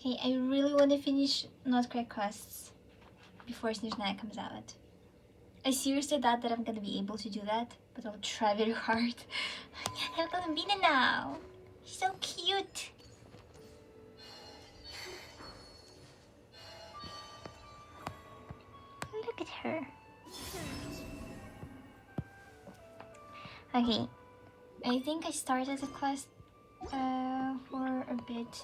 Okay, I really want to finish nodkrai quests before Snezhnaya comes out. I seriously doubt that I'm gonna be able to do that, but I'll try very hard. I have Columbina now. She's so cute. Look at her. Okay, I think I started the quest for a bit,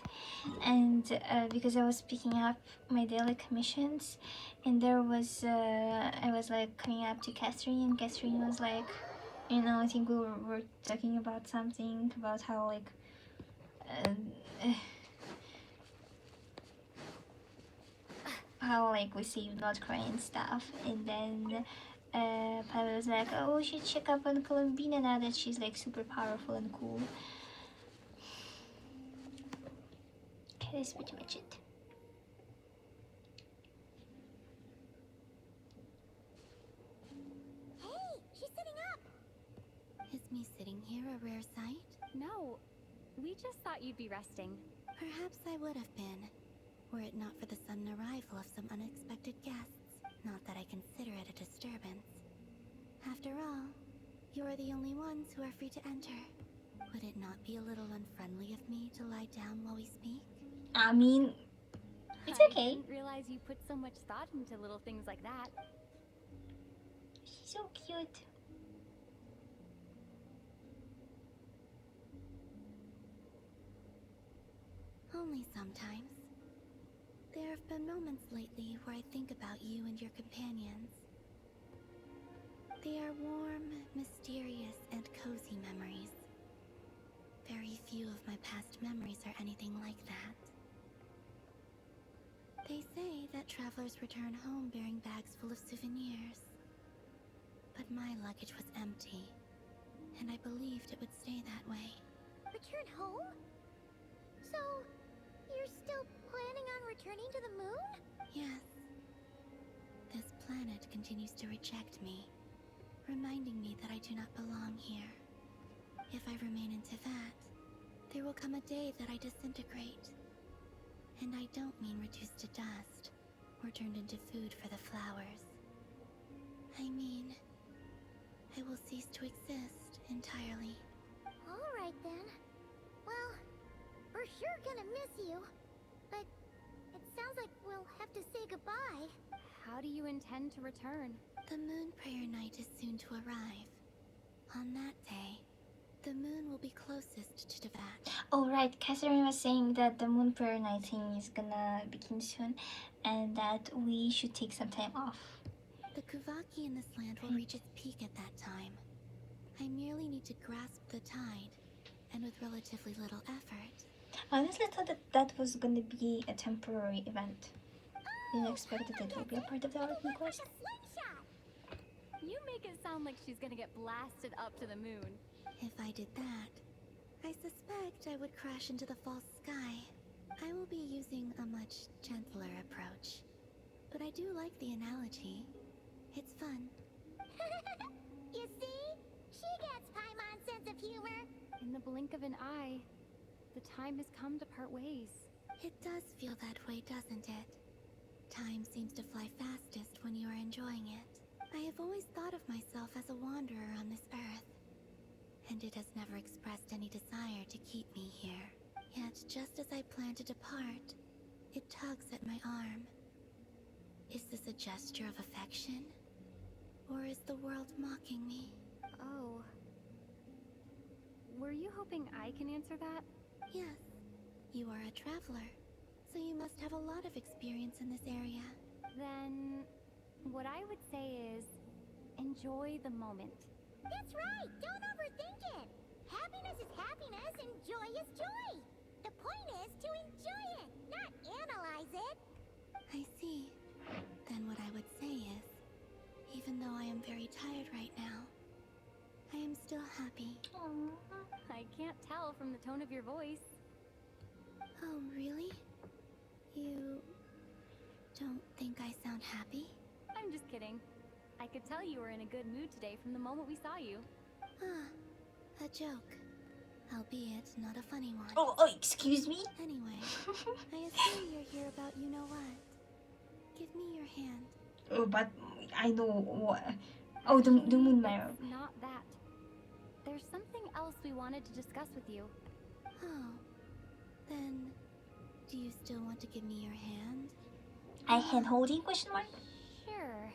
and because I was picking up my daily commissions, and there was I was like coming up to Catherine, and Catherine was like, you know, I think we were talking about something about how like how like we saved nodkrai and stuff, and then Pavel was like, oh, we should check up on Columbina now that she's like super powerful and cool. Okay, that's pretty much it. Hey, she's sitting up! Is me sitting here a rare sight? No, we just thought you'd be resting. Perhaps I would have been, were it not for the sudden arrival of some unexpected guests. Not that I consider it a disturbance. After all, you are the only ones who are free to enter. Would it not be a little unfriendly of me to lie down while we speak? I mean, it's okay. I didn't realize you put so much thought into little things like that. She's so cute. Only sometimes. There have been moments lately where I think about you and your companions. They are warm, mysterious, and cozy memories. Very few of my past memories are anything like that. They say that travelers return home bearing bags full of souvenirs. But my luggage was empty, and I believed it would stay that way. Return home? So, you're still planning on returning to the moon? Yes. This planet continues to reject me, reminding me that I do not belong here. If I remain into that, there will come a day that I disintegrate. And I don't mean reduced to dust, or turned into food for the flowers. I mean, I will cease to exist entirely. Alright then. Well, we're sure gonna miss you. But it sounds like we'll have to say goodbye. How do you intend to return? The moon prayer night is soon to arrive. On that day, the moon will be closest to Devat. Oh right, Catherine was saying that the moon prayer night thing is gonna begin soon, and that we should take some time off. The Kuvaki in this land will reach its peak at that time. I merely need to grasp the tide, and with relatively little effort. I honestly thought that that was gonna be a temporary event. Didn't expect that it would be a part of the Archon quest. Like a slingshot! You make it sound like she's gonna get blasted up to the moon. If I did that, I suspect I would crash into the false sky. I will be using a much gentler approach. But I do like the analogy. It's fun. You see? She gets Paimon's sense of humor. In the blink of an eye, the time has come to part ways. It does feel that way, doesn't it? Time seems to fly fastest when you are enjoying it. I have always thought of myself as a wanderer on this earth, and it has never expressed any desire to keep me here. Yet, just as I plan to depart, it tugs at my arm. Is this a gesture of affection? Or is the world mocking me? Oh. Were you hoping I can answer that? Yes. You are a traveler, so you must have a lot of experience in this area. Then, what I would say is, enjoy the moment. That's right! Don't overthink it! Happiness is happiness and joy is joy! The point is to enjoy it, not analyze it! I see. Then what I would say is, even though I am very tired right now, I am still happy. I can't tell from the tone of your voice. Oh, really? You don't think I sound happy? I'm just kidding. I could tell you were in a good mood today from the moment we saw you. Ah, a joke. albeit not a funny one. Oh, excuse me? Anyway, I assume you're here about you know what. Give me your hand. Oh, but I know what. Oh, the moon mirror. It's not that. There's something else we wanted to discuss with you. Oh, then do you still want to give me your hand? I hand holding question mark? Sure.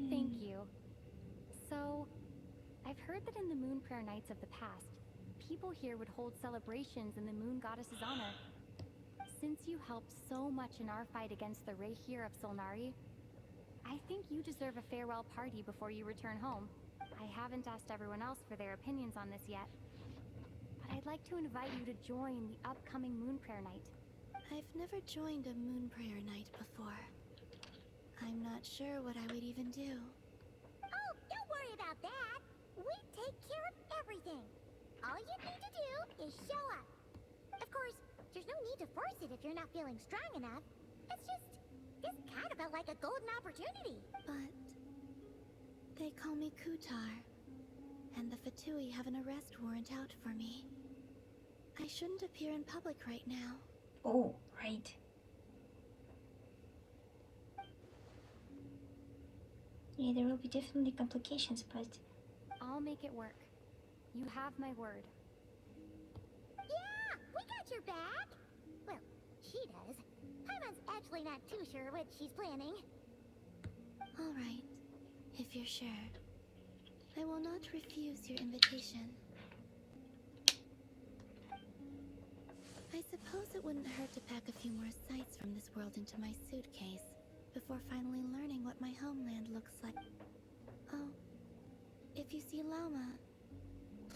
Thank you. So, I've heard that in the moon prayer nights of the past, people here would hold celebrations in the moon goddess's honor. Since you helped so much in our fight against the Rayhir of Solnari, I think you deserve a farewell party before you return home. I haven't asked everyone else for their opinions on this yet, but I'd like to invite you to join the upcoming moon prayer night. I've never joined a moon prayer night before. I'm not sure what I would even do. Oh, don't worry about that. We take care of everything. All you need to do is show up. Of course, there's no need to force it if you're not feeling strong enough. It's just, this kind of felt like a golden opportunity. But they call me Kutar, and the Fatui have an arrest warrant out for me. I shouldn't appear in public right now. Oh, right. Yeah, there will be definitely complications, but I'll make it work. You have my word. Yeah, we got your back. Well, she does. Paimon's actually not too sure what she's planning. All right, if you're sure. I will not refuse your invitation. I suppose it wouldn't hurt to pack a few more sights from this world into my suitcase before finally learning what my homeland looks like. Oh, if you see Lama,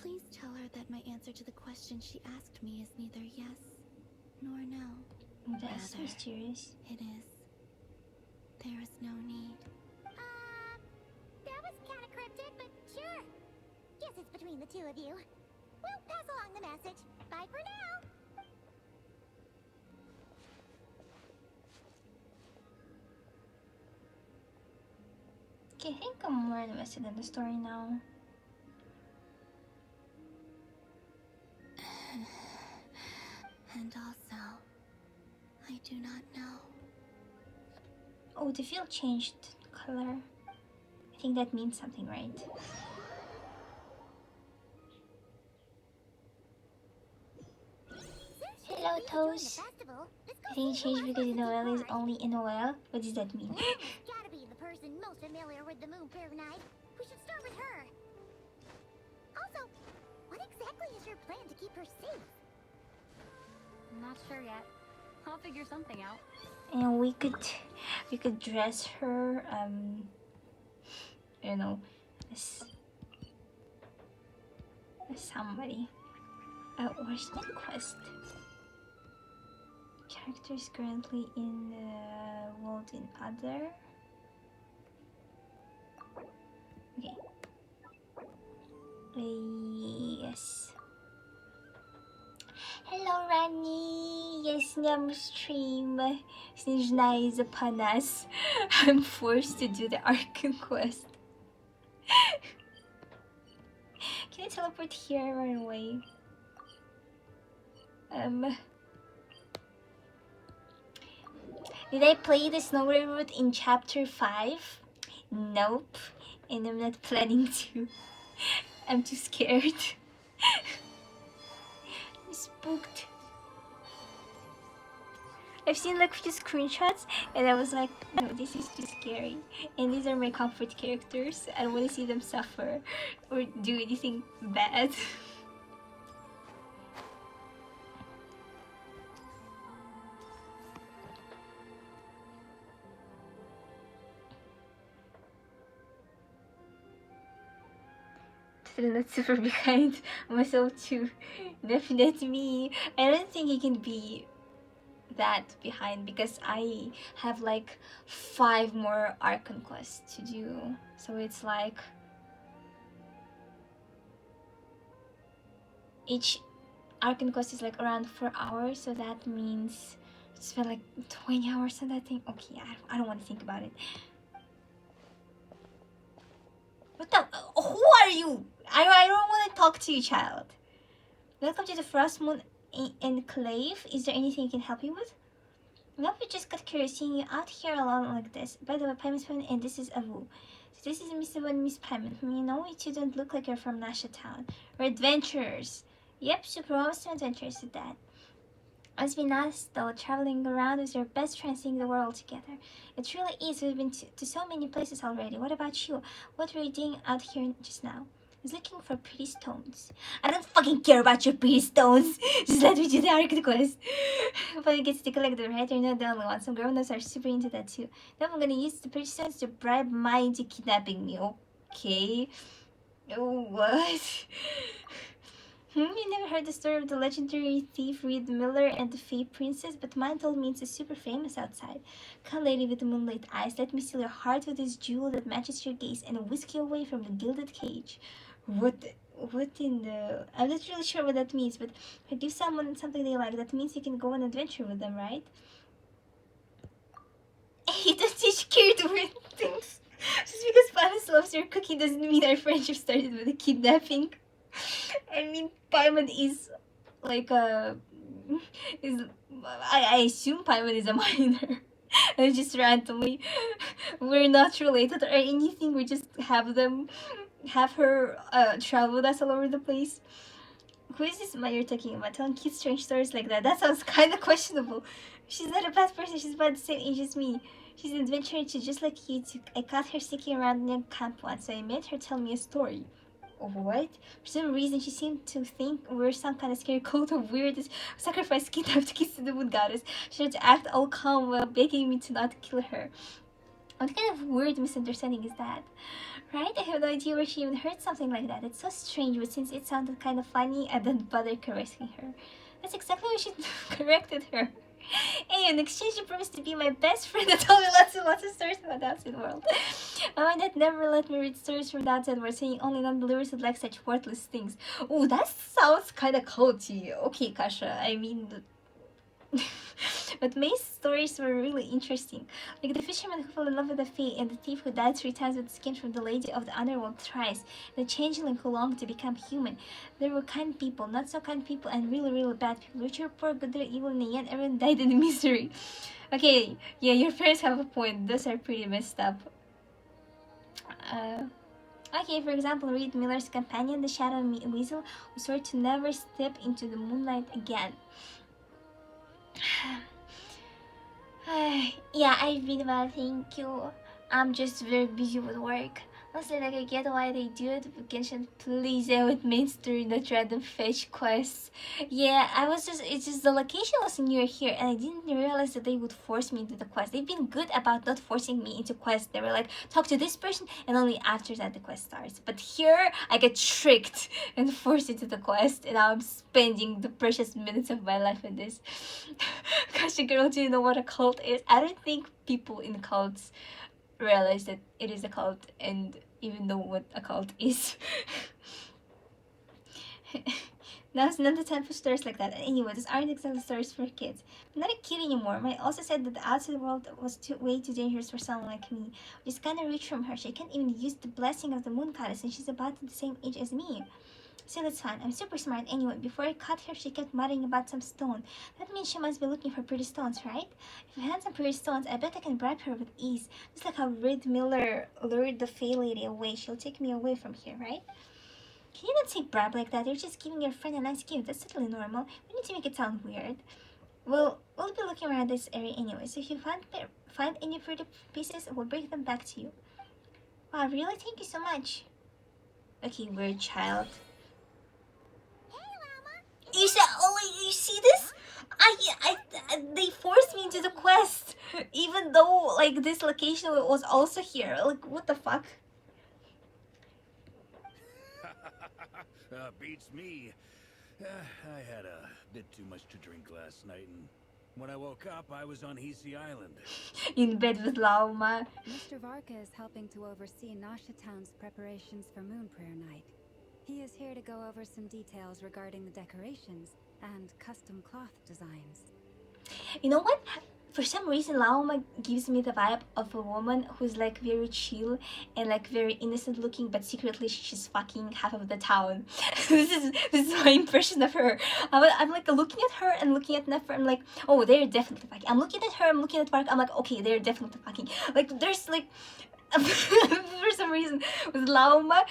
please tell her that my answer to the question she asked me is neither yes nor no. that's Rather, mysterious. it is. There is no need. That was kind of cryptic, but sure. Guess it's between the two of you. We'll pass along the message. Bye for now. Okay, I think I'm more invested in the story now. And also, I do not know. Oh, the field changed color. I think that means something, right? Hello, Toast. I think it changed because Noel is only in Noel. What does that mean? Lama's gotta be the person most familiar with the moon prayer night. We should start with her. Also, what exactly is your plan to keep her safe? I'm not sure yet. I'll figure something out. And we could dress her, you know, as somebody. Where's my quest? Characters currently in the world in other. Okay. Yes. Hello, Rani. Yes, Nyam stream. Snizhna is upon us. I'm forced to do the Archon quest. Can I teleport here and run away? Did I play the Snow Route in chapter 5? Nope. And I'm not planning to. I'm too scared. I'm spooked. I've seen like few screenshots and I was like, no, this is too scary. And these are my comfort characters. I don't want to see them suffer or do anything bad. Not super behind myself too. Definitely me. I don't think he can be that behind because I have like 5 more Archon quests to do. So it's like each Archon quest is like around 4 hours, so that means Spent like 20 hours on that thing. Okay, I don't want to think about it. What the? Who are you? I don't want to talk to you, child. Welcome to the Frost Moon Enclave. Is there anything I can help you with? Nope, we just got curious seeing you out here alone like this. By the way, Paimon's phone, and this is Avu. So this is Miss Avu and Miss Paimon. You know, you two don't look like you're from Nasha Town. We're adventurers. Yep, super awesome adventurers with that. Must be nice though, traveling around with your best friend, seeing the world together. It really is. We've been to so many places already. What about you? What were you doing out here just now? I was looking for pretty stones. I don't fucking care about your pretty stones. Just let me do the Arctic quest. But it gets to collect them, right? You're not the only one. Some grown-ups are super into that too. Now I'm gonna use the pretty stones to bribe Mai into kidnapping me. Okay. What? You never heard the story of the legendary thief Reed Miller and the Fey Princess, but mine told me it's super famous outside. Come, lady with the moonlit eyes, let me steal your heart with this jewel that matches your gaze and whisk you away from the gilded cage. What in the... I'm not really sure what that means, but if I give someone something they like, that means you can go on an adventure with them, right? Hey, don't teach Kira to weird things. Just because Paris loves your cooking doesn't mean our friendship started with a kidnapping. I mean, Paimon is like a... I assume Paimon is a minor. And just randomly, we're not related or anything. We just have her travel with us all over the place. Who is this man you're talking about? Telling kids strange stories like that? That sounds kind of questionable. She's not a bad person. She's about the same age as me. She's an adventurer too, just like you two. I caught her sneaking around near camp once, so I made her tell me a story. What? For some reason, she seemed to think we're some kind of scary cult of weird sacrifice kidnapped kids to the moon goddess. She had to act all calm while begging me to not kill her. What kind of weird misunderstanding is that? Right? I have no idea where she even heard something like that. It's so strange, but since it sounded kind of funny, I didn't bother correcting her. That's exactly why she corrected her. Hey, in exchange, you promised to be my best friend and told me lots and lots of stories about the outside world. My mind had never let me read stories from the outside world, saying only non-believers would like such worthless things. Oh, that sounds kind of culty. Okay, Kasha, I mean... But May's stories were really interesting. Like the fisherman who fell in love with the Fae, and the thief who died 3 times with the skin from the lady of the underworld thrice, and the changeling who longed to become human. There were kind people, not so kind people, and really, really bad people. Rich or poor, good or evil, in the end, everyone died in misery. Okay, yeah, your parents have a point. Those are pretty messed up. Okay, for example, Reed Miller's companion, the Shadow Weasel, who swore to never step into the moonlight again. Yeah, I've been well, thank you. I'm just very busy with work. Honestly, like, I get why they do it, but Genshin, please, I would main story, not random fetch quests. Yeah, it's just the location was near here, and I didn't realize that they would force me into the quest. They've been good about not forcing me into quests. They were like, talk to this person, and only after that the quest starts. But here, I get tricked and forced into the quest, and now I'm spending the precious minutes of my life in this. Gosh, girl, do you know what a cult is? I don't think people in cults realize that it is a cult and even know what a cult is. Now's not the time for stories like that. Anyway, these aren't exactly stories for kids. I'm not a kid anymore. Mai also said that the outside world was way too dangerous for someone like me. Which is kind of rich from her. She can't even use the blessing of the moon goddess, and she's about the same age as me. So that's fine. I'm super smart anyway. Before I caught her, she kept muttering about some stone. That means she must be looking for pretty stones, right? If I had some pretty stones, I bet I can bribe her with ease. Just like how Reed Miller lured the Fey lady away. She'll take me away from here, right? Can you not say bribe like that? You're just giving your friend a nice gift. That's totally normal. We need to make it sound weird. Well, we'll be looking around this area anyway. So if you find any pretty pieces, we'll bring them back to you. Wow, really? Thank you so much. Okay, weird child. You said, oh, you see this? They forced me into the quest, even though like this location was also here. Like, what the fuck? Beats me. I had a bit too much to drink last night, and when I woke up, I was on Hisi Island. In bed with Lauma. Mr. Varka is helping to oversee Nasha Town's preparations for Moon Prayer Night. He is here to go over some details regarding the decorations and custom cloth designs. You know what? For some reason, Laoma gives me the vibe of a woman who's like very chill and like very innocent looking, but secretly she's fucking half of the town. This is my impression of her. I'm like looking at her and looking at Nefer. I'm like, oh, they're definitely fucking. I'm looking at her. I'm looking at Vark. I'm like, okay, they're definitely fucking. Like there's like for some reason with Laoma,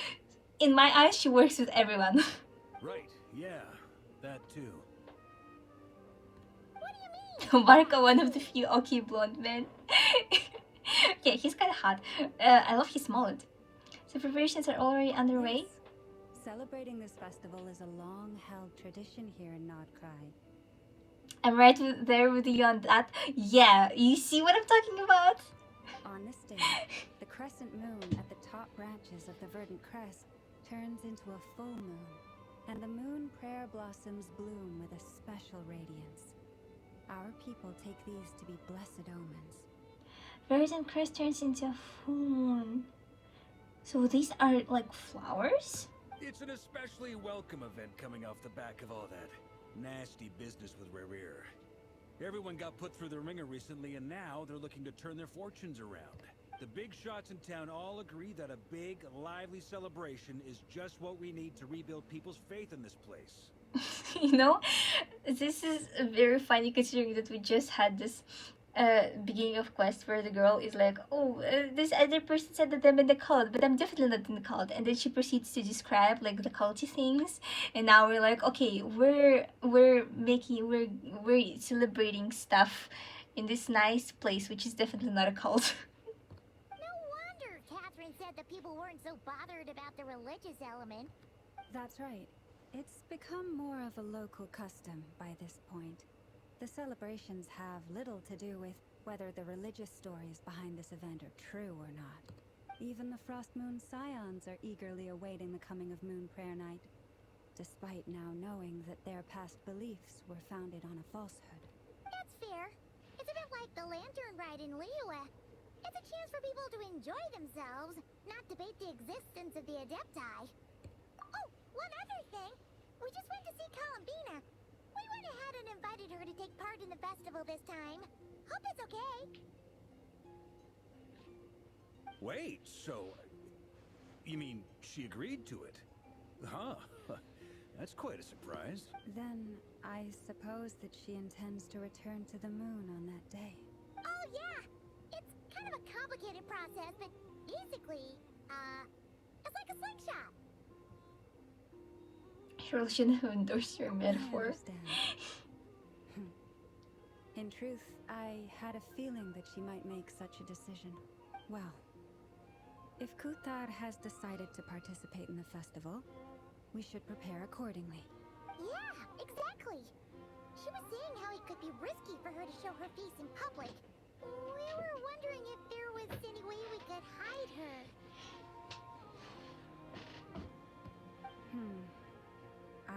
in my eyes, she works with everyone. Right, yeah, that too. Marco, one of the few okay blonde men. Yeah, he's kind of hot. I love his mullet. So preparations are already underway. Yes. Celebrating this festival is a long-held tradition here in Nodkrai. I'm right there with you on that. Yeah, you see what I'm talking about? On this day, the crescent moon at the top branches of the verdant crest turns into a full moon, and the moon prayer blossoms bloom with a special radiance. Our people take these to be blessed omens. Verdant crest turns into a full moon. So these are like flowers? It's an especially welcome event coming off the back of all that nasty business with Rare. Everyone got put through the ringer recently, and now they're looking to turn their fortunes around. The big shots in town all agree that a big, lively celebration is just what we need to rebuild people's faith in this place. You know, this is very funny considering that we just had this beginning of quest where the girl is like, oh, this other person said that I'm in the cult, but I'm definitely not in the cult. And then she proceeds to describe like the culty things, and now we're like, okay, we're celebrating stuff in this nice place, which is definitely not a cult. No wonder Catherine said that people weren't so bothered about the religious element. That's right. It's become more of a local custom by this point. The celebrations have little to do with whether the religious stories behind this event are true or not. Even the Frost Moon Scions are eagerly awaiting the coming of Moon Prayer Night, despite now knowing that their past beliefs were founded on a falsehood. That's fair. It's a bit like the lantern ride in Liyue. It's a chance for people to enjoy themselves, not debate the existence of the Adepti. Oh, one other thing. We just went to see Columbina. We went ahead and invited her to take part in the festival this time. Hope that's okay. Wait, so... you mean she agreed to it? Huh. That's quite a surprise. Then, I suppose that she intends to return to the moon on that day. Oh, yeah. It's kind of a complicated process, but basically, it's like a slingshot. Surely shouldn't have endorsed your I metaphor. understand. In truth, I had a feeling that she might make such a decision. Well, if Kuthar has decided to participate in the festival, we should prepare accordingly. Yeah, exactly. She was saying how it could be risky for her to show her face in public. We were wondering if there was any way we could hide her.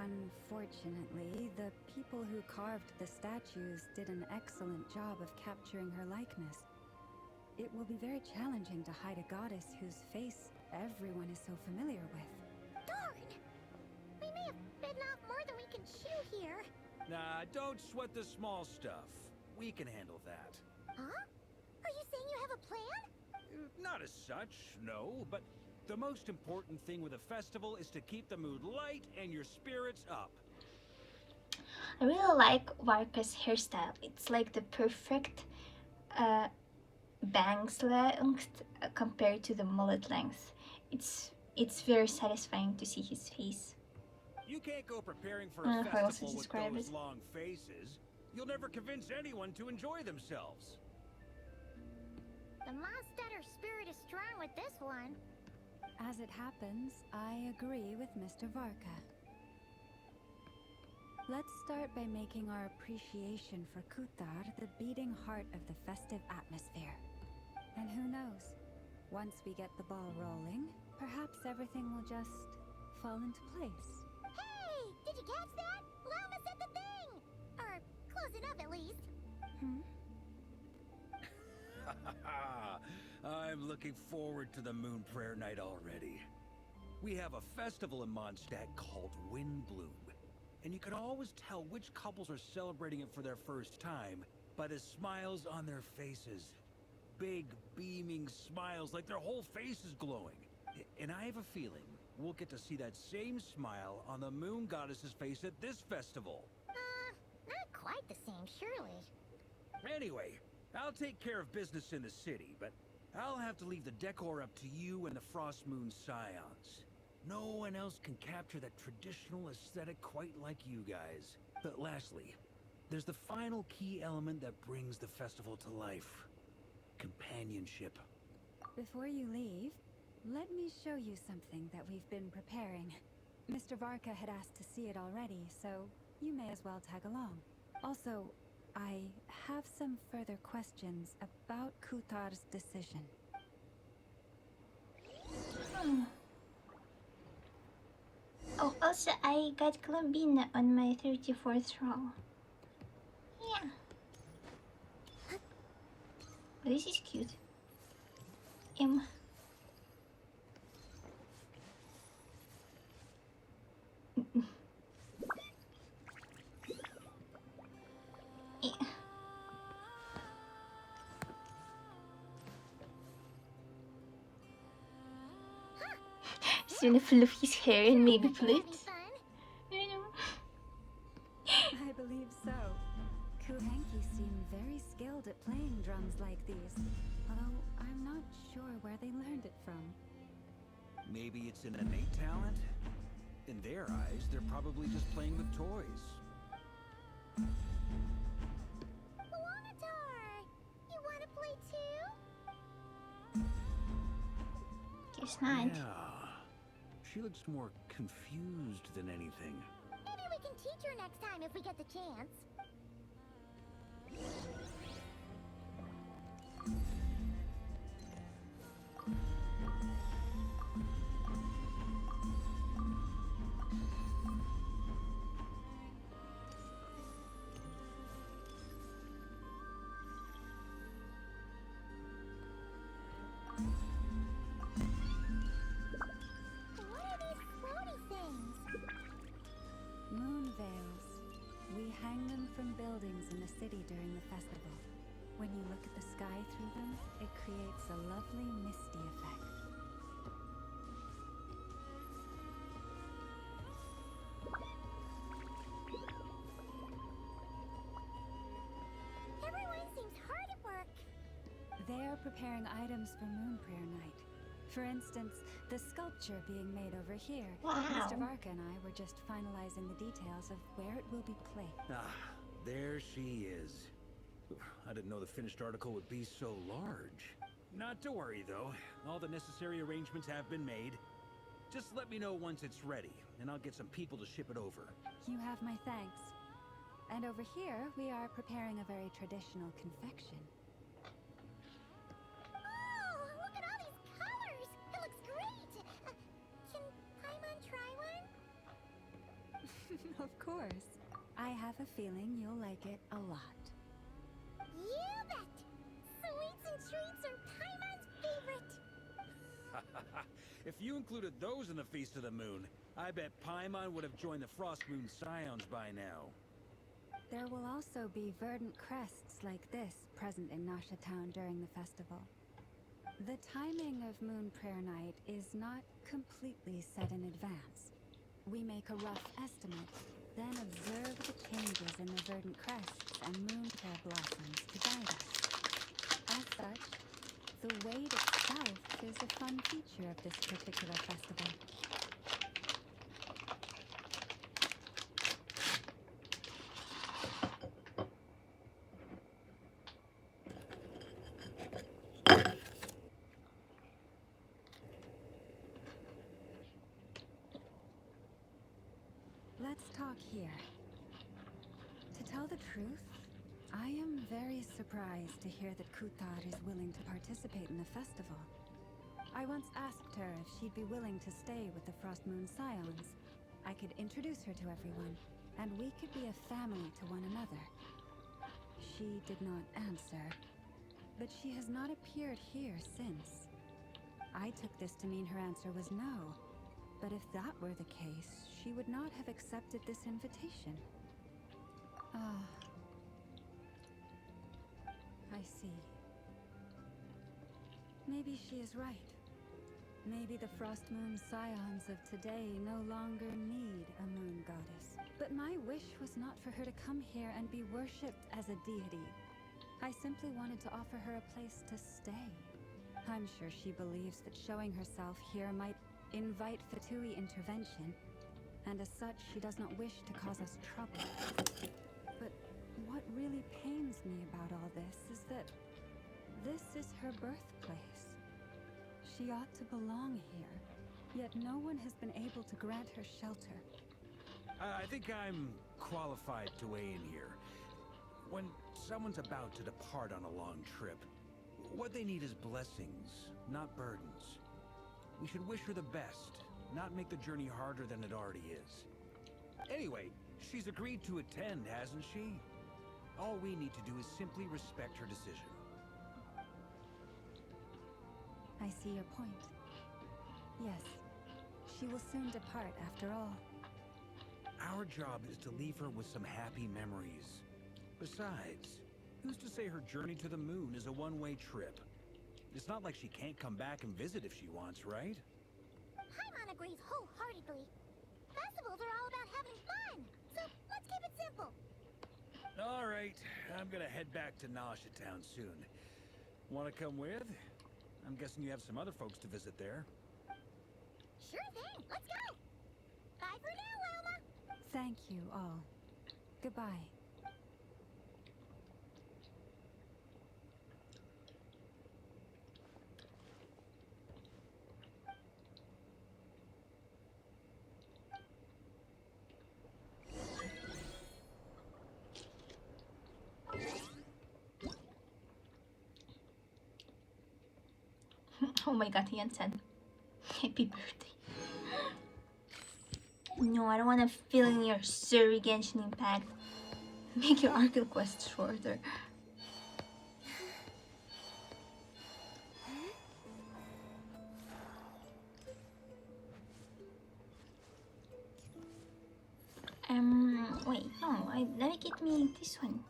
Unfortunately, the people who carved the statues did an excellent job of capturing her likeness. It will be very challenging to hide a goddess whose face everyone is so familiar with. Darn! We may have bitten off more than we can chew here. Nah, don't sweat the small stuff. We can handle that. Huh? Are you saying you have a plan? Not as such, no, but the most important thing with a festival is to keep the mood light and your spirits up. I really like Varka's hairstyle. It's like the perfect bangs length compared to the mullet length. It's very satisfying to see his face. You can't go preparing for I don't a know how else to festival with describe those it. long faces. You'll never convince anyone to enjoy themselves. The Monstetter spirit is strong with this one. As it happens, I agree with Mr. Varka. Let's start by making our appreciation for Kuthar the beating heart of the festive atmosphere. And who knows, once we get the ball rolling, perhaps everything will just fall into place. Hey! Did you catch that? Llama said the thing! Or close enough at least. I'm looking forward to the Moon Prayer Night already. We have a festival in Mondstadt called Wind Bloom. and you can always tell which couples are celebrating it for their first time by the smiles on their faces. Big, beaming smiles, like their whole face is glowing. And I have a feeling we'll get to see that same smile on the moon goddess's face at this festival. Not quite the same, surely. Anyway, I'll take care of business in the city, but I'll have to leave the decor up to you and the Frost Moon Scions. No one else can capture that traditional aesthetic quite like you guys. But lastly, there's the final key element that brings the festival to life. Companionship. Before you leave, let me show you something that we've been preparing. Mr. Varka had asked to see it already, so you may as well tag along. Also, I have some further questions about Kutar's decision. Oh, also I got columbina on my 34th roll. Yeah. Oh, this is cute. Just gonna fluff his hair and maybe pull it. I don't know. I believe so. Kuhenki seem very skilled at playing drums like these, although I'm not sure where they learned it from. Maybe it's an innate talent? In their eyes, they're probably just playing with toys. Luanatar! You wanna play too? Guess not. Yeah. She looks more confused than anything. Maybe we can teach her next time if we get the chance. What are these floaty things? Moon veils. We hang them from buildings in the city during the festival. When you look at the sky through them, it creates a lovely misty effect. Everyone seems hard at work. They are preparing items for Moon Prayer Night. For instance, the sculpture being made over here. Wow. Mr. Varka and I were just finalizing the details of where it will be placed. Ah, there she is. I didn't know the finished article would be so large. Not to worry, though. All the necessary arrangements have been made. Just let me know once it's ready, and I'll get some people to ship it over. You have my thanks. And over here, we are preparing a very traditional confection. Oh, look at all these colors! It looks great! Can Paimon try one? Of course. I have a feeling you'll like it a lot. You bet! Sweets and treats are Paimon's favorite! If you included those in the Feast of the Moon, I bet Paimon would have joined the Frost Moon Scions by now. There will also be verdant crests like this present in Nasha Town during the festival. The timing of Moon Prayer Night is not completely set in advance. We make a rough estimate, then observe the changes in the verdant crests and moon prayer blossoms to guide us. As such, the wait itself is a fun feature of this particular festival. Let's talk here. To tell the truth, I am very surprised to hear that Kutar is willing to participate in the festival. I once asked her if she'd be willing to stay with the Frost Moon Scions. I could introduce her to everyone, and we could be a family to one another. She did not answer, but she has not appeared here since. I took this to mean her answer was no, but if that were the case, she would not have accepted this invitation. Ah. I see. Maybe she is right. Maybe the Frost Moon scions of today no longer need a moon goddess. But my wish was not for her to come here and be worshipped as a deity. I simply wanted to offer her a place to stay. I'm sure she believes that showing herself here might invite Fatui intervention, and as such, she does not wish to cause us trouble. But what really pains me about all this is that this is her birthplace. She ought to belong here, yet no one has been able to grant her shelter. I think I'm qualified to weigh in here. When someone's about to depart on a long trip, what they need is blessings, not burdens. We should wish her the best, not make the journey harder than it already is. Anyway, she's agreed to attend, hasn't she? All we need to do is simply respect her decision. I see your point. Yes, she will soon depart after all. Our job is to leave her with some happy memories. Besides, who's to say her journey to the moon is a one-way trip? It's not like she can't come back and visit if she wants, right? Paimon agrees wholeheartedly. Festivals are all about having fun, so let's keep it simple. All right, I'm gonna head back to Nasha Town soon. Wanna come with? I'm guessing you have some other folks to visit there. Sure thing, let's go. Bye for now, Wilma. Thank you all. Goodbye. Oh my god, Yansen. Happy birthday. No, I don't want to fill in your Suri Genshin Impact. Make your Archon quest shorter. Wait, no, navigate me this one.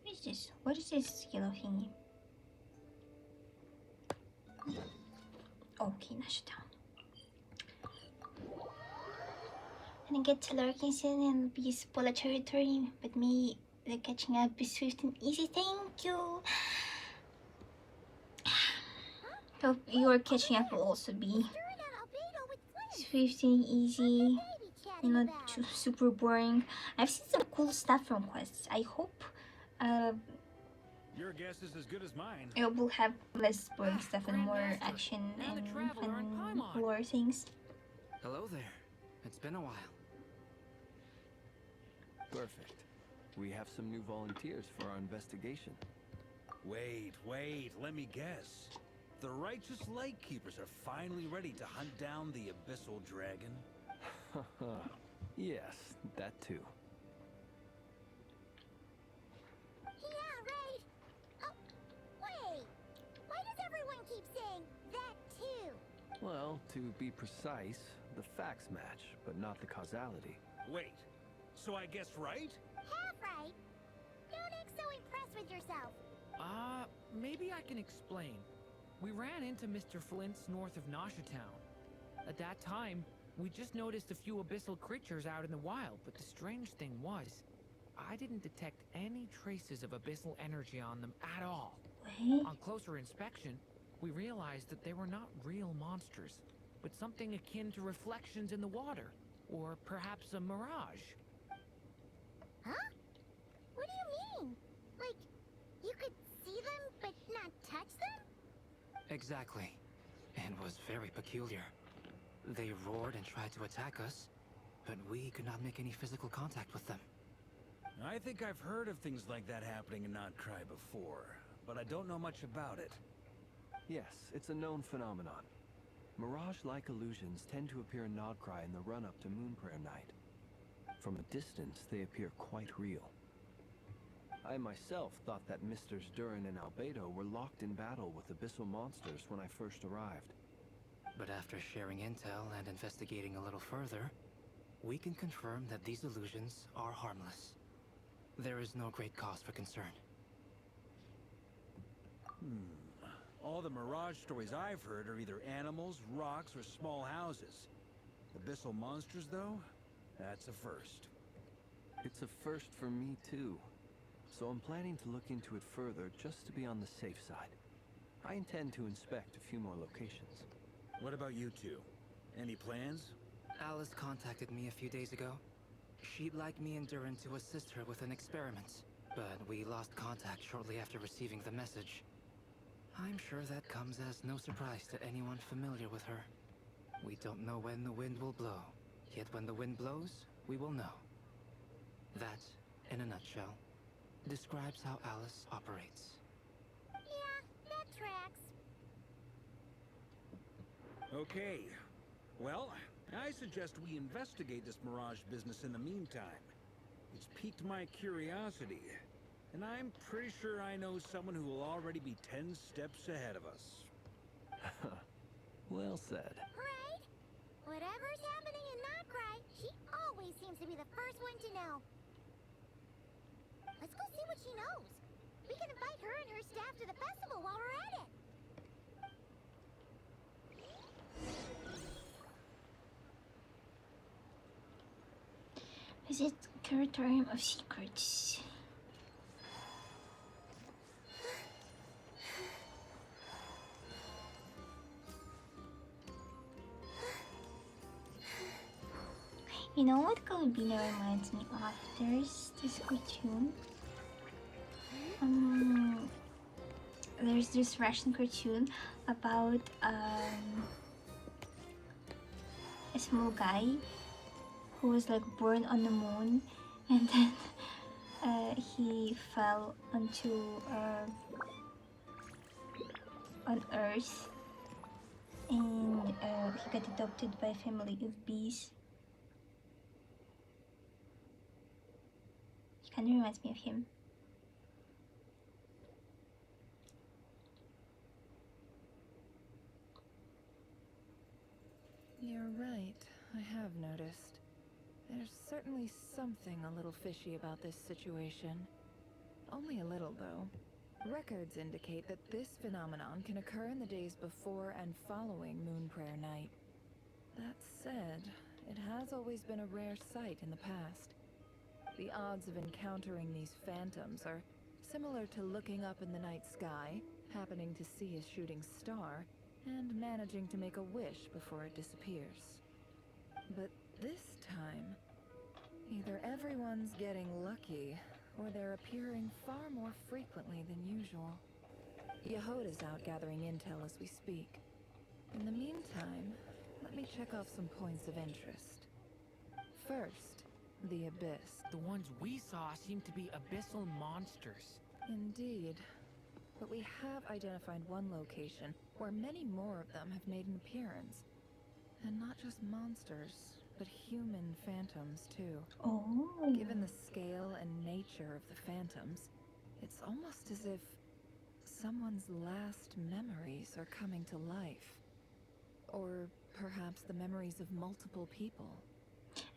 What is this? What is this yellow thingy? Okay, Nasha Town. And get to lurking soon and be spoiler territory, but me, the catching up is swift and easy. Thank you. Hope your catching up will also be Stir that albedo with Flint. swift and easy, Baby chatting and not about. too super boring. I've seen some cool stuff from quests. I hope Your guess is as good as mine. it will have less boring stuff and more Grandmaster, action now the and Traveler in fun Paimon. lore things. Hello there. It's been a while. Perfect. We have some new volunteers for our investigation. Wait, let me guess. The righteous Lightkeepers are finally ready to hunt down the Abyssal Dragon? Yes, that too. Yeah, right. Oh, wait. Why does everyone keep saying that too? Well, to be precise, the facts match, but not the causality. Wait, so I guessed right? Half right. Don't act so impressed with yourself. Maybe I can explain. We ran into Mr. Flint's north of Nasha Town. At that time, we just noticed a few abyssal creatures out in the wild, but the strange thing was, I didn't detect any traces of abyssal energy on them at all. Wait. On closer inspection, we realized that they were not real monsters, but something akin to reflections in the water, or perhaps a mirage. Huh? What do you mean? Like, you could see them but not touch them? Exactly. It was very peculiar. They roared and tried to attack us, but we could not make any physical contact with them. I think I've heard of things like that happening in Nodkrai before, but I don't know much about it. Yes, it's a known phenomenon. Mirage-like illusions tend to appear in nodkrai in the run-up to Moonprayer Night. From a distance, they appear quite real. I myself thought that Misters Durin and Albedo were locked in battle with abyssal monsters when I first arrived. But after sharing intel and investigating a little further, we can confirm that these illusions are harmless. There is no great cause for concern. All the Mirage stories I've heard are either animals, rocks, or small houses. Abyssal monsters, though? That's a first. It's a first for me, too. So I'm planning to look into it further just to be on the safe side. I intend to inspect a few more locations. What about you two? Any plans? Alice contacted me a few days ago. She'd like me and Duran to assist her with an experiment, but we lost contact shortly after receiving the message. I'm sure that comes as no surprise to anyone familiar with her. We don't know when the wind will blow, yet when the wind blows, we will know. That, in a nutshell, describes how Alice operates. Yeah, that tracks. Okay. Well, I suggest we investigate this Mirage business in the meantime. It's piqued my curiosity, and I'm pretty sure I know someone who will already be 10 steps ahead of us. Well said. Right? Whatever's happening in nodkrai, she always seems to be the first one to know. Let's go see what she knows. We can invite her and her staff to the festival while we're at it. Visit Curatorium of Secrets. You know what Columbina reminds me of? There's this cartoon. There's this Russian cartoon about a small guy who was like born on the moon, and then he fell onto on Earth, and he got adopted by a family of bees. He kind of reminds me of him. You're right, I have noticed. There's certainly something a little fishy about this situation. Only a little, though. Records indicate that this phenomenon can occur in the days before and following Moon Prayer Night. That said, it has always been a rare sight in the past. The odds of encountering these phantoms are similar to looking up in the night sky, happening to see a shooting star, and managing to make a wish before it disappears. But this time, either everyone's getting lucky, or they're appearing far more frequently than usual. Yehoda's out gathering intel as we speak. In the meantime, let me check off some points of interest. First, the Abyss. The ones we saw seem to be abyssal monsters. Indeed. But we have identified one location where many more of them have made an appearance. And not just monsters, but human phantoms too. Oh. Given the scale and nature of the phantoms, it's almost as if someone's last memories are coming to life. Or perhaps the memories of multiple people.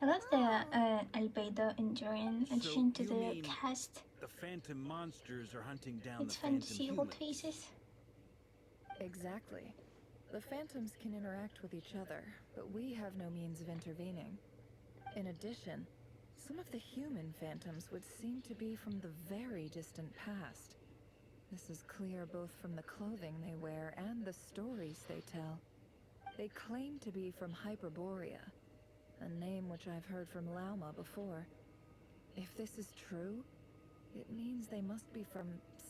I love the Albedo and Duran addition to you the mean cast. the phantom monsters are hunting down It's the fun to phantom see old humans. faces. Exactly. The phantoms can interact with each other, but we have no means of intervening. In addition, some of the human phantoms would seem to be from the very distant past. This is clear both from the clothing they wear and the stories they tell. They claim to be from Hyperborea, a name which I've heard from Lauma before. If this is true, it means they must be from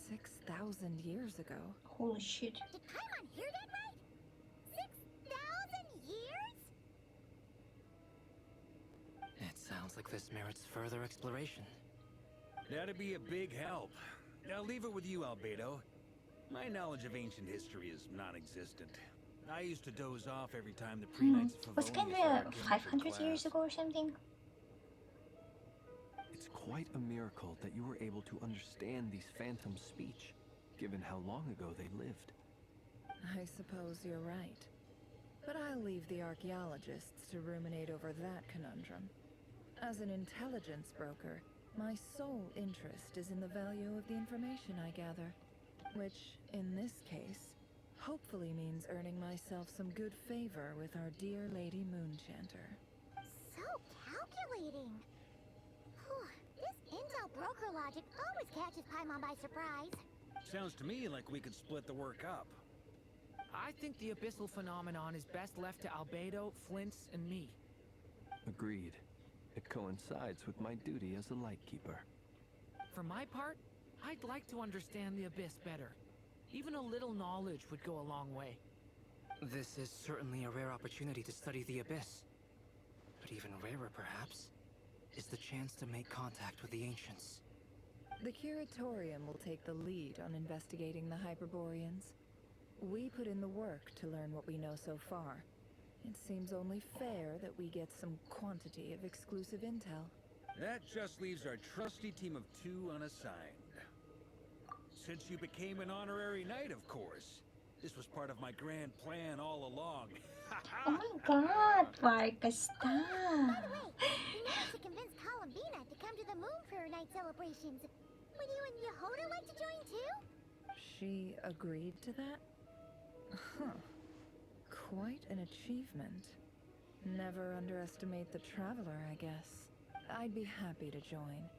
6,000 years ago. Holy shit. Did Paimon hear that right? 6,000 years? It sounds like this merits further exploration. That'd be a big help. I'll leave it with you, Albedo. My knowledge of ancient history is non-existent. I used to doze off every time the pre-nights of Was Favonius kinda ever came up in 500 years class. ago or something? It's quite a miracle that you were able to understand these phantoms' speech, given how long ago they lived. I suppose you're right. But I'll leave the archaeologists to ruminate over that conundrum. As an intelligence broker, my sole interest is in the value of the information I gather, which, in this case, hopefully means earning myself some good favor with our dear Lady Moonchanter. So calculating. Whew, this intel broker logic always catches Paimon by surprise. Sounds to me like we could split the work up. I think the abyssal phenomenon is best left to Albedo, Flints, and me. Agreed. It coincides with my duty as a lightkeeper. For my part, I'd like to understand the abyss better. Even a little knowledge would go a long way. This is certainly a rare opportunity to study the abyss. But even rarer, perhaps, is the chance to make contact with the ancients. The Curatorium will take the lead on investigating the Hyperboreans. We put in the work to learn what we know so far. It seems only fair that we get some quantity of exclusive intel. That just leaves our trusty team of 2 unassigned. Since you became an honorary knight, of course. This was part of my grand plan all along. Oh my god, Vargas, stop. By the way, we managed to convince Columbina to come to the Moon Prayer Night celebrations. Would you and Yehoda like to join too? She agreed to that? Huh. Quite an achievement. Never underestimate the traveler, I guess. I'd be happy to join.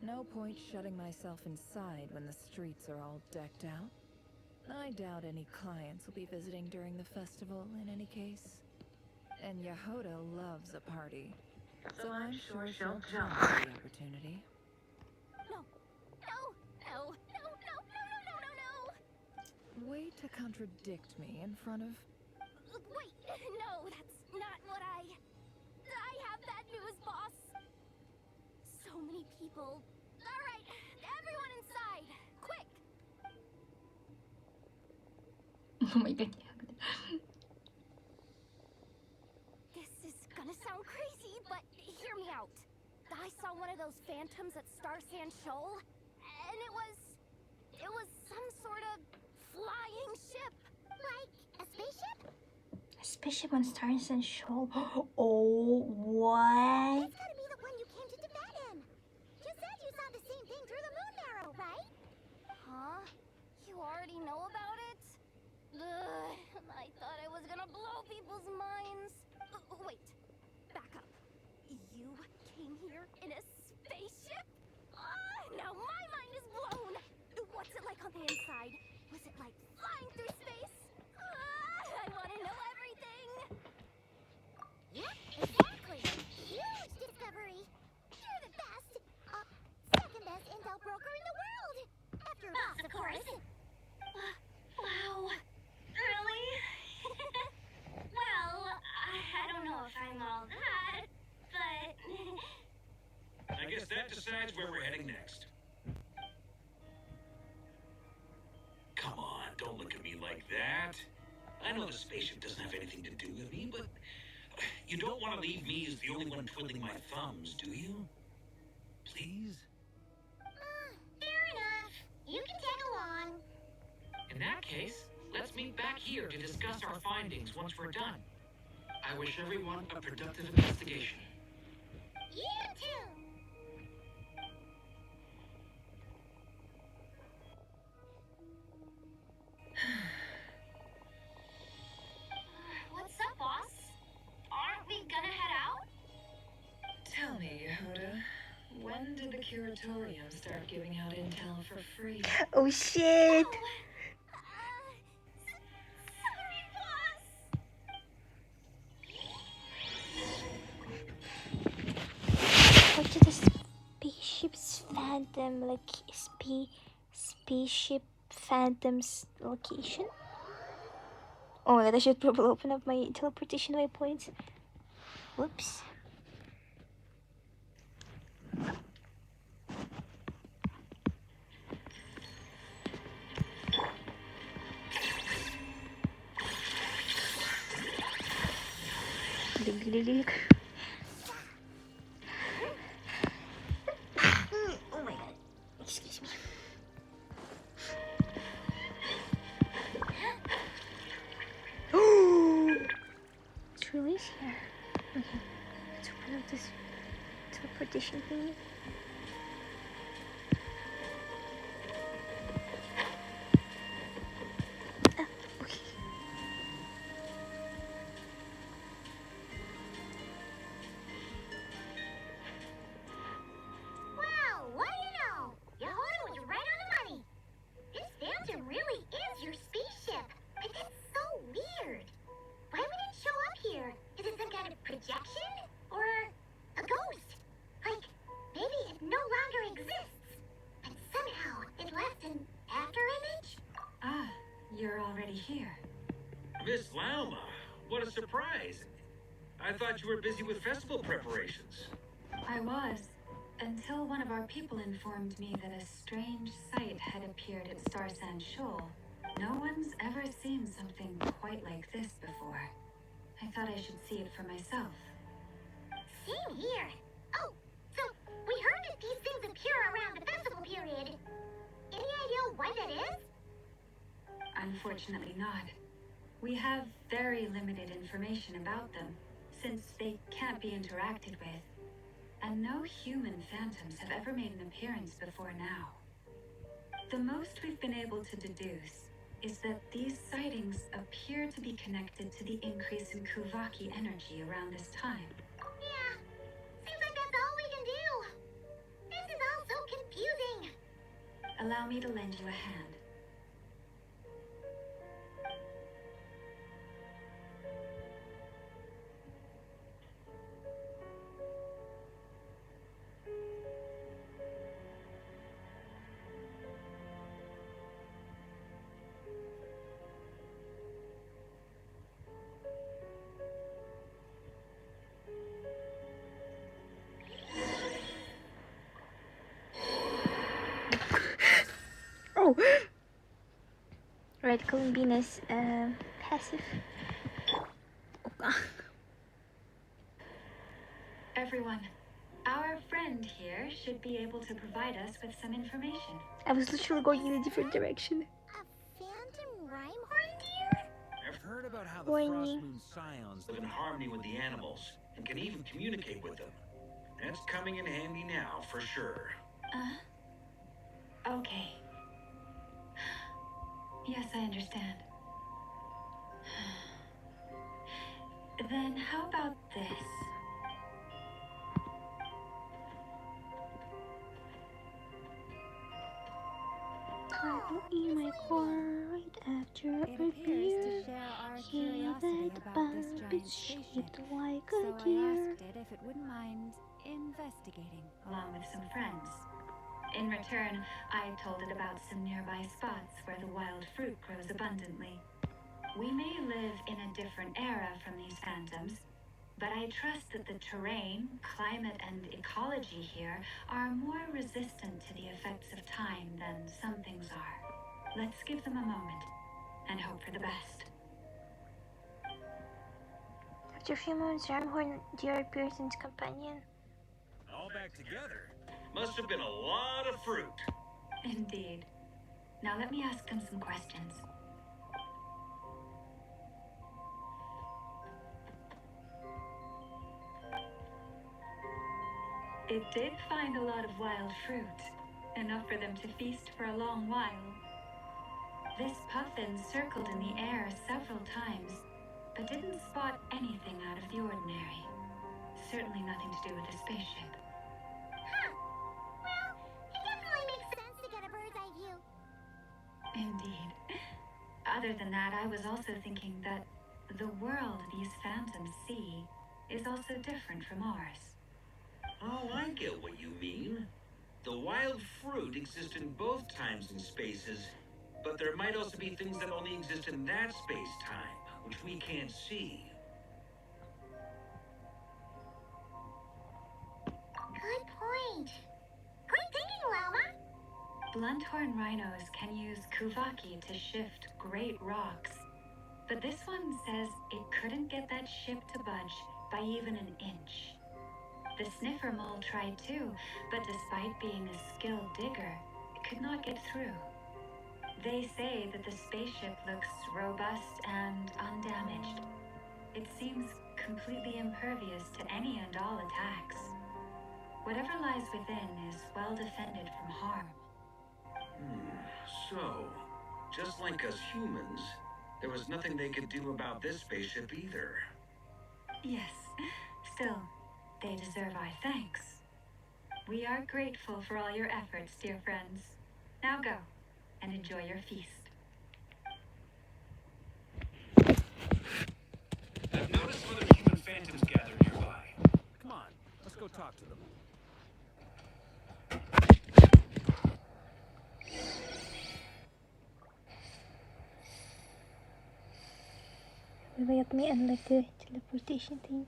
No point shutting myself inside when the streets are all decked out. I doubt any clients will be visiting during the festival in any case. And Yehoda loves a party, so I'm sure she'll jump at the opportunity. No, no, no, no, no, no, no, no, no! Way to contradict me in front of... Wait, no, that's not what I have bad news, boss. So many people. All right, everyone inside, quick! Oh my god. This is gonna sound crazy, but hear me out. I saw one of those phantoms at Star Sand Shoal, and it was some sort of flying ship. Like a spaceship? A spaceship on Stars and Shoal. Oh, what? That's gotta be the one you came to Tibet in. You said you saw the same thing through the moon arrow, right? Huh? You already know about it? Ugh, I thought I was gonna blow people's minds. Wait, back up. You came here in a spaceship? Now my mind is blown! What's it like on the inside? Was it like flying through space? I wanna know everything! Yep, exactly. Huge discovery. You're the best. Second best intel broker in the world. After us, of course. Wow. Really? Well, I don't know if I'm all that, but... I guess that decides where we're heading next. Come on, don't look at me like that. I know the spaceship doesn't have anything to do with me, but you don't want to leave me as the only one twiddling my thumbs, do you? Please? Fair enough. You can tag along. In that case, let's meet back here to discuss our findings once we're done. I wish everyone a productive investigation. You too. What's up, boss? Aren't we gonna head out? Tell me, Yehoda, when did the Curatorium start giving out intel for free? Oh shit. Sorry, boss. What to the spaceship's phantom, like spaceship phantom's location? Oh my god, I should probably open up my teleportation waypoints. Whoops. Oh my god. Excuse me. this teleportation thingy. Ah, okay. Well, what do you know? Yehoda was right on the money. This phantom really is your spaceship. But that's so weird. Why would it show up here? Is it some kind of projection? Or a ghost? Like, maybe it no longer exists. But somehow it left an after image? Ah, you're already here. Miss Lauma, what a surprise. I thought you were busy with festival preparations. I was, until one of our people informed me that a strange sight had appeared at Star Sand Shoal. No one's ever seen something quite like this before. I thought I should see it for myself. Same here. Oh, so we heard that these things appear around the festival period. Any idea why that is? Unfortunately not. We have very limited information about them, since they can't be interacted with. And no human phantoms have ever made an appearance before now. The most we've been able to deduce is that these sightings appear to be connected to the increase in Kuvaki energy around this time. Yeah, seems like that's all we can do. This is all so confusing. Allow me to lend you a hand. Oh! Right, Columbina's passive. Everyone, our friend here should be able to provide us with some information. I was literally going in a different direction. A phantom rhyme deer? I've heard about how the Whiny. Frost Moon Scions live in harmony with the animals and can even communicate with them. That's coming in handy now, for sure. Okay. Yes, I understand. Then how about this? I will eat my car right after It a appears to beer. share our Hear curiosity that about this bump, giant it's spaceship. shaped like So a I deer. asked it if it wouldn't mind investigating, along with some friends. In return, I told it about some nearby spots where the wild fruit grows abundantly. We may live in a different era from these phantoms, but I trust that the terrain, climate, and ecology here are more resistant to the effects of time than some things are. Let's give them a moment and hope for the best. After a few moments, Ramhorn deer appears in his companion. All back together. Must have been a lot of fruit. Indeed. Now let me ask them some questions. It did find a lot of wild fruit, enough for them to feast for a long while. This puffin circled in the air several times, but didn't spot anything out of the ordinary. Certainly nothing to do with the spaceship. Huh. Well, it definitely makes sense to get a bird's eye view. Indeed. Other than that, I was also thinking that the world these phantoms see is also different from ours. Oh, I get what you mean. The wild fruit exists in both times and spaces, but there might also be things that only exist in that space-time, which we can't see. Good point. Great thinking, Loma. Blunthorn rhinos can use Kuvaki to shift great rocks, but this one says it couldn't get that ship to budge by even an inch. The sniffer mole tried too, but despite being a skilled digger, it could not get through. They say that the spaceship looks robust and undamaged. It seems completely impervious to any and all attacks. Whatever lies within is well defended from harm. So, just like us humans, there was nothing they could do about this spaceship either. Yes, still, they deserve our thanks. We are grateful for all your efforts, dear friends. Now go, and enjoy your feast. I've noticed other human phantoms gathered nearby. Come on, let's go talk to them. Let me unlock the teleportation thing.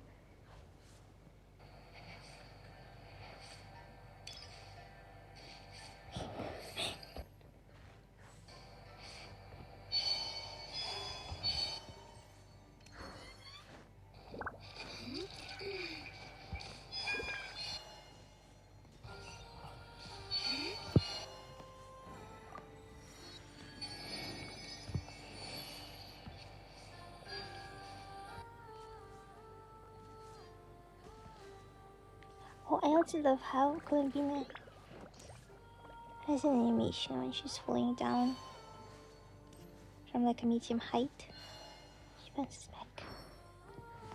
Oh, I also love how Columbina has an animation when she's falling down from like a medium height. She bounces back.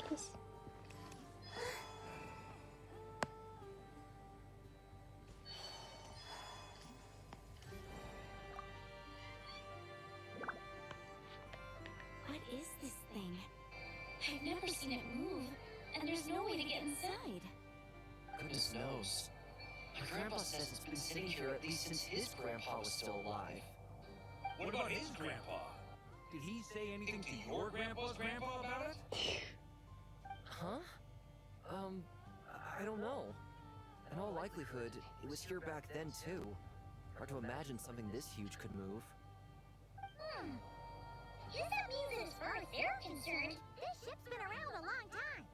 Please. What is this thing? I've never seen it move, and there's no way to get inside. Goodness knows. My grandpa says it's been sitting here at least since his grandpa was still alive. What about his grandpa? Did he say anything to your grandpa's grandpa about it? Huh? I don't know. In all likelihood, it was here back then too. Hard to imagine something this huge could move. Guess that means that as far as they're concerned, this ship's been around a long time.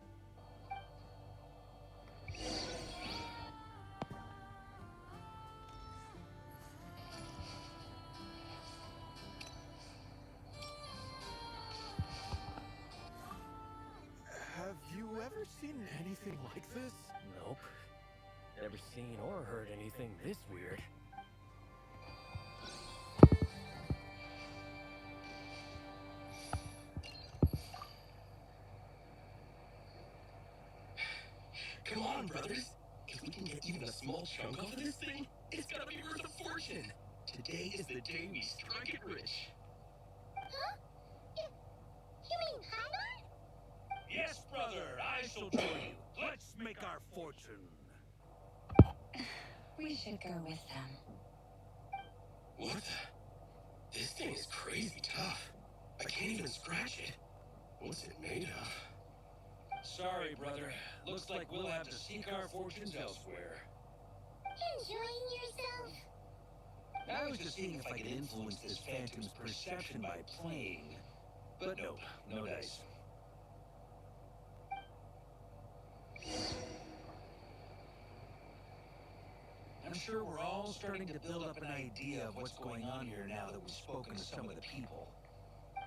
Have you ever seen anything like this? Nope. Never seen or heard anything this weird. Come on, brothers. If we can get even a small chunk off of this thing, it's gotta be worth a fortune. Today is the day we strike it rich. Huh? You mean Paimon? Yes, brother, I shall join you. Let's make our fortune. We should go with them. What the? This thing is crazy tough. I can't even scratch it. What's it made of? Sorry, brother. Looks like we'll have to seek our fortunes elsewhere. Enjoying yourself? I was just seeing if I could influence this phantom's perception by playing. But nope, no dice. I'm sure we're all starting to build up an idea of what's going on here now that we've spoken to some of the people.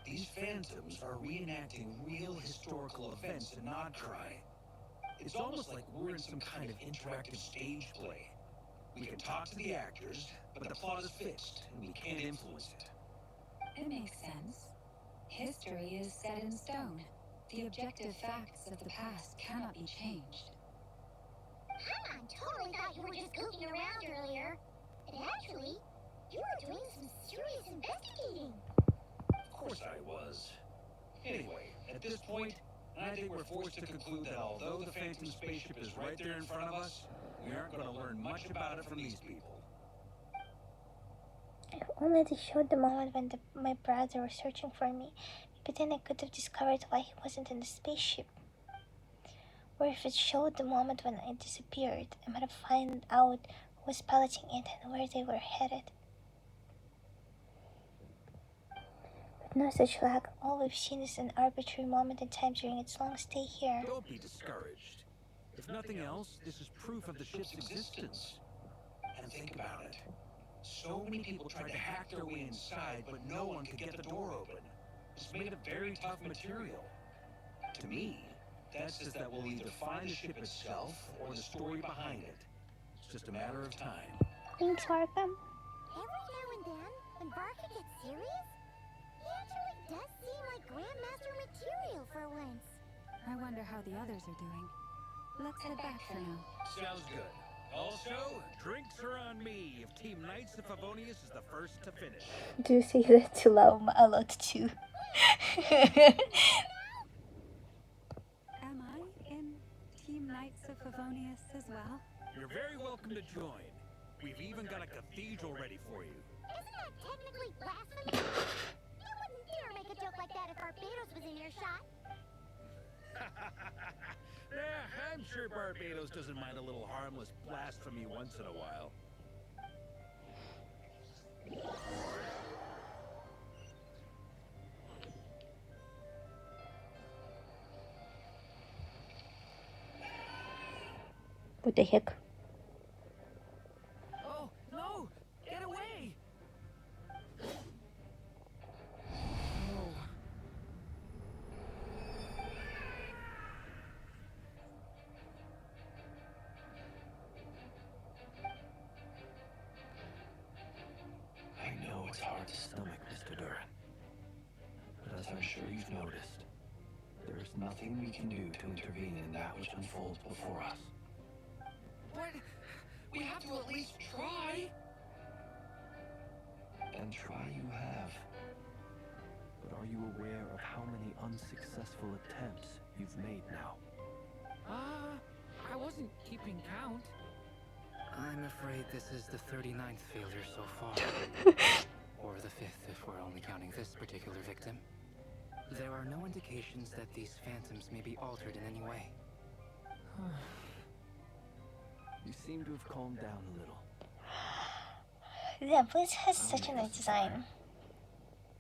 These phantoms are reenacting real historical events in Nodkrai. It's almost like we're in some kind of interactive stage play. We can talk to the actors, but the plot is fixed, and we can't influence it. It makes sense. History is set in stone. The objective facts of the past cannot be changed. Paimon totally thought you were just goofing around earlier. But actually, you were doing some serious investigating. Of course I was. Anyway, at this point, I think we're forced to conclude that although the Phantom spaceship is right there in front of us, we aren't going to learn much about it from these people. If only they showed the moment when my brother was searching for me, but then I could have discovered why he wasn't in the spaceship. Or if it showed the moment when I disappeared, I might have found out who was piloting it and where they were headed. But no such luck. All we've seen is an arbitrary moment in time during its long stay here. Don't be discouraged. If nothing else, this is proof of the ship's existence. And think about it. So many people tried to hack their way inside, but no one could get the door open. It's made of very tough material. To me, That's just that we'll either find the ship itself or the story behind it. It's just a matter of time. Thanks, Arkham. Every now and then, when Barker gets serious, he actually does seem like Grandmaster material for once. I wonder how the others are doing. Let's head back for now. Sounds good. Also, drinks are on me if Team Knights of Favonius is the first to finish. Do you say that to Laum a lot too? Am I in Team Knights of Favonius as well? You're very welcome to join. We've even got a cathedral ready for you. Isn't that technically blasphemy? You wouldn't dare make a joke like that if Barbados was in earshot. Yeah, I'm sure Barbados doesn't mind a little harmless blasphemy once in a while. What the heck? Oh, no! Get away! Oh. I know it's hard to stomach, Mr. Durin. But as I'm sure you've noticed, there is nothing we can do to intervene in that which unfolds before us. But we have to at least try. And try you have. But are you aware of how many unsuccessful attempts you've made now? I wasn't keeping count. I'm afraid this is the 39th failure so far. Or the 5th if we're only counting this particular victim. There are no indications that these phantoms may be altered in any way. You seem to have calmed down a little. Yeah, Blitz has such a nice design.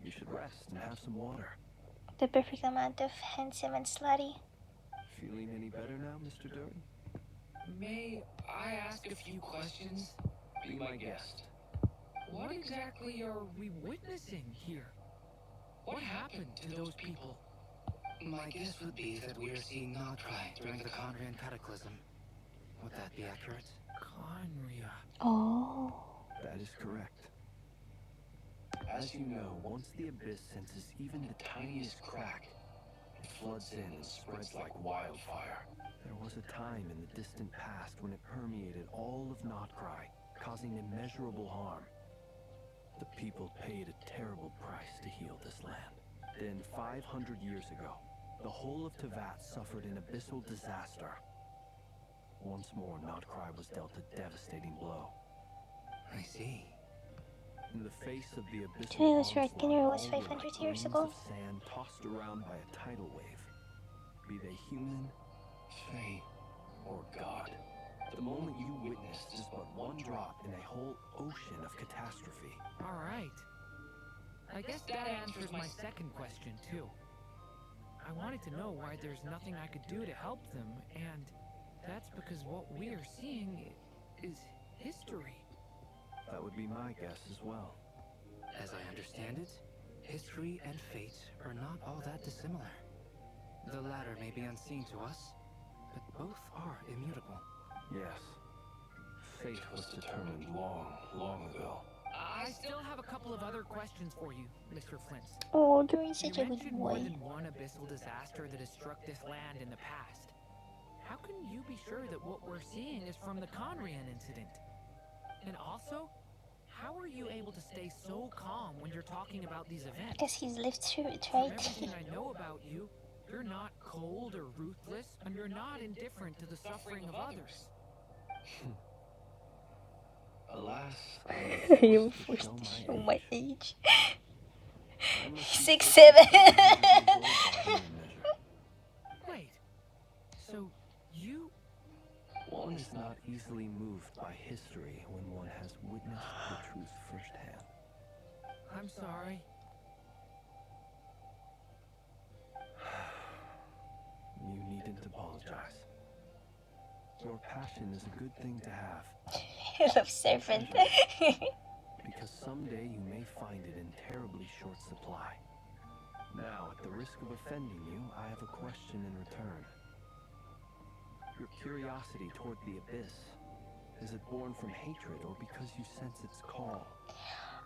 You should rest and have some water. The perfect amount of handsome and slutty. Feeling any better now, Mr. Durin? May I ask a few questions? Be my guest. What exactly are we witnessing here? What happened to those people? My guess would be that we are seeing nodkrai during the Conrian cataclysm. Would that be accurate? Conria. Oh. That is correct. As you know, once the abyss senses even the tiniest crack, it floods in and spreads like wildfire. There was a time in the distant past when it permeated all of nodkrai, causing immeasurable harm. The people paid a terrible price to heal this land. Then, 500 years ago, the whole of Teyvat suffered an abyssal disaster. Once more, nodkrai was dealt a devastating blow. I see. In the face of the abyssal Today was right. onslaught, Dinner was all were 500 like years grains ago. of sand tossed around by a tidal wave. Be they human, fae, or god. The moment you witnessed is but one drop in a whole ocean of catastrophe. All right. I guess that answers my second question, too. I wanted to know why there's nothing I could do to help them, and that's because what we are seeing is history. That would be my guess as well. As I understand it, history and fate are not all that dissimilar. The latter may be unseen to us, but both are immutable. Yes. Fate was determined long, long ago. I still have a couple of other questions for you, Mr. Flint. Oh, Durin's such You a good mentioned more boy. than one abyssal disaster that has struck this land in the past. How can you be sure that what we're seeing is from the Conrian incident? And also, how are you able to stay so calm when you're talking about these events? Because he's lived through it, From right? everything I know about you, you're not cold or ruthless, and you're not indifferent to the suffering of others. Alas, I am forced show to my show my age. I must be 6, 6 7. Wait, so you... One is not easily moved by history when one has witnessed the truth firsthand. I'm sorry. You needn't apologize. Your passion is a good thing to have, I love Serpent. because someday you may find it in terribly short supply. Now, at the risk of offending you, I have a question in return. Your curiosity toward the abyss. Is it born from hatred or because you sense its call?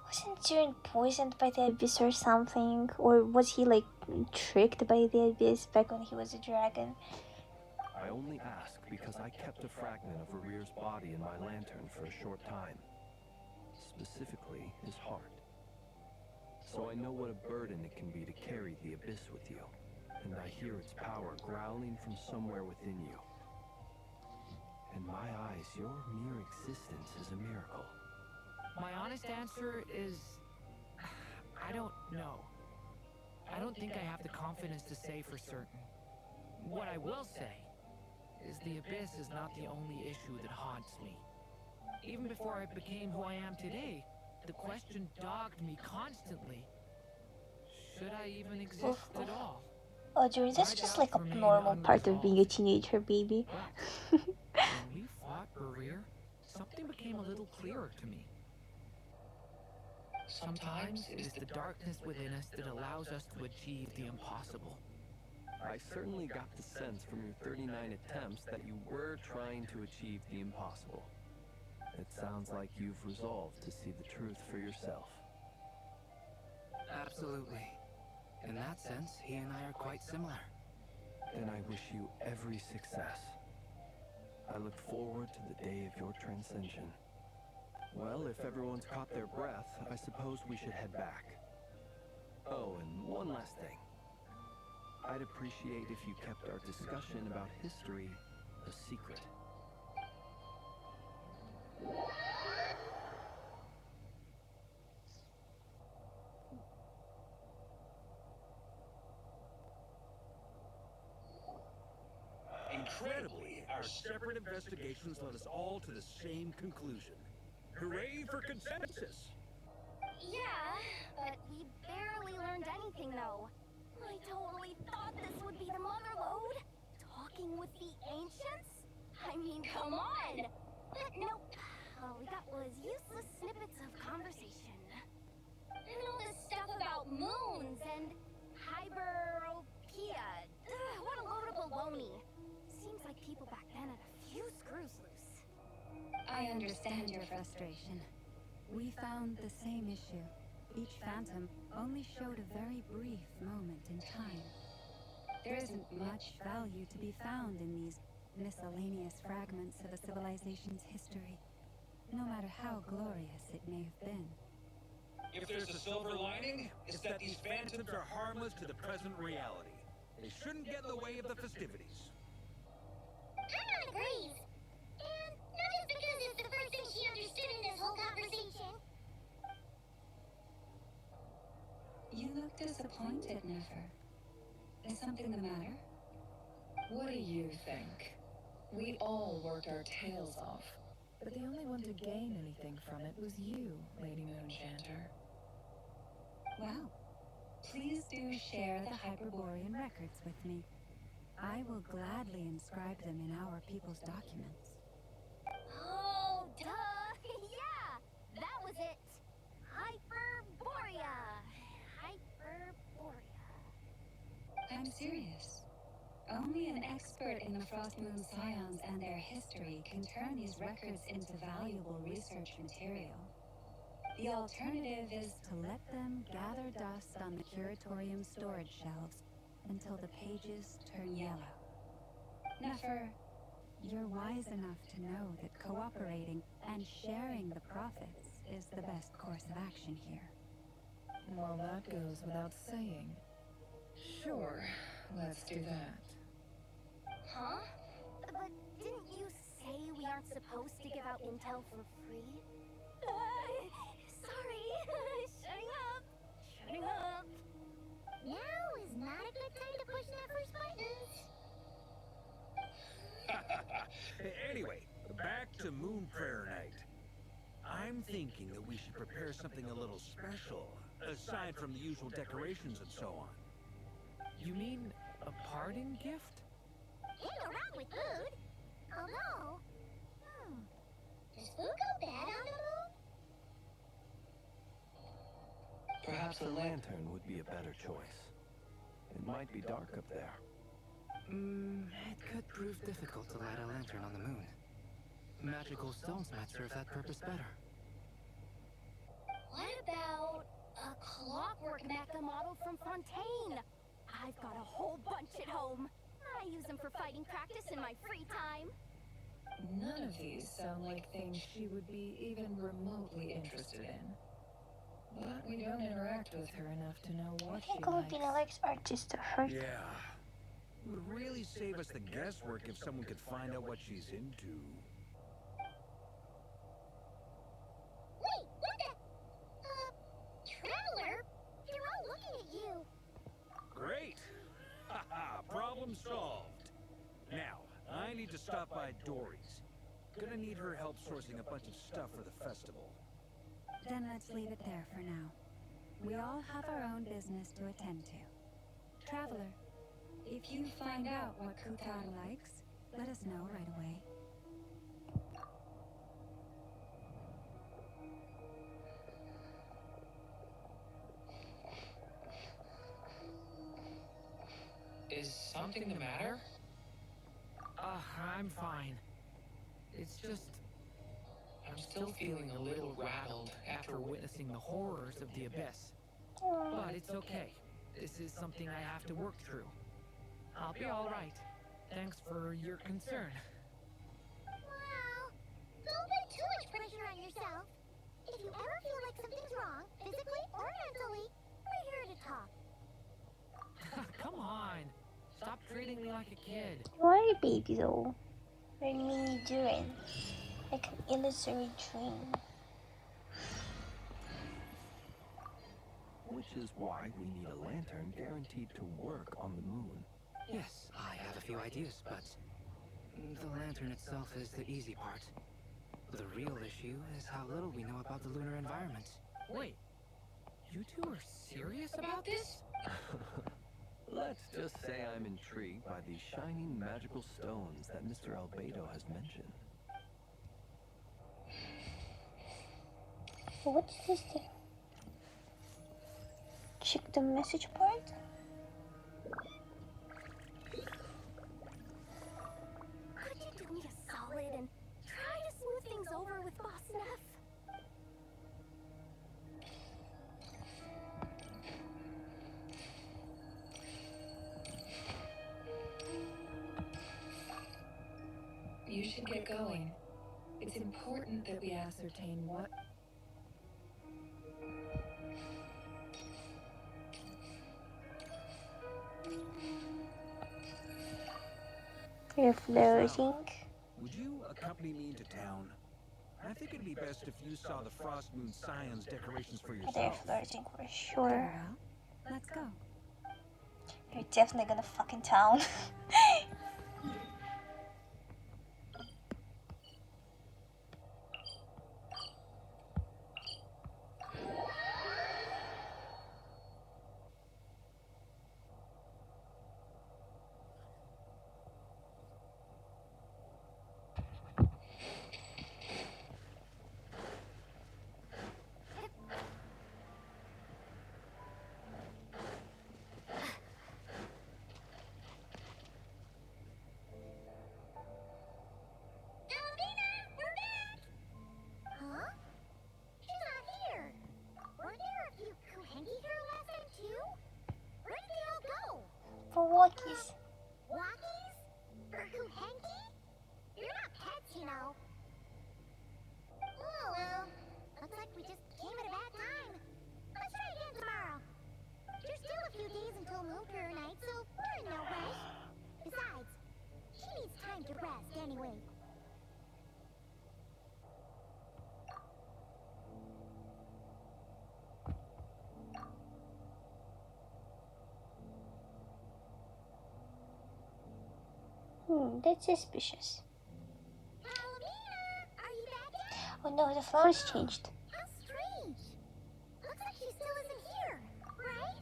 Wasn't Jiren poisoned by the abyss or something? Or was he like tricked by the abyss back when he was a dragon? I only ask because I kept a fragment of Rerear's body in my lantern for a short time. Specifically, his heart. So I know what a burden it can be to carry the abyss with you. And I hear its power growling from somewhere within you. In my eyes, your mere existence is a miracle. My honest answer is... I don't know. I don't think I have the confidence to say for certain. What I will say is the abyss is not the only issue that haunts me. Even before I became who I am today, the question dogged me constantly. Should I even exist at all? Oh, Jiren, that's just like a normal part of being a teenager, baby. When we fought Rerear, something became a little clearer to me. Sometimes it is the darkness within us that allows us to achieve the impossible. I certainly got the sense from your 39 attempts that you were trying to achieve the impossible. It sounds like you've resolved to see the truth for yourself. Absolutely. In that sense, he and I are quite similar. Then I wish you every success. I look forward to the day of your transcension. Well, if everyone's caught their breath, I suppose we should head back. Oh, and one last thing. I'd appreciate if you kept our discussion about history a secret. Incredibly, our separate investigations led us all to the same conclusion. Hooray for consensus! Yeah, but we barely learned anything though. I totally thought this would be the mother lode. Talking with the ancients? I mean, come on! But nope. All we got was useless snippets of conversation. And all this stuff about moons and hyperopia. What a load of baloney. Seems like people back then had a few screws loose. I understand your frustration. We found the same issue. Each phantom only showed a very brief moment in time. There isn't much value to be found in these miscellaneous fragments of a civilization's history, no matter how glorious it may have been. If there's a silver lining, it's that these phantoms are harmless to the present reality. They shouldn't get in the way of the festivities. Archon agrees. And not just because it's the first thing she understood in this whole conversation. You look disappointed, Nefer. Is something the matter? What do you think? We all worked our tails off, but the only one to gain anything from it was you, Lady Moonshanter. Well, please do share the Hyperborean records with me. I will gladly inscribe them in our people's documents. Oh, duh! Yeah! That was it! Hyperborea! Hyperborea. I'm serious. Only an expert in the Frost Moon Scions and their history can turn these records into valuable research material. The alternative is to let them gather dust on the curatorium storage shelves until the pages turn yellow. Nefer, you're wise enough to know that cooperating and sharing the profits is the best course of action here. Well, that goes without saying. Sure, let's do that. Huh? But didn't you say we aren't supposed to give out intel for free? Sorry. Shutting up. Shutting up. Now is not a good time to push that first button. Anyway, back to Moon Prayer Night. I'm thinking that we should prepare something a little special, aside from the usual decorations and so on. You mean a parting gift? Hang around with food. Although, does food go bad on the moon? Perhaps a lantern would be a better choice. It might be dark up there. It could prove difficult to light a lantern on the moon. Magical stones might serve that purpose better. What about a clockwork mecha model from Fontaine? I've got a whole bunch at home. I use them for fighting practice in my free time. None of these sound like things she would be even remotely interested in. But we don't interact with her enough to know I what think she Columbina likes. likes artsy stuff, right? Yeah. It would really save us the guesswork if someone could find out what she's into. Wait, what the? Traveler? They're all looking at you. Great! Haha, problem solved. Now, I need to stop by Dory's. Gonna need her help sourcing a bunch of stuff for the festival. Then let's leave it there for now. We all have our own business to attend to. Traveler, if you find out what Kutan likes, let us know right away. Is something the matter? I'm fine. It's just... I'm still feeling a little rattled after witnessing the horrors of the Abyss. But it's okay. This is something I have to work through. I'll be alright. Thanks for your concern. Wow. Don't put too much pressure on yourself. If you ever feel like something's wrong, physically or mentally, we're here to talk. Come on. Stop treating me like a kid. You are a baby though. You're a mini Durin. Like an illusory dream. Which is why we need a lantern guaranteed to work on the moon. Yes, I have a few ideas, but the lantern itself is the easy part. The real issue is how little we know about the lunar environment. Wait. You two are serious about this? Let's just say I'm intrigued by these shining magical stones that Mr. Albedo has mentioned. What's this thing? Check the message part? Could you do me a solid and try to smooth things over with Boss Neff? You should get going. It's important that we ascertain what... You're floating. Would you accompany me into town? I think it'd be best if you saw the Frost Moon Scions decorations for They're yourself. flirting for Very sure. well. Let's go. You're definitely gonna fucking town. Columbina, we're back! Huh? She's not here. Were there a few Kuhenki here last time too? Where did they all go? For walkies. Walkies? Or Kuhenki? You're not pets, you know. Oh well. Looks like we just came at a bad time. Let's try again tomorrow. There's still a few days until Moon Prayer Night, so we're in no rush. Besides, she needs time to rest anyway. That's suspicious. Columbina, are you back yet? Oh no, the flowers changed. How strange. Looks like she still isn't here, right?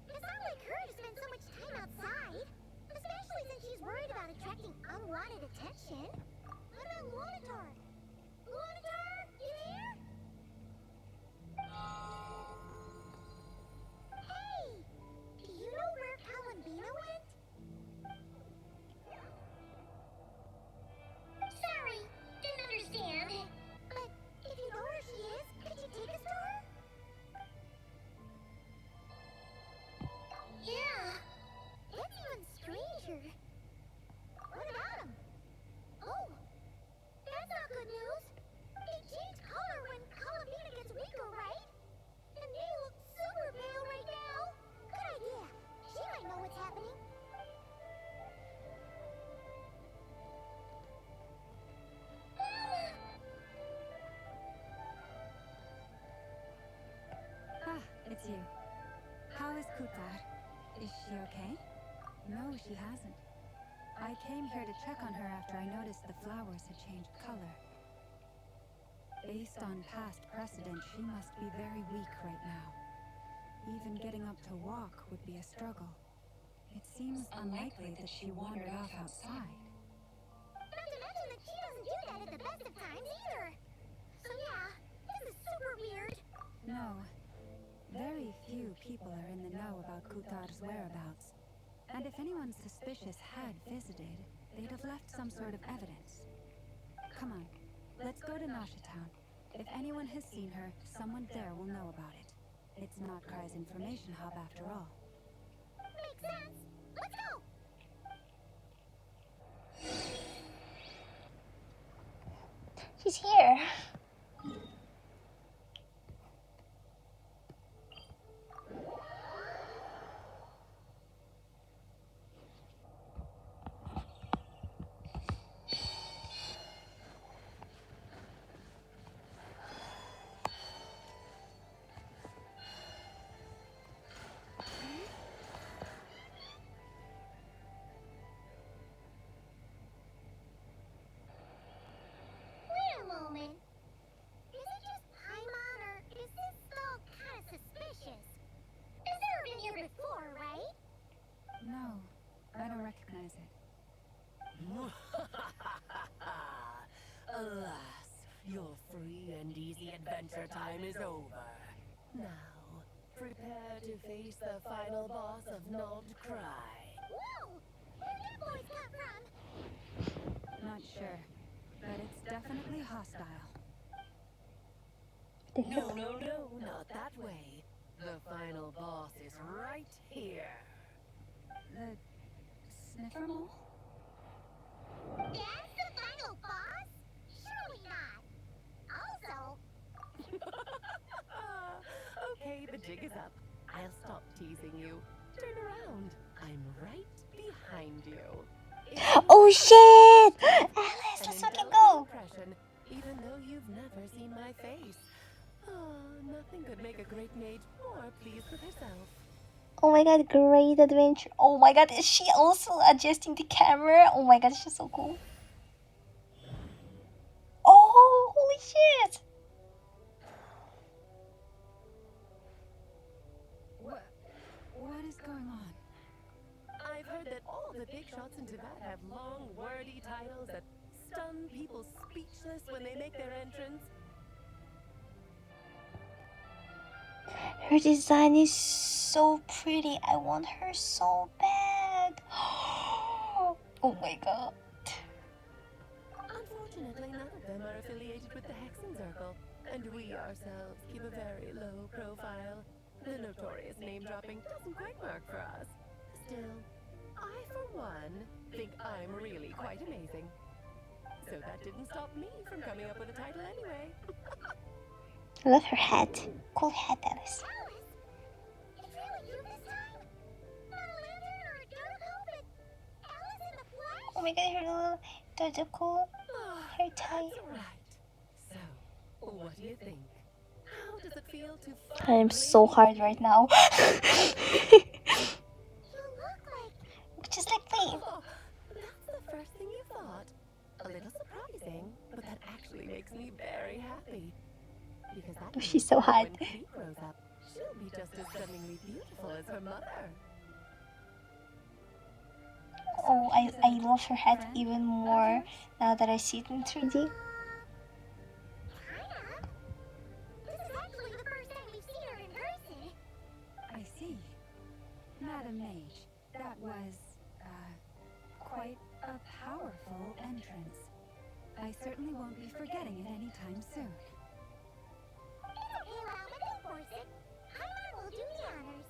It's not like her to spend so much time outside. Especially since she's worried about attracting unwanted attention. What about Monitor? Monitor, you there? Hey! Do you know where Columbina went? it's you. How is Kutar? Is she okay? No, she hasn't. I came here to check on her after I noticed the flowers had changed color. Based on past precedent, she must be very weak right now. Even getting up to walk would be a struggle. It seems unlikely that she wandered off outside. Not to mention that she doesn't do that at the best of times either. So yeah, this is super weird. No. Very few people are in the know about Kutar's whereabouts. And if anyone suspicious had visited, they'd have left some sort of evidence. Come on, let's go to Nasha Town. If anyone has seen her, someone there will know about it. It's Nodkrai's information hub after all. Makes sense. Let's go! She's here. Wait a moment. Is it just Paimon, or is this all kind of suspicious? It's never been here before, right? No, I don't recognize it. Alas, your free and easy adventure time is over. Now, prepare to face the final boss of Nodkrai. Whoa! Where did that voice come from? Not sure, but it's definitely hostile. No, not that way. The final boss is right here. The sniffer mole? That's the final boss? Surely not. Also, Okay, the jig is up. I'll stop teasing you. Turn around. I'm right behind you. Oh shit! Alice, let's fucking go! Impression, even though you've never seen my face. Nothing could make a great mage more pleased with herself. Oh my god, great adventure. Oh my god, is she also adjusting the camera? Oh my god, she's so cool. Oh, holy shit! What is going on? I've heard that all the big shots in Tibet have long, wordy titles that stun people speechless when they make their entrance. Her design is so pretty. I want her so bad. Oh my god. Unfortunately, none of them are affiliated with the Hexen Circle, and we ourselves keep a very low profile. The notorious name-dropping doesn't quite work for us. Still, I, for one, think I'm really quite amazing. So that didn't stop me from coming up with a title anyway. I love her hat. Cool hat, Alice. Alice? It's really you this time? Not a lantern or a dodo, but Alice in the flesh? Oh my god, her little dodo hair tie. That's right. So, what do you think? How does it feel to I am so hard right now. You look like... Just like me. Oh, that's the first thing you thought. A little surprising, but that actually makes me very happy. Because that means She's so hot. when Kate grows up, she'll be just as stunningly beautiful as her mother. Oh, I love her hat even more now that I see it in 3D. Kinda. This is actually the first time we've seen her in person. I see. Madam Mage, that was, quite a powerful entrance. I certainly won't be forgetting it anytime soon. It's okay, Lama, don't force it. Paimon will do the honors.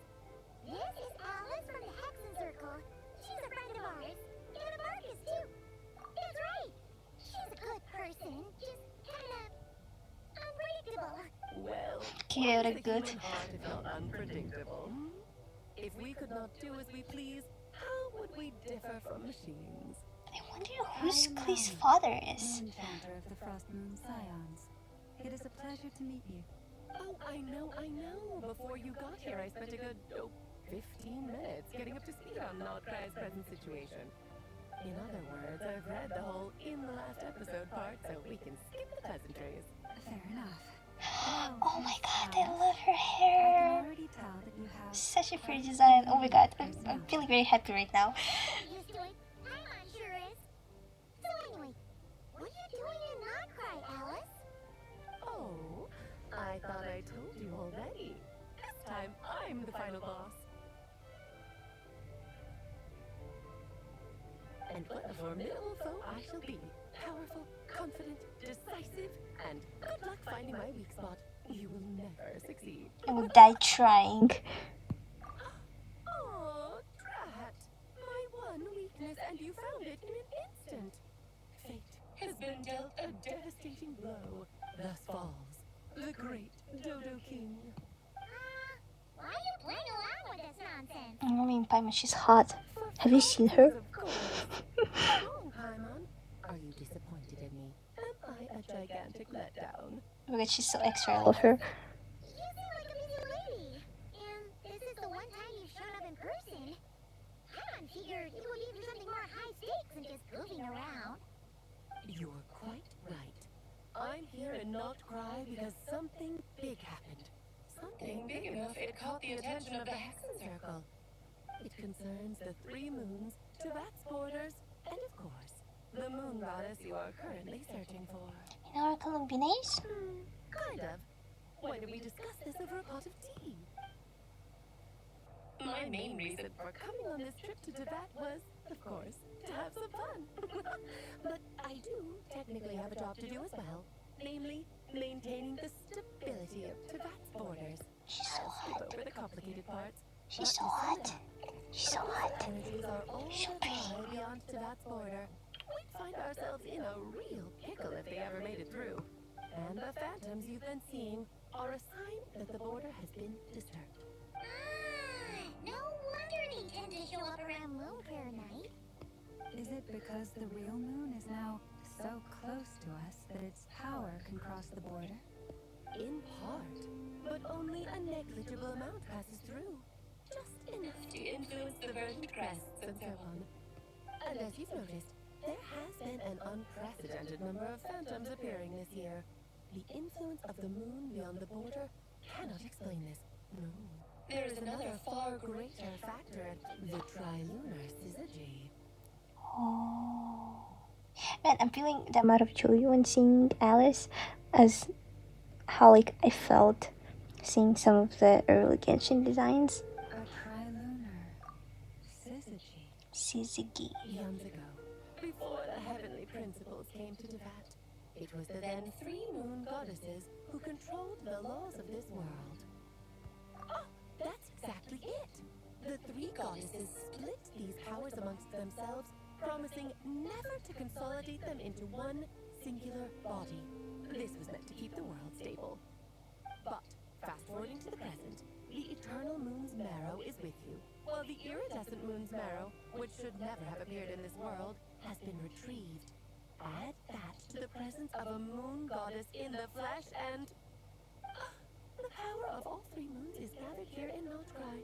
This is Alice from the Hexen Circle. She's a friend of ours. And a Marcus, too. That's right. She's a good person, just kinda unpredictable. Well, Chaotic good. the human heart is not unpredictable. If we could not do as we please, how would we differ from machines? I wonder whose Klee's father is. Enchanter of the Frost Moon Scions. It is a pleasure to meet you. Oh, I know. Before you got here, I spent a good, 15 minutes getting up to speed on nodkrai's present situation. In other words, I've read the whole in the last episode part, so we can skip the pleasantries. Fair enough. Oh my god, I love her I hair. can already tell that you have Such a pretty design. Oh my god, I'm feeling very happy right now. Used to it. Paimon sure is. So anyway, what are you doing in nodkrai, Alice? Oh, I thought I told you already. This time, I'm the final boss. And what a formidable foe I shall be. Powerful, confident, decisive, and good luck finding my weak spot. You will never succeed. I will die trying. Oh, drat! My one weakness, and you found it in an instant. Fate has been dealt a devastating blow. Thus falls the great Dodo King. Why are you playing along with this nonsense? I mean, Paimon, she's hot. Have you seen her? Of course. Wrong, Paimon. Are you disappointed in me? Am I a gigantic letdown? Oh my god, she's so extra. I love her. You seem like a busy lady. And this is the one time you've shown up in person. Paimon figured you would be for something more high stakes than just goofing around. You're quite right. I'm here in nodkrai because something big happened. Something big enough it caught the attention of the Hexen Circle. It concerns the 3 moons, Teyvat's borders, and of course, the moon goddess you are currently searching for. In our columbines? Kind of. Why don't we discuss this over a pot of tea? My main reason for coming on this trip to Teyvat was, of course, to have some fun. But I do technically have a job to do as well. Namely, maintaining the stability of Teyvat's borders. She's so Skip hot. over the complicated parts. She's so hot. She's so hot. Energies are all So that pretty. lie beyond Teyvat's border. We'd find ourselves in a real pickle if they ever made it through. And the phantoms you've been seeing are a sign that the border has been disturbed. No wonder they tend to show up around Moonprayer night. Is it because the real moon is now so close to us that its power can cross the border? In part, but only a negligible amount passes through. Just enough to influence the verdant crests and so on. And as you've noticed, there has been an unprecedented number of phantoms appearing this year. The influence of the moon beyond the border cannot explain this. No. There is another far greater factor, the trilunar syzygy. Oh. Man, I'm feeling the amount of joy when seeing Alice as how like I felt seeing some of the early Genshin designs. A trilunar syzygy. Eons ago, before the heavenly principles came to Teyvat, it was the then 3 moon goddesses who controlled the laws of this world. Oh, that's exactly it! The 3 goddesses split these powers amongst themselves, promising never to consolidate them into one singular body. This was meant to keep the world stable. But, fast-forwarding to the present, the eternal moon's marrow is with you, while the iridescent moon's marrow, which should never have appeared in this world, has been retrieved. Add that to the presence of a moon goddess in the flesh and... the power of all 3 moons is gathered here in nodkrai.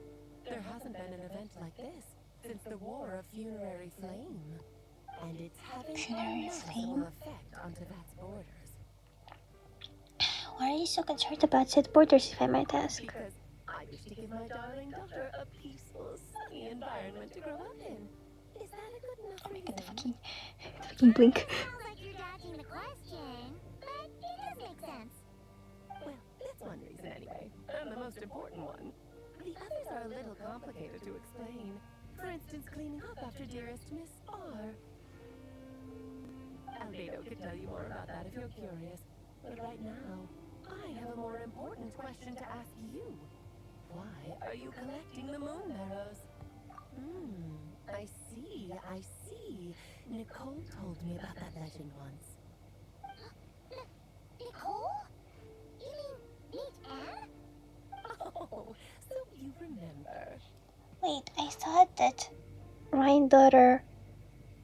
There hasn't been an event like this since the War of Funerary Flame. And it's having Funerary a noticeable Flame? effect on Teyvat's borders. Why are you so concerned about set borders, if I might ask? Because I wish to give my darling daughter a peaceful, sunny environment to grow up in. Is that a good enough reason? The fucking blink. Sounds like you're dodging the question, but it does make sense. Well, that's one reason anyway, and the most important one. The others are a little complicated to explain. For instance, cleaning up after dearest Miss R. Albedo could tell you more about that if you're curious. But right now, I have a more important question to ask you. Why are you collecting the moon marrows? I see. Nicole told me about that legend once. Nicole? You mean meet Anne? Oh, so you remember. Wait, I thought that Ryan's daughter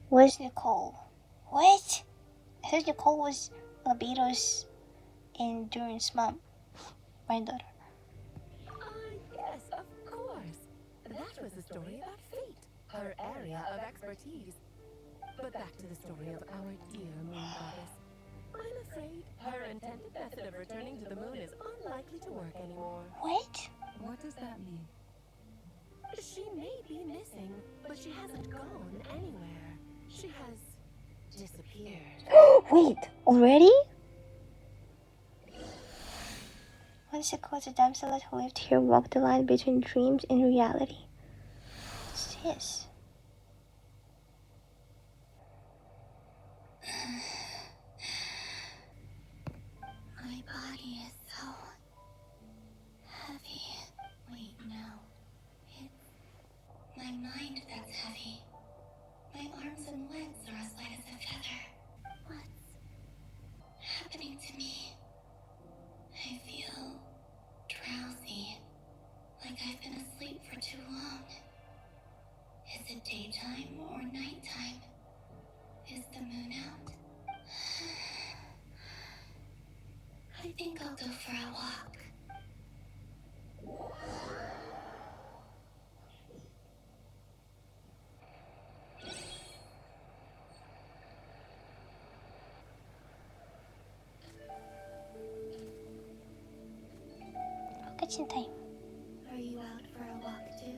was Nicole. What? I thought Nicole was Labido's and Duran's mom. my daughter. Yes, of course. That was the story about fate, her area of expertise. But back to the story of our dear moon goddess. I'm afraid her intended method of returning to the moon is unlikely to work anymore. What? What does that mean? She may be missing, but she hasn't gone anywhere. She has disappeared. Wait, already? Once a close, a damsel who lived here walked the line between dreams and reality. What's this? My body is so heavy. Wait, no. It's my mind that's heavy. My arms and legs are as light as a feather. What's happening to me? I feel drowsy, like I've been asleep for too long. Is it daytime or nighttime? Is the moon out? I think I'll go for a walk. Kitchen time. Are you out for a walk too?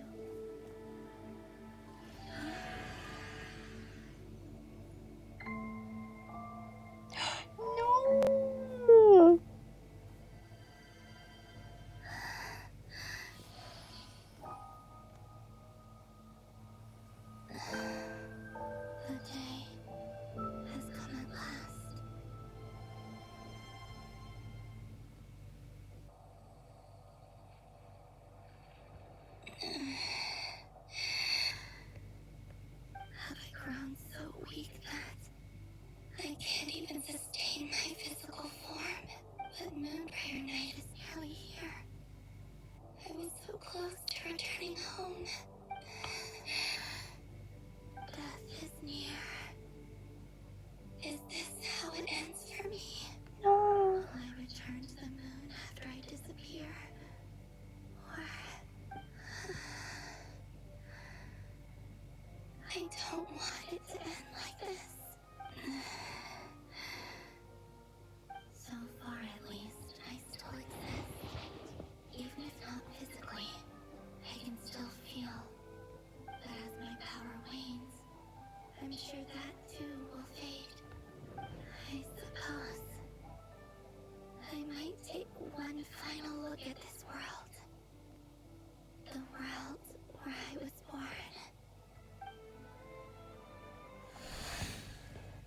No. The day has come at last. Have I grown so weak that I can't even sustain my physical form? But Moon Prayer Night is nearly here. I was so close to returning home. Death is near. Is this how it ends for me? No. Will I return to the moon after I disappear? Or... I don't want it to end like this. So far, at least, I still exist. Even if not physically, I can still feel. But as my power wanes, I'm sure that too will fade. I suppose I might take one final look at this world. The world where I was born.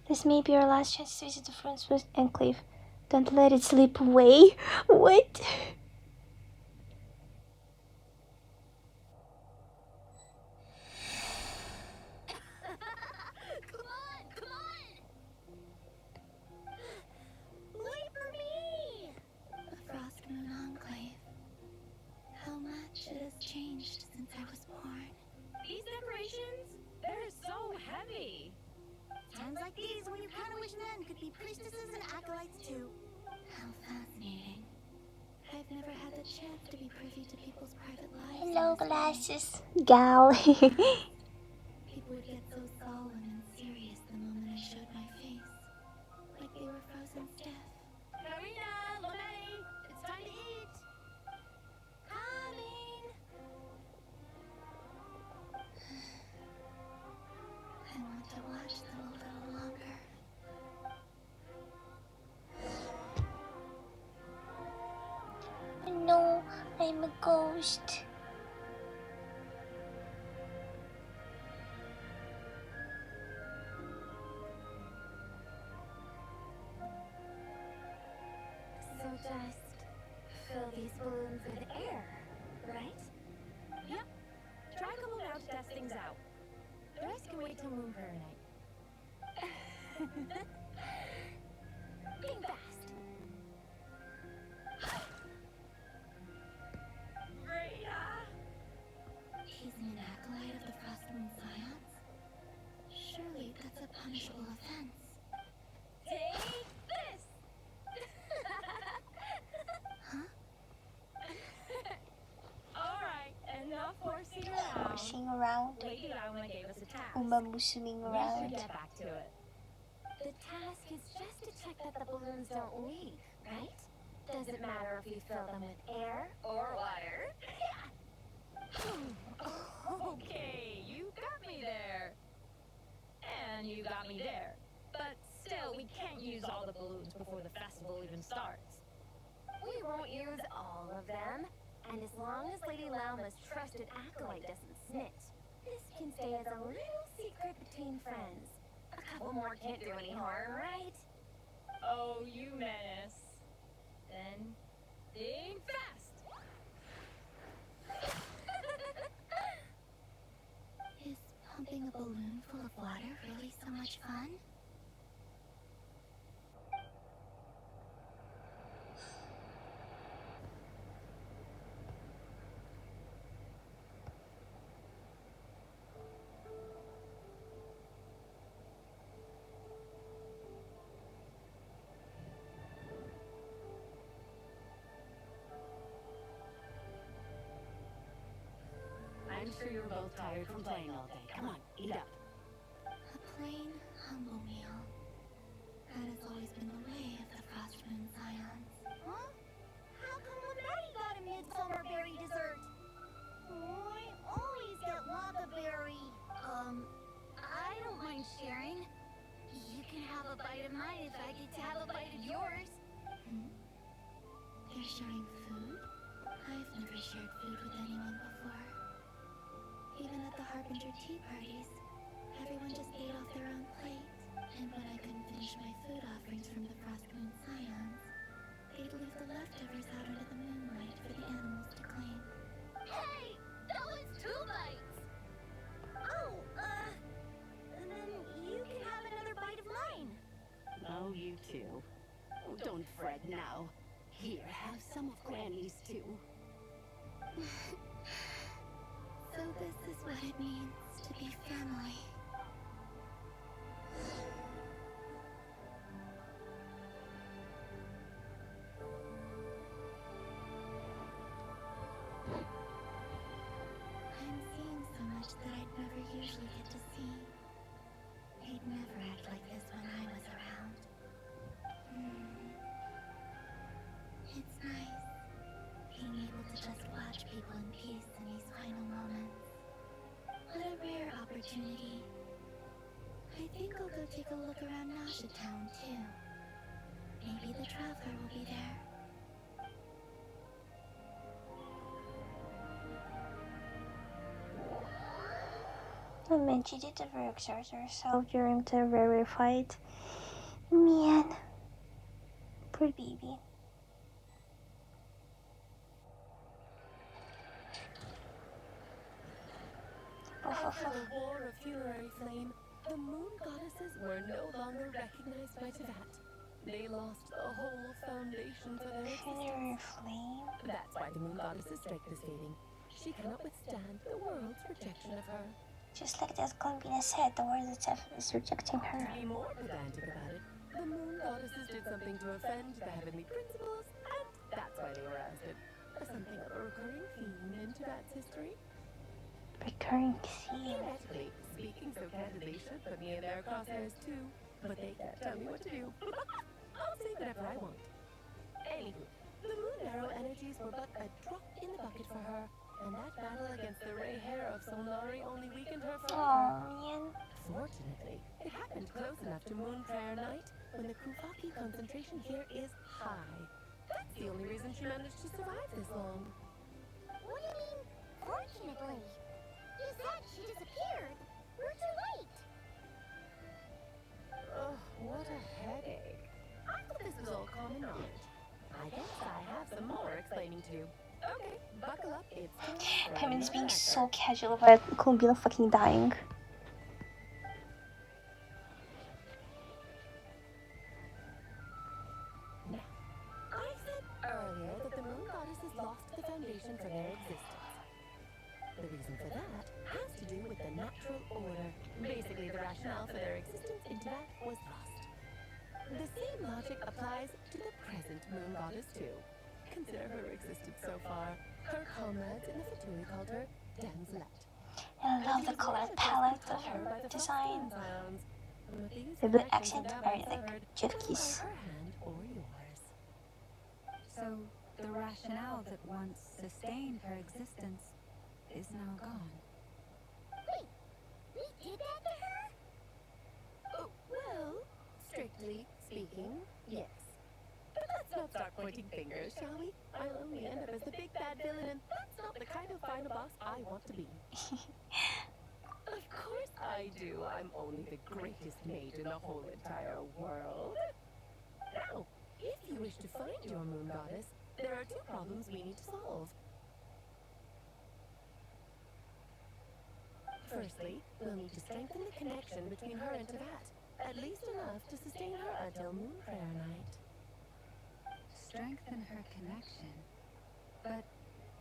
This may be our last chance to visit the Friendswood Enclave. Don't let it slip away. What? Come on! Come on! Wait for me! The Frost Moon Enclave. How much it has changed since I was born. These decorations, they're so heavy. Times like these when you kind of wish men could be priestesses and acolytes too. How fascinating. I've never had the chance to be privy to people's private lives. Hello, glasses. Gal. People would get so solemn and serious the moment I showed my face. Like they were frozen stiff. Karina, Lomeli, it's time to eat. Coming! I want to watch them a little longer. No, I'm a ghost. So just fill these balloons with air, right? Yep. Try a couple now to test things out. The rest can wait till Moon Prayer Night. Being fast. He's an acolyte of the Frost Moon Scions? Surely that's a punishable offense. Take this! Huh? around. Lady Lauma gave us a task. Umbamu swimming We around. should get back to it. The task is just to check that the balloons don't leak, right? Doesn't matter if you fill them with air Or water. Okay, you got me there. And you got me there. But still, we can't use all the balloons before the festival even starts. We won't use all of them. And as long as Lady Lauma's trusted acolyte doesn't snitch, this can stay as a little secret between friends. A couple more can't do any harm, right? Oh, you menace. Then, think fast. Is pumping a balloon full of water really so much fun? I'm sure you're both tired from playing all day. Come on, eat up. A plain, humble meal. That has always been the way of the Frost Moon Scions. Huh? How come Maddie got a midsummer berry dessert? Oh, I always get Lockaberry. I don't mind sharing. You can have a bite of mine if I get to have a bite of yours. They're sharing food? I've never shared food with anyone before. Even at the Harbinger tea parties, everyone just ate off their own plate. And when I couldn't finish my food offerings from the Frost Moon Scions, they'd leave the leftovers out under the moonlight for the animals to claim. Hey! That was 2 bites! Oh, and then you can have another bite of mine. Oh, you too. Oh, don't fret now. Here, have some of Granny's too. So this is what it means to be family. I'm seeing so much that I'd never usually get to see. They'd never act like this when I was around. It's nice being able to just watch people in peace in these final moments. What a rare opportunity. I think I'll go take a look around Nasha Town too. Maybe the Traveler will be there. I mean, she did overexert herself during the rare fight. Man. Poor baby. After the War of Funerary Flame, the Moon Goddesses were no longer recognized by Teyvat. They lost the whole foundation for their Funerary existence. Flame? That's why the Moon Goddess's strength is fading. She cannot withstand the world's rejection of her. Just like that Columbina said, the world itself is rejecting her. To be more pedantic about it, the Moon Goddesses did something to offend the heavenly principles, and that's why they were ousted. Something of a recurring theme in Teyvat's history. Recurring theme. Theoretically, speaking so candidly should put me in their crosshairs too, but they can't tell me what to do. I'll say whatever I want. Anywho, the Moon Arrow energies were but a drop in the bucket for her, and that battle against the Ray Hair of Solnari only weakened her further. Oh, man. Fortunately, it happened close enough to Moon Prayer Night when the Kuvaki concentration here is high. That's the only reason she managed to survive this long. What do you mean, fortunately? You said she disappeared. We're too late. Ugh, what a headache. I thought this was all common knowledge. I guess I have some more explaining to do. Okay, buckle up, it's time for Payment's being another so record. casual about Columbina fucking dying. Now, I said earlier that the Moon Goddesses lost the foundation for their existence. The reason for that has to do with the natural order. Basically, the rationale for their existence in Teyvat was lost. The same logic applies to the present Moon Goddess too. Consider her existence so far. Her comrades in the Fatui called her Damselette. I I love the color palette of her design. The accents are like chef kiss. So, the rationale that once sustained her existence is now gone. Wait, we did that to her? Oh, well, strictly speaking, yes. But let's not start pointing fingers, shall we? I'll only end up as the big bad villain, and that's not the kind of final boss I want to be. Of course I do. I'm only the greatest mage in the whole entire world. Now, if you wish to find your moon goddess, there are 2 problems we need to solve. Firstly, we'll need to strengthen the connection between her and Teyvat, at least enough to sustain her until Moon Prayer Night. Strengthen her connection. But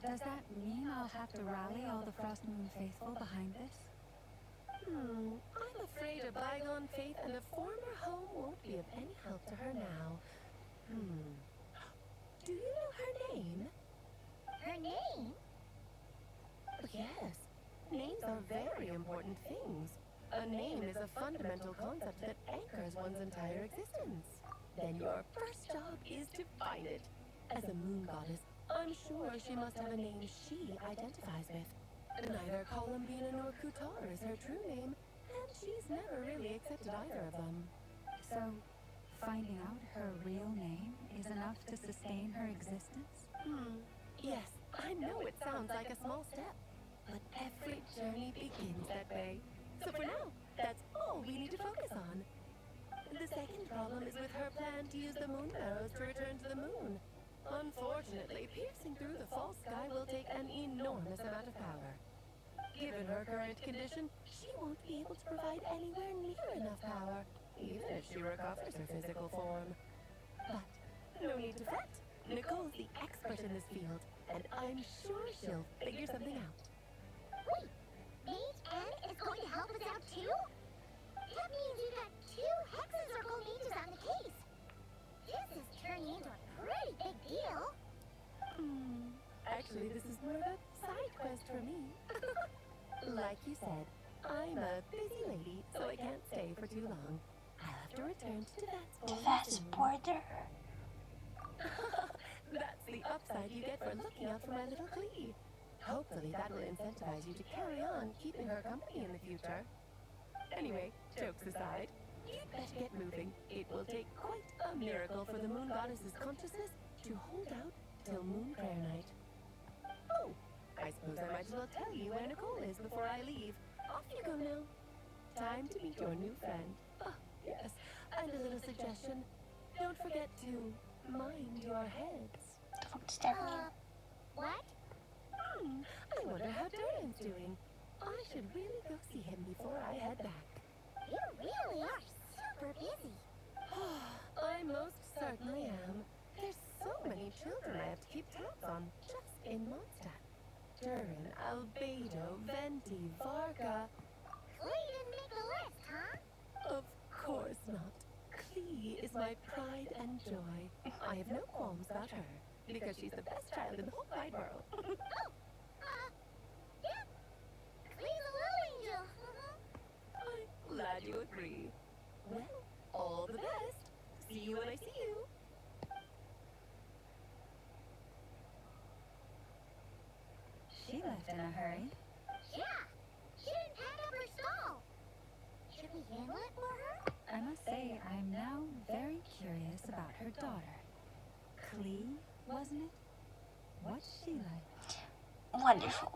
does that mean I'll have to rally all the Frost Moon faithful behind this? I'm afraid a bygone faith and a former home won't be of any help to her now. Do you know her name? Her name? Yes. Names are very important things. A name is a fundamental concept that anchors one's entire existence. Then your first job is to find it. As a moon goddess, I'm sure she must have a name she identifies with. Neither Columbina nor Kutar is her true name, and she's never really accepted either of them. So, finding out her real name is enough to sustain her existence? Yes, I know it sounds like a small step, but every journey begins that way. So for now, that's all we need to focus on. The second problem is with her plan to use the moon arrows to return to the moon. Unfortunately, piercing through the false sky will take an enormous amount of power. Given her current condition, she won't be able to provide anywhere near enough power, even if she recovers her physical form. But no need to fret. Nicole's the expert in this field, and I'm sure she'll figure something out. Wait, Mage N is going to help us out too? That means we've got 2 Hexencircle mages on the case. This is turning into a pretty big deal. Actually, this is more of a side quest for me. Like you said, I'm a busy lady, so I can't stay for too long. I'll have to return to Teyvat's border. That's the upside you get for looking out for my little Klee. Hopefully that will incentivize you to carry on keeping her company in the future. Anyway, jokes aside, you'd better get moving. It will take quite a miracle for the moon goddess's consciousness to hold out till Moon Prayer Night. Oh, I suppose I might as well tell you where Nicole is before I leave. Off you go now. Time to meet your new friend. Oh, yes, and a little suggestion. Don't forget to mind your heads. The fuck does that mean? What? I wonder how Dorian's doing. I should really go see him before I head back. You really are super busy. I most certainly am. There's so many children I have to keep tabs on just in Mondstadt. Durin, Albedo, Venti, Varga. Klee didn't make the list, huh? Of course not. Klee is my pride and joy. I have no qualms about her, because she's the best child in the whole wide world. Yeah. Klee's a little angel. I'm glad you agree. Well, all the best. See you when I see you. She left in a hurry. Yeah. She didn't pack up her stall. Should we handle it for her? I must say, I'm now very curious about her daughter. Klee, wasn't it? What's she like? Wonderful.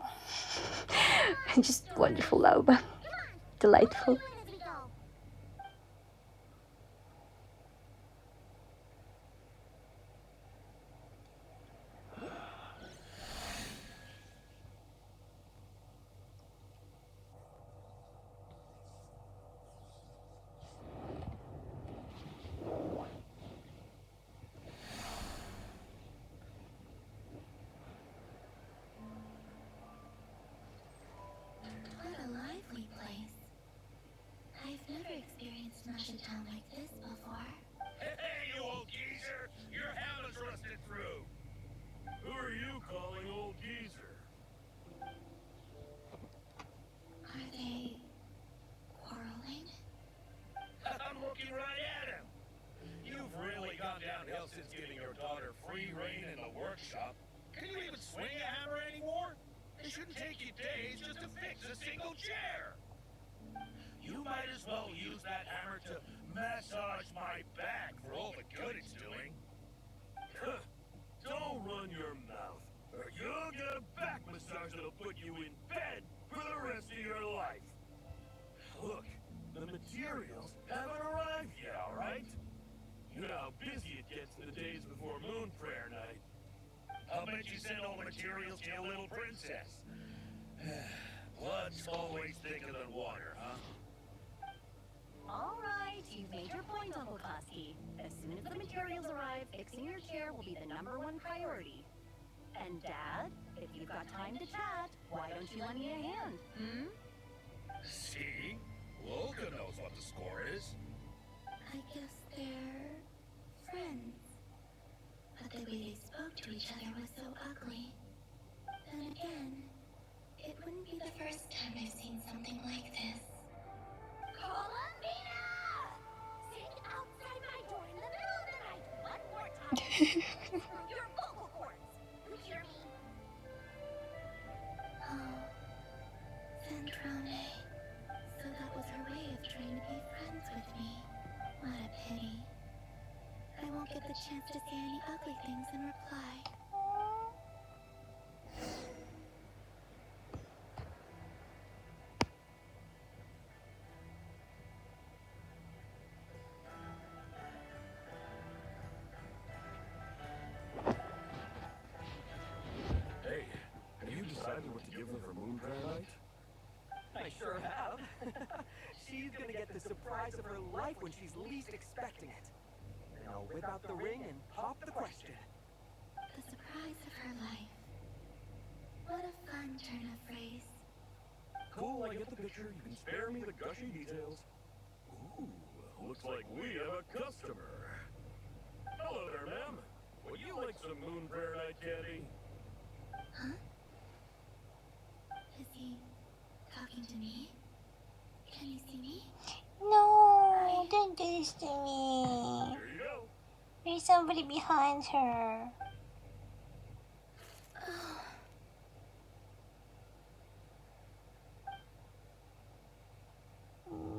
Just wonderful love. Delightful. As we go. What a lively place. shouldn't take you days just to fix a single chair. You might as well use that hammer to massage my back for all the good it's doing. Don't run your mouth, or you'll get a back massage that'll put you in bed for the rest of your life. Look, the materials haven't arrived yet, all right? You know how busy it gets in the days before Moon Prayer Night. I'll bet you send all the materials to your little princess. Blood's always thicker than water, huh? All right, you've made your point, Uncle Koski. As soon as the materials arrive, fixing your chair will be the #1 priority. And Dad, if you've got time to chat, why don't you lend me a hand, hmm? See? Loka knows what the score is. I guess they're friends. But the way they spoke to each other was so ugly. Then again, it wouldn't be the first time I've seen something like this. Columbina! Sing outside my door in the middle of the night one more time. Screw your vocal cords. You hear me? Oh, Centrone. So that was her way of trying to be friends with me. What a pity. I won't get the chance to say any ugly things in reply. Hey, have you decided what to give them for Moon Prayer Night? I sure have. She's gonna get the surprise of her life when she's least expecting it. And I'll whip out the ring and pop the question. The surprise of her life. What a fun turn of phrase. Cool, I get the picture. You can spare me the gushy details. Ooh, looks like we have a customer. Hello there, ma'am. Would you like some Moon Prayer Night candy? Huh? Is he talking to me? Can you see me? No, don't do this to me. Here you go. There's somebody behind her. Oh.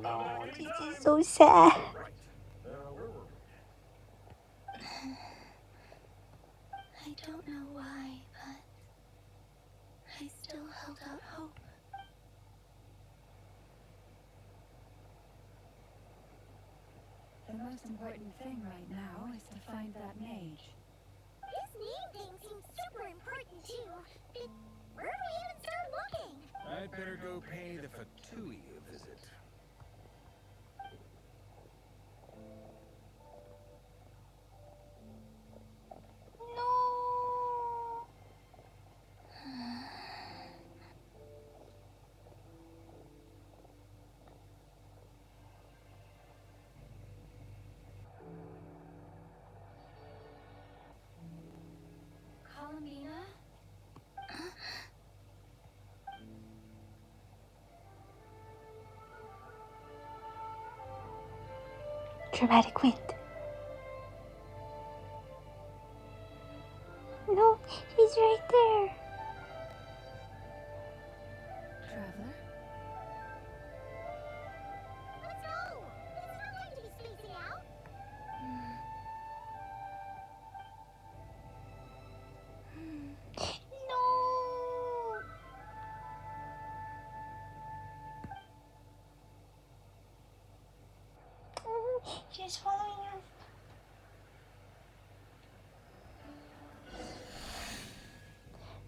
No, this is so sad. Right. Where were we? I don't know why, but I still held out hope. The most important thing right now is to find that mage. This name thing seems super important too. But where do we even start looking? I'd better go pay the Fatui a visit. No. Columbina? Dramatic wind. No, he's right there. Traveler? Let's go! It's not time to be spacing out. No. She's following us.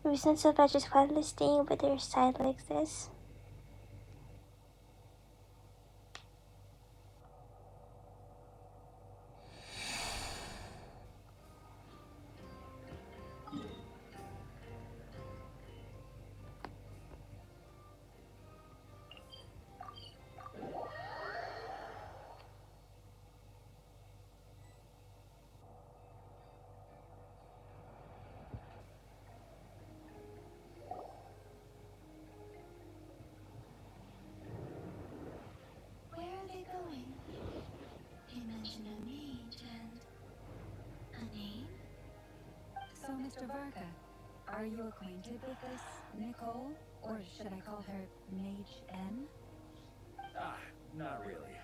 It was not so bad just quietly staying by their side like this. Where are they going? They mentioned a mage and... a name? So, Mr. Varka, Are you acquainted with this Nicole? Or should I call her Mage N? Ah, not really.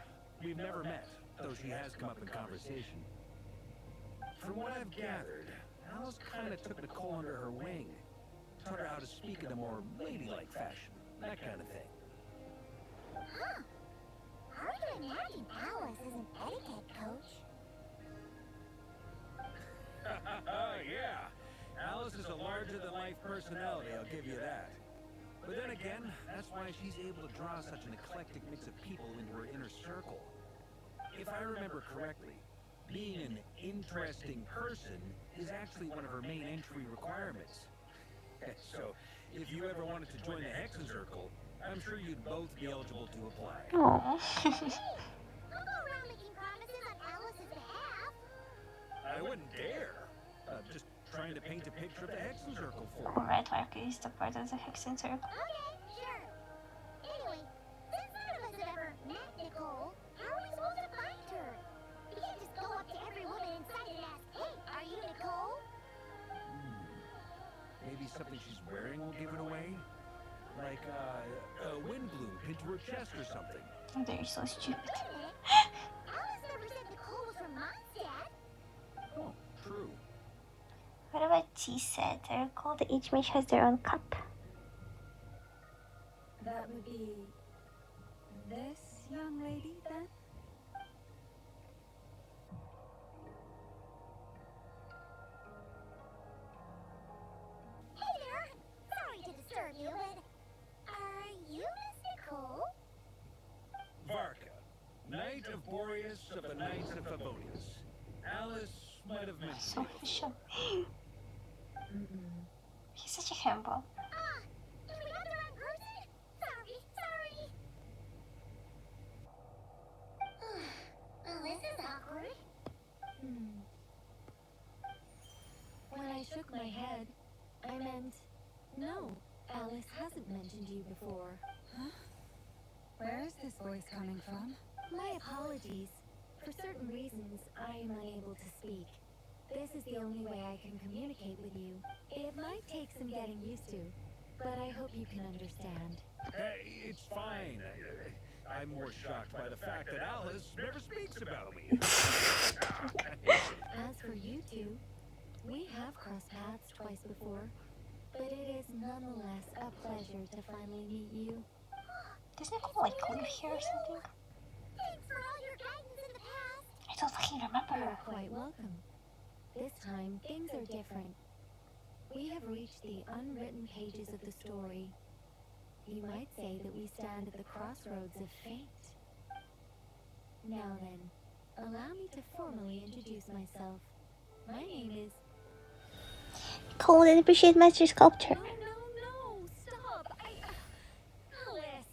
We've never met, though she has come up in conversation. From what I've gathered, Alice kind of took Nicole under her wing. Taught her how to speak in a more ladylike fashion, that kind of thing. Huh. Hard to imagine Alice as an etiquette coach. Yeah, Alice is a larger-than-life personality, I'll give you that. But then again, that's why she's able to draw such an eclectic mix of people into her inner circle. If I remember correctly, being an interesting person is actually one of her main entry requirements. So, if you ever wanted to join the Hexen Circle, I'm sure you'd both be eligible to apply. Aww. Hey, I'll go around making promises on Alice's behalf. I wouldn't dare. Just trying to paint a picture of the Hexen Circle for you. Alright, Marco is the part of the Hexen Circle. Okay, sure. Anyway, since none of us have ever met Nicole, how are we supposed to find her? We can't just go up to every woman inside and ask, hey, are you Nicole? Maybe something she's wearing will give it away? Like, a wind bloom pinned to her chest or something. They're so stupid. Wait a minute. Alice never said Nicole was from Mondstadt. Oh, true. What about tea set? I recall that each mage has their own cup. That would be this young lady, then? Hey there. Sorry to disturb you, but are you Miss Nicole? Varka, Knight of Boreas of the Knights of Favonius. Alice might have mentioned So it before. official. He's such a humble. Did we have the wrong person? Sorry. Oh, this is awkward. When I shook my head, I meant, no, Alice hasn't mentioned you before. Huh? Where is this voice coming from? My apologies. For certain reasons, I am unable to speak. This is the only way I can communicate with you. It might take some getting used to, but I hope you can understand. Hey, it's fine. I'm more shocked by the fact that Alice never speaks about me. As for you two, we have crossed paths twice before, but it is nonetheless a pleasure to finally meet you. Doesn't he like live here or something? Thanks for all your guidance in the past. I don't fucking remember. You're quite welcome. This time, things are different. We have reached the unwritten pages of the story. You might say that we stand at the crossroads of fate. Now then, allow me to formally introduce myself. My name is... Cold and appreciate master sculpture. No, stop! Alice!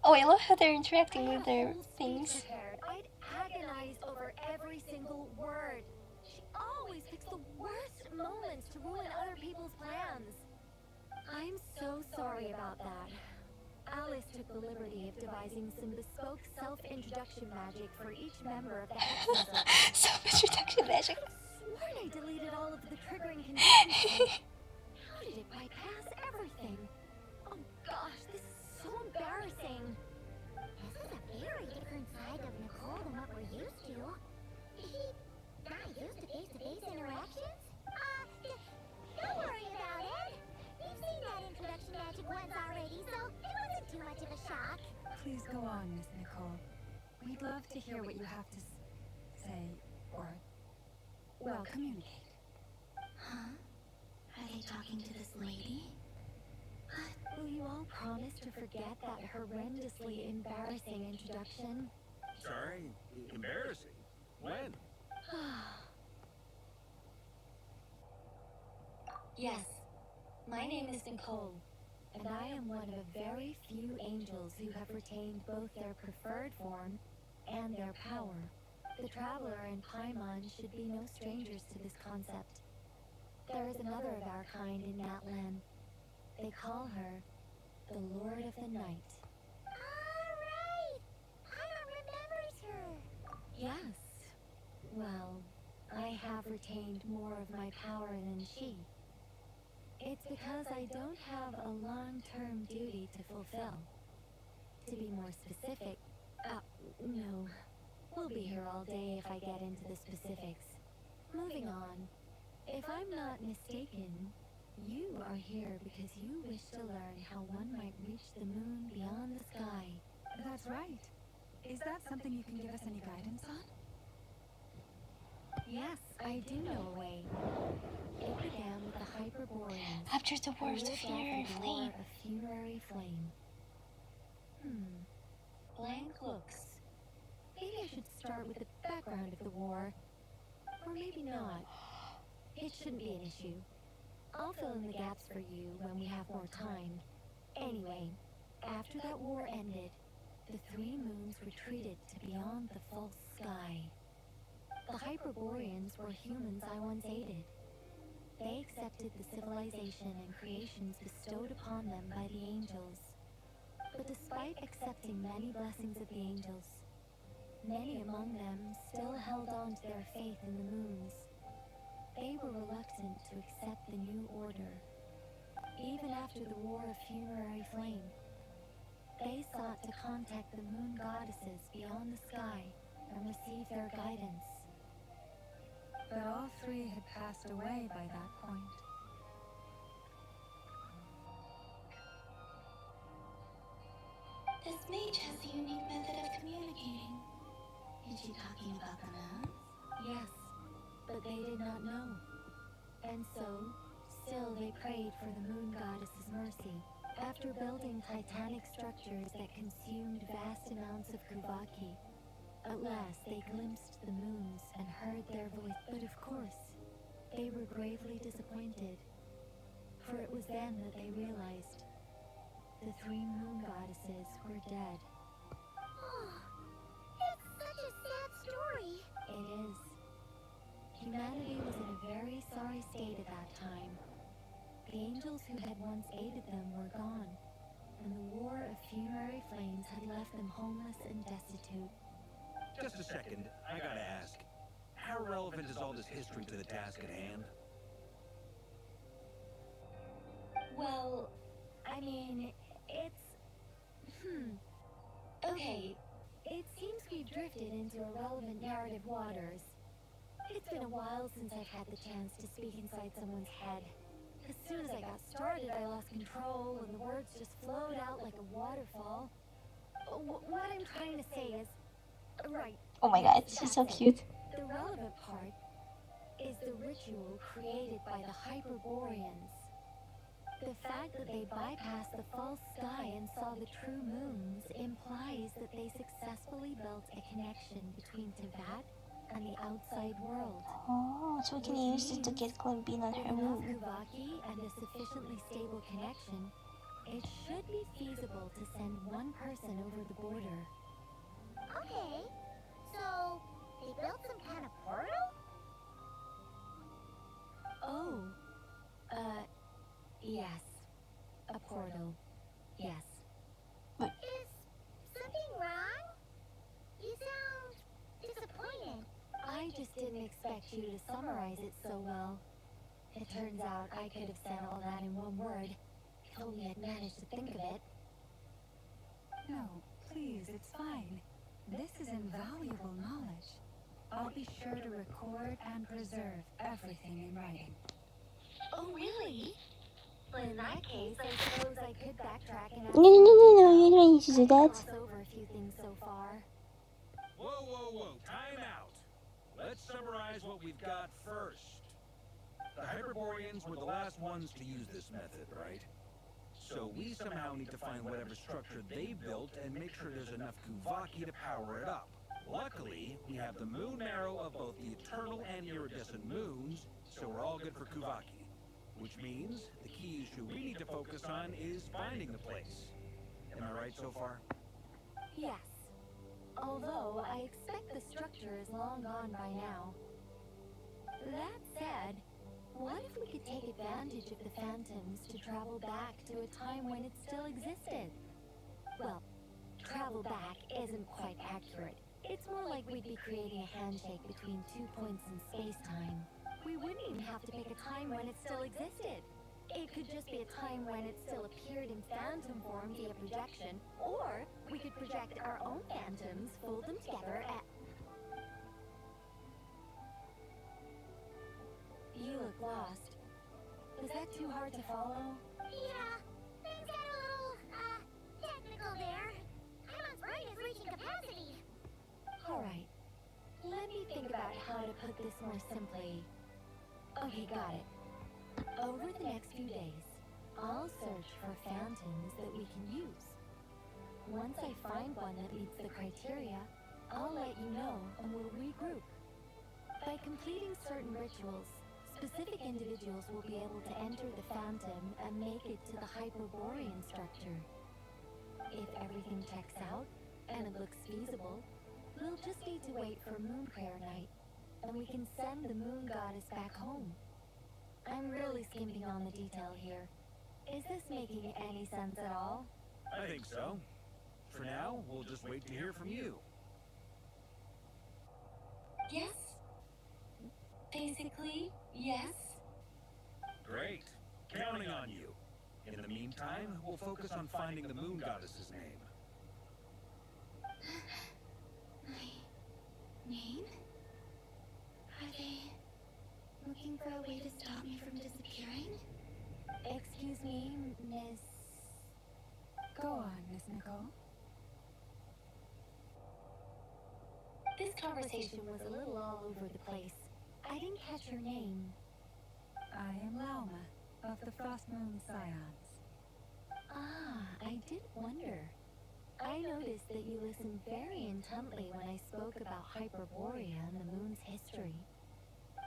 Oh, I love how they're interacting with their things. I'd agonized over every single word. She always picks the worst moments to ruin other people's plans. I'm so sorry about that. Alice took the liberty of devising some bespoke self-introduction magic for each member of the Hexen Circle. Self-introduction magic. I sworn I deleted all of the triggering conditions. How did it bypass everything? Oh gosh, this is so embarrassing. This is a very different side of Nicole than what we're used to. Is she not used to face-to-face interactions? Don't worry about it. We've seen that introduction magic once already, so it wasn't too much of a shock. Please go on, Miss Nicole. We'd love to hear what you have to say, or, well, communicate. Huh? Are they talking to this lady? Will you all promise to forget that horrendously embarrassing introduction? Sorry, embarrassing. When? Yes, my name is Nicole, and I am one of a very few angels who have retained both their preferred form and their power. The Traveler and Paimon should be no strangers to this concept. There is another of our kind in Natlan. They call her the Lord of the Night. Alright! Paimon remembers her. Yes. Well, I have retained more of my power than she. because I don't have a long-term duty to fulfill. To be more specific, no. We'll be here all day if I get into the specifics. Moving on. If I'm not mistaken, you are here because you wish to learn how one might reach the moon beyond the sky. That's right. Is that something you can give us any guidance on? Yes, I do know a way. It began with the Hyperboreans. After the who war, the lived funerary after the flame. War of Funerary Flame. Blank looks. Maybe I should start with the background of the war. Or maybe not. It shouldn't be an issue. I'll fill in the gaps for you when we have more time. Anyway, after that war ended, the three moons retreated to beyond the false sky. The Hyperboreans were humans I once aided. They accepted the civilization and creations bestowed upon them by the angels. But despite accepting many blessings of the angels, many among them still held on to their faith in the moons. They were reluctant to accept the new order. Even after the War of Funerary Flame, they sought to contact the moon goddesses beyond the sky and receive their guidance. But all three had passed away by that point. This mage has a unique method of communicating. Is she talking about the moons? Yes, but they did not know. And so, still they prayed for the moon goddess's mercy. After building titanic structures that consumed vast amounts of Kuvaki, at last they glimpsed the moons and heard their voice. But of course, they were gravely disappointed. For it was then that they realized the three moon goddesses were dead. It's such a sad story. It is. Humanity was in a very sorry state at that time. The angels who had once aided them were gone, and the War of Funerary Flames had left them homeless and destitute. Just a second, I gotta ask. How relevant is all this history to the task at hand? Well, I mean, it's... Okay, it seems we've drifted into irrelevant narrative waters. It's been a while since I've had the chance to speak inside someone's head. As soon as I got started, I lost control, and the words just flowed out like a waterfall. What I'm trying to say is... Right. Oh my god, she's so cute. The relevant part is the ritual created by the Hyperboreans. The fact that they bypassed the false sky and saw the true moons implies that they successfully built a connection between Teyvat and the outside world. Oh, so we can use it to get columbina on her Enough moon. Kuvaki and a sufficiently stable connection, it should be feasible to send one person over the border. Okay, so they built some kind of portal? Oh, yes. A portal. Yes. Is something wrong? You sound disappointed. I just didn't expect you to summarize it so well. It turns out I could have said all that in one word, if only I'd managed to think of it. No, please, it's fine. This is invaluable knowledge. I'll be sure to record and preserve everything in writing. Oh, really? Well, in that case, I suppose I could backtrack and add No, you don't need to do that. cross over a few things so far. Whoa, time out. Let's summarize what we've got first. The Hyperboreans were the last ones to use this method, right? So we somehow need to find whatever structure they built and make sure there's enough Kuvaki to power it up. Luckily, we have the moon marrow of both the eternal and iridescent moons, so we're all good for Kuvaki. Which means the key issue we need to focus on is finding the place. Am I right so far? Yes. Although I expect the structure is long gone by now. That said, what if we could take advantage of the phantoms to travel back to a time when it still existed? Well, travel back isn't quite accurate. It's more like we'd be creating a handshake between 2 points in space-time. We wouldn't even have to pick a time when it still existed. It could just be a time when it still appeared in phantom form via projection, or we could project our own phantoms, fold them together, and... You look lost. Was that too hard to follow? Yeah, things got a little, technical there. Paimon's brain is reaching capacity. Alright. Let me think about how to put this more simply. Okay, got it. Over the next few days, I'll search for phantoms that we can use. Once I find one that meets the criteria, I'll let you know and we'll regroup. By completing certain rituals, specific individuals will be able to enter the phantom and make it to the Hyperborean structure. If everything checks out, and it looks feasible, we'll just need to wait for Moon Prayer Night, and we can send the Moon Goddess back home. I'm really skimping on the detail here. Is this making any sense at all? I think so. For now, we'll just wait to hear from you. Yes. Basically, yes. Great. Counting on you. In the meantime, we'll focus on finding the Moon Goddess's name. My name? Are they looking for a way to stop me from disappearing? Excuse me, Miss... Go on, Miss Nicole. This conversation was a little all over the place. I didn't catch your name. I am Lauma, of the Frost Moon Scions. Ah, I did wonder. I noticed that you listened very intently when I spoke about Hyperborea and the moon's history.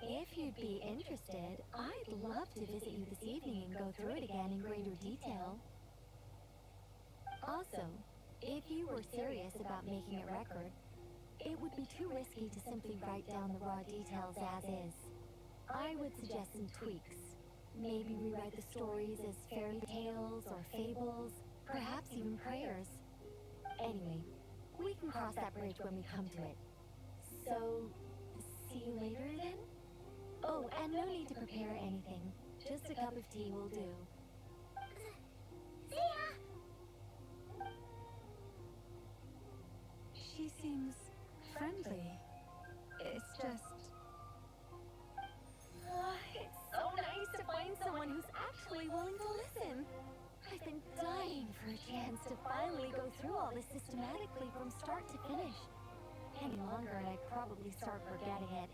If you'd be interested, I'd love to visit you this evening and go through it again in greater detail. Also, if you were serious about making a record, it would be too risky to simply write down the raw details as is. I would suggest some tweaks. Maybe rewrite the stories as fairy tales or fables, perhaps even prayers. Anyway, we can cross that bridge when we come to it. So, see you later then? Oh, and no need to prepare anything. Just a cup of tea will do. See ya! She seems friendly. It's just... It's so nice to find someone who's actually willing to listen. I've been dying for a chance to finally go through all this systematically from start to finish. Any longer and I'd probably start forgetting it.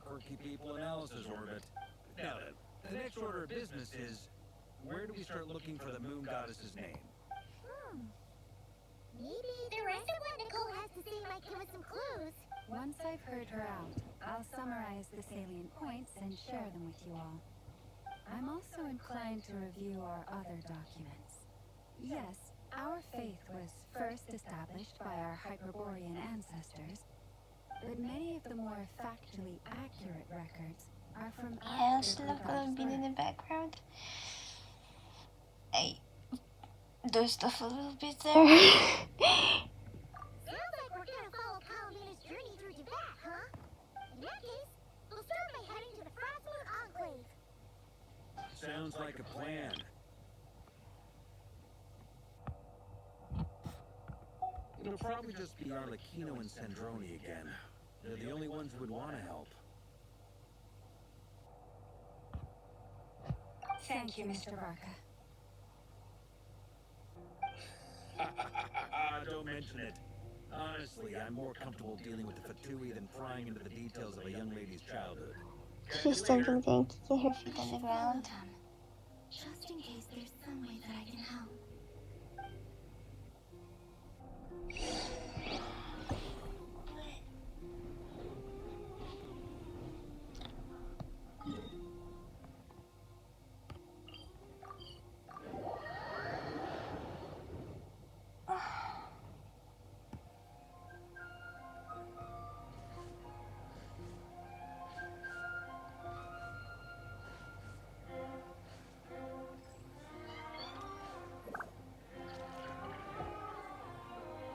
quirky people in Alice's orbit. Now then, the next order of business is, where do we start looking for the moon goddess's name? Maybe the rest of what Nicole has to say might give us some clues. Once I've heard her out, I'll summarize the salient points and share them with you all. I'm also inclined to review our other documents. Yes, our faith was first established by our Hyperborean ancestors, but many of the more factually accurate records are from Yeah, I after also love Kutar's columbina in the birth. background. I dozed off a little bit there. Sounds like we're gonna follow Columbina's journey through Tibet, huh? In that case, we'll start by heading to the Frost Moon Enclave. Sounds like a plan. It'll probably just be Arlecchino and Sandroni again. They're the only ones who would want to help. Thank you, Mr. Varka. Don't mention it. Honestly, I'm more comfortable dealing with the Fatui than prying into the details of a young lady's childhood. She's standing there and kicking her feet on the ground. Just in case there's some way that I can help.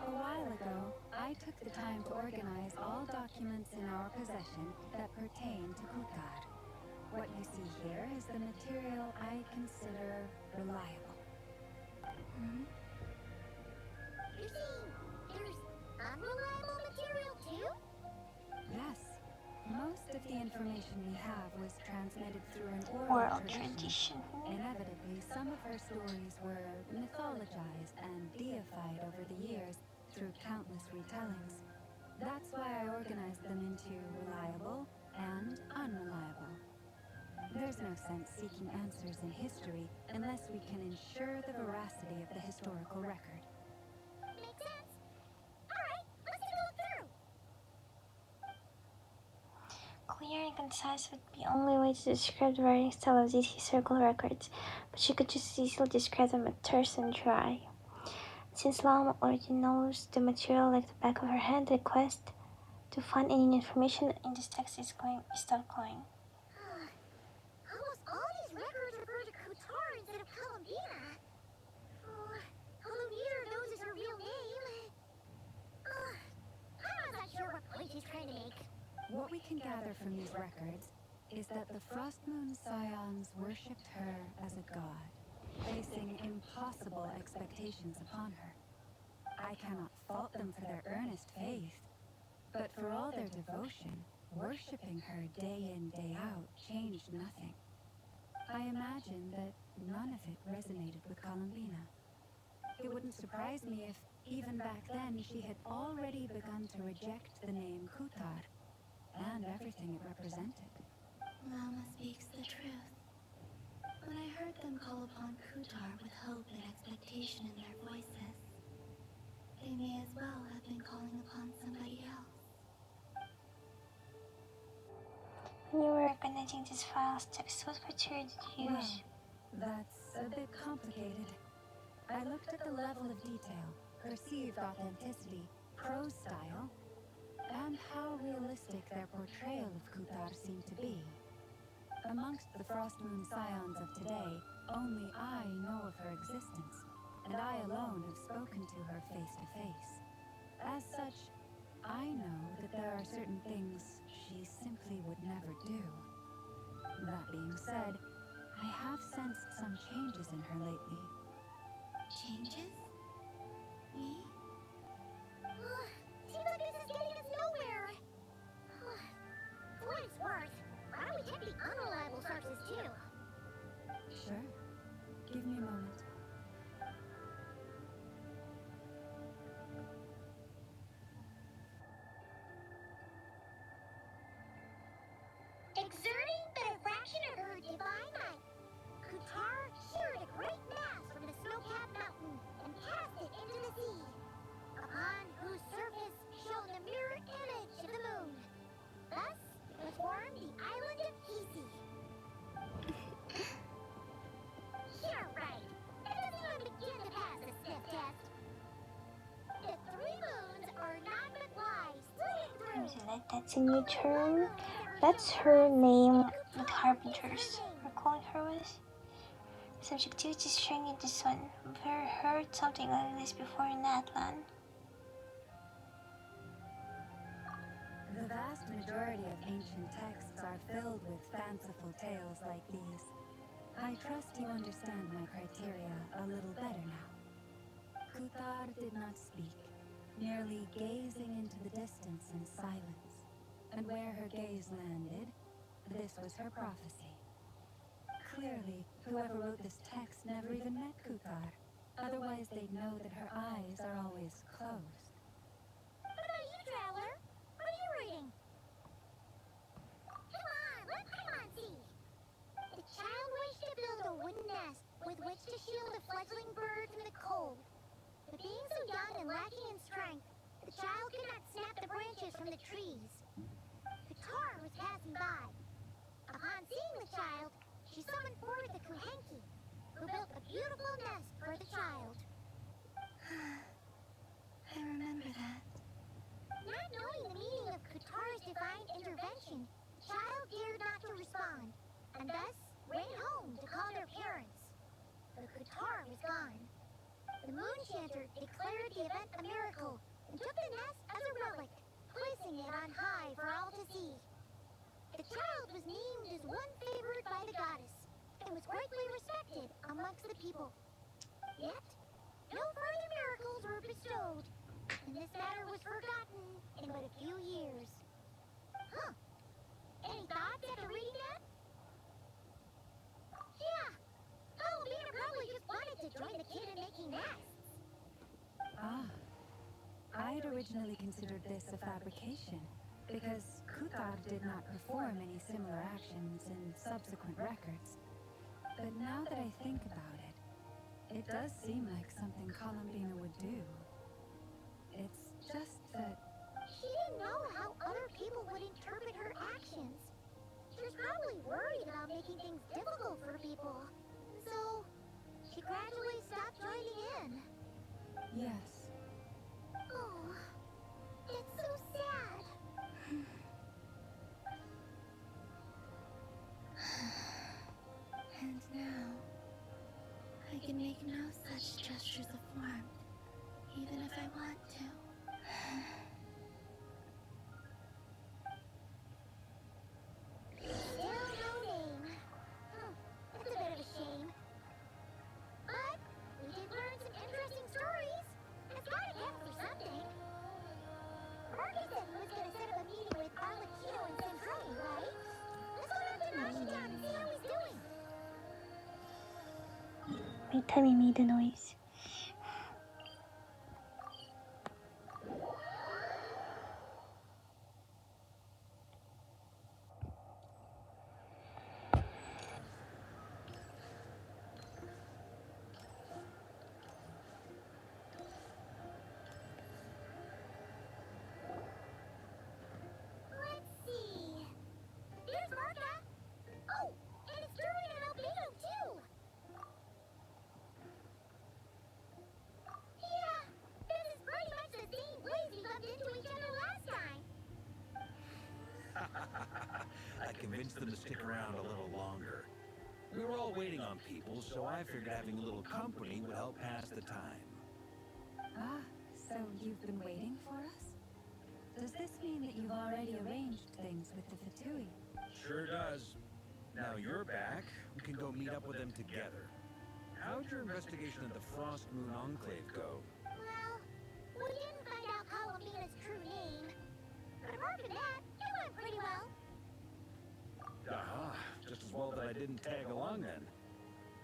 A while ago, I took the time to organize all documents in our possession that pertain to Kutar. What you see here is the material I consider reliable. You're saying there's unreliable material too? Yes. Most of the information we have was transmitted through an Oral oral tradition. tradition. Inevitably, some of her stories were mythologized and deified over the years through countless retellings. That's why I organized them into reliable and unreliable. There's no sense seeking answers in history unless we can ensure the veracity of the historical record. Makes sense. Alright, let's take a look through. Clear and concise would be the only way to describe the writing style of these historical records, but you could just as easily describe them as terse and dry. Since Lam already knows the material like the back of her hand, the quest to find any information in this text is stopped going. Almost all these records refer to Kutar instead of Columbina. Although neither of those is her real name. I'm not sure what point he's trying to make. What we can gather from these records is that the Frost Moon Scions worshipped her as a god, placing impossible expectations upon her. I cannot fault them for their earnest faith, but for all their devotion, worshipping her day in, day out changed nothing. I imagine that none of it resonated with Columbina. It wouldn't surprise me if, even back then, she had already begun to reject the name Kutar and everything it represented. Lama speaks the truth. When I heard them call upon Kutar with hope and expectation in their voices, they may as well have been calling upon somebody else. When you were organizing these files, text, what criteria did you use? That's a bit complicated. I looked at the level of detail, perceived authenticity, prose style, and how realistic their portrayal of Kutar seemed to be. Amongst the Frost Moon Scions of today, only I know of her existence, and I alone have spoken to her face to face. As such, I know that there are certain things she simply would never do. That being said, I have sensed some changes in her lately. Changes? Me? Seems like this is getting us nowhere. For what it's worth, why don't we check the unreliable sources too? Sure. Give me a moment. That's a new term. That's her name. The carpenters are calling her with. Subjectivity is showing you this one. I've heard something like this before in Atlan. The vast majority of ancient texts are filled with fanciful tales like these. I trust you understand my criteria a little better now. Kuthar did not speak, merely gazing into the distance in silence. And where her gaze landed, this was her prophecy. Clearly, whoever wrote this text never even met Kuthar. Otherwise, they'd know that her eyes are always closed. What about you, Traveler? What are you reading? Come on, see. The child wished to build a wooden nest with which to shield a fledgling bird from the cold. But being so young and lacking in strength, the child could not snap the branches from the trees. Katar was passing by. Upon seeing the child, she summoned forth the Kuhenki, who built a beautiful nest for the child. I remember that. Not knowing the meaning of Katar's divine intervention, the child dared not to respond, and thus ran home to call their parents. But Katar was gone. The moon chanter declared the event a miracle and took the nest as a relic, placing it on high for all to see. The child was named as one favored by the goddess and was greatly respected amongst the people. Yet, no further miracles were bestowed, and this matter was forgotten in but a few years. Huh. Any thoughts after reading that? Yeah. Columbina probably just wanted to join the kid in making nests. Ah. I'd originally considered this a fabrication, because Kuthar did not perform any similar actions in subsequent records. But now that I think about it, it does seem like something Columbina would do. It's just that... She didn't know how other people would interpret her actions. She was probably worried about making things difficult for people. So, she gradually stopped joining in. Yes. Oh, it's so sad. And now, I can make no such gestures of warmth, even if I want to. Still no name. That's a bit of a shame. But we did learn some interesting stories. It's gotta count for something. Marcus said he was gonna set up a meeting with Arlecchino and Centrone, right? Let's go down to Nashitown and see how he's doing. My tummy made a noise. Let's see. There's Marca. Oh, and it's Durin and Albedo too. Yeah, this is pretty much the same place we bumped into each other last time. I convinced them to stick around a little longer. We were all waiting on people, so I figured having a little company would help pass the time. Ah, so you've been waiting for us? Does this mean that you've already arranged things with the Fatui? Sure does. Now you're back, we can go meet up with them together. How'd your investigation of the Frost Moon Enclave go? Well, we didn't find out Columbina's true name. But apart from that, it went pretty well. Aha, just as well that I didn't tag along then.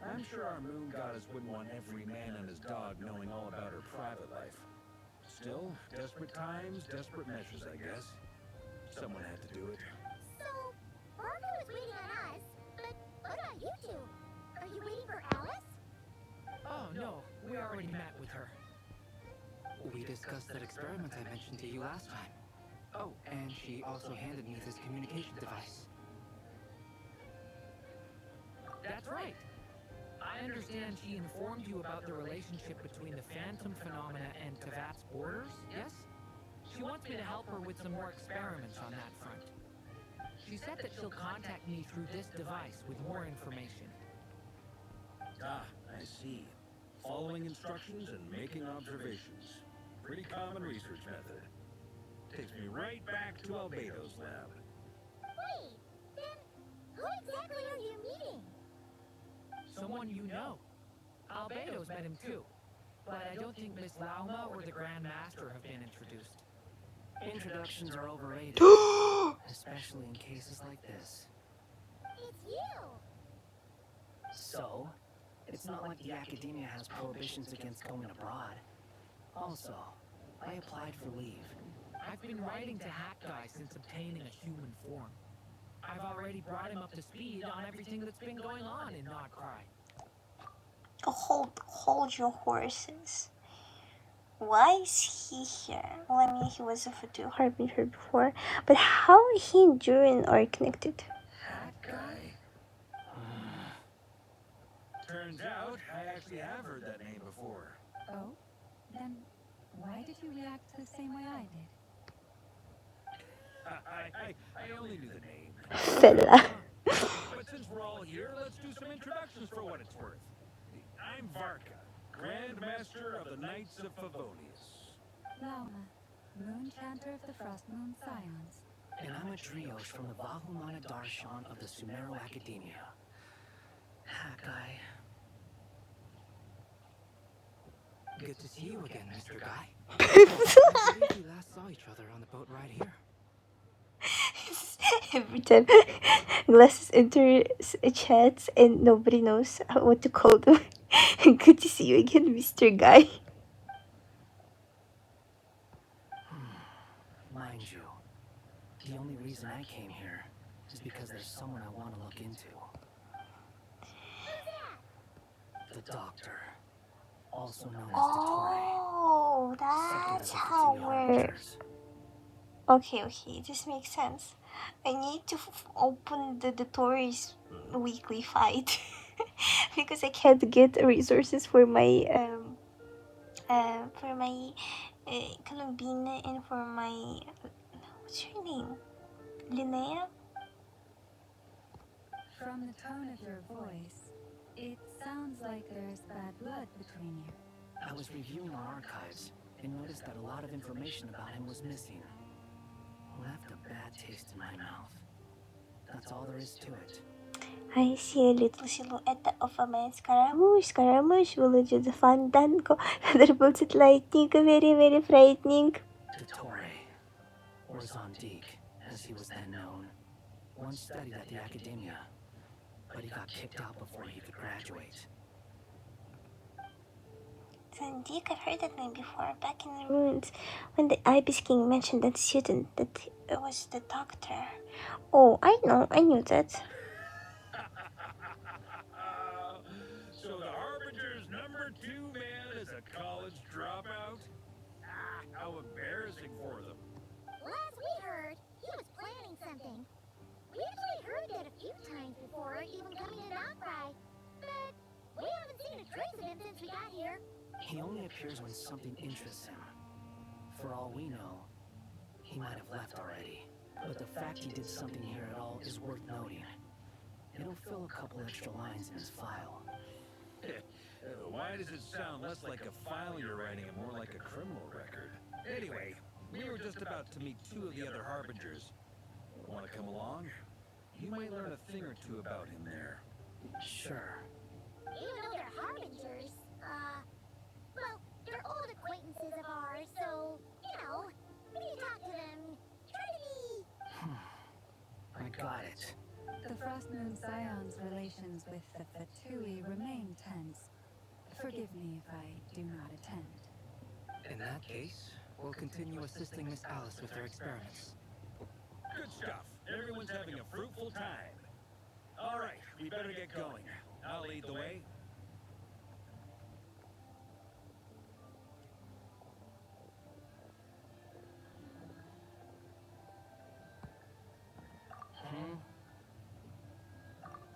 I'm sure our moon goddess wouldn't want every man and his dog knowing all about her private life. Still, desperate times, desperate measures, I guess. Someone had to do it. So, Marco was waiting on us, but what about you two? Are you waiting for Alice? Oh, no. We already met with her. We discussed that experiment I mentioned to you last time. Oh, and she also handed me this communication device. That's right. I understand she informed you about the relationship between the phantom phenomena and Tavat's borders, yes? She wants me to help her with some more experiments on that front. She said that she'll contact me through this device with more information. Ah, I see. Following instructions and making observations. Pretty common research method. Takes me right back to Albedo's lab. Wait, then who exactly are you meeting? Someone you know. Albedo's met him too. But I don't think Miss Lauma or the Grand Master have been introduced. Introductions are overrated, especially in cases like this. It's you! So, it's not like the academia has prohibitions against going abroad. Also, I applied for leave. I've been writing to Hat Guy since obtaining a human form. I've already brought him up to speed on everything that's been going on in nodkrai. Hold your horses. Why is he here? Well, I mean, he was a Fatu Harbinger before, but how are he and Durin are connected? That guy? Turns out, I actually have heard that name before. Oh? Then why did you react the same way I did? I only knew the name. Fella. But since we're all here, let's do some introductions for what it's worth. I'm Varka, Grand Master of the Knights of Favonius. Lauma, Moon Chanter of the Frost Moon Scions. And I'm a Driosh from the Vahumana Darshan of the Sumero Academia. Hakai. Good to see you again, Mr. Guy. I believe we last saw each other on the boat right here. Every time Glasses enters a chat and nobody knows what to call them. Good to see you again, Mr. Guy. Mind you, the only reason I came here is because there's someone I want to look into. The Doctor, also known as Oh, that's how we're... Okay, this makes sense. I need to open the Tories weekly fight because I can't get resources for my columbina and for my what's her name, Linnea. From the tone of your voice, it sounds like there's bad blood between you. I was reviewing our archives and noticed that a lot of information about him was missing. Left a bad taste in my mouth. That's all there is to it. I see a little silhouette of a man. Scaramouche, village of the Fandango. Thunderbolts at lightning, very, very frightening. Dottore, or Zondik, as he was then known, once studied at the academia, but he got kicked out before he could graduate. Zandik, I've heard that name before, back in the ruins, when the Ibis King mentioned that student, that it was the Doctor. Oh, I knew that. So the Harbinger's #2 man is a college dropout? How embarrassing for them. Last we heard, he was planning something. We actually heard that a few times before, even coming to nodkrai. But we haven't seen a trace of him since we got here. He only appears when something interests him. For all we know, he might have left already. But the fact he did something here at all is worth noting. It'll fill a couple extra lines in his file. Why does it sound less like a file you're writing and more like a criminal record? Anyway, we were just about to meet 2 of the other Harbingers. Want to come along? You might learn a thing or two about him there. Sure. Even though they're harbingers, well, they're old acquaintances of ours, so, we need to talk to them. Try to be... I got it. The Frost Moon Scions' relations with the Fatui remain tense. Forgive me if I do not attend. In that case, we'll continue assisting Miss Alice with her experiments. Good stuff. Everyone's having a fruitful time. All right, we better get going. I'll lead the way.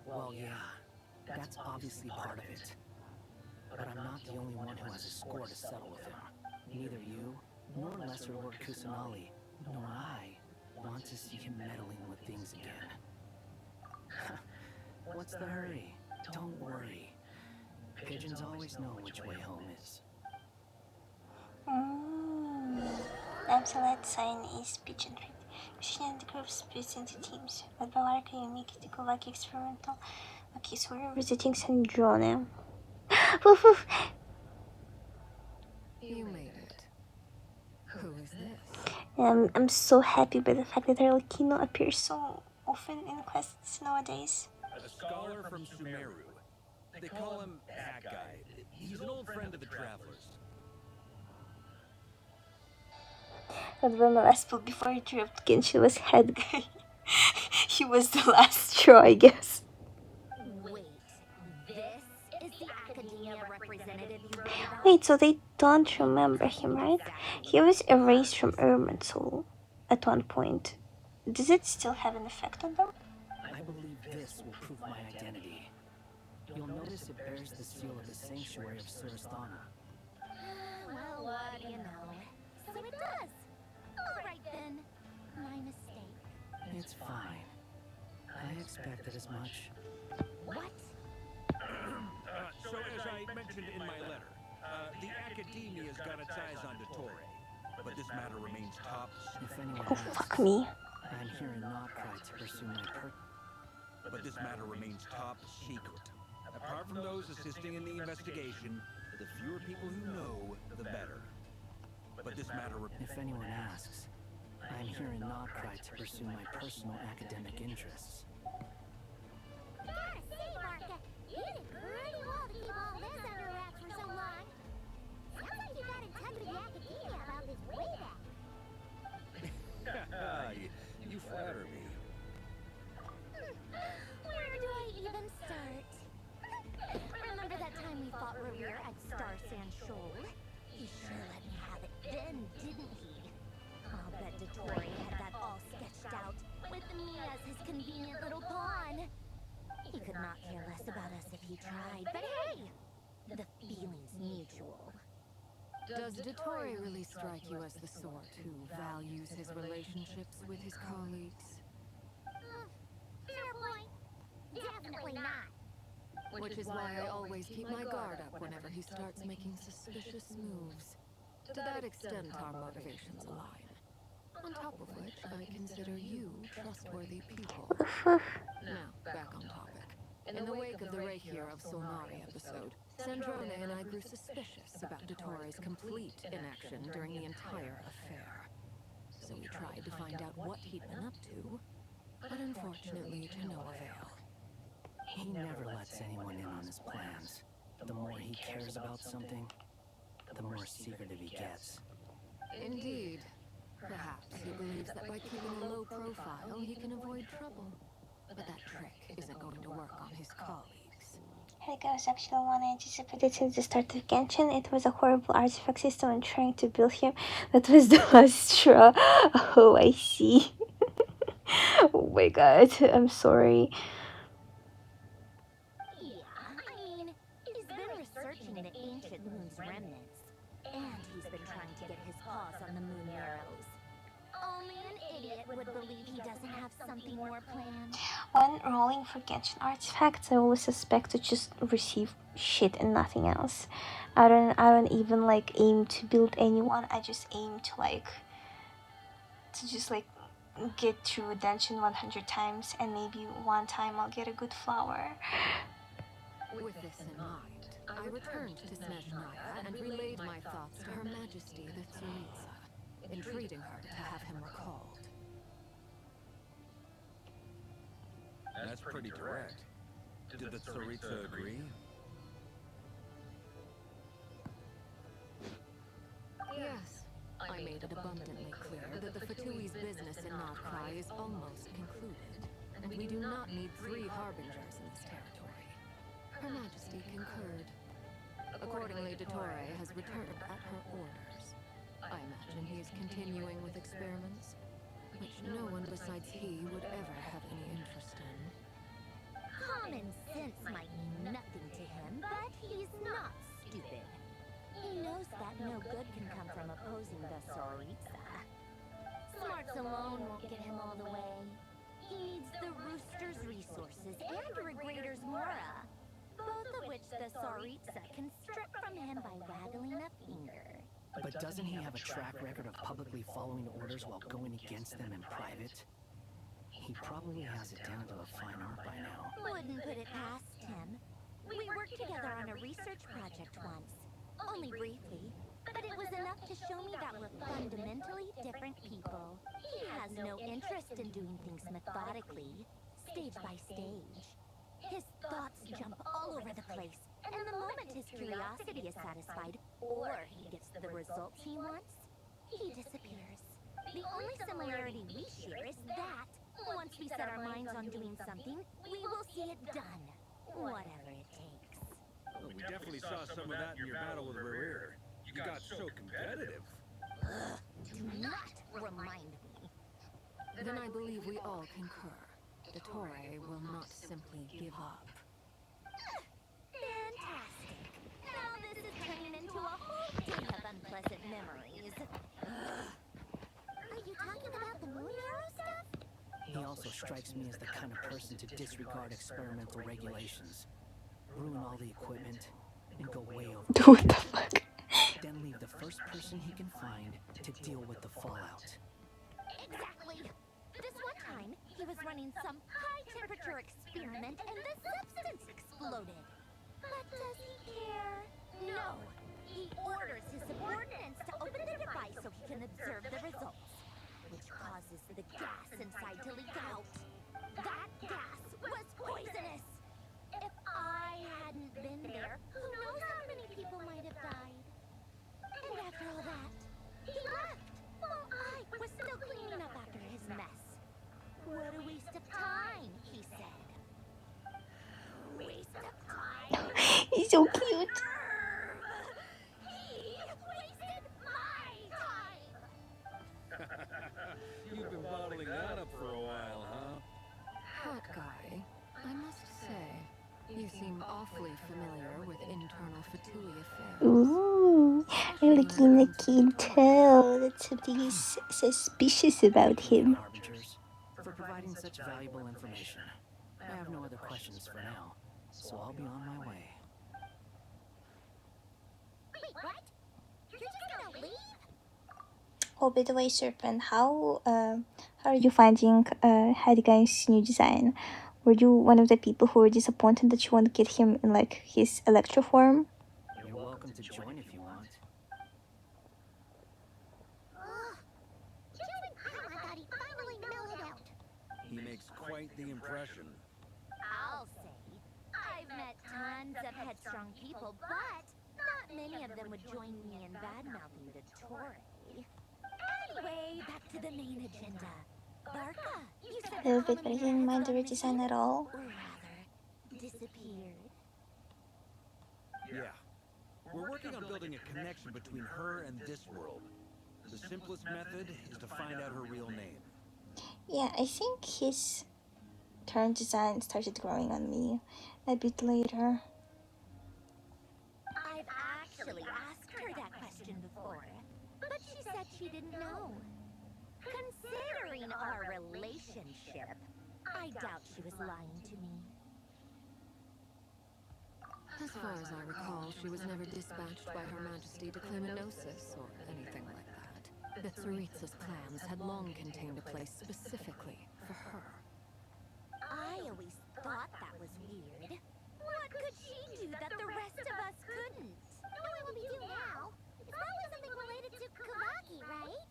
Well, yeah, that's obviously part of it. But I'm not the only one who has a score to settle with him. Neither you nor Lesser Lord Kusanali, nor I want to see him meddling with things again. What's the hurry? Don't worry. Pigeons always know which way home is. Absolute sign is pigeon trip. Position the group splits into teams. But Bavarka unique to go like experimental. Okay, so we're visiting San Drone. Woof woof. You made it. Who is this? I'm so happy by the fact that Arlecchino appears so often in quests nowadays. A scholar from Sumeru. They call him Hat Guy. He's an old friend of the Travelers. But when my last pull before he dropped Genshin was head guy. He was the last straw, I guess. Wait, this is the academia representative you wrote about? Wait, so they don't remember him, right? He was erased from Irminsul at one point. Does it still have an effect on them? I believe this will prove my identity. You'll notice it bears the seal of the Sanctuary of Suristana. Well, what do you know? So it does. All right then. My mistake. It's fine. I expected as much. What? So as I mentioned in my letter, the Academia's got its eyes on Dottore. But this matter remains top secret. If anyone Oh, asks, fuck me. I'm here in nodkrai to pursue my But this matter remains top secret. Apart from those assisting in the investigation, the fewer people who know, the better. But this matter... If anyone asks, I'm here in nodkrai to pursue my personal academic interests. Gotta say, Marka, you did pretty well to keep all this under wraps for so long. Sounds like you got in touch with the academia about this way back. you flatter me. Where do I even start? Remember that time we fought Revere at Star Sand Shoal? He sure let me have it then, didn't he? I'll bet Dottore had that all sketched out, with me as his convenient little pawn. He could not care less about us if he tried, but hey! The feeling's mutual. Does Dottore really strike you as the sort who values his relationships with his colleagues? Fair point. Definitely not. Which is why I always keep my guard up whenever he starts making suspicious moves. To that extent, our motivations align. On top of which, I consider you trustworthy people. Now, back on topic. In the wake of the Reikir of Solnari episode, Sandrone and I grew suspicious about Dottore's complete inaction during the entire affair. So we tried to find out what he'd been up to, but unfortunately to no avail. He never lets anyone in on his plans. The more he cares about something, the more secretive he gets. Indeed. Perhaps he believes that by keeping a low profile, he can avoid trouble. But that trick isn't going to work on his colleagues. Helga was actually one I anticipated since the start of Genshin. It was a horrible artifact system and trying to build him. That was the last straw. Oh, I see. Oh my god, I'm sorry. Yeah, I mean, he's been researching the ancient moon's remnants. And he's been trying to get his paws on the moon arrows. Only an idiot would believe he doesn't have something more planned. When rolling for Genshin artifacts, I always suspect to just receive shit and nothing else. I don't even like aim to build anyone. I just aim to just get through a dungeon 100 times and maybe one time I'll get a good flower. With this in mind, I returned to Snezhnaya and relayed my thoughts to Her Majesty the Tsaritsa, entreating her to have him recalled. That's pretty direct. Did the Tsaritsa agree? Yes, I made it abundantly clear that the Fatui's business in nodkrai is almost concluded, and we do not need 3 harbingers in this territory. Her Majesty concurred. Accordingly, Dottore has returned at her orders. I imagine he is continuing with experiments, which no one besides he would ever have any interest in. Common sense might mean nothing to him, but he's not stupid. He knows that no good can come from opposing opposing the Tsaritsa. Smarts alone won't get him all the way. He needs the Rooster's resources and Regrator's Mora, both of which the Tsaritsa can strip from him by waggling a finger. But doesn't he have a track record of publicly following orders while going against them in private? He probably has it down to a fine art by now. Wouldn't put it past him. We worked together on a research project once. Only briefly, but it was enough to show me that we're fundamentally different people. He has no interest in doing things methodically, stage by stage. His thoughts jump all over the place, and the moment his curiosity is satisfied, or he gets the results he wants, he disappears. The only similarity we share is that, once we set our minds on doing something, we will see it done, whatever it takes. Well, we definitely saw some of that in your battle with Rerir. You got so competitive. Ugh, do not remind me. Then I believe we all concur. The Toray will not simply give up. Fantastic. Now this is turning into a whole day of unpleasant memories. Are you talking about the moon arrow stuff? He also strikes me as the kind of person to disregard experimental regulations, ruin all the equipment, and go way over. What the fuck? Then leave the first person he can find to deal with the fallout. Exactly. This one time, he was running some high-temperature experiment and the substance exploded. But does he care? No. He orders his subordinates to open the device so he can observe the results, which causes the gas inside to leak out. That gas was poisonous. If I hadn't been there, who knows how many people might have died. And after all that, he left while I was still cleaning up after his mess. What a waste of time, he said. Waste of time? He's so cute. He wasted my time! You've been bottling that up for a while, huh? Hot guy, I must say, you seem awfully familiar with internal Fatui affairs. Ooh, looking at can tell that something is suspicious about him. Harbingers, for providing such valuable information. I have no other questions for now, so I'll be on my way. Wait, what? You're just gonna leave? Oh, by the way, Serpent, how are you finding Heidegger's new design? Were you one of the people who were disappointed that you won't get him in like his electro form? You're welcome to join if you want. Just when Paimon thought he finally mellowed out. He makes quite the impression. I'll say, I've met tons of headstrong people, but not many of them would join me in bad-mouthing the Toray. Anyway, back to the main agenda. Barca, you said A little bit, but I didn't mind the redesign at all. or rather, disappeared. Yeah. We're working on building a connection between her and this world. The simplest method is to find out her real name. Yeah, I think his current design started growing on me a bit later. I've actually asked her that question before, but she said she didn't know. Considering our relationship, I doubt she was lying to me. As far as I recall, she was never dispatched by Her Majesty to claim a gnosis or anything like that. The Tsaritsa's plans had long contained a place specifically for her. I always thought that was weird. What could she do that the rest of us couldn't? Knowing what we do now, it's probably something related to Kavaki, right?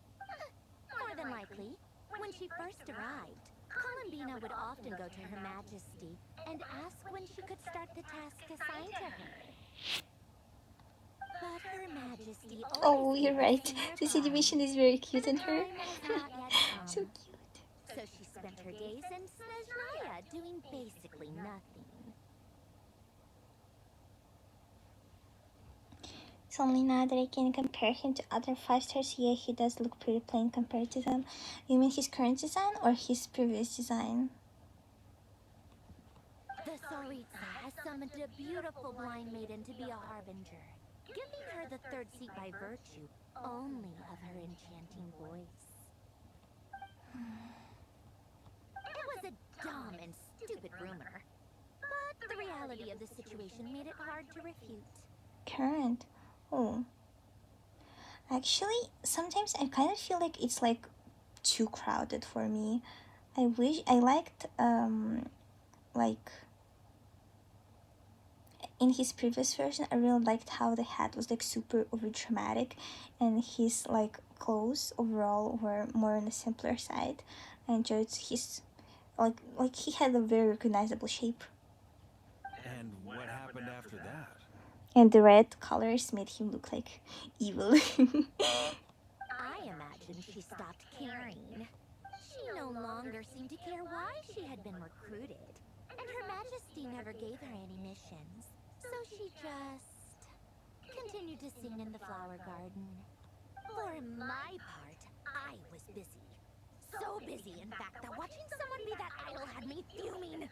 More than likely. When she first arrived, Columbina would often go to Her Majesty and ask when she could start the task assigned to her. But Her Majesty Oh, always you're gave right. the senior This prize. animation is very cute in her. Time has not yet come. So cute. So she spent her days in Snezhnaya doing basically nothing. It's only now that I can compare him to other 5 stars. Yeah, he does look pretty plain compared to them. You mean his current design or his previous design? The Tsaritsa has summoned a beautiful blind maiden to be a harbinger, giving her the third seat by virtue only of her enchanting voice. It was a dumb and stupid rumor, but the reality of the situation made it hard to refute. Current. Oh. Actually, sometimes I kind of feel like it's like too crowded for me. I wish I liked like in his previous version I really liked how the hat was like super over dramatic and his like clothes overall were more on the simpler side. I enjoyed his like he had a very recognizable shape. And what happened after that? And the red colors made him look like evil. I imagine she stopped caring. She no longer seemed to care why she had been recruited, and Her Majesty never gave her any missions. So she just continued to sing in the flower garden. For my part, I was busy. So busy, in fact, that watching someone be that idol had me fuming.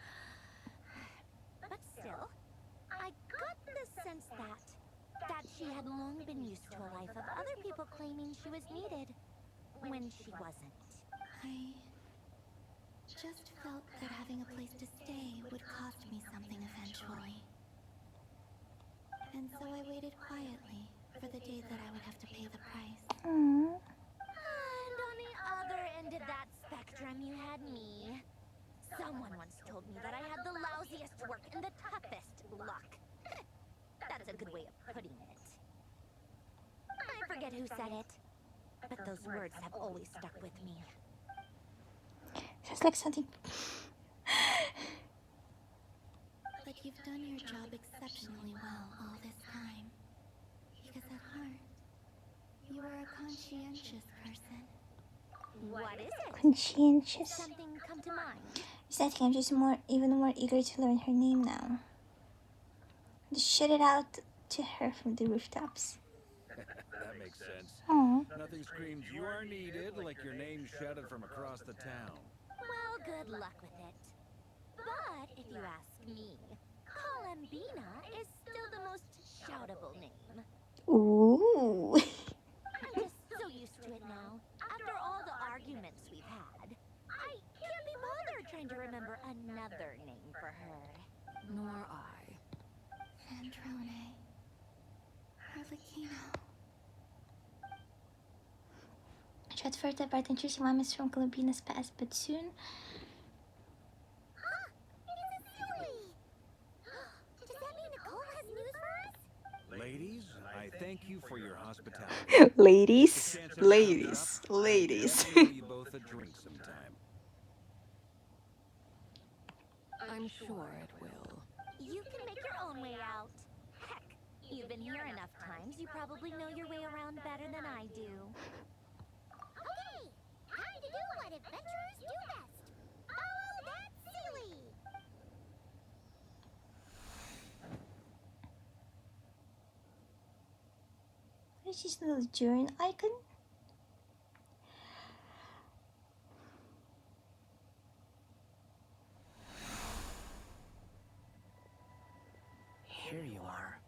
But still, I got the sense that she had long been used to a life of other people claiming she was needed when she wasn't. I just felt that having a place to stay would cost me something eventually. And so I waited quietly for the day that I would have to pay the price. Aww. And on the other end of that spectrum, you had me. Someone once told me that I had the lousiest work and the toughest luck. That's a good way of putting it. I forget who said it, but those words have always stuck with me. Sounds like something. But you've done your job exceptionally well all this time. Because at heart, you are a conscientious person. What is it? Conscientious. Something come to mind? Is that I'm just even more eager to learn her name now. Just shout it out to her from the rooftops. That makes sense. Aww. Nothing screams you are needed like your name shouted from across the town. Well, good luck with it. But if you ask me, Columbina is still the most shoutable name. Ooh. I'm just so used to it now. After all the arguments we've had, I can't be bothered trying to remember another name for her. Nor I. Androne. Arlecchino. Tried further about interesting moments from Columbina's past, but soon. Huh! It is a silly! Does that mean Nicole has news for us? Ladies, I thank you for your hospitality. Ladies, If the chance ever ladies, comes up, ladies. I'll definitely owe you both a drink sometime. I'm sure it will. You can make your own way out. Heck, you've been here enough times, you probably know your way around better than I do. Okay, time to do what adventurers do best. Follow that silly! What is this little journal icon? Here you are.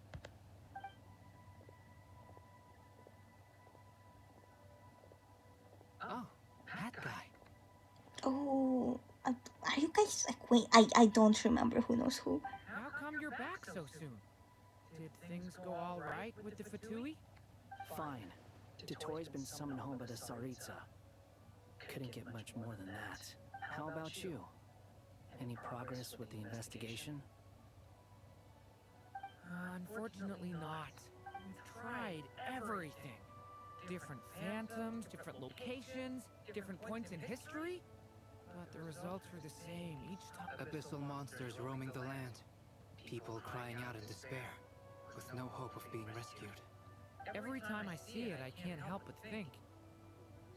Oh, that guy. Oh, are you guys like? Wait, I don't remember who knows who. How come you're back so soon? Did things go all right with the Fatui? Fine. Totori's been summoned home by the Tsaritsa. Couldn't get much more than that. How about you? Any progress with the investigation? Unfortunately not. We've tried everything. Different phantoms, different locations, different points in history. But the results were the same each time. Abyssal monsters roaming the land. People crying out in despair, with no hope of being rescued. Every time I see it, I can't help but think.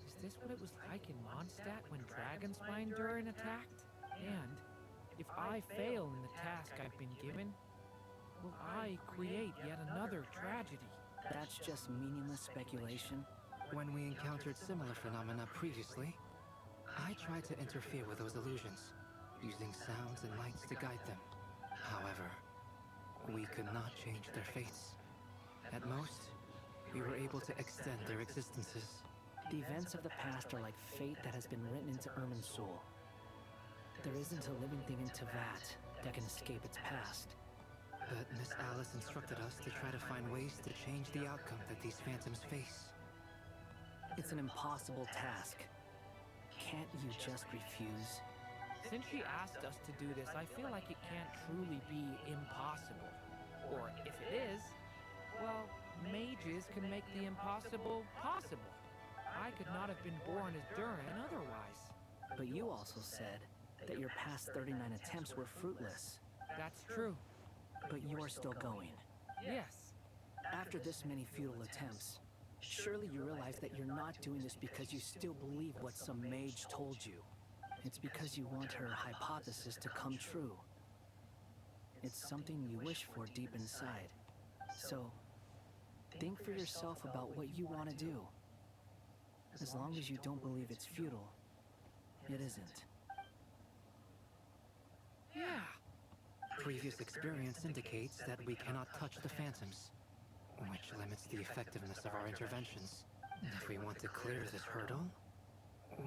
Is this what it was like in Mondstadt when Dragonspine Durin attacked? And if I fail in the task I've been given, will I create yet another tragedy? That's just meaningless speculation. When we encountered similar phenomena previously, I tried to interfere with those illusions, using sounds and lights to guide them. However, we could not change their fates. At most, we were able to extend their existences. The events of the past are like fate that has been written into Irminsul. There isn't a living thing in Tevat that can escape its past. But Miss Alice instructed us to try to find ways to change the outcome that these phantoms face. It's an impossible task. Can't you just refuse? Since she asked us to do this, I feel like it can't truly be impossible. Or if it is, well, mages can make the impossible possible. I could not have been born as Durin otherwise. But you also said that your past 39 attempts were fruitless. That's true. But you are still going. Yes. After this many futile attempts, surely you realize that you're not doing this because you still believe what some mage told you. It's because you want her hypothesis to come true. It's something you wish for deep inside. So, think for yourself about what you want to do. As long as you don't believe it's futile, it isn't. Yeah. Previous experience indicates that we cannot touch the phantoms, which limits the effectiveness of our interventions. If we want to clear this hurdle,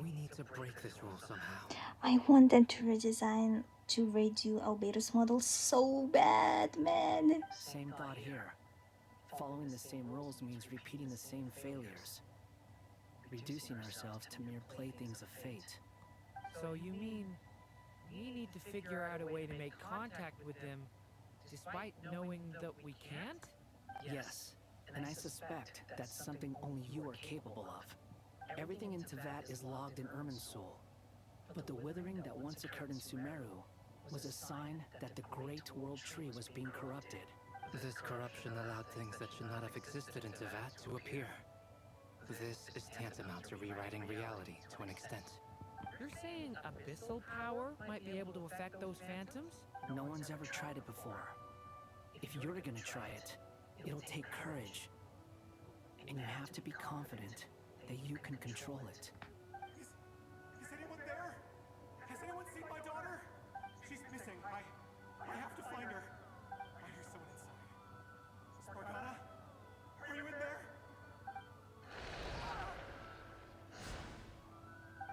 we need to break this rule somehow. I want them to redo Albedo's model so bad, man. Same thought here. Following the same rules means repeating the same failures. Reducing ourselves to mere playthings of fate. So you mean we need to figure out a way to make contact with them despite knowing that we can't? Yes, and I suspect that's something only you are capable of. Everything in Tevat is logged in Irminsul, but the withering that once occurred in Sumeru was a sign that the Great World Tree was being corrupted. This corruption allowed things that should not have existed in Tevat to appear. This is tantamount to rewriting reality to an extent. You're saying abyssal power might be able to affect those phantoms? No one's ever tried it before. If you're gonna try it, it'll take courage. And you have to be confident that you can control it. Is anyone there? Has anyone seen my daughter? She's missing. I have to find her. I hear someone inside. Spargana? Are you in there?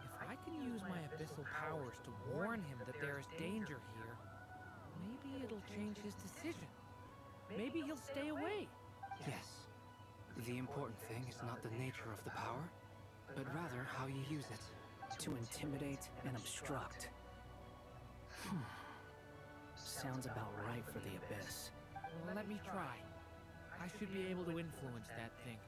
If I can use my abyssal powers to warn him that there is danger here, maybe it'll change his decision. Maybe he'll stay away. Yes. The important thing is not the nature of the power, but rather how you use it. To intimidate and obstruct. Sounds about right for the Abyss. Well, let me try. I should be able to influence that thing.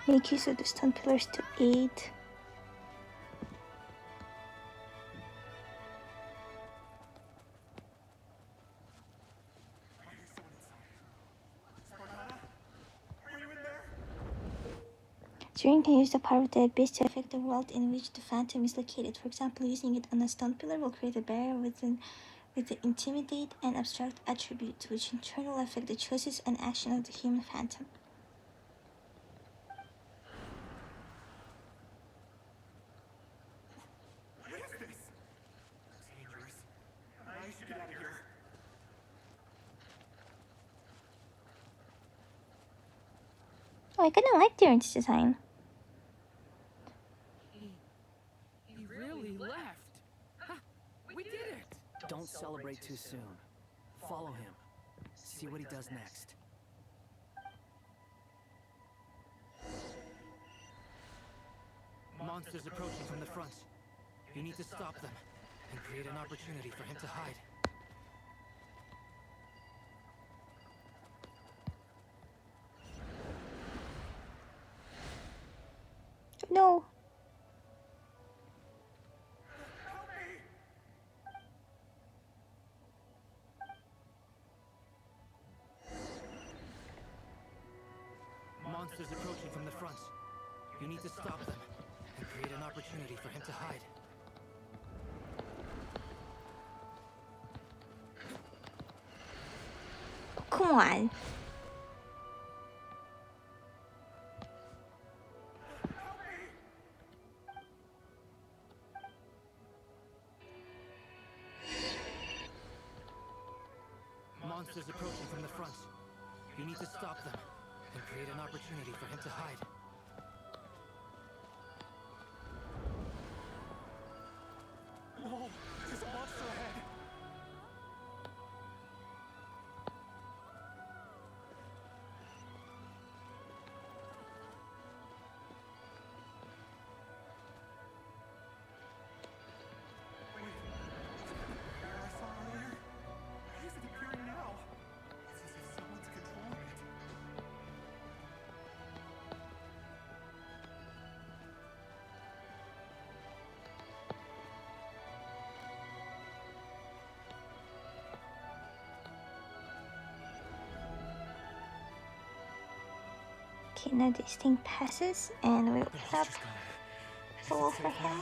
Make use of the stone pillars to aid. During can use the power of the abyss to affect the world in which the phantom is located. For example, using it on a stone pillar will create a barrier with the intimidate and obstruct attribute, which in turn will affect the choices and action of the human phantom. What is this? Dangerous. I should get out of here. Oh, I kind of like Darren's design. He really left. Ha! We did it! Don't celebrate too soon. Follow him. See what he does next. Monsters approaching from the front. You need to stop them and create an opportunity for him to hide. No. Monsters approaching from the front. You need to stop them and create an opportunity for him to hide. Come on. monsters approaching from the front. You need to stop them and create an opportunity for him to hide. No! There's a monster ahead! Wait. The bear I saw earlier? Why is it appearing now? It's as if someone's controlling it. Okay, now this thing passes and we'll pick up the wolf for him.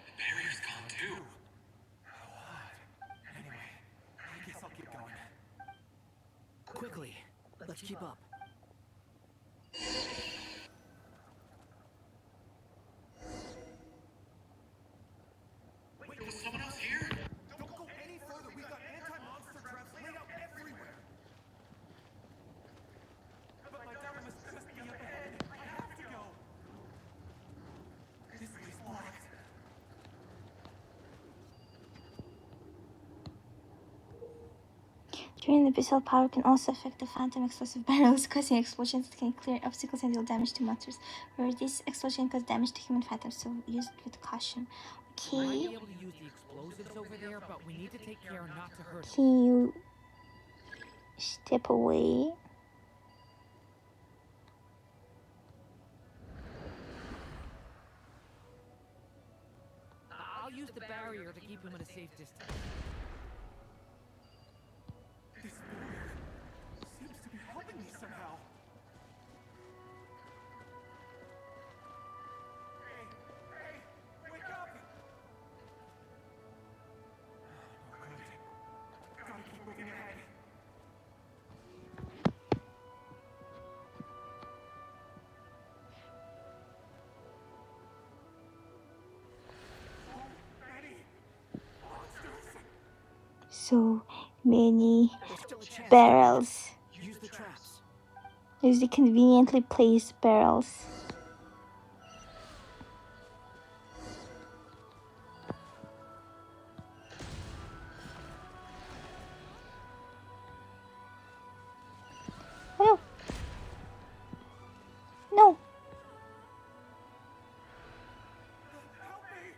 The barrier's gone too. What? Anyway, I guess I'll keep going. Quickly, let's keep up. Wait, was someone else here? Don't go any further. We've got anti-monster traps laid out everywhere. But my daughter must just be up ahead. I have to go. This way's blocked. During the abyssal power can also affect the phantom explosive barrels, causing explosions that can clear obstacles and deal damage to monsters. Where this explosion cause damage to human phantoms, so use it with caution. We might Okay. be able to use the explosives over there, but we need to take care not to hurt them. Can you step away? I'll use the barrier to keep him at a safe distance. This barrier seems to be helping me somehow. Hey, wake up! Oh, good. Gotta keep moving ahead. Oh, Eddie! Monsters! So many There's still a chance. barrels. Use the traps. Use the conveniently placed barrels. Oh. No. Help me!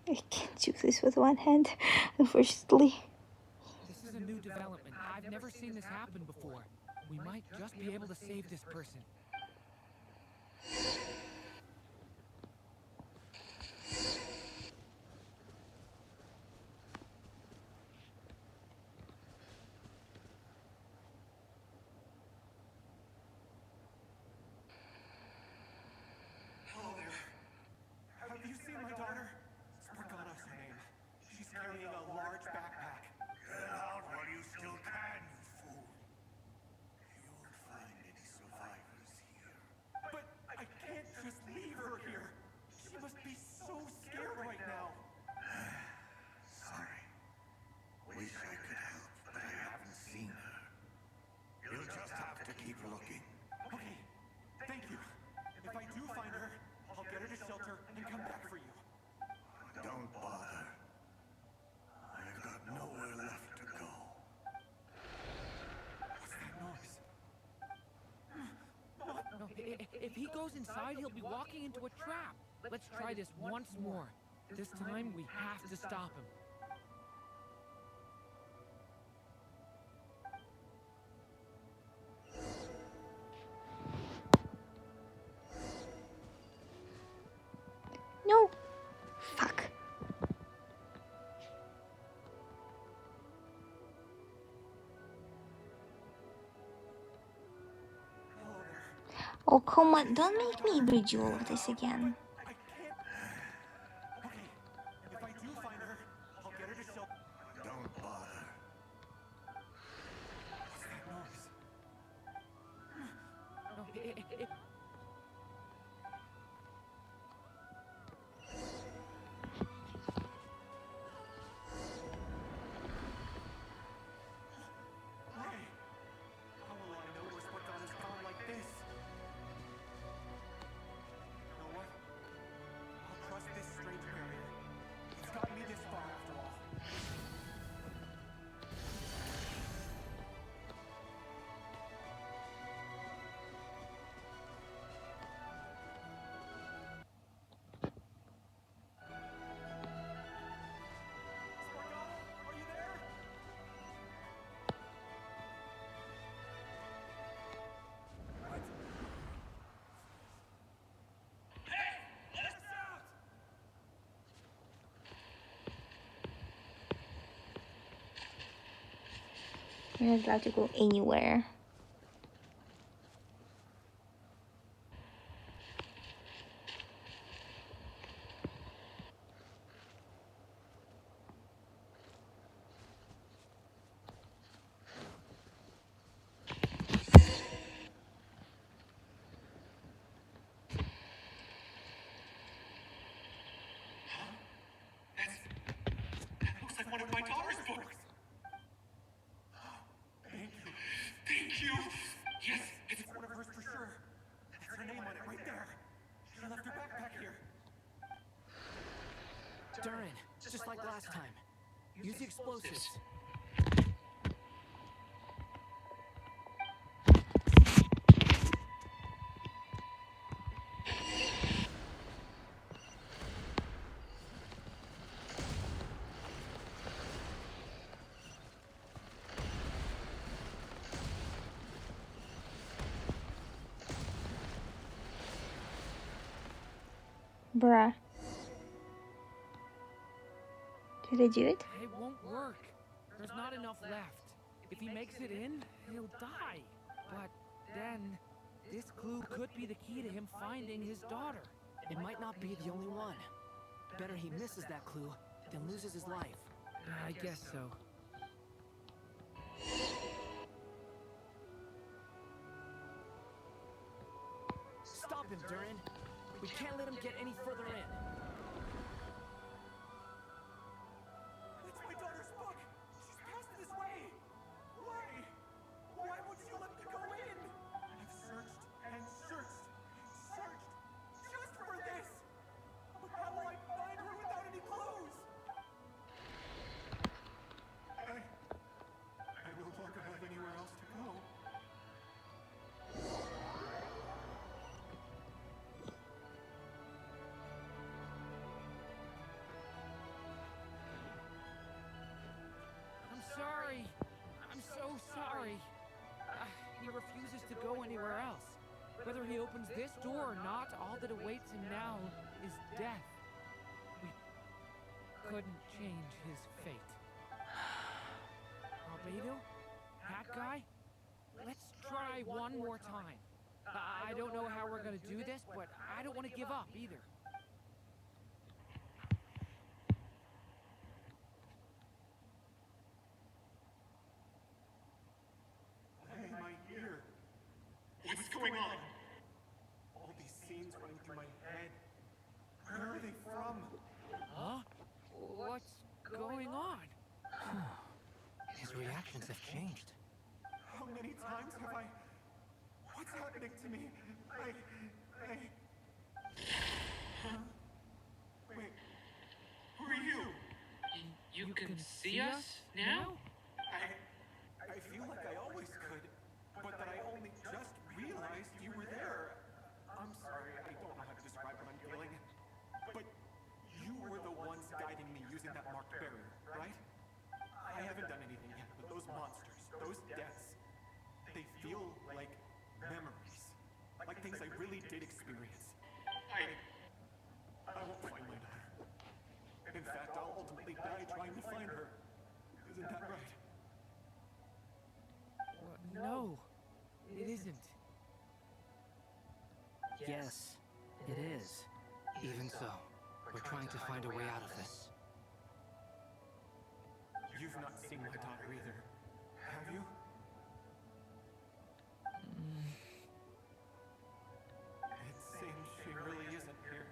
I can't do this with one hand, unfortunately. This is a new development. I've never seen this happen before. We might just be able to save this person. Hello there. Have you seen my daughter? Spargana's her name. She's carrying a large backpack. Get out while you still can, you fool. You won't find any survivors here. But I can't just leave her here. She must be so scared right now. Sorry. Wish I could help, but I haven't seen her. You'll just have to keep looking. Okay, thank you. If I do find her, I'll get her to shelter and come back for you. Don't bother. I've got nowhere left to go. What's that noise? No, if he goes inside, he'll be walking into a trap. Let's try this once more. This time, we have to stop him. No! Fuck. Oh, come on. Don't make me bridge all of this again. I can't. Okay, if I do find her, I'll get her to shelter. Don't bother. What's that noise? No, Why? How will I know where Spartana's gone like this? You know what? I'll trust this strange barrier. It's gotten me this far after all. Spartana, are you there? Let us out! You're not allowed to go anywhere. That looks like one of my daughter's books. Thank you. Thank you. Yes, it's one of hers for sure. That's her name on it right there. She left her backpack here. Durin, just like last time. Use the explosives. Bruh. Did I do it? it won't work. There's not enough left. If he makes it in, he'll die. But then, this clue could be the key to him finding his daughter. It might not be the only one. Better he misses that clue than loses his life. I guess so. Stop him, Durin. We can't let him get any further in. It's my daughter's book. She's passed this way. Why? Why won't you let me go in? I've searched and searched and searched just for this. But how will I find her without any clues? I no longer have anywhere else to go. I'm sorry. I'm so sorry. He refuses to go anywhere else. Whether he opens this door or not, all that awaits him now is death. We couldn't change his fate. Albedo? That guy? Let's try one more time. I don't know how we're gonna do this, but I don't want to give up either. Why am I here? What's going on? All these scenes running through my head. Where are they from? Huh? What's going on? His reactions have changed. How many times have I... What's happening to me? Huh? Wait. Who are you? You can see us now? I feel like I always could, but that I only just realized you were there. I'm sorry, I don't know how to describe what I'm feeling. But you were the ones guiding me using that marked barrier, right? I haven't done anything yet, but those monsters, those deaths, they feel like memories. Like things I really did experience. I won't fight isn't. Yes, it is. Even so, we're trying to find a way out of this. You've not seen my daughter either, have you? It seems she really isn't here.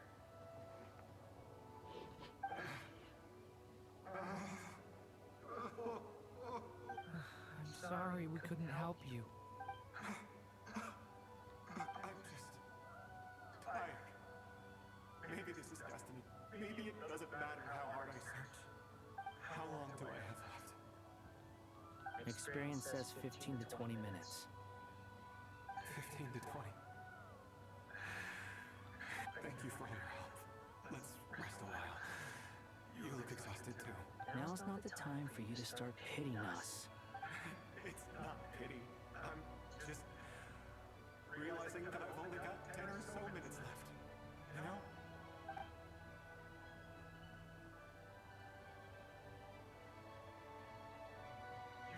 I'm sorry we couldn't help you. I'm just tired. Maybe this is destiny. Maybe it doesn't matter how hard I search. How long do I have left? Experience says 15 to 20 minutes. 15 to 20. Thank you for all your help. Let's rest a while. You look exhausted too. Now's not the time for you to start pitying us. It's not pity. I'm just realizing that I've only got 10 or so minutes left. You know?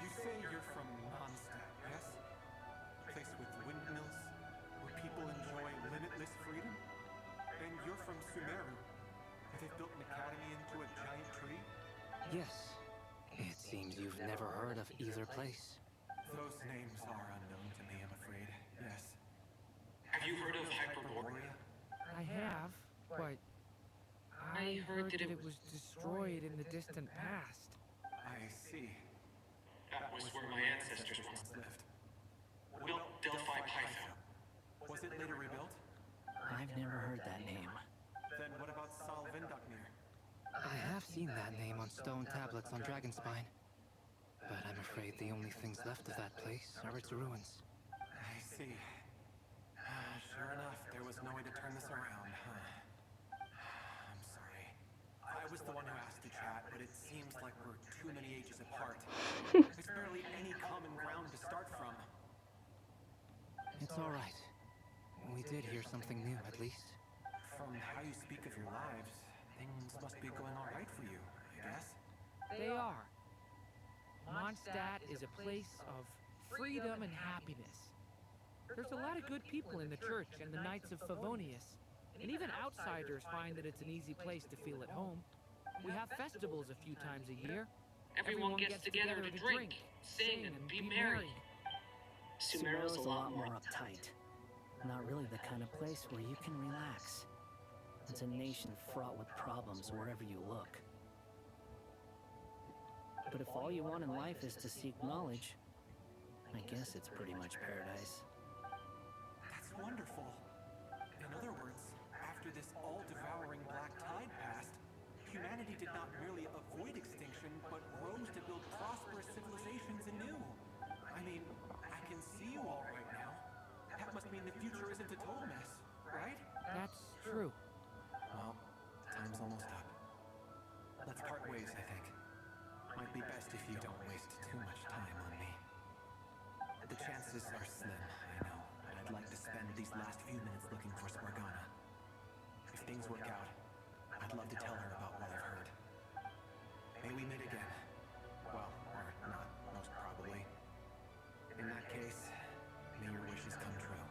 You say you're from Mondstadt, yes? Place with windmills, where people enjoy limitless freedom? And you're from Sumeru, where they've built an academy into a giant tree? Yes. It seems you've never heard of either place. Those names are unknown to me, I'm afraid. Yes. Have you heard of Hyperborea? I have, but I heard that it was destroyed in the distant past. I see. That was where my ancestors once lived. Built Delphi Pytho. Was it later rebuilt? I've never heard that name. Then what about Salvindaknir? I have seen that name on stone tablets on Dragonspine. But I'm afraid the only things left of that place are its ruins. I see. Sure enough, there was no way to turn this around, huh? I'm sorry. I was the one who asked to chat, but it seems like we're too many ages apart. There's barely any common ground to start from. It's all right. We did hear something new, at least. From how you speak of your lives, things must be going all right for you, I guess. They are. Mondstadt is a place of freedom and happiness. There's a lot of good people in the church and the Knights of Favonius, and even outsiders find that it's an easy place to feel at home. We have festivals a few times a year. Everyone gets together to drink, sing, and be merry. Sumeru's a lot more uptight. Not really the kind of place where you can relax. It's a nation fraught with problems wherever you look. But if all you want in life is to seek knowledge, I guess it's pretty much paradise. That's wonderful. In other words, after this all-devouring black tide passed, humanity did not merely avoid extinction, but rose to build prosperous civilizations anew. I mean, I can see you all right now. That must mean the future isn't a total mess, right? That's true. Well, time's almost up. Let's part ways, I think. Might be best if you don't waste too much time on me. The chances are slim, I know, but I'd like to spend these last few minutes looking for Spargana. If things work out, I'd love to tell her about what I've heard. May we meet again. Well, or not, most probably. In that case, may your wishes come true.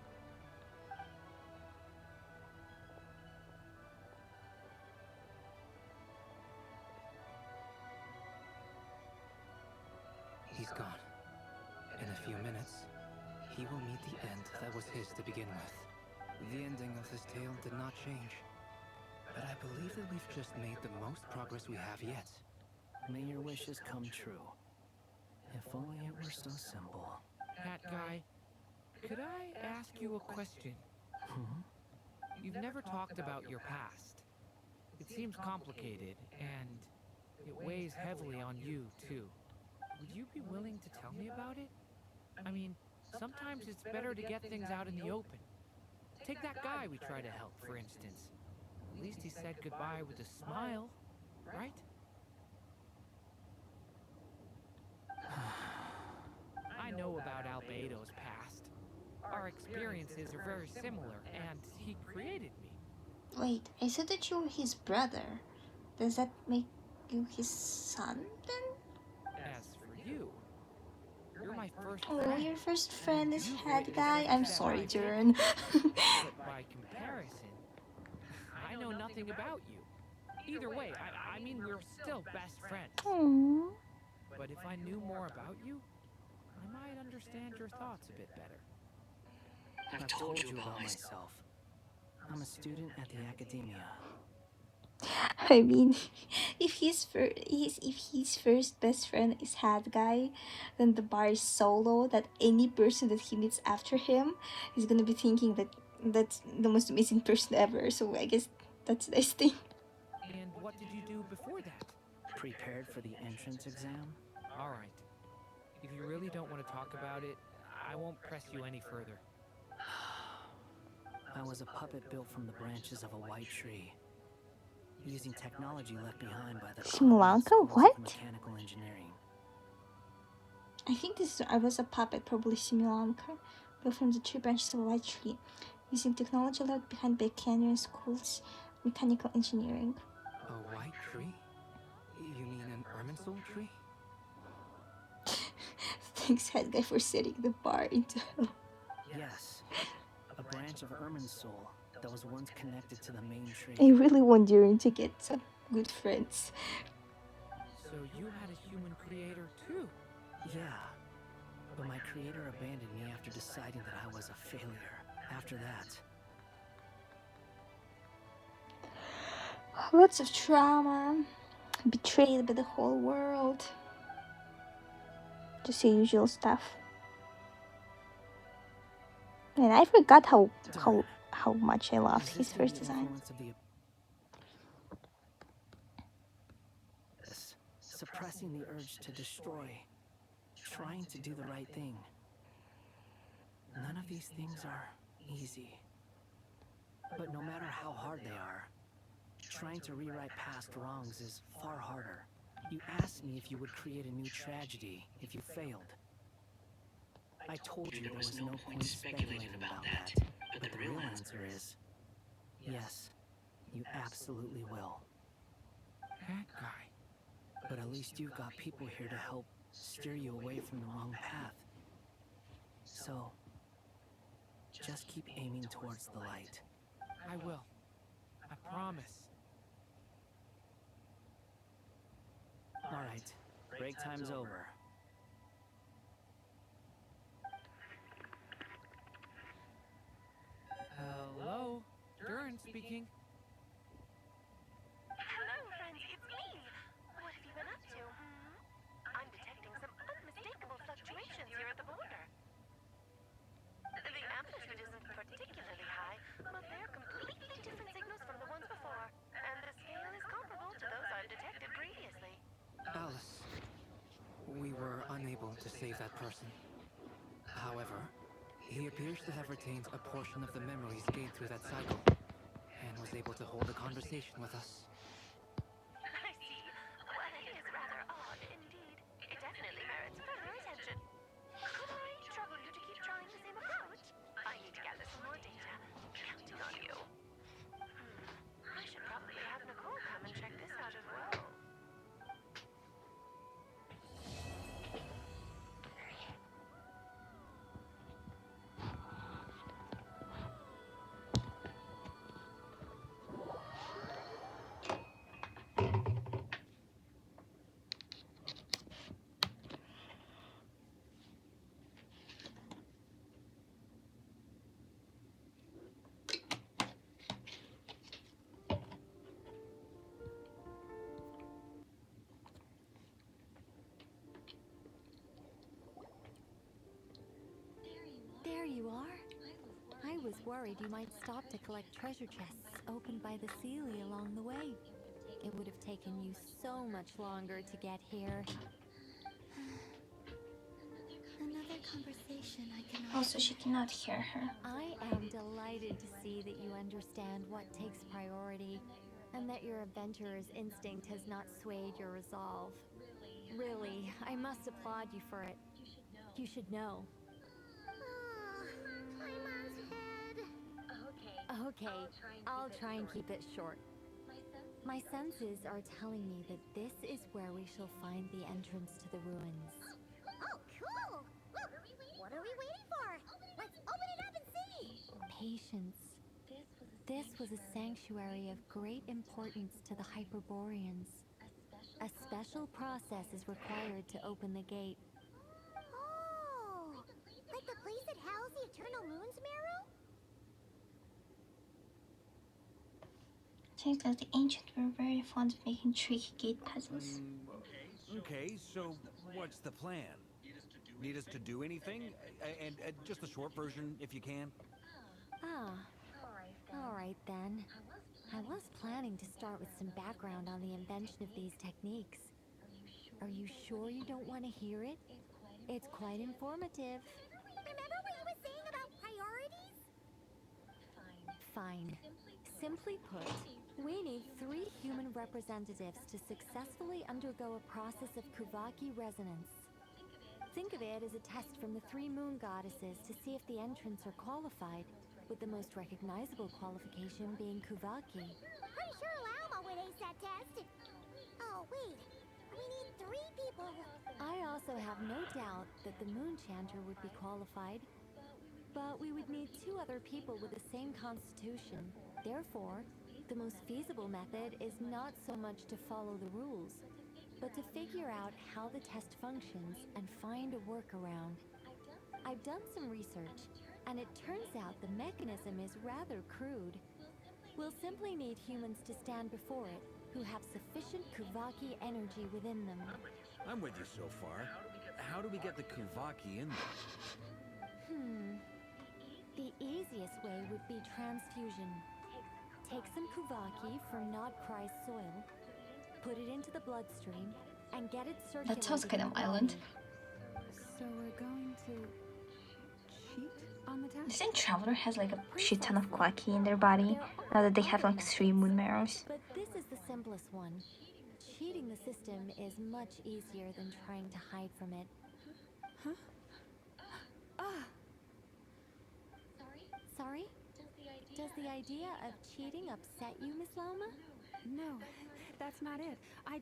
He's gone. In a few minutes, he will meet the end that was his to begin with. The ending of this tale did not change. But I believe that we've just made the most progress we have yet. May your wishes come true. If only it were so simple. Cat guy, could I ask you a question? You've never talked about your past. It seems complicated, and it weighs heavily on you, too. Would you be willing to tell me about it? I mean, sometimes it's better to get things out in the open. Take that guy we tried to help, for instance. At least he said goodbye with a smile, right? I know about Albedo's past. Our experiences are very similar, and he created me. Wait, I said that you were his brother. Does that make you his son then? As for you, you're my first Oh, friend. your first friend is You've head witnessed guy. every I'm step sorry, I take. Duran. But by comparison, I know nothing about you. Either way, I mean, we're still best friends. Aww. But if I knew more about you, I might understand your thoughts a bit better. I've told you about myself. I'm a student at the academia. I mean, if his first best friend is head guy, then the bar is solo. That any person that he meets after him is gonna be thinking that that's the most amazing person ever. So I guess that's the nice thing. And what did you do before that? Prepared for the entrance exam? All right. If you really don't want to talk about it, I won't press you any further. I was a puppet built from the branches of a white tree, using technology left behind by the Simulanka? schools What? of mechanical engineering. I think I was a puppet, probably Simulanka, built from the tree branches of a white tree, using technology left behind by Canyon School's mechanical engineering. A white tree? You mean an Irminsul tree? Thanks, head guy, for setting the bar into hell. Yes, a branch of Irminsul that was once connected to the main tree. I really want Duran to get some good friends. So you had a human creator too? Yeah, but my creator abandoned me after deciding that I was a failure. After that, Lots of trauma, betrayed by the whole world. Just the usual stuff. And I forgot how much I loved his first design. Suppressing the urge to destroy, trying to do the right thing. None of these things are easy. But no matter how hard they are, trying to rewrite past wrongs is far harder. You asked me if you would create a new tragedy if you failed. I told you there was no point speculating about that. But the real answer is, yes, you absolutely will. That guy. But at least you've got people here to help steer you away from the wrong path. So, just keep aiming towards the light. I will. I promise. All right, break time's over. Hello? Duran speaking. Hello, friends, it's me. What have you been up to, I'm detecting some unmistakable fluctuations here at the border. The amplitude isn't particularly high, but they're completely different signals from the ones before, and the scale is comparable to those I've detected previously. Alice, we were unable to save that person. However, he appears to have retained a portion of the memories gained through that cycle, and was able to hold a conversation with us. I see. Well, it is rather odd indeed. It definitely merits further attention. Could I trouble you to keep trying the same approach? I need to gather some more data. Counting on you. I should probably have Nicole come and check this out as well. There you are. I was worried you might stop to collect treasure chests opened by the Sealy along the way. It would have taken you so much longer to get here. Another conversation I cannot. Also, she cannot hear her. I am delighted to see that you understand what takes priority, and that your adventurer's instinct has not swayed your resolve. Really, I must applaud you for it. You should know. Okay, I'll try and keep it short. My senses are telling me that this is where we shall find the entrance to the ruins. Oh, cool! patience. This was a sanctuary of great importance to the Hyperboreans. A special process is required to open the gate. Oh, like the place that housed the Eternal Moon's Marrow? Seems like the ancients were very fond of making tricky gate puzzles. Okay, so what's the plan? Need us to do anything? And just a short version, if you can. Ah, alright then. I was planning to start with some background on the invention of these techniques. Are you sure you don't want to hear it? It's quite informative. Remember what you were saying about priorities? Fine. Simply put, we need 3 human representatives to successfully undergo a process of Kuvaki resonance. Think of it as a test from the 3 moon goddesses to see if the entrants are qualified, with the most recognizable qualification being Kuvaki. Pretty sure Lauma would ace that test. Oh, wait. We need 3 people. I also have no doubt that the moon chanter would be qualified. But we would need 2 other people with the same constitution. Therefore, the most feasible method is not so much to follow the rules, but to figure out how the test functions and find a workaround. I've done some research, and it turns out the mechanism is rather crude. We'll simply need humans to stand before it, who have sufficient Kuvaki energy within them. I'm with you so far. How do we get the Kuvaki in there? The easiest way would be transfusion. Take some Kuvaki from nodkrai's soil, put it into the bloodstream, and get it circulating. That sounds kind of violent. So we're going to cheat on the test? This Traveler has like a shit ton of Quacky in their body, now that they have like 3 moon marrows. But this is the simplest one. Cheating the system is much easier than trying to hide from it. Huh? Ah! Sorry? Does the idea of cheating upset you, Miss Lauma? No, that's not it. I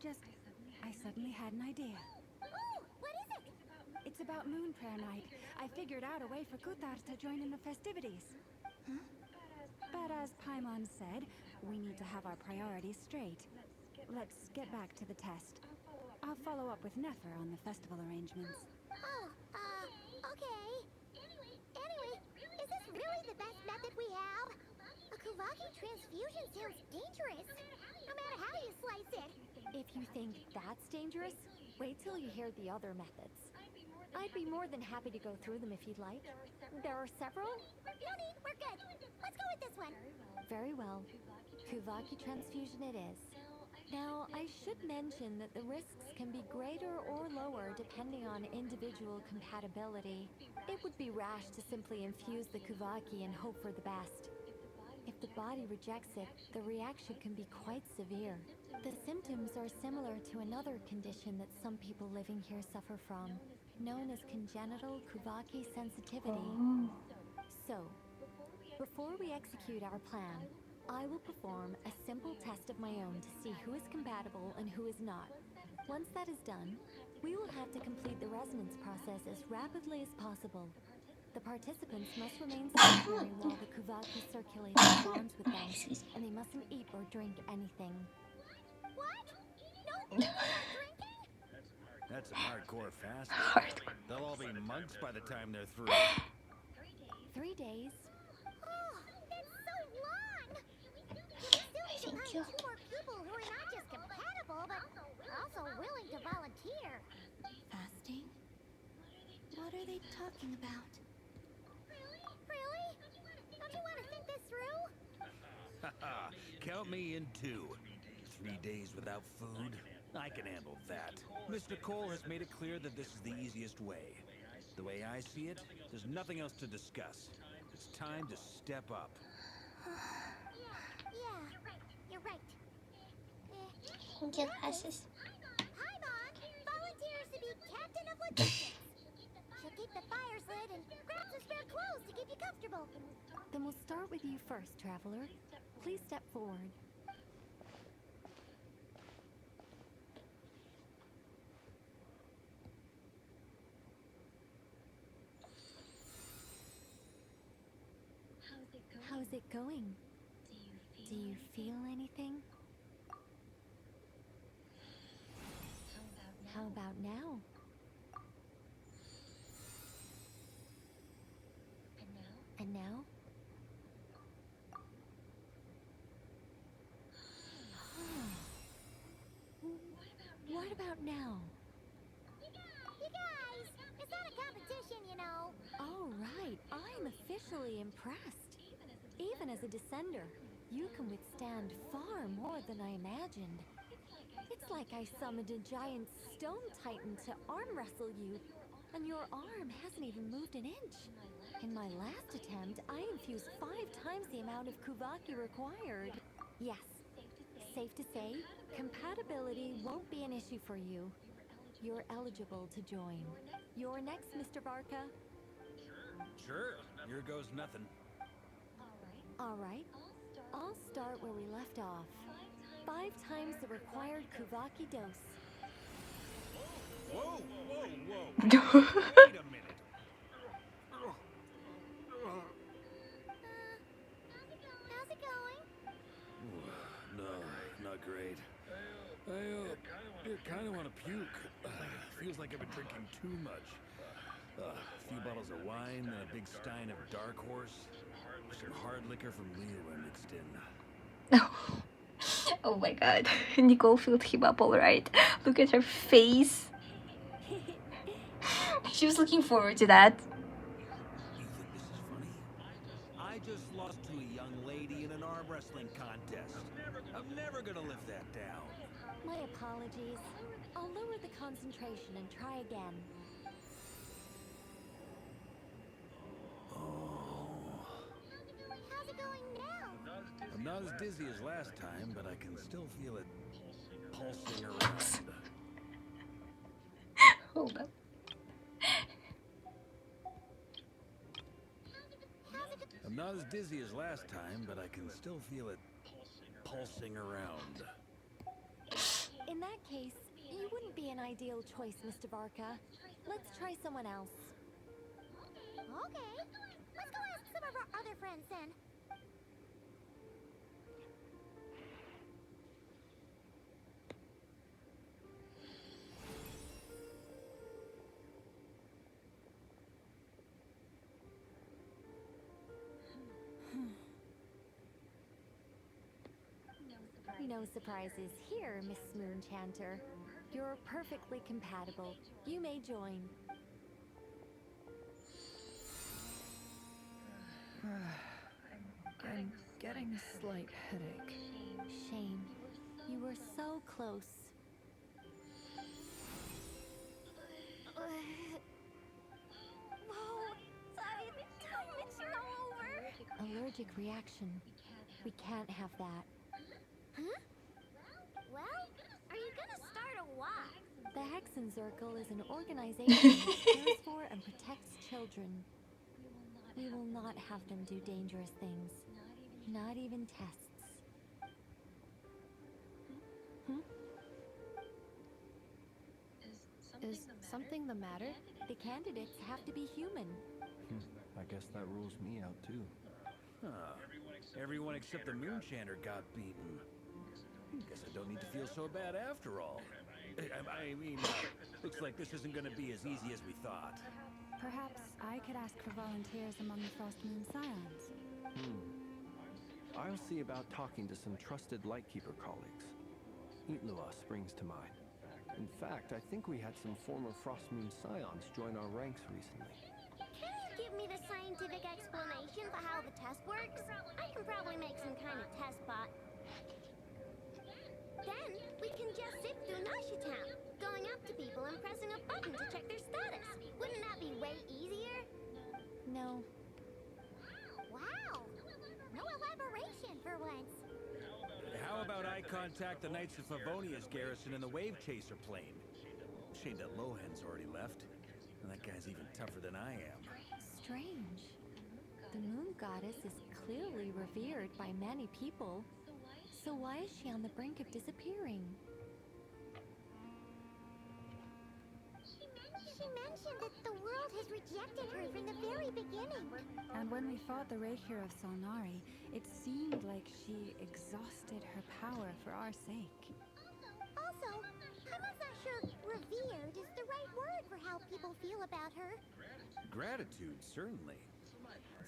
suddenly had an idea. Oh, what is it? It's about Moon Prayer Night. I figured out a way for Kuthars to join in the festivities. Huh? But as Paimon said, we need to have our priorities straight. Let's get back to the test. I'll follow up with Nefer on the festival arrangements. Oh, okay. Anyway, is this really the best method we have? A Kuvaki transfusion sounds dangerous, no matter how you slice it. If you think that's dangerous, wait till you hear the other methods. I'd be more than happy to go through them if you'd like. There are several? No need, we're good. Let's go with this one. Very well. Kuvaki transfusion it is. Now, I should mention that the risks can be greater or lower depending on individual compatibility. It would be rash to simply infuse the Kuvaki and hope for the best. If the body rejects it, the reaction can be quite severe. The symptoms are similar to another condition that some people living here suffer from, known as congenital Kuvaki sensitivity. So, before we execute our plan, I will perform a simple test of my own to see who is compatible and who is not. Once that is done, we will have to complete the resonance process as rapidly as possible. The participants must remain stationary while the Kuvaki circulates and bonds with them, and they mustn't eat or drink anything. What? No drinking? That's a hardcore fast. They'll all be monks by the time they're through. 3 days. Oh, that's so long! We still need to find 2 more people who are not just compatible, but also willing to volunteer. Fasting? What are they talking about? Really? Don't you want to think this through? Haha, count me in 2. 3 days without food? I can handle that. Mr. Cole has made it clear that this is the easiest way. The way I see it, there's nothing else to discuss. It's time to step up. Yeah, you're right. Get glasses. Paimon volunteers to be captain of logistics. She'll keep the fires lit and grab some spare clothes to keep you comfortable. Then we'll start with you first, Traveler. Please step forward. How's it going? Do you feel anything? How about now? And now? What about now? You guys, it's not a competition, you know. All right, I'm officially impressed. Even as a descender, you can withstand far more than I imagined. It's like I summoned a giant stone titan to arm wrestle you, and your arm hasn't even moved an inch. In my last attempt, I infused 5 times the amount of Kuvaki required. Yes, safe to say, compatibility won't be an issue for you. You're eligible to join. You're next, Mr. Varka. Sure, here goes nothing. All right, I'll start where we left off. 5 times the required Kuvaki dose. Whoa, whoa, whoa! Wait a minute. How's it going? No, not great. I kind of want to puke. Feels like I've been drinking too much. A few bottles of wine and a big stein of Dark Horse. Some hard liquor from Liyue mixed in. Oh my god. Nicole filled him up alright. Look at her face. She was looking forward to that. You think this is funny? I just lost to a young lady in an arm wrestling contest. I'm never gonna live that down. My apologies. I'll lower the concentration and try again. How's it going now? I'm not as dizzy as last time, but I can still feel it pulsing around. Hold up. I'm not as dizzy as last time, but I can still feel it pulsing around. In that case, you wouldn't be an ideal choice, Mr. Varka. Let's try someone else. Okay, let's go ask some of our other friends then. No surprises here, Miss Moonchanter. You're perfectly compatible. You may join. I'm getting a slight headache. Shame. You were so close. Whoa, sorry, I'm itching all over. Allergic reaction. We can't have that. Huh? Well, are you gonna start a war? The Hexenzirkel is an organization that cares for and protects children. We will not have them do dangerous things. Not even tests. Is something the matter? The candidates have to be human. I guess that rules me out too. Huh. Everyone except the Moonchanter got beaten. Guess I don't need to feel so bad after all. I mean, looks like this isn't gonna be as easy as we thought. Perhaps I could ask for volunteers among the Frost Moon Scions. I'll see about talking to some trusted Lightkeeper colleagues. Itlua springs to mind. In fact, I think we had some former Frost Moon Scions join our ranks recently. Can you give me the scientific explanation for how the test works? I can probably make some kind of test bot. Then we can just zip through Nasha Town, going up to people and pressing a button to check their status. Wouldn't that be way easier? No. Wow! No elaboration for once. How about I contact the Knights of Favonia's garrison in the Wave Chaser plane? Shame that Lohan's already left. And that guy's even tougher than I am. Strange. The moon goddess is clearly revered by many people. So why is she on the brink of disappearing? She mentioned that the world has rejected her from the very beginning. And when we fought the Rakier of Solnari, it seemed like she exhausted her power for our sake. Also, I'm not sure revered is the right word for how people feel about her. Gratitude, certainly.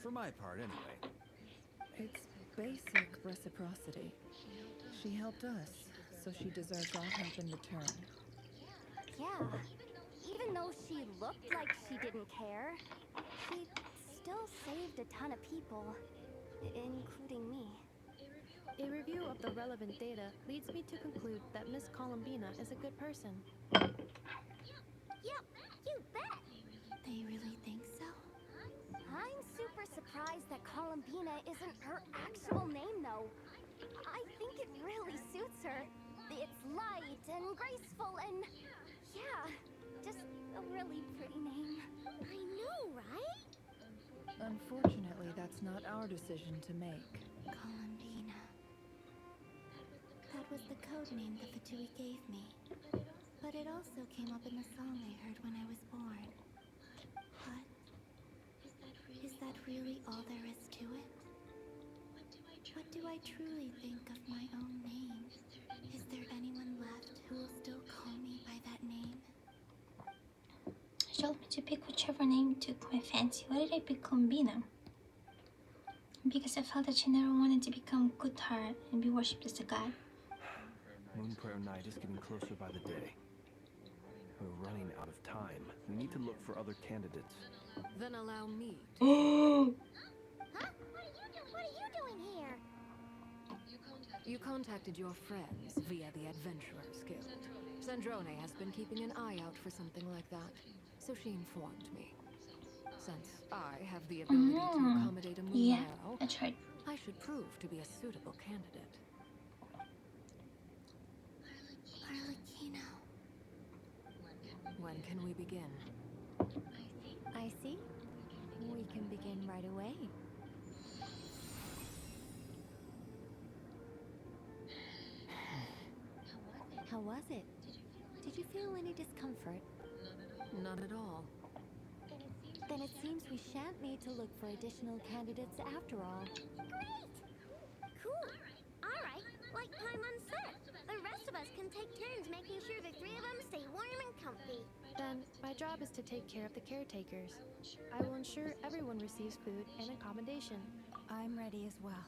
For my part, anyway. It's basic reciprocity. She helped us, so she deserves our help in return. Yeah. Even though she looked like she didn't care, she still saved a ton of people, including me. A review of the relevant data leads me to conclude that Miss Columbina is a good person. Yep, you bet! They really think so? I'm super surprised that Columbina isn't her actual name, though. I think it really suits her. It's light and graceful and... yeah, just a really pretty name. I know, right? Unfortunately, that's not our decision to make. Columbina. That was the code name the Fatui gave me. But it also came up in the song I heard when I was born. But is that really all there is to it? What do I truly think of my own name? Is there anyone left who will still call me by that name? She told me to pick whichever name took my fancy. Why did I pick Columbina? Because I felt that she never wanted to become Kutar and be worshipped as a god. Moonprayer Night is getting closer by the day. We're running out of time. We need to look for other candidates. Then allow me Huh? What are you doing here? You contacted your friends via the Adventurers Guild. Sandrone has been keeping an eye out for something like that, so she informed me. Since I have the ability to accommodate a moon arrow, that's right. I should prove to be a suitable candidate. Arlecchino. When can we begin? I see. We can begin right away. How was it? Did you feel any discomfort? None at all. Then it seems we shan't need to look for additional candidates after all. Great! Cool. Alright, like Paimon said, the rest of us can take turns making sure the three of them stay warm and comfy. Then, my job is to take care of the caretakers. I will ensure everyone receives food and accommodation. I'm ready as well.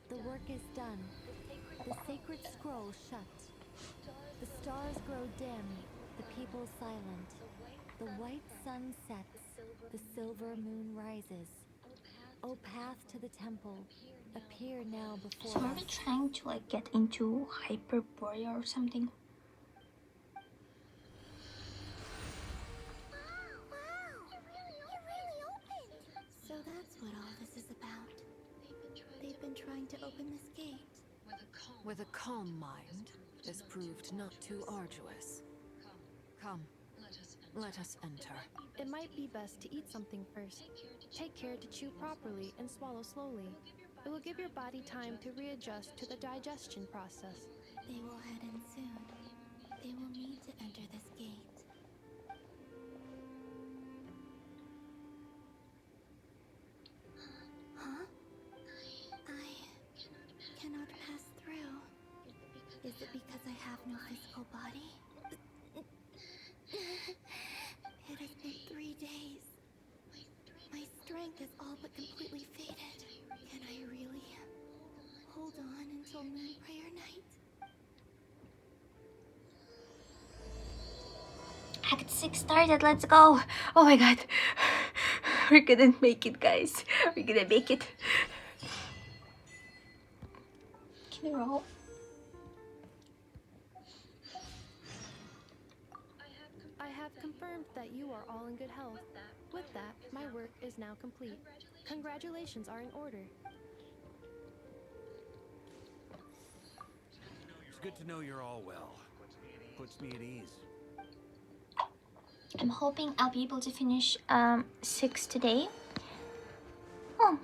The work is done. The sacred scroll shut. The stars grow dim, the people silent. The white sun sets, the silver moon rises. O path to the temple, appear now before So are we us. trying to like get into Hyperborea or something? So that's what all this is about. They've been trying to open this gate. With a calm mind, this proved not too arduous. Come, let us enter. It might be best to eat something first. Take care to chew properly and swallow slowly. It will give your body time to readjust to the digestion process. They will head in soon. They will need to enter this gate. Huh? I cannot pass through. Is it because I have no physical body? has all but completely faded. Can I really hold on until Moon Prayer Night? Act 6 started, let's go! Oh my god. We're gonna make it, guys. We're gonna make it. Can you roll? I have confirmed that you are all in good health. With that, my work is now complete. Congratulations are in order. It's good to know you're all well. Puts me at ease. I'm hoping I'll be able to finish 6 today. Oh,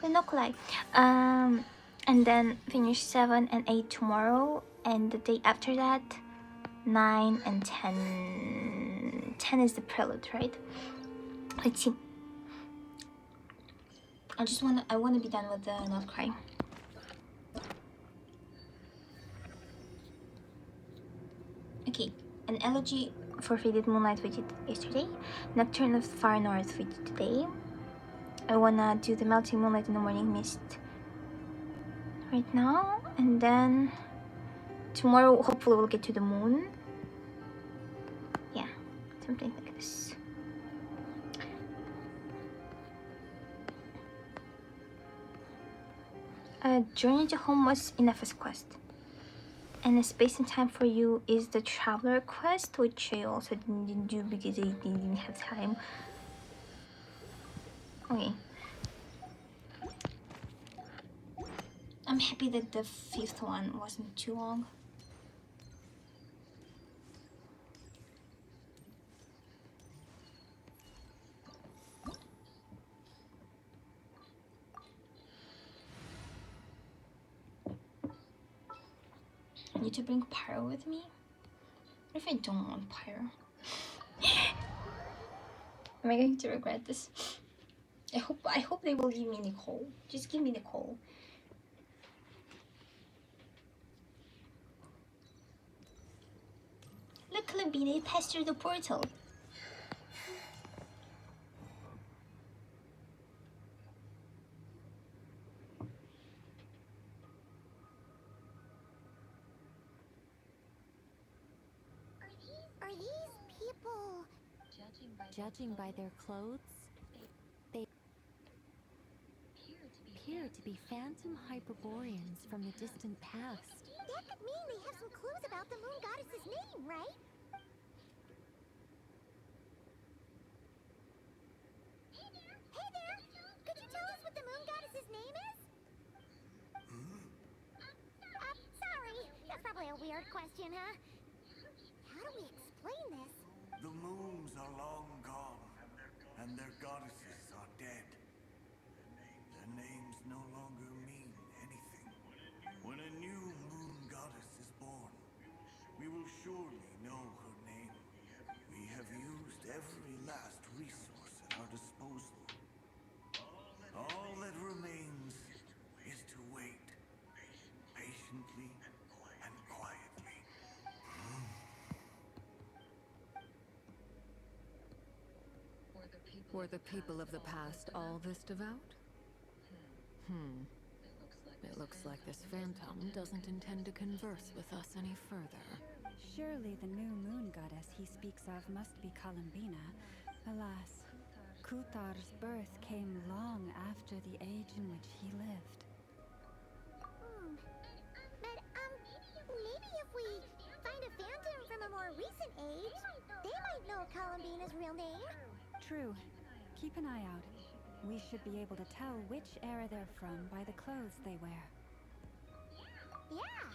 the nodkrai. And then finish 7 and 8 tomorrow, and the day after that 9 and 10. 10 is the prelude, right? Let's see. I wanna be done with the nodkrai. Okay, an elegy for Faded Moonlight we did yesterday. Nocturne of the Far North we did today. I wanna do the Melting Moonlight in the Morning Mist right now, and then tomorrow hopefully we'll get to the moon. Yeah, something like this. Journey to Home was enough as a quest. And the Space and Time for You is the Traveler quest, which I also didn't do because I didn't have time. Okay. I'm happy that the 5th one wasn't too long. I need to bring Pyro with me. What if I don't want Pyro? Am I going to regret this? I hope they will give me Nicole. Just give me Nicole. Look, Columbina, you passed through the portal. Are these people... Judging by their clothes, they appear to be phantom Hyperboreans from the distant past. That could mean they have some clues about the moon goddess's name, right? Hey there! Could you tell us what the moon goddess's name is? Sorry. That's probably a weird question, huh? How do we explain this? The moons are long gone, and their goddesses are dead. Their names no longer mean anything. When a new moon goddess is born, we will surely know her name. We have used every last resource at our disposal. All that remains is to wait, patiently and quietly. Were the people of the past all this devout? It looks like this phantom doesn't intend to converse with us any further. Surely the new moon goddess he speaks of must be Columbina. Alas, Kutar's birth came long after the age in which he lived. But, maybe if we find a phantom from a more recent age, they might know Columbina's real name. True. Keep an eye out. We should be able to tell which era they're from by the clothes they wear. Yeah,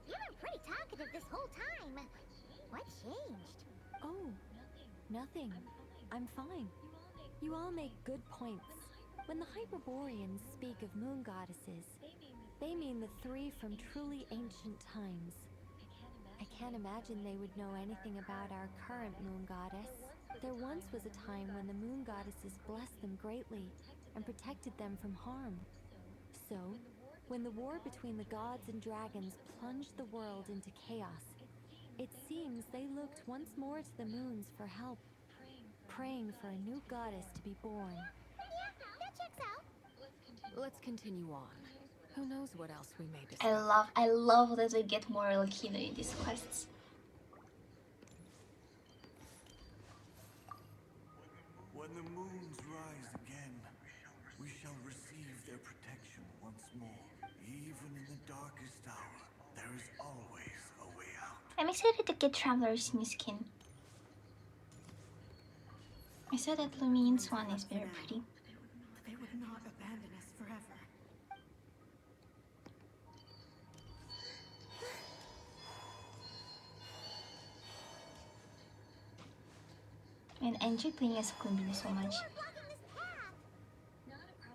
you've been pretty talkative this whole time. What changed? Oh, nothing. I'm fine. You all make good points. When the Hyperboreans speak of moon goddesses, they mean the 3 from truly ancient times. I can't imagine they would know anything about our current moon goddess. There once was a time when the moon goddesses blessed them greatly and protected them from harm. So, when the war between the gods and dragons plunged the world into chaos, it seems they looked once more to the moons for help, praying for a new goddess to be born. Yeah, that checks Let's continue on. Who knows what else we may discover. I love that we get more Lakino in these quests. When the moons rise again, we shall receive their protection once more. Even in the darkest hour, there is always a way out. I'm excited to get Traveler's new skin. I saw that Lumine's one is very pretty. But they would not abandon us forever. And I enjoy playing as columbina so much.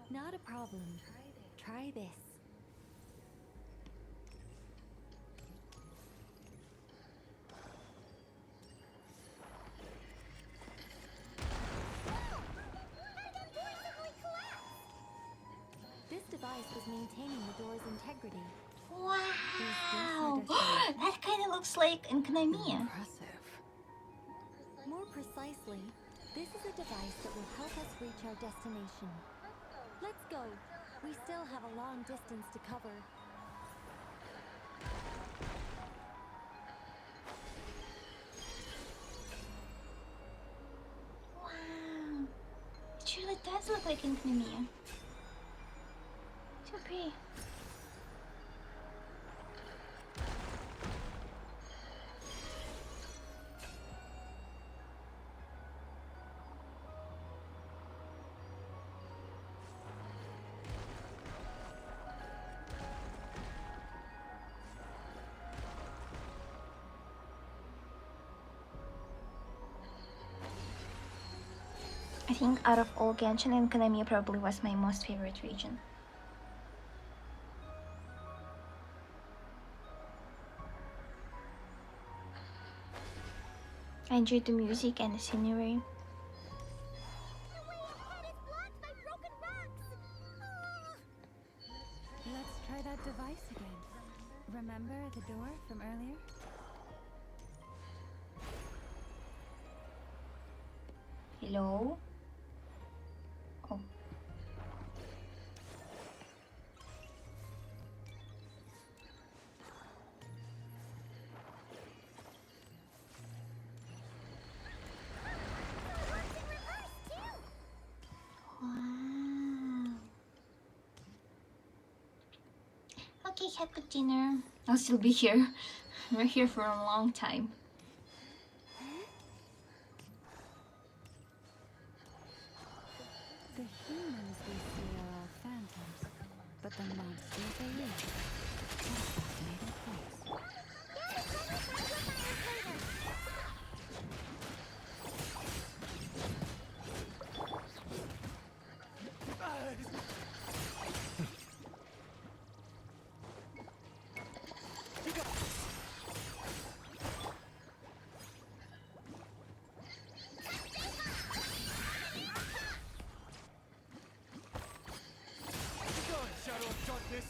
Not a problem. Try this. This device was maintaining the door's integrity. Wow! That kind of looks like in Konami. More precisely, this is a device that will help us reach our destination. Let's go. We still have a long distance to cover. Wow! It really does look like in Konami. So pretty. I think out of all Genshin and Konami probably was my most favorite region. I enjoyed the music and the scenery. Let's try that device again. Remember the door from earlier? Hello? Oh. Wow. Okay, have good dinner. I'll still be here. We're here for a long time. The humans we see are all phantoms, but the monsters are real. What a fascinating place. Shadow of darkness!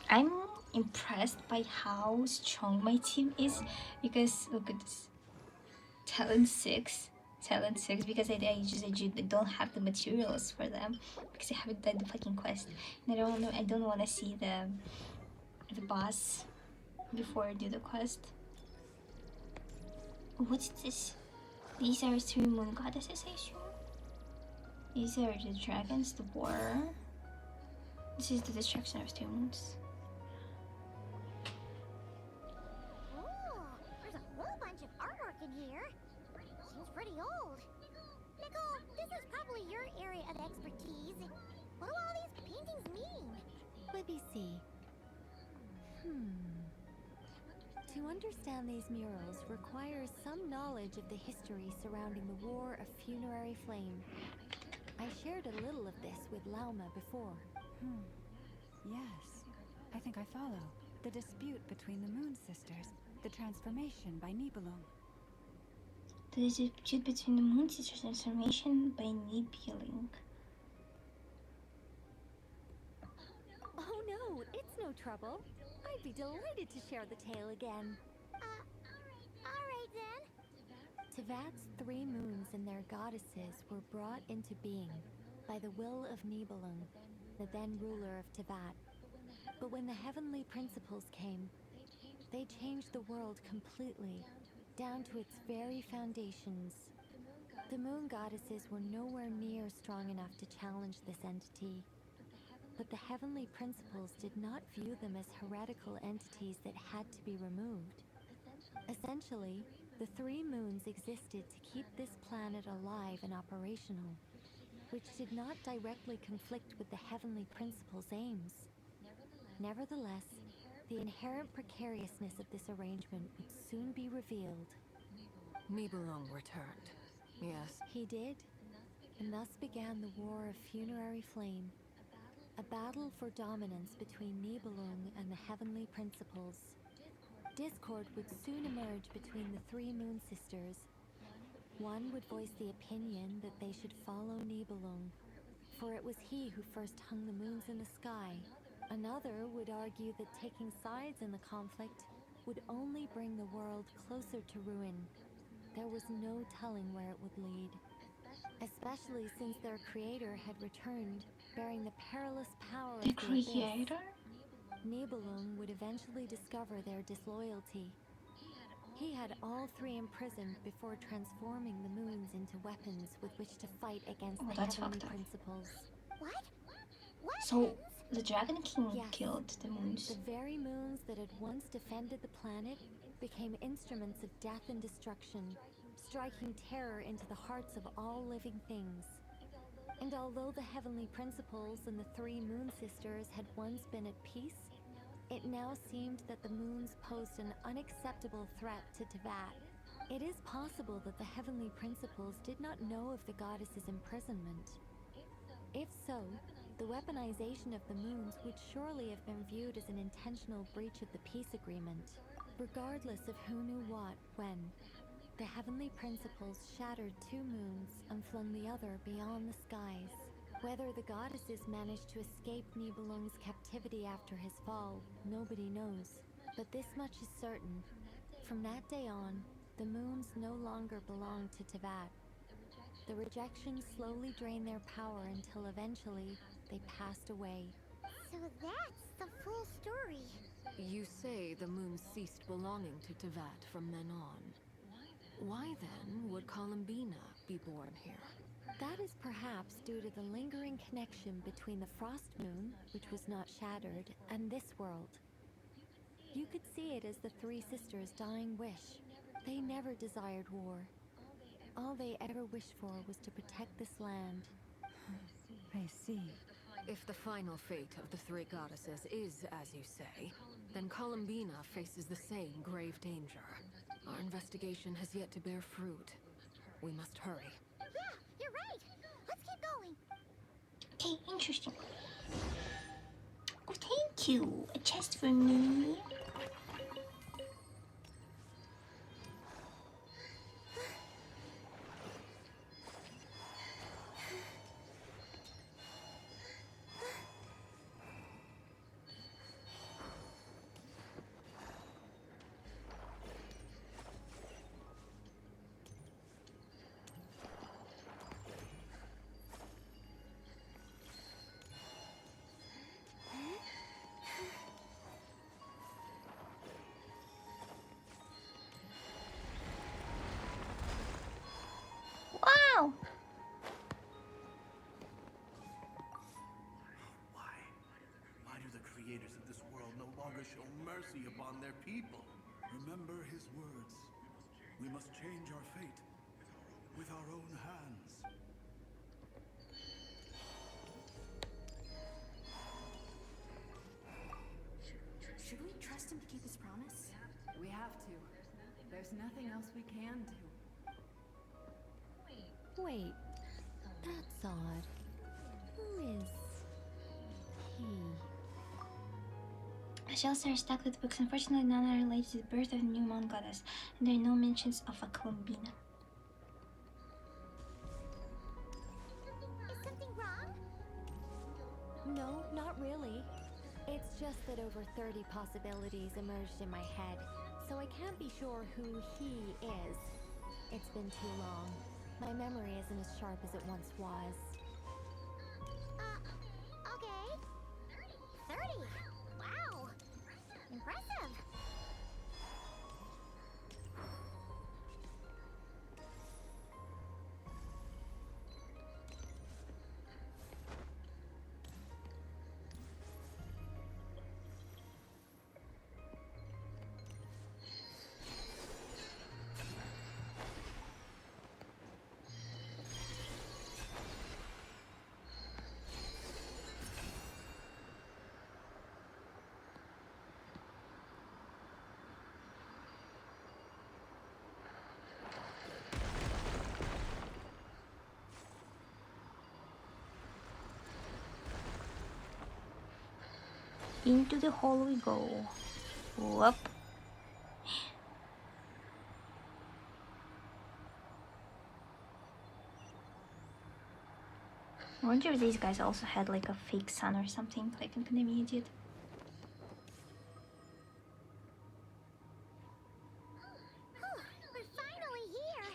I'm impressed by how strong my team is because look at this. Talent 6 because I don't have the materials for them because I haven't done the fucking quest and I don't want to see the boss before I do the quest. What's this? These are 3 moon goddesses, I assume. These are the dragons, the war. This is the destruction of 2 moons. There's a whole bunch of artwork in here. Seems pretty old. Nicole, this is probably your area of expertise. What do all these paintings mean? Let me see. To understand these murals requires some knowledge of the history surrounding the War of Funerary Flame. I shared a little of this with Lauma before. Yes, I think I follow. The dispute between the Moon Sisters, the transformation by Nibelung. The dispute between the Moon Sisters transformation by Nibelung. Oh no, it's no trouble. I'd be delighted to share the tale again. Alright then. Tevat's 3 moons and their goddesses were brought into being by the will of Nibelung, the then ruler of Tevat. But when the heavenly principles came, they changed the world completely, down to its very foundations. The moon goddesses were nowhere near strong enough to challenge this entity. But the heavenly principles did not view them as heretical entities that had to be removed. Essentially, the 3 moons existed to keep this planet alive and operational, which did not directly conflict with the heavenly principles' aims. Nevertheless, the inherent precariousness of this arrangement would soon be revealed. Nibelung returned. Yes. He did, and thus began the War of Funerary Flame, a battle for dominance between Nibelung and the heavenly principles. Discord would soon emerge between the 3 Moon Sisters. One would voice the opinion that they should follow Nibelung, for it was he who first hung the moons in the sky. Another would argue that taking sides in the conflict would only bring the world closer to ruin. There was no telling where it would lead, especially since their creator had returned, bearing the perilous power of the creator? abyss. Nibelung would eventually discover their disloyalty. He had all 3 imprisoned before transforming the moons into weapons with which to fight against the heavenly principles. What? So the Dragon King Yes. killed the moons. The very moons that had once defended the planet became instruments of death and destruction, striking terror into the hearts of all living things. And although the heavenly principles and the 3 Moon Sisters had once been at peace, it now seemed that the moons posed an unacceptable threat to Tevat. It is possible that the heavenly principles did not know of the goddess's imprisonment. If so, the weaponization of the moons would surely have been viewed as an intentional breach of the peace agreement. Regardless of who knew what, when, the heavenly principles shattered 2 moons and flung the other beyond the skies. Whether the goddesses managed to escape Nibelung's captivity after his fall, nobody knows. But this much is certain. From that day on, the moons no longer belonged to Tevat. The rejection slowly drained their power until eventually they passed away. So that's the full story. You say the moon ceased belonging to Tevat from then on. Why then would Columbina be born here? That is perhaps due to the lingering connection between the Frost Moon, which was not shattered, and this world. You could see it as the 3 sisters' dying wish. They never desired war. All they ever wished for was to protect this land. I see. If the final fate of the 3 goddesses is as you say, then Columbina faces the same grave danger. Our investigation has yet to bear fruit. We must hurry. Yeah, you're right. Let's keep going. Okay, interesting. Oh, thank you. A chest for me. Wow! Why do the creators of this world no longer show mercy upon their people? Remember his words. We must change our fate with our own hands. Should we trust him to keep his promise? We have to. There's nothing else we can do. Wait, that's odd. Who is he? shelves are stacked with books. Unfortunately, none are related to the birth of the new moon goddess, and there are no mentions of a columbina. Is something wrong? No, not really. It's just that over 30 possibilities emerged in my head, so I can't be sure who he is. It's been too long. My memory isn't as sharp as it once was. Okay. 30? Wow. Impressive. Into the hole we go. Whoop. I wonder if these guys also had like a fake sun or something, like Academia did. We're finally here.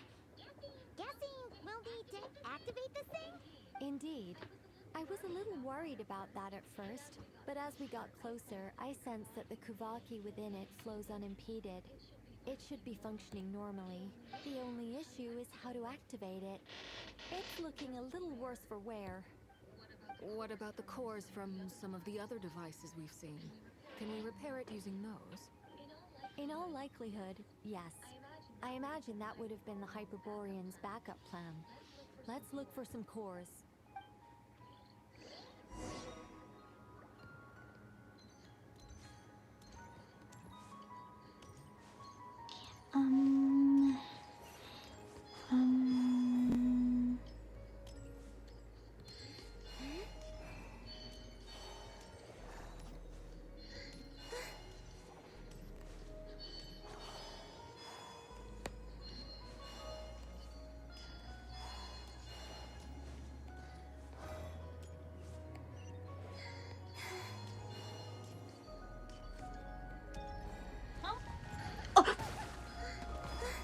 Guessing we'll need to activate this thing? Indeed. I was a little worried about that at first, but as we got closer, I sensed that the Kuvaki within it flows unimpeded. It should be functioning normally. The only issue is how to activate it. It's looking a little worse for wear. What about the cores from some of the other devices we've seen? Can we repair it using those? In all likelihood, yes. I imagine that would have been the Hyperborean's backup plan. Let's look for some cores.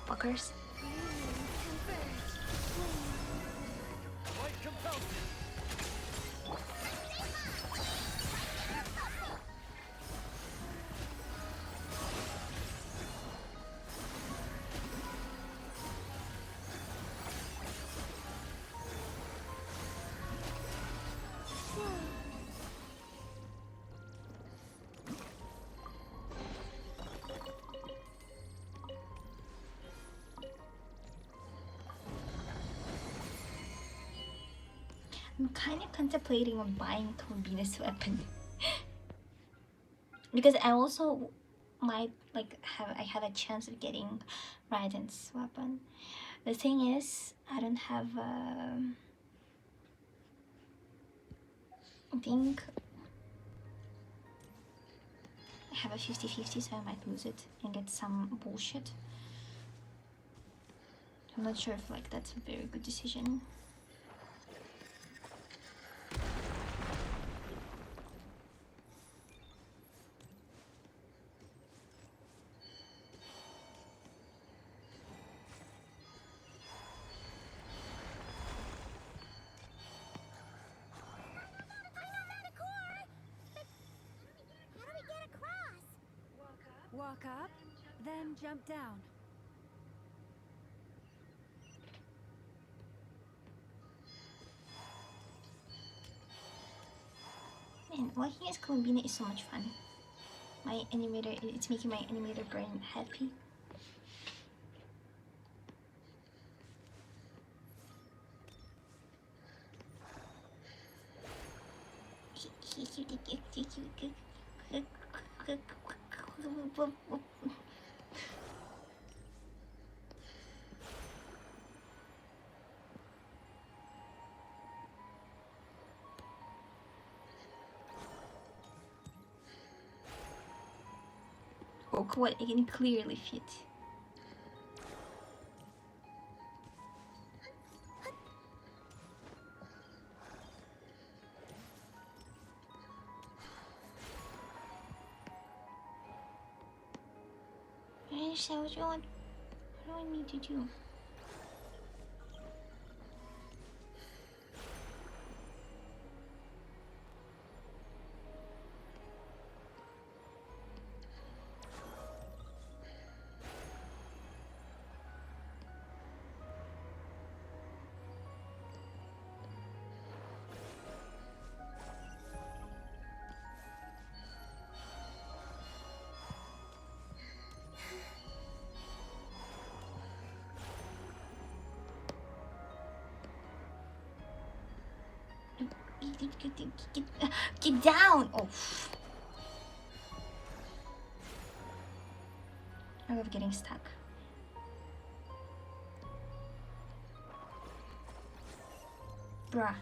Fuckers. Light compels you. I'm kind of contemplating on buying Columbina's weapon. Because I also might like have a chance of getting Raiden's weapon. The thing is, I don't have I think I have a 50-50, so I might lose it and get some bullshit. I'm not sure if like that's a very good decision. Walk up, then jump down. And working as Columbina is so much fun. My animator, it's making my animator brain happy. I can clearly fit. I understand what you want. What do I need to do? Get down! Oh. I love getting stuck. Bruh.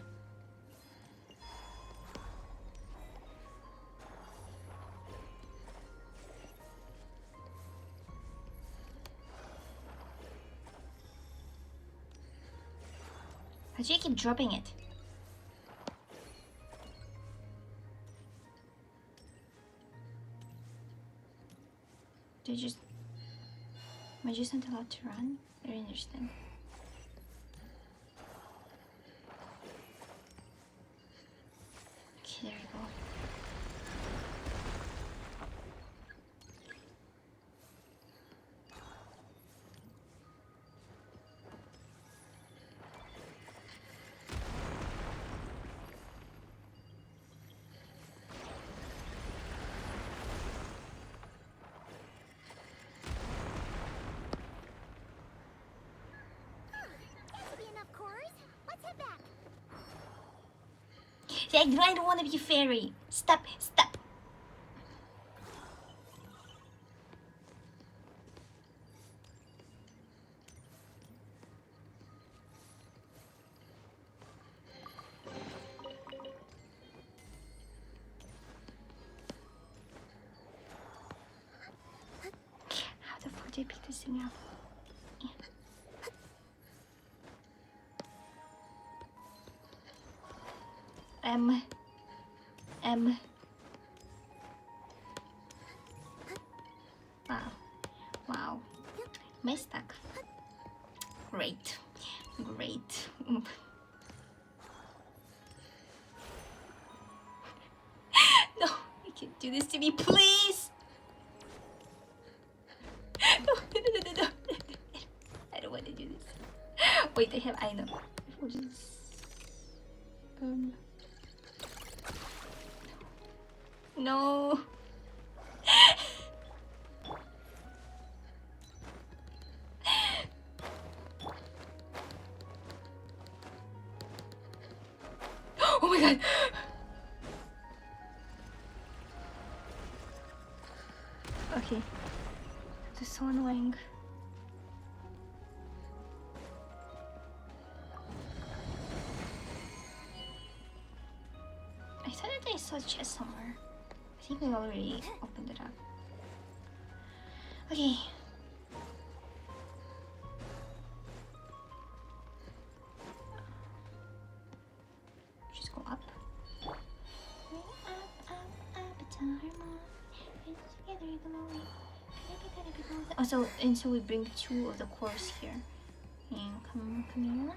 How do you keep dropping it? Do you just... Am I just not allowed to run? I don't understand. Okay, there we go. I don't want to be a fairy. Stop, stop. How the fuck do I pick this thing up? Wow. Wow. Am I stuck? Great. Great. No, you can't do this to me, please. No. I don't want to do this. Wait, I know. We'll just, no. Oh my god. Okay. This is so annoying. I thought that I saw a chest somewhere. I think we already opened it up. Okay. Just go up. Oh, so we bring 2 of the cores here. And come here.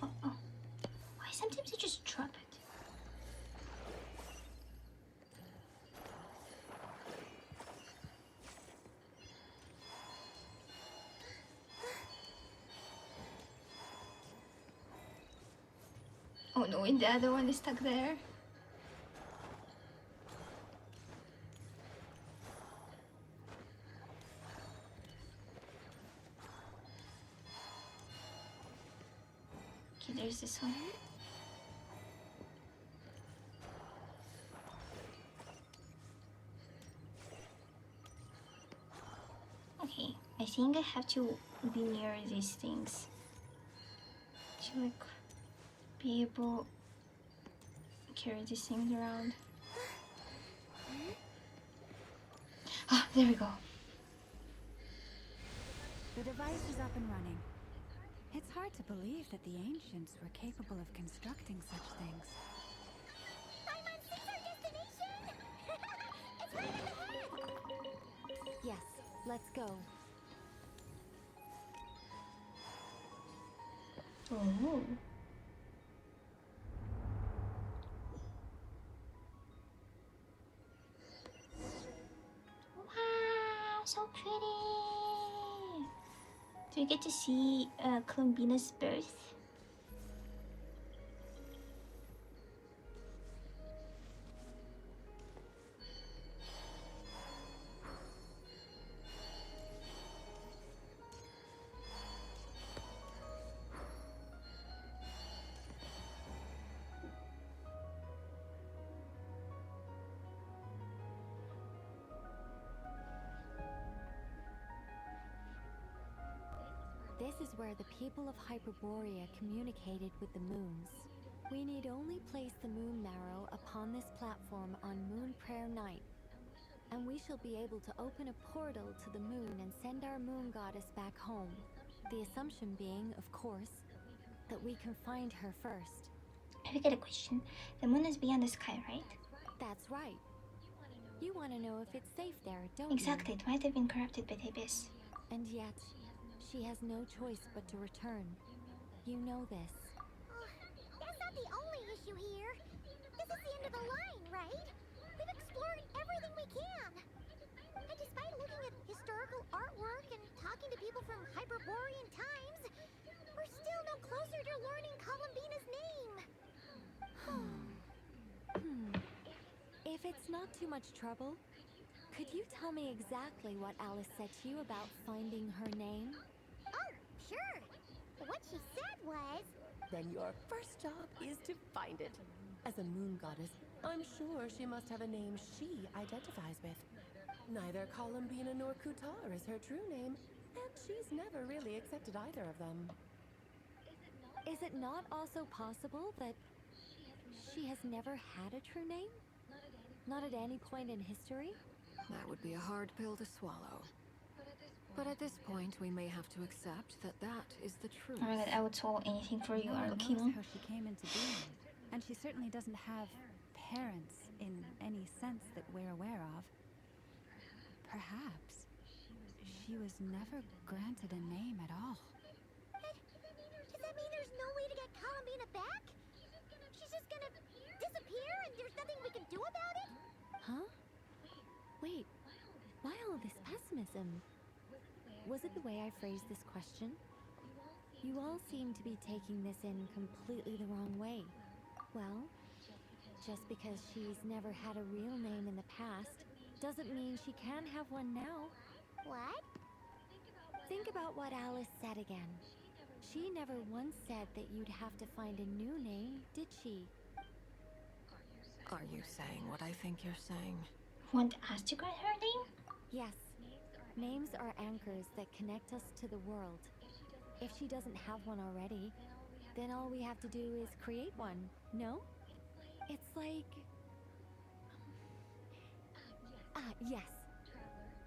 Oh. Why sometimes I just drop it? Oh no, and the other one is stuck there. Okay, there's this one. Okay, I think I have to be near these things to like be able to carry these things around. Ah, there we go. The device is up and running. It's hard to believe that the ancients were capable of constructing such things. Paimon sees our destination! It's right up ahead! Yes, let's go. Oh. Wow, so pretty! Do we get to see Columbina's birth? This is where the people of Hyperborea communicated with the moons. We need only place the moon marrow upon this platform on Moon Prayer Night, and we shall be able to open a portal to the moon and send our moon goddess back home. The assumption being, of course, that we can find her first. I get a question. The moon is beyond the sky, right? That's right. You want to know if it's safe there, don't Exactly. you? It might have been corrupted by the abyss. And yet, she has no choice but to return. You know this. That's not the only issue here. This is the end of the line, right? We've explored everything we can. And despite looking at historical artwork and talking to people from Hyperborean times, we're still no closer to learning Columbina's name. If it's not too much trouble, could you tell me exactly what Alice said to you about finding her name? Oh, sure. What she said was... Then your first job is to find it. As a moon goddess, I'm sure she must have a name she identifies with. Neither Columbina nor Kutar is her true name, and she's never really accepted either of them. Is it not also possible that she has never had a true name? Not at any point in history? That would be a hard pill to swallow. But at this point, we may have to accept that that is the truth. Alright, I would swallow anything for you, No one Archon. knows how she came into being, and she certainly doesn't have parents in any sense that we're aware of. Perhaps she was never granted a name at all. Does that mean there's no way to get Columbina back? She's just gonna disappear and there's nothing we can do about it? Huh? Wait, why all this pessimism? Was it the way I phrased this question? You all seem to be taking this in completely the wrong way. Well, just because she's never had a real name in the past doesn't mean she can't have one now. What? Think about what Alice said again. She never once said that you'd have to find a new name, did she? Are you saying what I think you're saying? Want us to grant her name? Yes. Names are anchors that connect us to the world. If she doesn't have one already, then all we have to do is create one, no? It's like... yes.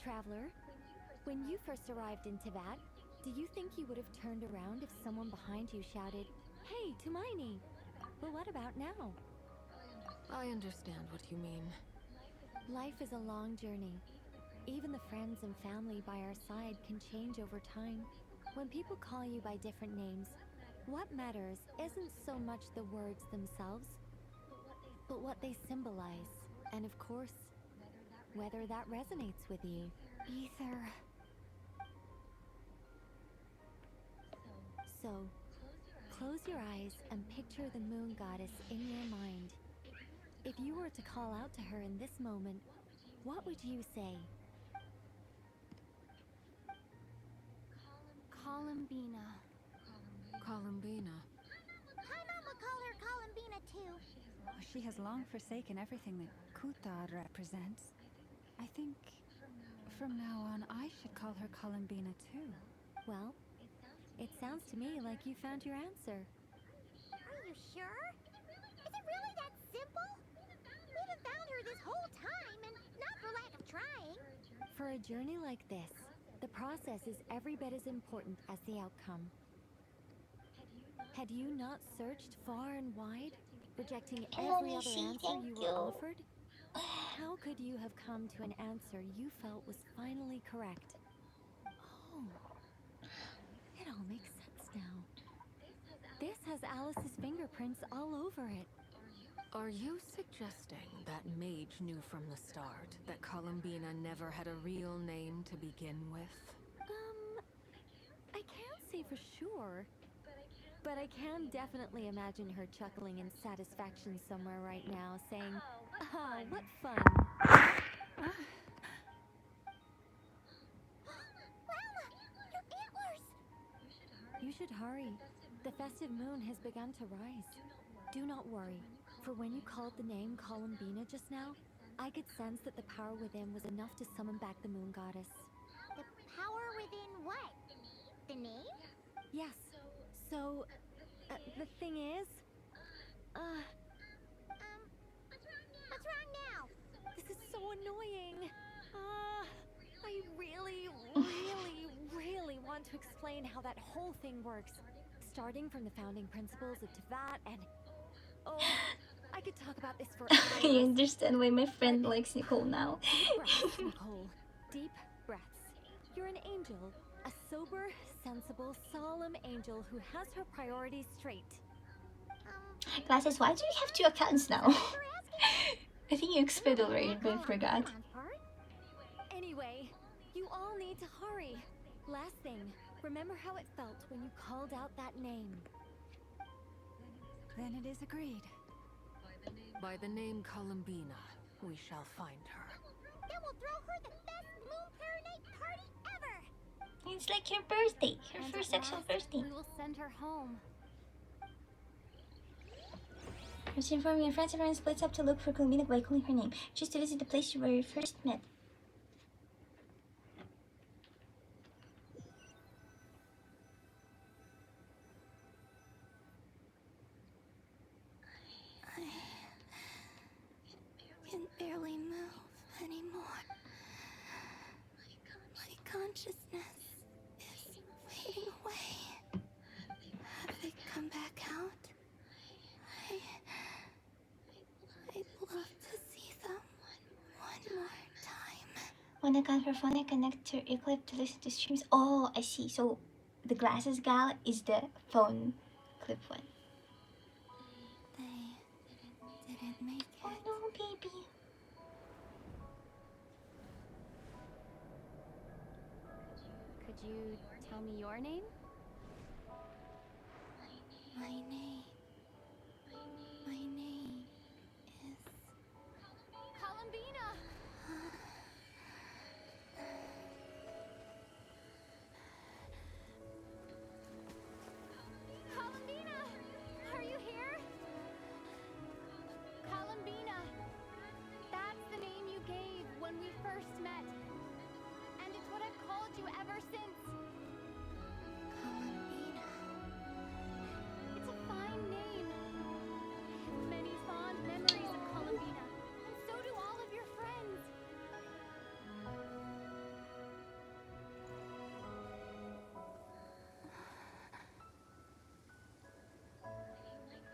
Traveler, when you first arrived in Teyvat, do you think you would have turned around if someone behind you shouted, "Hey, Tumaini"? But what about now? I understand what you mean. Life is a long journey. Even the friends and family by our side can change over time. When people call you by different names, what matters isn't so much the words themselves, but what they symbolize. And of course, whether that resonates with you. Ether. So, close your eyes and picture the moon goddess in your mind. If you were to call out to her in this moment, what would you say? Columbina. Columbina. Paimon would call her Columbina too. She has long forsaken everything that Kutar represents. I think from now on I should call her Columbina too. Well, it sounds to me like you found your answer. Are you sure? Is it really that simple? We've have found her this whole time, and not for lack of trying. For a journey like this, the process is every bit as important as the outcome. Had you not searched far and wide, rejecting every other answer you were offered? How could you have come to an answer you felt was finally correct? Oh, it all makes sense now. This has Alice's fingerprints all over it. Are you suggesting that Mage knew from the start that Columbina never had a real name to begin with? I can't say for sure, but I can definitely imagine her chuckling in satisfaction somewhere right now, saying, "Ah, what fun." Llama, your antlers! You should hurry. The festive moon has begun to rise. Do not worry, for when you called the name Columbina just now, I could sense that the power within was enough to summon back the moon goddess. The power within what? The name? Yes. So, the thing is, what's wrong now? This is so annoying. I really want to explain how that whole thing works. Starting from the founding principles of Tevat and... Oh, I could talk about this for hours. I understand why my friend likes Nicole now. Deep breaths, Nicole. Deep breaths. You're an angel. A sober, sensible, solemn angel who has her priorities straight. Glasses, why do you have 2 accounts now? I think you explained already, but I forgot. Anyway, you all need to hurry. Last thing, remember how it felt when you called out that name. Then it is agreed. By the name Columbina, we shall find her. Then we'll throw her the best moon prayer night party ever! It's like her birthday, her And first at actual last, birthday. We will send her home. Just inform your friends, everyone splits up to look for Columbina by calling her name. Choose to visit the place where you first met. I can barely move anymore. My consciousness is fading away. Have they come back out? I'd love to see them one more time. On account her phone, I connect to Eclipse to listen to streams. Oh, I see. So the glasses gal is the phone clip one. They didn't make it. Oh no, baby. Could you tell me your name? My name is... Columbina! Columbina! Are you here? Columbina! That's the name you gave when we first met. And it's what I've called you ever since. Columbina. It's a fine name. I have many fond memories of Columbina. And so do all of your friends.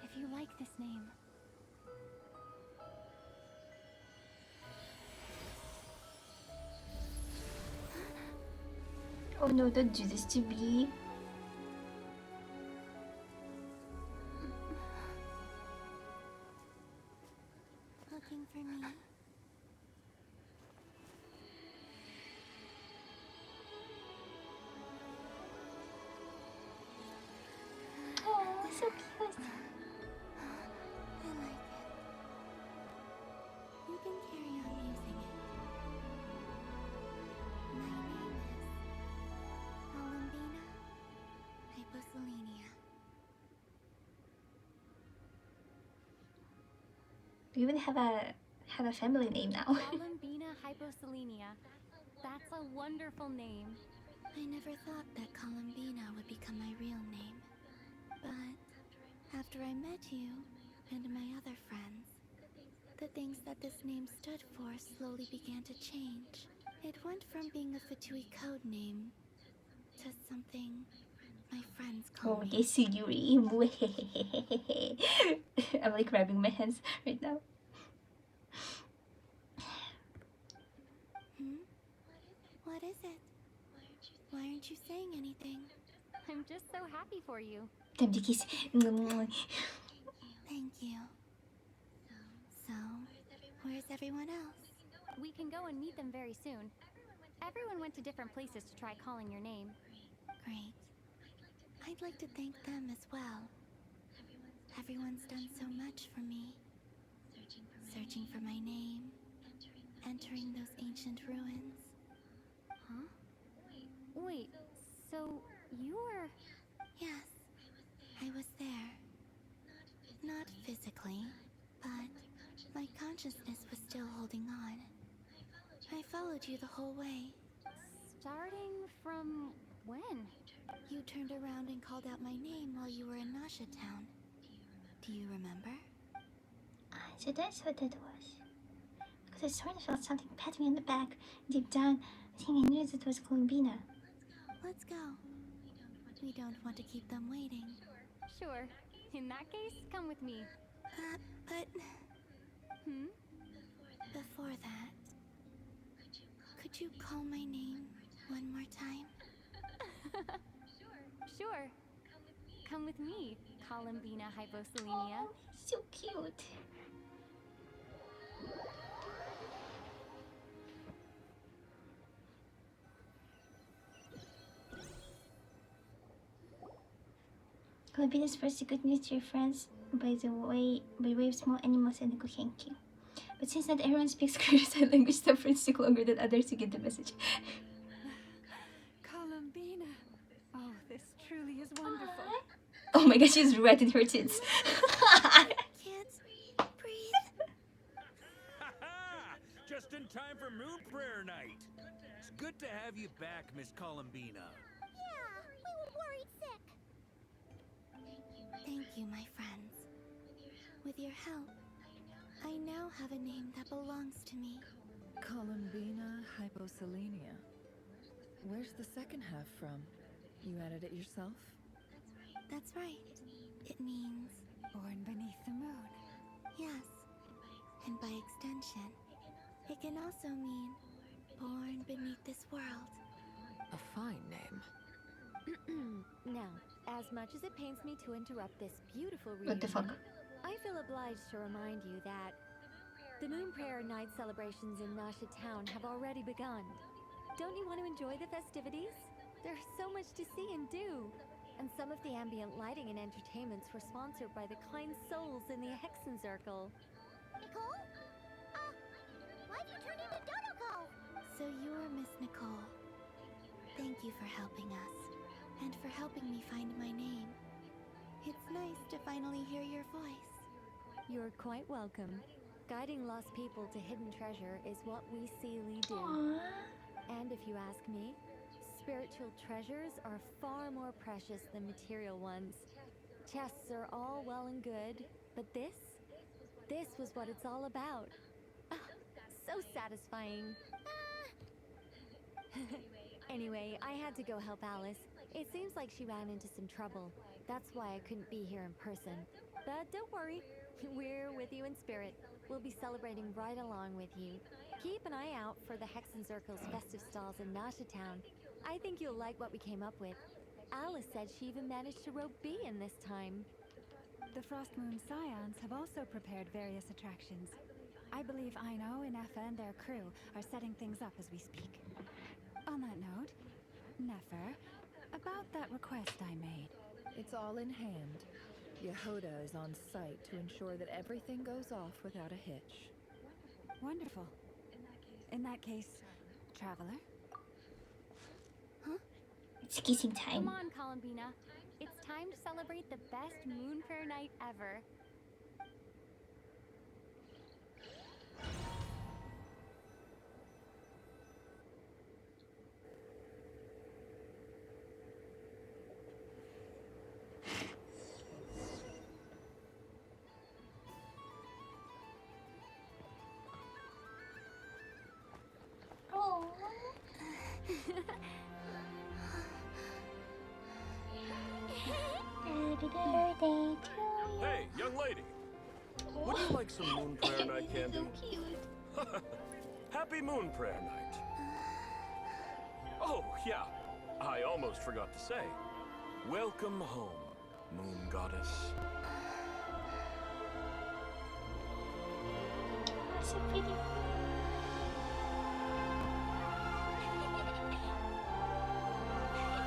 If you like this name, Oh no, don't do this to me. Looking for me? Oh, so cute. I like it. You can carry on using it. My name is Columbina Hyposelenia. You even have a family name now. Columbina Hyposelenia. That's a wonderful name. I never thought that Columbina would become my real name. But After I met you and my other friends, the things that this name stood for slowly began to change. It went from being a Fatui code name to something my friends call Oh, me. yes, Yuri. I'm like rubbing my hands right now. What is it? Why aren't you saying anything? I'm just so happy for you. Time to kiss. Thank you. So, where's everyone else? We can go and meet them very soon. Everyone went to different places to try calling your name. Great. I'd like to thank them as well. Everyone's done so much for me. Searching for my name, entering those ancient ruins. Huh? Wait, so you were... Yes, I was there. Not physically, but my consciousness was still holding on. I followed you the whole way. Starting from when? You turned around and called out my name while you were in Nasha Town. Do you remember? So that's what that was. Because I sort of felt something patting me on the back. Deep down, I think I knew that it was Columbina. Let's go. We don't want to keep them waiting. Sure. In that case, come with me. But... Hmm? Before that, could you call my name one more time? Sure. Come with me, Columbina Hyposelenia. Oh, so cute. Columbina spreads the good news to your friends by way of small animals and a good thank you. But since not everyone speaks Korean sign language, some friends took longer than others to get the message. Columbina. Oh, this truly is wonderful. Oh my gosh, she's red in her tits. Can't breathe. Just in time for Moon Prayer Night. It's good to have you back, Miss Columbina. Yeah, we were worried sick. Thank you, my friends. With your help, I now have a name that belongs to me. Columbina Hyposelenia. Where's the second half from? You added it yourself? That's right. It means... Born beneath the moon. Yes. And by extension, it can also mean born beneath this world. A fine name. Now, as much as it pains me to interrupt this beautiful reunion, What the fuck? I feel obliged to remind you that the Moon Prayer Night celebrations in Nasha Town have already begun. Don't you want to enjoy the festivities? There's so much to see and do. And some of the ambient lighting and entertainments were sponsored by the kind souls in the Hexenzirkel. Nicole? Why'd you turn into Dodoko? So you're Miss Nicole. Thank you for helping us, and for helping me find my name. It's nice to finally hear your voice. You're quite welcome. Guiding lost people to hidden treasure is what we Seelie do. Aww. And if you ask me, spiritual treasures are far more precious than material ones. Chests are all well and good, but this was what it's all about. Ah, so satisfying. Anyway, I had to go help Alice. It seems like she ran into some trouble. That's why I couldn't be here in person. But don't worry, we're with you in spirit. We'll be celebrating right along with you. Keep an eye out for the Hexenzirkel's festive stalls in Nasha Town. I think you'll like what we came up with. Alice said she even managed to rope B in this time. The Frost Moon Scions have also prepared various attractions. I believe Aino, Nefer, and their crew are setting things up as we speak. On that note, Nefer, about that request I made. It's all in hand. Yehoda is on site to ensure that everything goes off without a hitch. Wonderful. In that case, Traveler? Huh? It's kissing time. Come on, Columbina. It's time to celebrate the best Moon Prayer Night ever. Young lady, would you like some moon prayer night candy? So cute. Happy moon prayer night. Oh, yeah. I almost forgot to say. Welcome home, moon goddess. Oh, so pretty.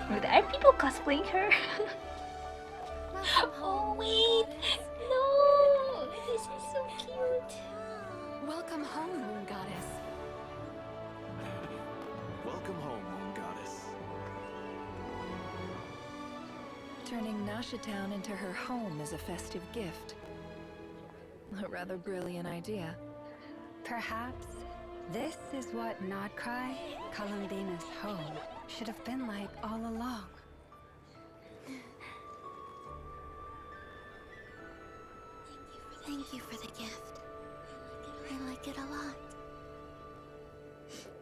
Wait, are people cosplaying her? Oh wait! No! This is so cute! Welcome home, moon goddess. Welcome home, moon goddess. Turning Nashatown into her home is a festive gift. A rather brilliant idea. Perhaps this is what Nodkrai, Columbina's home, should have been like all along. Thank you for the gift. I like it a lot.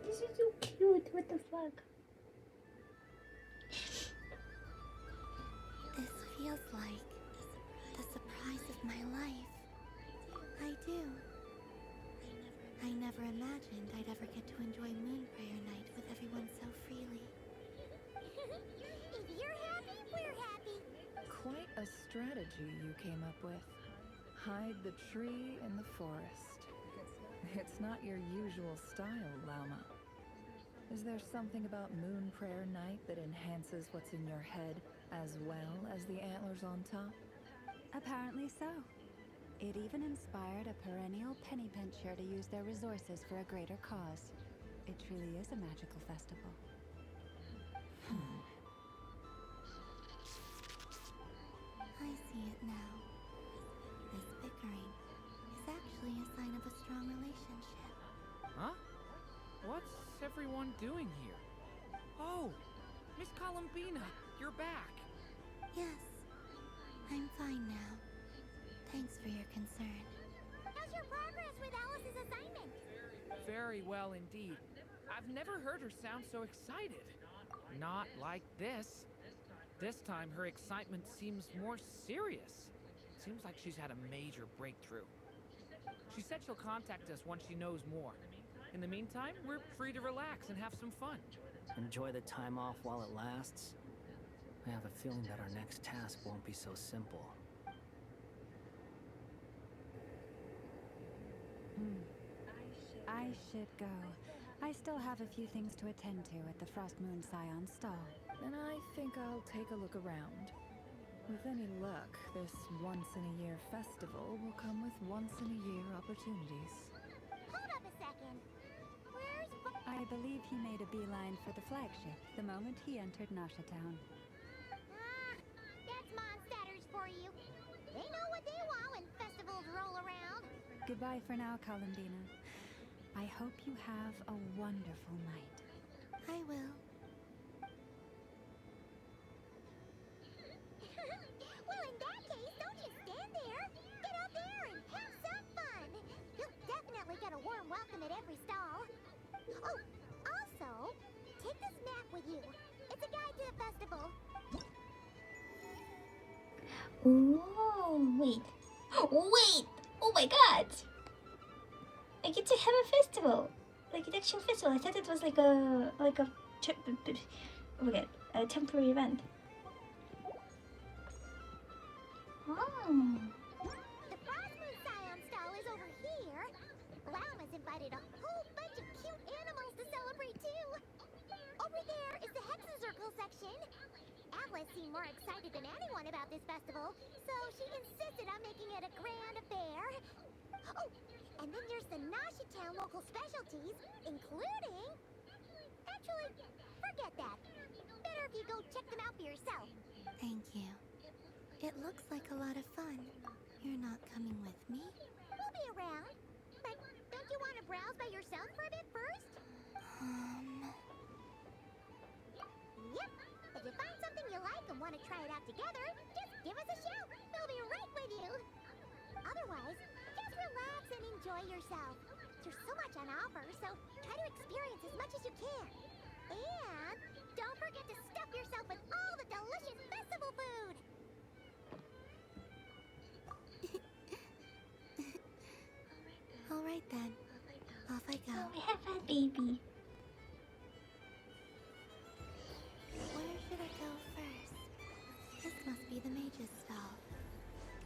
This is so cute, what the fuck? This feels like the surprise of my life. I do. I never imagined I'd ever get to enjoy Moon Prayer Night with everyone so freely. If you're happy, we're happy. Quite a strategy you came up with. Hide the tree in the forest. It's not your usual style, Llama. Is there something about Moon Prayer Night that enhances what's in your head as well as the antlers on top? Apparently so. It even inspired a perennial penny pincher to use their resources for a greater cause. It truly is a magical festival. I see it now. This bickering is actually a sign of a strong relationship. Huh? What's everyone doing here? Oh, Miss Columbina, you're back. Yes, I'm fine now. Thanks for your concern. How's your progress with Alice's assignment? Very well indeed. I've never heard her sound so excited. Not like this. This time her excitement seems more serious. Seems like she's had a major breakthrough. She said she'll contact us once she knows more. In the meantime, we're free to relax and have some fun. Enjoy the time off while it lasts. I have a feeling that our next task won't be so simple. I should go. I still have a few things to attend to at the Frost Moon Scion stall. Then I think I'll take a look around. With any luck, this once-in-a-year festival will come with once-in-a-year opportunities. Hold up a second. Where's... I believe he made a beeline for the flagship the moment he entered Nashatown. That's Mondstatters for you. They know what they want when festivals roll around. Goodbye for now, Columbina. I hope you have a wonderful night. I will. Well, in that case, don't just stand there. Get out there and have some fun. You'll definitely get a warm welcome at every stall. Oh, also, take this map with you. It's a guide to the festival. Whoa, wait. Wait! Oh my god! I get to have a festival! Like an actual festival. I thought it was like a a temporary event. Oh. The Frost Moon Scion stall is over here. Llama's invited a whole bunch of cute animals to celebrate too. Over there is the Hexen Circle section. Atlas seemed more excited than anyone about this festival, so she insisted on making it a grand affair. Oh, and then there's the Nashatown local specialties, including... Actually, forget that. Better if you go check them out for yourself. Thank you. It looks like a lot of fun. You're not coming with me? We'll be around. But don't you want to browse by yourself for a bit first? Yep. If you find something you like and want to try it out together, just give us a shout. We'll be right with you. Otherwise, just relax and enjoy yourself. There's so much on offer, so try to experience as much as you can. And don't forget to stuff yourself with all the delicious festival food. Alright then. Off I go. Oh, have fun, baby. Where should I go first? This must be the mage's stall.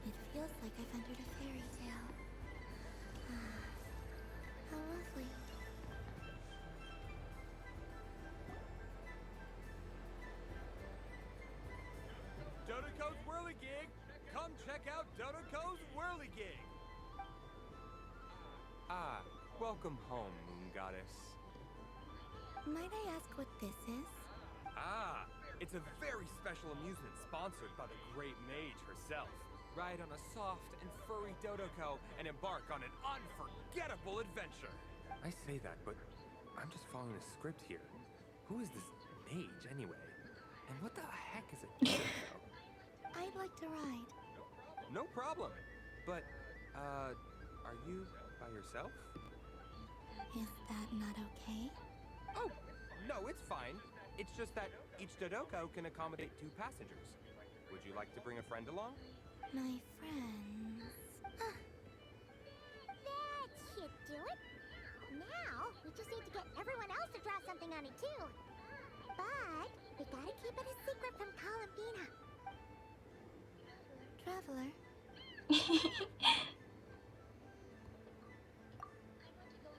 It feels like I've entered a fairy tale. Ah, how lovely. Dodoko's Whirligig! Come check out Dodoko's Whirligig! Ah, welcome home, Moon Goddess. Might I ask what this is? Ah, it's a very special amusement sponsored by the great mage herself. Ride on a soft and furry Dodoko and embark on an unforgettable adventure. I say that, but I'm just following a script here. Who is this mage, anyway? And what the heck is a Dodoko? I'd like to ride. No problem. But, are you by yourself? Is that not okay? Oh, no, it's fine. It's just that each Dodoko can accommodate 2 passengers. Would you like to bring a friend along? My friends. That should do it. Now, we just need to get everyone else to draw something on it too. But we gotta keep it a secret from Columbina. Traveler.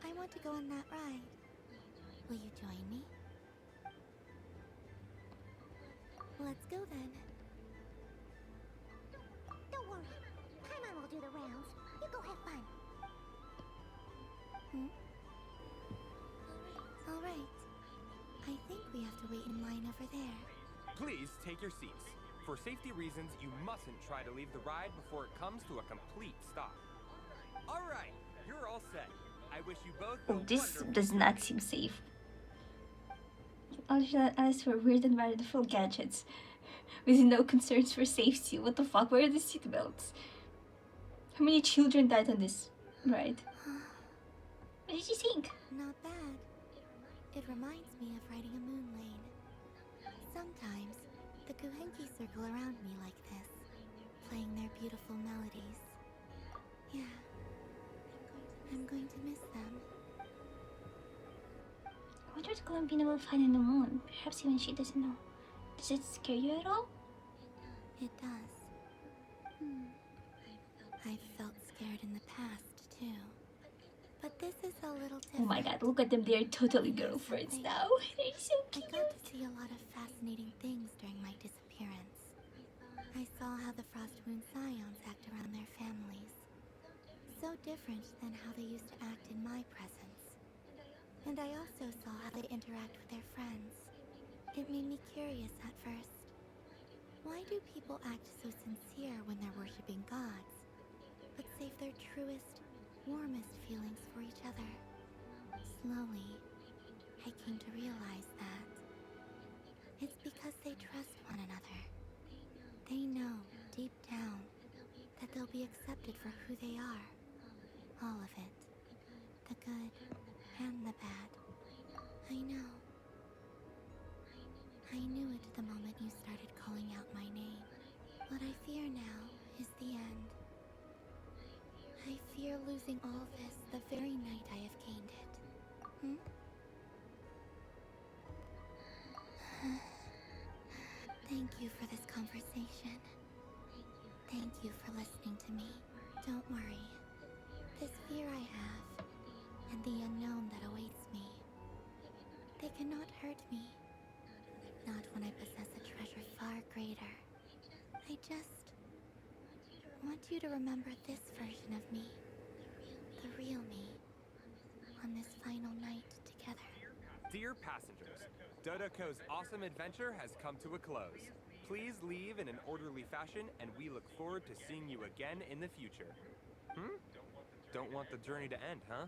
I want to go on that ride. Will you join me? Let's go then. Don't worry. Paimon will do the rounds. You go have fun. All right. I think we have to wait in line over there. Please take your seats. For safety reasons, you mustn't try to leave the ride before it comes to a complete stop. All right, you're all set. I wish you both Oh, this wonderful does not seem safe. Unless for weird and wonderful gadgets. With no concerns for safety. What the fuck? Where are the seatbelts? How many children died on this ride? What did you think? Not bad. It reminds me of riding a moon lane. Sometimes, the Kuhenki circle around me like this, playing their beautiful melodies. Yeah, I'm going to miss them. I wonder what Columbina will find in the moon. Perhaps even she doesn't know. Does it scare you at all? It does. I've felt scared in the past, too. But this is a little different. Oh my god, look at them. They're totally girlfriends now. They're so cute. I got to see a lot of fascinating things during my disappearance. I saw how the Frostmoon Scions act around their families. So different than how they used to act in my presence. And I also saw how they interact with their friends. It made me curious at first. Why do people act so sincere when they're worshipping gods, but save their truest, warmest feelings for each other? Slowly, I came to realize that it's because they trust one another. They know, deep down, that they'll be accepted for who they are. All of it. The good and the bad. I know. I knew it the moment you started calling out my name. What I fear now is the end. I fear losing all this the very night I have gained it. Thank you for this conversation. Thank you for listening to me. Don't worry. This fear I have, and the unknown that awaits me, they cannot hurt me. Not when I possess a treasure far greater. I just want you to remember this version of me. The real me. On this final night together. Dear passengers, Dodoko's awesome adventure has come to a close. Please leave in an orderly fashion, and we look forward to seeing you again in the future. Don't want the journey to end, huh?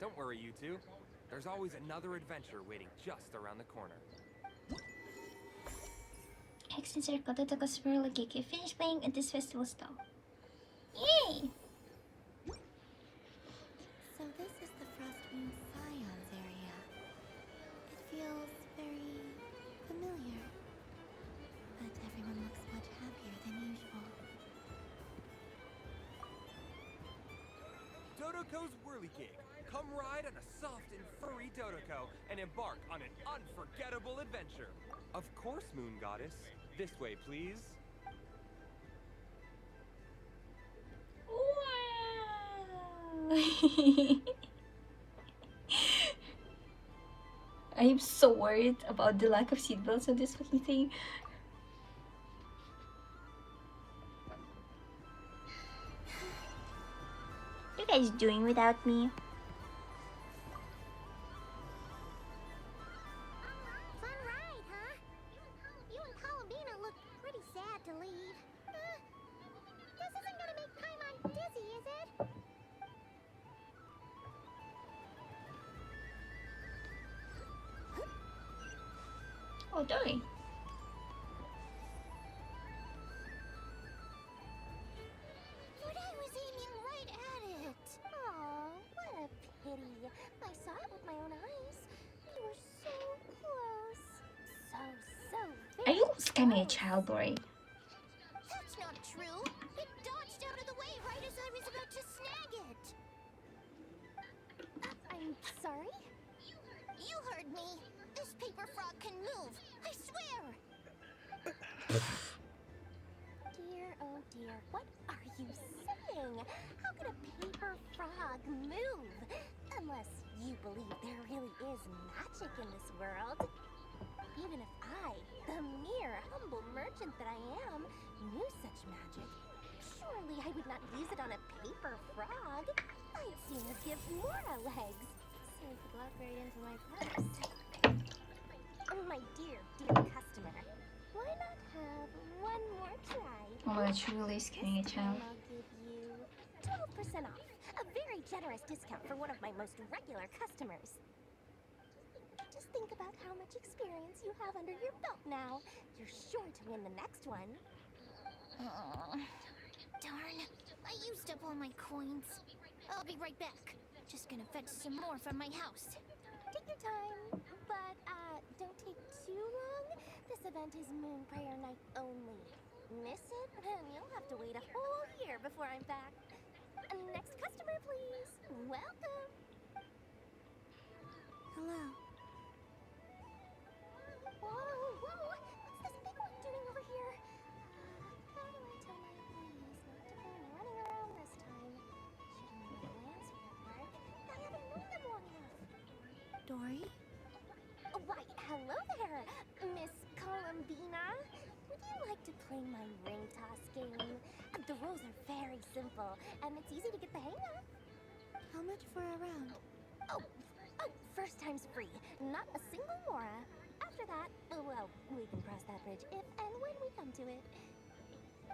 Don't worry, you two. There's always another adventure waiting just around the corner. Hex and Circle, Dodoko's Whirligig. You finished playing at this festival stall. Yay! So this is the Frostmoon Scions area. It feels very familiar. But everyone looks much happier than usual. Dodoko's whirligig. Come ride on a soft and furry Dodoko and embark on an unforgettable adventure. Of course, Moon Goddess. This way, please. I'm so worried about the lack of seatbelts on this fucking thing. What are you guys doing without me? Fun ride, huh? You and Columbina look pretty sad to leave. This isn't gonna make Paimon dizzy, is it? Oh, darn. But I was aiming right at it. Aw, what a pity. I saw it with my own eyes. You were so close. So Are very you scamming a close. child, boy? That's not true. It dodged out of the way right as I was about to snag it. I'm sorry? You heard me. This paper frog can move. I swear. Dear, oh dear, what are you saying? How could a paper frog move? Unless you believe there really is magic in this world. Even if I, the mere humble merchant that I am, knew such magic, surely I would not use it on a paper frog. I'd sooner give Mora legs, so I could walk right into my purse. Oh, my dear, dear customer, why not have one more try? Oh my god, she really is scamming a This child. time I'll give you 12% off, a very generous discount for one of my most regular customers. Just think about how much experience you have under your belt now. You're sure to win the next one. Oh, darn. I used up all my coins. I'll be right back. Just gonna fetch some more from my house. Take your time, but don't take too long. This event is Moon Prayer Night only. Miss it, and you'll have to wait a whole year before I'm back. Next customer, please. Welcome. Hello. Whoa, whoa! What's this big one doing over here? How do I tell my employees not to come running around this time? Should have made plans for the park. I haven't known them long enough. Dory? Why, hello there, Miss Columbina. Would you like to play my ring toss game? The rules are very simple, and it's easy to get the hang of. How much for a round? Oh, first time's free. Not a single Mora. After that, well, we can cross that bridge if and when we come to it.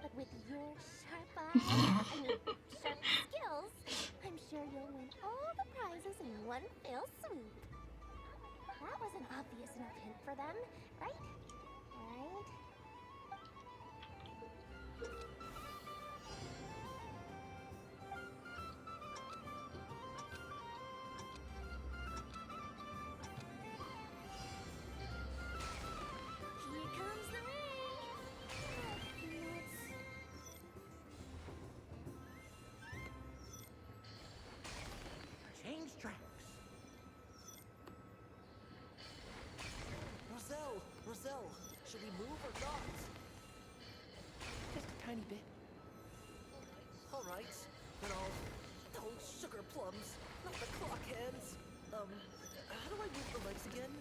But with your sharp sharp skills, I'm sure you'll win all the prizes in one fell swoop. That was an obvious enough hint for them, right? Right? Here comes the ring! Change tracks. Roselle, should we move or not? Just a tiny bit. All right, but oh, sugar plums, not the clock hands. How do I move the legs again?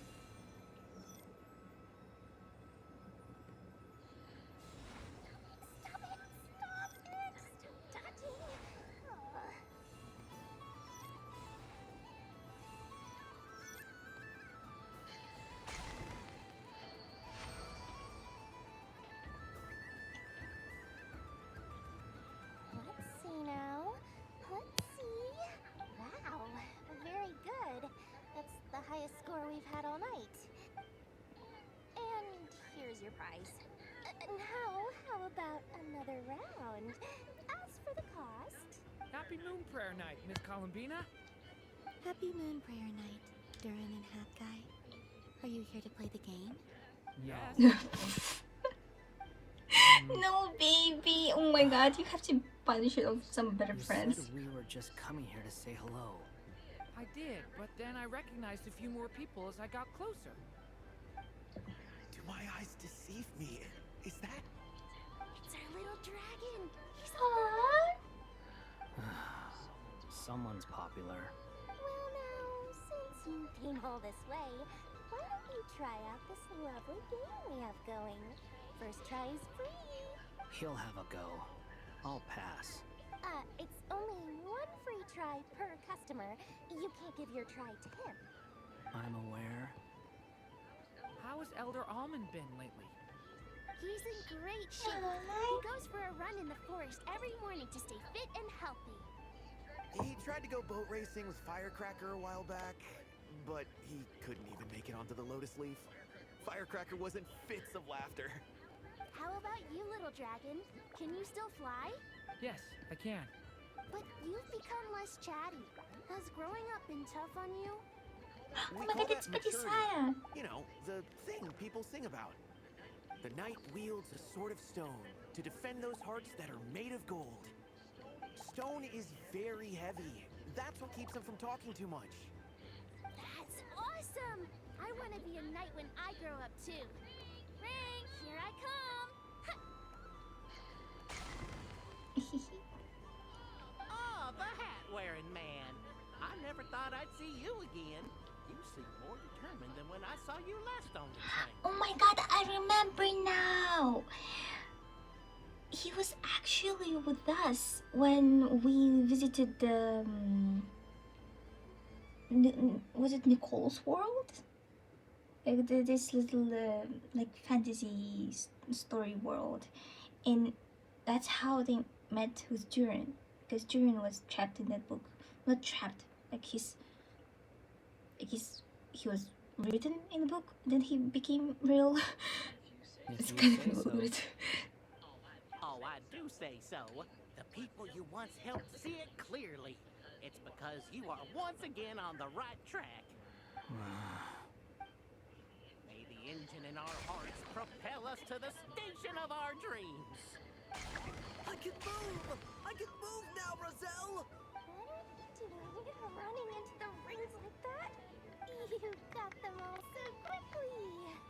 Stop it! Stop touching! Let's see now. Let's see. Wow, very good. That's the highest score we've had all night. And here's your prize. Now, how about another round? As for the cost... Happy Moon Prayer Night, Miss Columbina. Happy Moon Prayer Night, Durin and Hat Guy. Are you here to play the game? Yes. No, baby. Oh my god, you have to punishment of some better You friends. said we were just coming here to say hello. I did, but then I recognized a few more people as I got closer. Do my eyes deceive me? Is that... It's our little dragon. He's Someone's popular. Well, now, since you came all this way, why don't you try out this lovely game we have going? First try is free. He'll have a go. I'll pass. It's only one free try per customer. You can't give your try to him. I'm aware. How has Elder Almond been lately? He's in great shape. He goes for a run in the forest every morning to stay fit and healthy. He tried to go boat racing with Firecracker a while back, but he couldn't even make it onto the Lotus Leaf. Firecracker was in fits of laughter. How about you, little dragon? Can you still fly? Yes, I can. But you've become less chatty. Has growing up been tough on you? We my call god, it's that pretty maturity. Saya. You know, the thing people sing about. The knight wields a sword of stone to defend those hearts that are made of gold. Stone is very heavy. That's what keeps him from talking too much. That's awesome! I want to be a knight when I grow up too. Ring, here I come! Oh, the hat-wearing man. I never thought I'd see you again. You seem more determined than when I saw you last on the train. Oh my god, I remember now. He was actually with us when we visited the was it Nicole's world? Like this little like fantasy story world, and that's how they met with Durin, because Durin was trapped in that book. Not trapped, like he was written in the book, then he became real. It's kind of weird. Oh, I do say so. The people you once helped see it clearly. It's because you are once again on the right track. May the engine in our hearts propel us to the station of our dreams. I can move! I can move now, Roselle! What are you doing running into the rings like that? You got them all so quickly.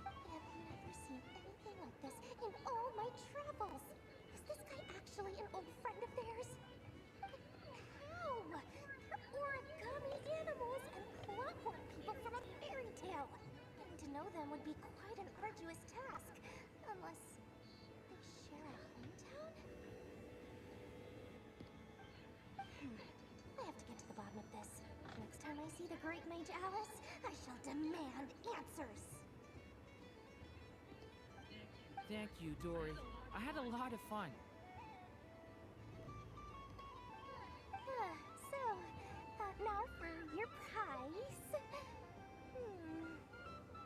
I've never seen anything like this in all my travels. Is this guy actually an old friend of theirs? How? They're origami animals and clockwork people from a fairy tale. Getting to know them would be quite an arduous task. Unless they share a hometown? I have to get to the bottom of this. Next time I see the Great Mage Alice, I shall demand answers. Thank you, Dory. I had a lot of fun. Now for your prize.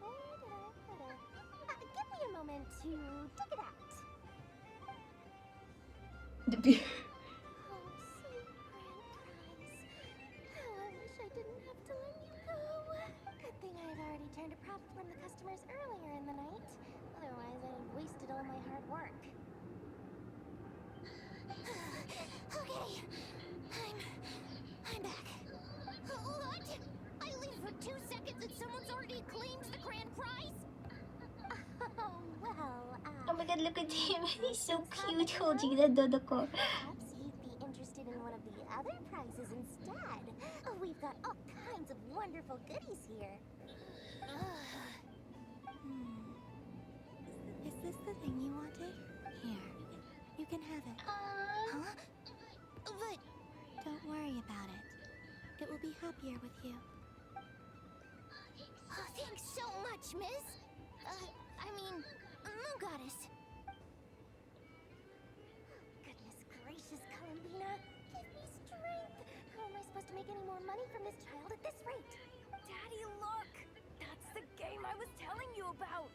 Where did I put it? Give me a moment to dig it out. The beer. Oh, sweet grand prize. How I wish I didn't have to let you go. Good thing I've already turned a profit from the customers earlier in the night. Otherwise, I'd have wasted all my hard work. Okay, I'm back. What? I leave for 2 seconds and someone's already claimed the grand prize? Oh, well, Oh my god, look at him. He's so cute holding that Dodoko. perhaps you'd be interested in one of the other prizes instead. We've got all kinds of wonderful goodies here. Is this the thing you wanted? Here, you can have it. Huh? But don't worry about it. It will be happier with you. Oh, thanks so much, miss. I mean, Moon Goddess. Goodness gracious, Columbina. Give me strength. How am I supposed to make any more money from this child at this rate? Daddy, look! That's the game I was telling you about!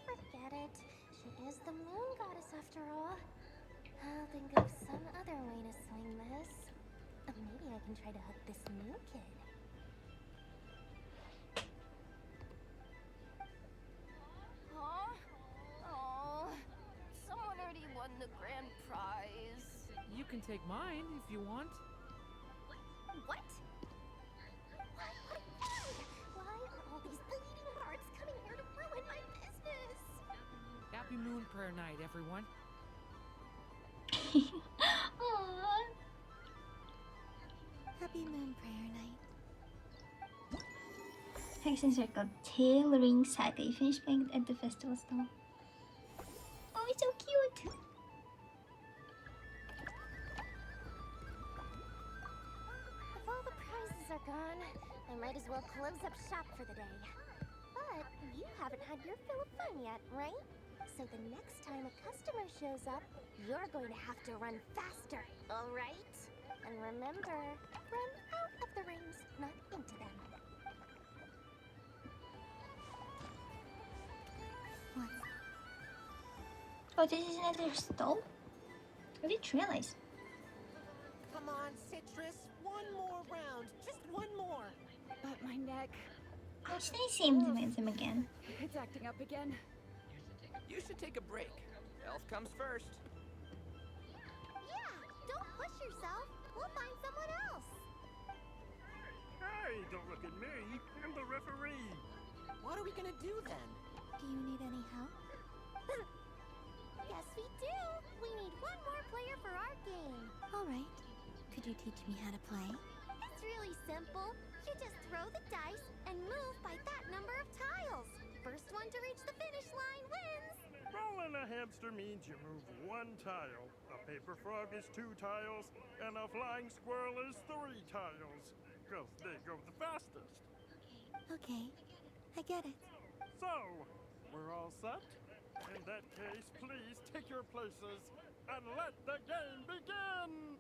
Forget it. She is the Moon Goddess after all. I'll think of some other way to swing this. Maybe I can try to hook this new kid. Huh? Oh, someone already won the take mine if you want. What? Why are all these bleeding hearts coming here to ruin my business? Happy Moon Prayer Night, everyone. Aww. Happy Moon Prayer Night. Hexen Circle tailoring saga. You finished playing at the festival stall. Oh, it's so cute. If all the prizes are gone, I might as well close up shop for the day. But you haven't had your fill of fun yet, right? So the next time a customer shows up, you're going to have to run faster, all right? And remember, run out of the rings, not into them. What? Oh, this is another stall? I didn't realize. Come on, Citrus. One more round. Just one more. But my neck. Oh, it's the same them again. It's acting up again. You should take a break. Health comes first. Yeah, don't push yourself. We'll find someone else. Hey, don't look at me. I'm the referee. What are we gonna do then? Do you need any help? Yes, we do. We need one more player for our game. All right. Could you teach me how to play? It's really simple. You just throw the dice and move by that number of tiles. First one to reach the finish line wins. Rolling a hamster means you move one tile. A paper frog is 2 tiles, and a flying squirrel is 3 tiles. Because they go the fastest. Okay, I get it. So, we're all set? In that case, please take your places and let the game begin!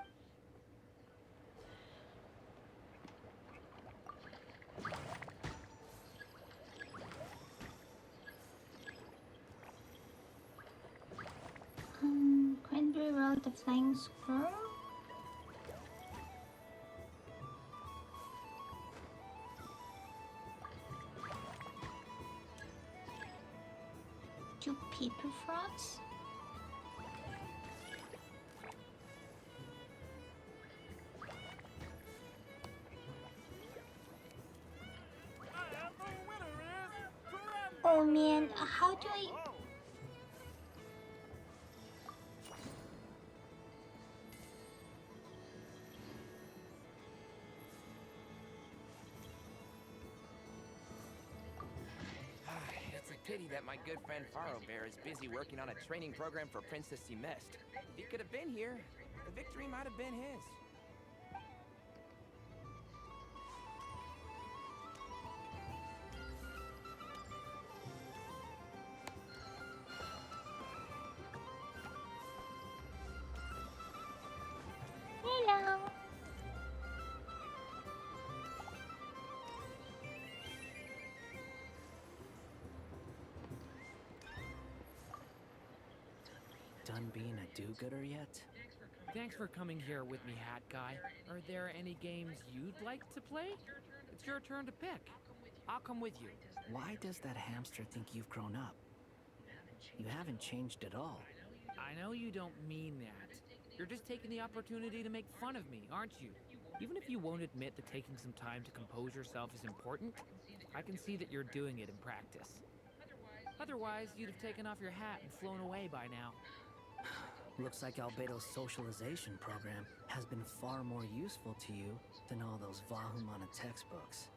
Cranberry Road, the flying squirrel. Two paper frogs. Oh man, how do I... It's a pity that my good friend Faro Bear is busy working on a training program for Princess Semest. If he could have been here, the victory might have been his. Hello. Done being a do-gooder yet? Thanks for coming here with me, Hat Guy. Are there any games you'd like to play? It's your turn to pick. I'll come with you. Why does that hamster think you've grown up? You haven't changed at all. I know you don't mean that. You're just taking the opportunity to make fun of me, aren't you? Even if you won't admit that taking some time to compose yourself is important, I can see that you're doing it in practice. Otherwise, you'd have taken off your hat and flown away by now. Looks like Albedo's socialization program has been far more useful to you than all those Vahumana textbooks.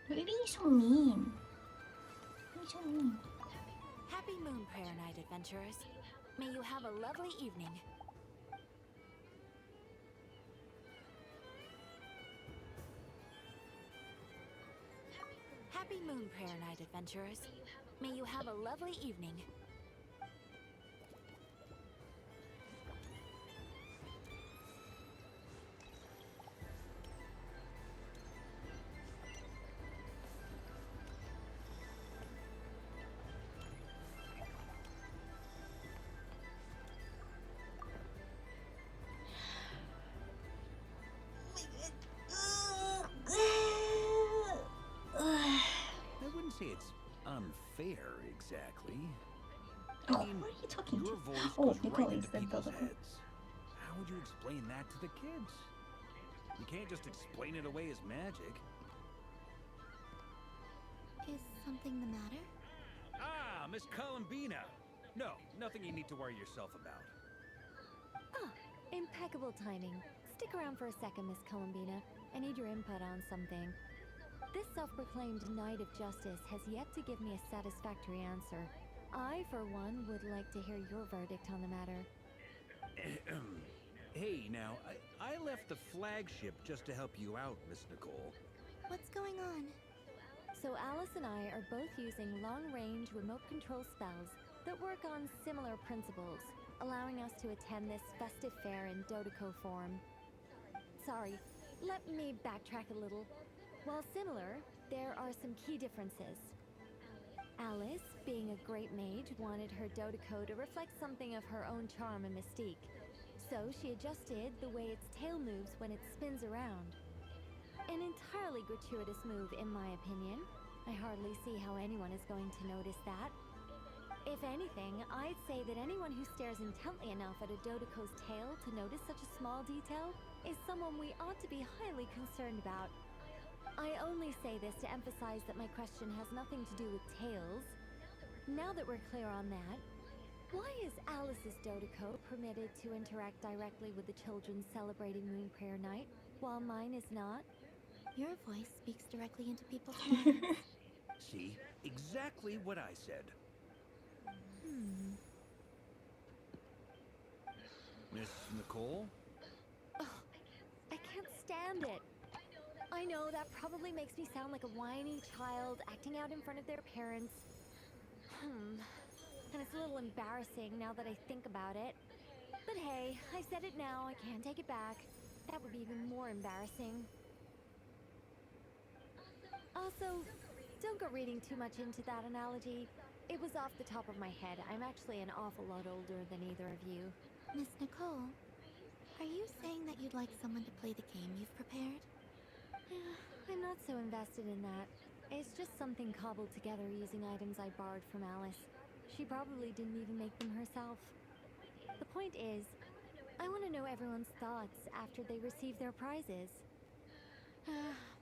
Why are you being so mean? Why are you so mean? Happy Moon Prayer Night, adventurers. May you have a lovely evening. Happy Moon Prayer Night, adventurers. May you have a lovely evening. I wouldn't say it's unfair exactly. Oh, what are you talking Your to? voice Oh, goes Nicole right is into the people's bullet. heads. How would you explain that to the kids? You can't just explain it away as magic. Is something the matter? Ah, Miss Columbina! No, nothing you need to worry yourself about. Ah, impeccable timing. Stick around for a second, Miss Columbina. I need your input on something. This self-proclaimed Knight of Justice has yet to give me a satisfactory answer. I, for one, would like to hear your verdict on the matter. Hey, now, I left the flagship just to help you out, Miss Nicole. What's going on? So Alice and I are both using long-range remote control spells that work on similar principles, allowing us to attend this festive fair in Dodeco form. Sorry, let me backtrack a little. While similar, there are some key differences. Alice, being a great mage, wanted her Dodeco to reflect something of her own charm and mystique. So she adjusted the way its tail moves when it spins around. An entirely gratuitous move, in my opinion. I hardly see how anyone is going to notice that. If anything, I'd say that anyone who stares intently enough at a Dodeco's tail to notice such a small detail is someone we ought to be highly concerned about. I only say this to emphasize that my question has nothing to do with tails. Now that we're clear on that, why is Alice's Dodeco permitted to interact directly with the children celebrating Moon Prayer Night, while mine is not? Your voice speaks directly into people's minds. See? Exactly what I said. Miss Nicole? Oh, I can't stand it. I know that probably makes me sound like a whiny child acting out in front of their parents. And it's a little embarrassing now that I think about it. But hey, I said it now, I can't take it back. That would be even more embarrassing. Also, don't go reading too much into that analogy. It was off the top of my head. I'm actually an awful lot older than either of you. Miss Nicole, are you saying that you'd like someone to play the game you've prepared? I'm not so invested in that. It's just something cobbled together using items I borrowed from Alice. She probably didn't even make them herself. The point is, I want to know everyone's thoughts after they receive their prizes.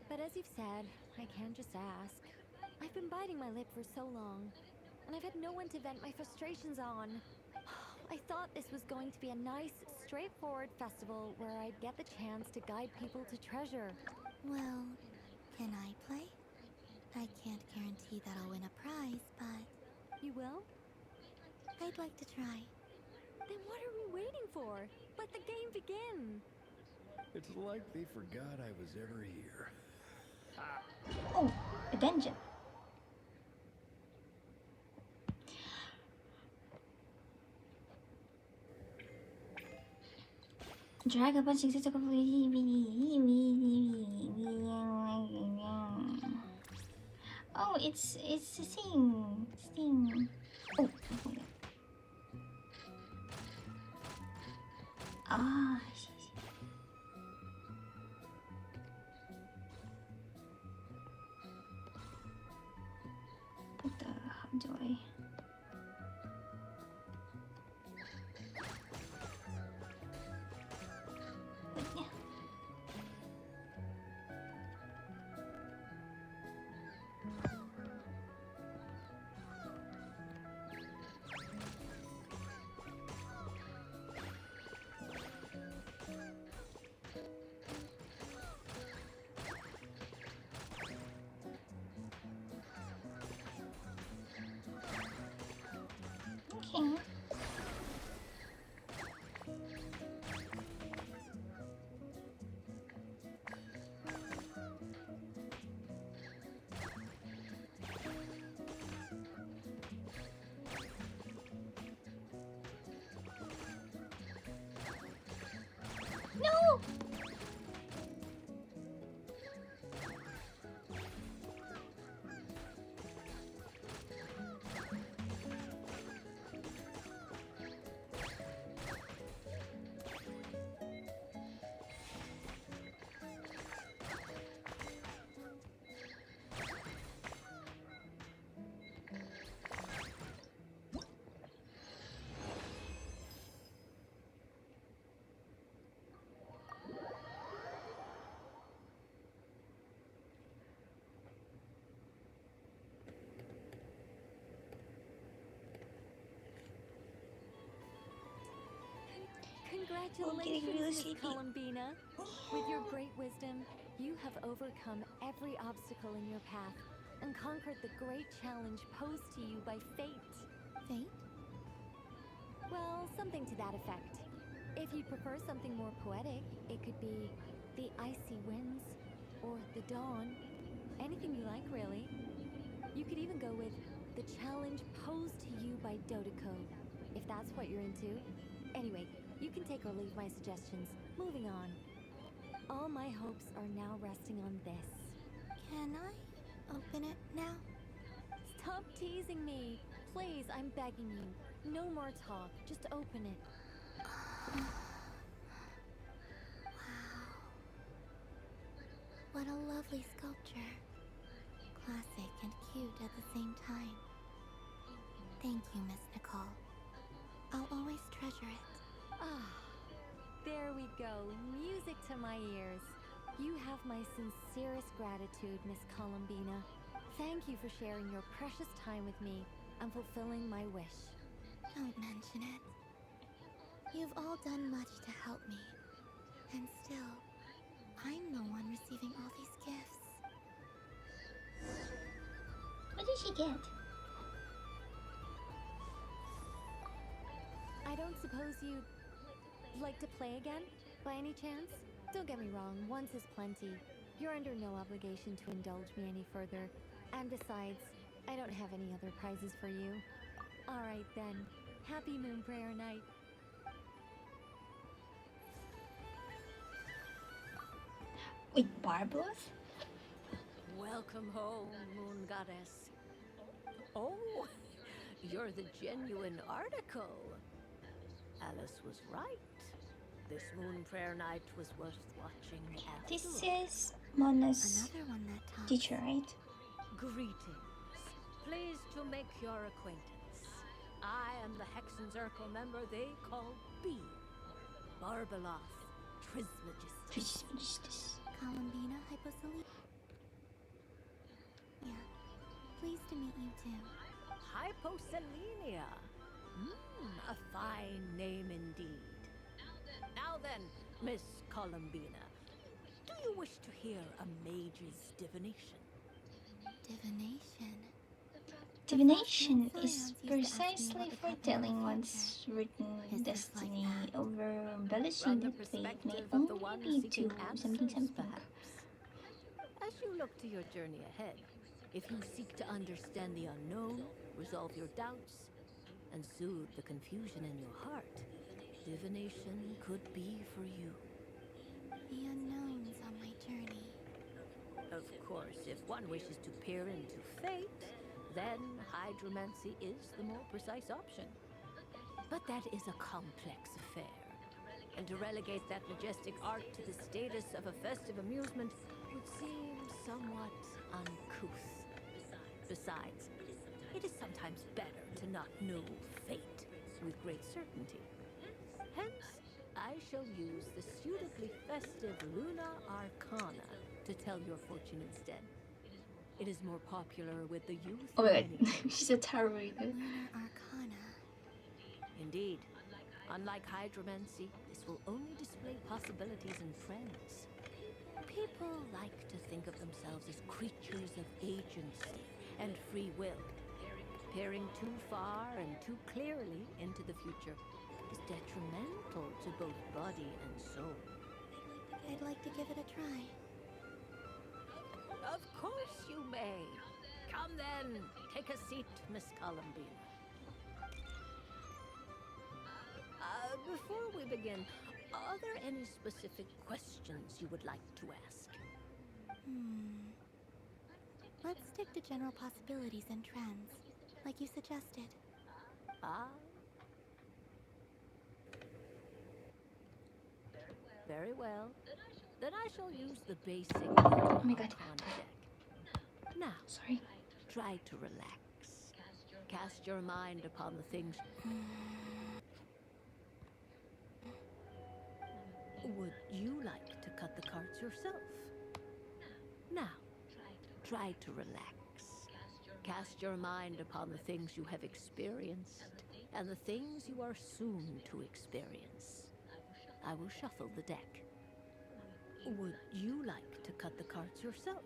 But as you've said, I can't just ask. I've been biting my lip for so long, and I've had no one to vent my frustrations on. I thought this was going to be a nice, straightforward festival where I'd get the chance to guide people to treasure. Well, can I play? I can't guarantee that I'll win a prize, but... You will? I'd like to try. Then what are we waiting for? Let the game begin! It's like they forgot I was ever here. Oh, a dungeon. Drag a bunch of Oh, it's a thing. Sting. Oh, ah, I see. How do I? getting really Congratulations, Miss sleepy. Columbina. With your great wisdom, you have overcome every obstacle in your path and conquered the great challenge posed to you by fate. Fate? Well, something to that effect. If you prefer something more poetic, it could be the icy winds or the dawn. Anything you like, really. You could even go with the challenge posed to you by Dodoko, if that's what you're into. Anyway, you can take or leave my suggestions. Moving on. All my hopes are now resting on this. Can I open it now? Stop teasing me. Please, I'm begging you. No more talk. Just open it. Wow. What a lovely sculpture. Classic and cute at the same time. Thank you, Miss Nicole. I'll always treasure it. Ah, there we go. Music to my ears. You have my sincerest gratitude, Miss Columbina. Thank you for sharing your precious time with me and fulfilling my wish. Don't mention it. You've all done much to help me. And still, I'm the one receiving all these gifts. What did she get? I don't suppose you'd like to play again, by any chance? Don't get me wrong, once is plenty. You're under no obligation to indulge me any further. And besides, I don't have any other prizes for you. Alright then, happy Moon Prayer Night. Wait, Barbaros? Welcome home, Moon Goddess. Oh, you're the genuine article. Alice was right. This Moon Prayer Night was worth watching after This all. is Mona's Another one that talks. teacher, right? Greetings. Pleased to make your acquaintance. I am the Hexenzirkel member they call B. Barbalos Trismegistus. Columbina Hypocelene. Yeah. Pleased to meet you too. Hyposelenia. A fine name indeed. Now then, Miss Columbina, do you wish to hear a mage's divination? Divination? Divination is precisely foretelling one's written destiny over embellishing From it the may perspective of the only one be seeking to answers, something. perhaps. As you look to your journey ahead, if you seek to understand the unknown, resolve your doubts, and soothe the confusion in your heart, divination could be for you. The unknowns on my journey. Of course, if one wishes to peer into fate, then hydromancy is the more precise option. But that is a complex affair, and to relegate that majestic art to the status of a festive amusement would seem somewhat uncouth. Besides, it is sometimes better to not know fate with great certainty. Hence, I shall use the suitably festive Luna Arcana to tell your fortune instead. It is more popular with the youth. Oh my god, she's a tarot reader. Lunar Arcana. Indeed. Unlike hydromancy, this will only display possibilities in friends. People like to think of themselves as creatures of agency and free will. Peering too far and too clearly into the future is detrimental to both body and soul. I'd like to give it a try. Of course you may. Come then, take a seat, Miss Columbina. Before we begin, are there any specific questions you would like to ask? Let's stick to general possibilities and trends, like you suggested. Ah. Very well. Then I shall use the basic Oh my god. deck. Now, sorry. Try to relax. Cast your mind upon the things. Would you like to cut the cards yourself? Now, try to relax. Cast your mind upon the things you have experienced and the things you are soon to experience. I will shuffle the deck. Would you like to cut the cards yourself?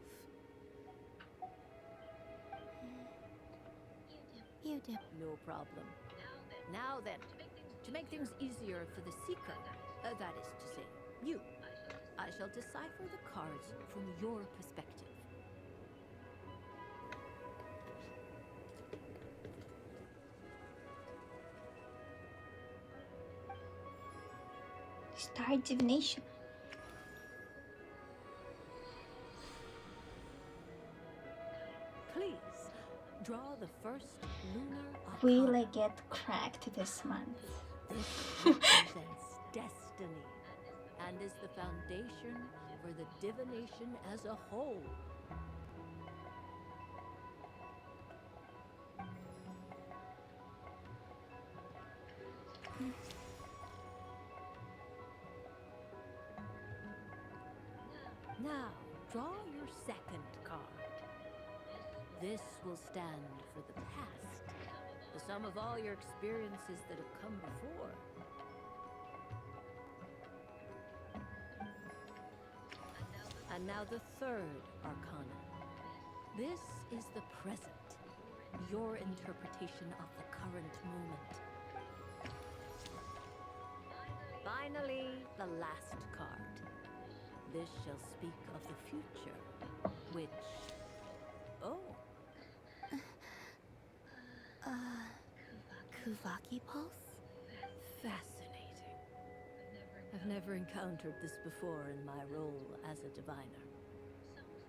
You do. No problem. Now then, to make things easier for the seeker, that is to say, you, I shall decipher the cards from your perspective. Start divination. Please, draw the first lunar Will I get cracked this month? This represents destiny and is the foundation for the divination as a whole. Now, draw your second card. This will stand for the past, the sum of all your experiences that have come before. And now the third arcana. This is the present, your interpretation of the current moment. Finally, the last card. This shall speak of the future, which... Oh. Kuvaki pulse? Fascinating. I've never encountered this before in my role as a diviner.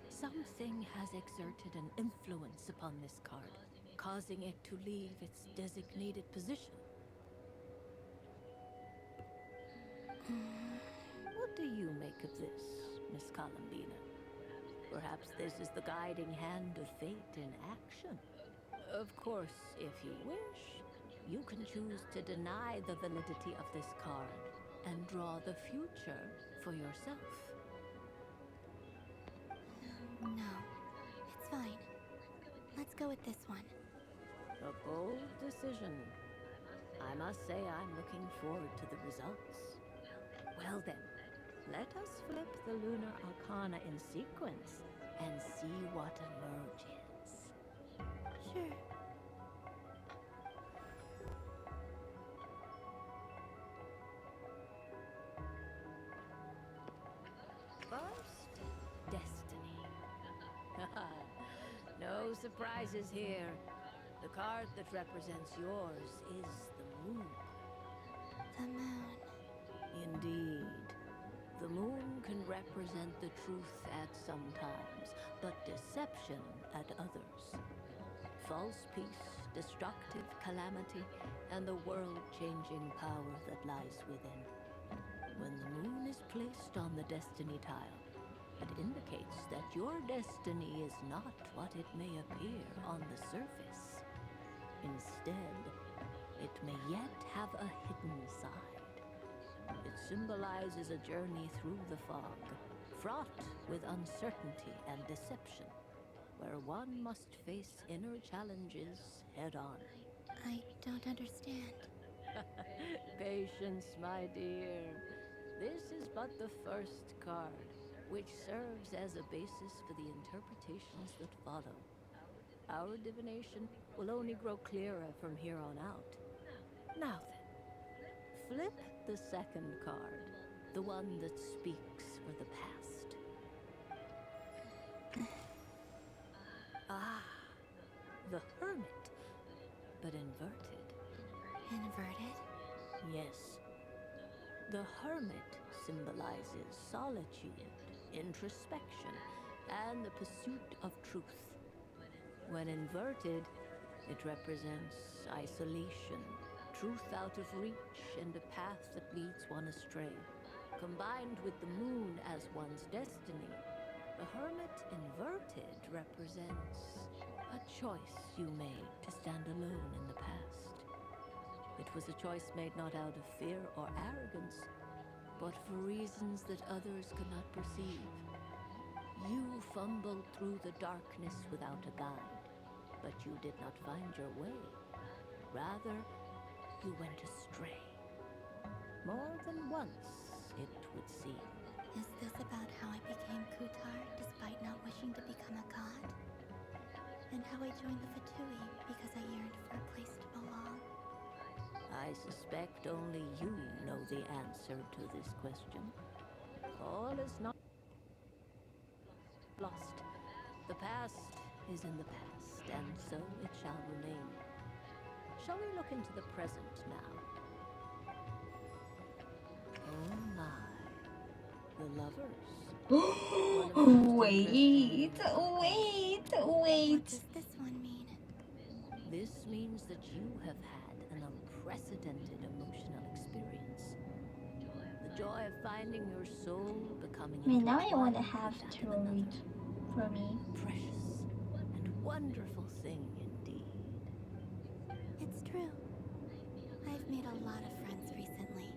Something has exerted an influence upon this card, causing it to leave its designated position. What do you make of this, Miss Columbina? Perhaps this is the guiding hand of fate in action. Of course, if you wish, you can choose to deny the validity of this card and draw the future for yourself. No, it's fine. Let's go with this one. A bold decision. I must say I'm looking forward to the results. Well then, let us flip the lunar arcana in sequence and see what emerges. Sure. First, destiny. No surprises here. The card that represents yours is the moon. The moon. Indeed. The moon can represent the truth at some times, but deception at others. False peace, destructive calamity, and the world-changing power that lies within. When the moon is placed on the destiny tile, it indicates that your destiny is not what it may appear on the surface. Instead, it may yet have a hidden side. It symbolizes a journey through the fog, fraught with uncertainty and deception, where one must face inner challenges head-on. I don't understand. Patience, my dear. This is but the first card, which serves as a basis for the interpretations that follow. Our divination will only grow clearer from here on out. Now then, flip the second card, the one that speaks for the past. Ah, the Hermit, but inverted. Inverted? Yes. The Hermit symbolizes solitude, introspection, and the pursuit of truth. When inverted, it represents isolation, truth out of reach, and a path that leads one astray. Combined with the moon as one's destiny, the Hermit inverted represents a choice you made to stand alone in the past. It was a choice made not out of fear or arrogance, but for reasons that others could not perceive. You fumbled through the darkness without a guide, but you did not find your way. Rather, you went astray. More than once, it would seem. Is this about how I became Kutar despite not wishing to become a god? And how I joined the Fatui because I yearned for a place to belong? I suspect only you know the answer to this question. All is not lost. The past is in the past, and so it shall remain. Shall we look into the present now? Oh my. The lovers. Wait. What does this one mean? This means that you have had an unprecedented emotional experience. The joy of finding your soul becoming I mean, now I want to intertwined have with that tarot of another. read for me. Precious and wonderful thing indeed. It's true. I've made a lot of friends recently,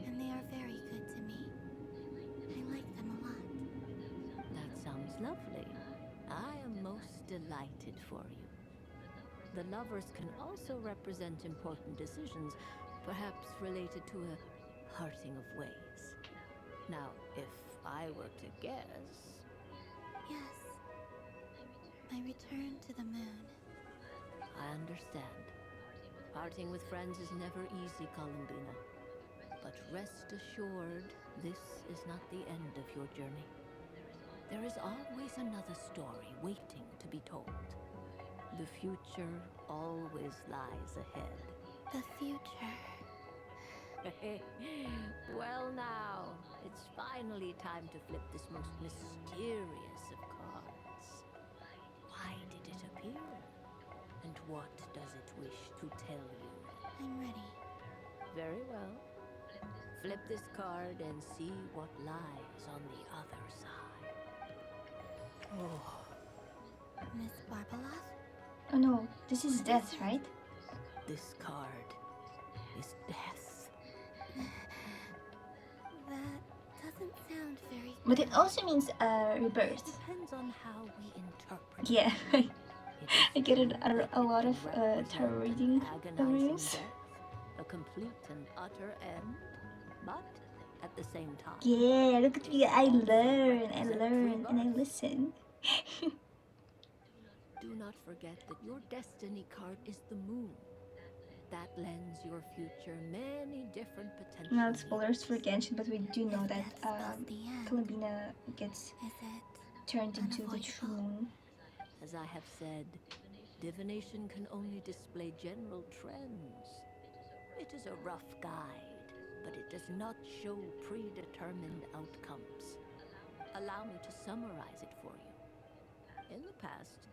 and they are very good to me. I like them a lot. That sounds lovely. I am most delighted for you. The lovers can also represent important decisions, perhaps related to a parting of ways. Now, if I were to guess... Yes. My return to the moon. I understand. Parting with friends is never easy, Columbina. But rest assured, this is not the end of your journey. There is always another story waiting to be told. The future always lies ahead. The future. Well now, it's finally time to flip this most mysterious of cards. Why did it appear? And what does it wish to tell you? I'm ready. Very well. Flip this card and see what lies on the other side. Oh. Miss Barbalov? Oh no, this is death, right? This card is death. That doesn't sound very good. But it also means rebirth. Depends on how we interpret. Yeah, I get it a lot of tarot reading reels. A complete and utter end, but at the same time. Yeah, look at me. I learn, and I listen. Do not forget that your destiny card is the moon. That lends your future many different potentials. Not spoilers for Genshin, but we do know that Columbina gets turned into the true moon. As I have said, divination can only display general trends. It is a rough guide, but it does not show predetermined outcomes. Allow me to summarize it for you. In the past,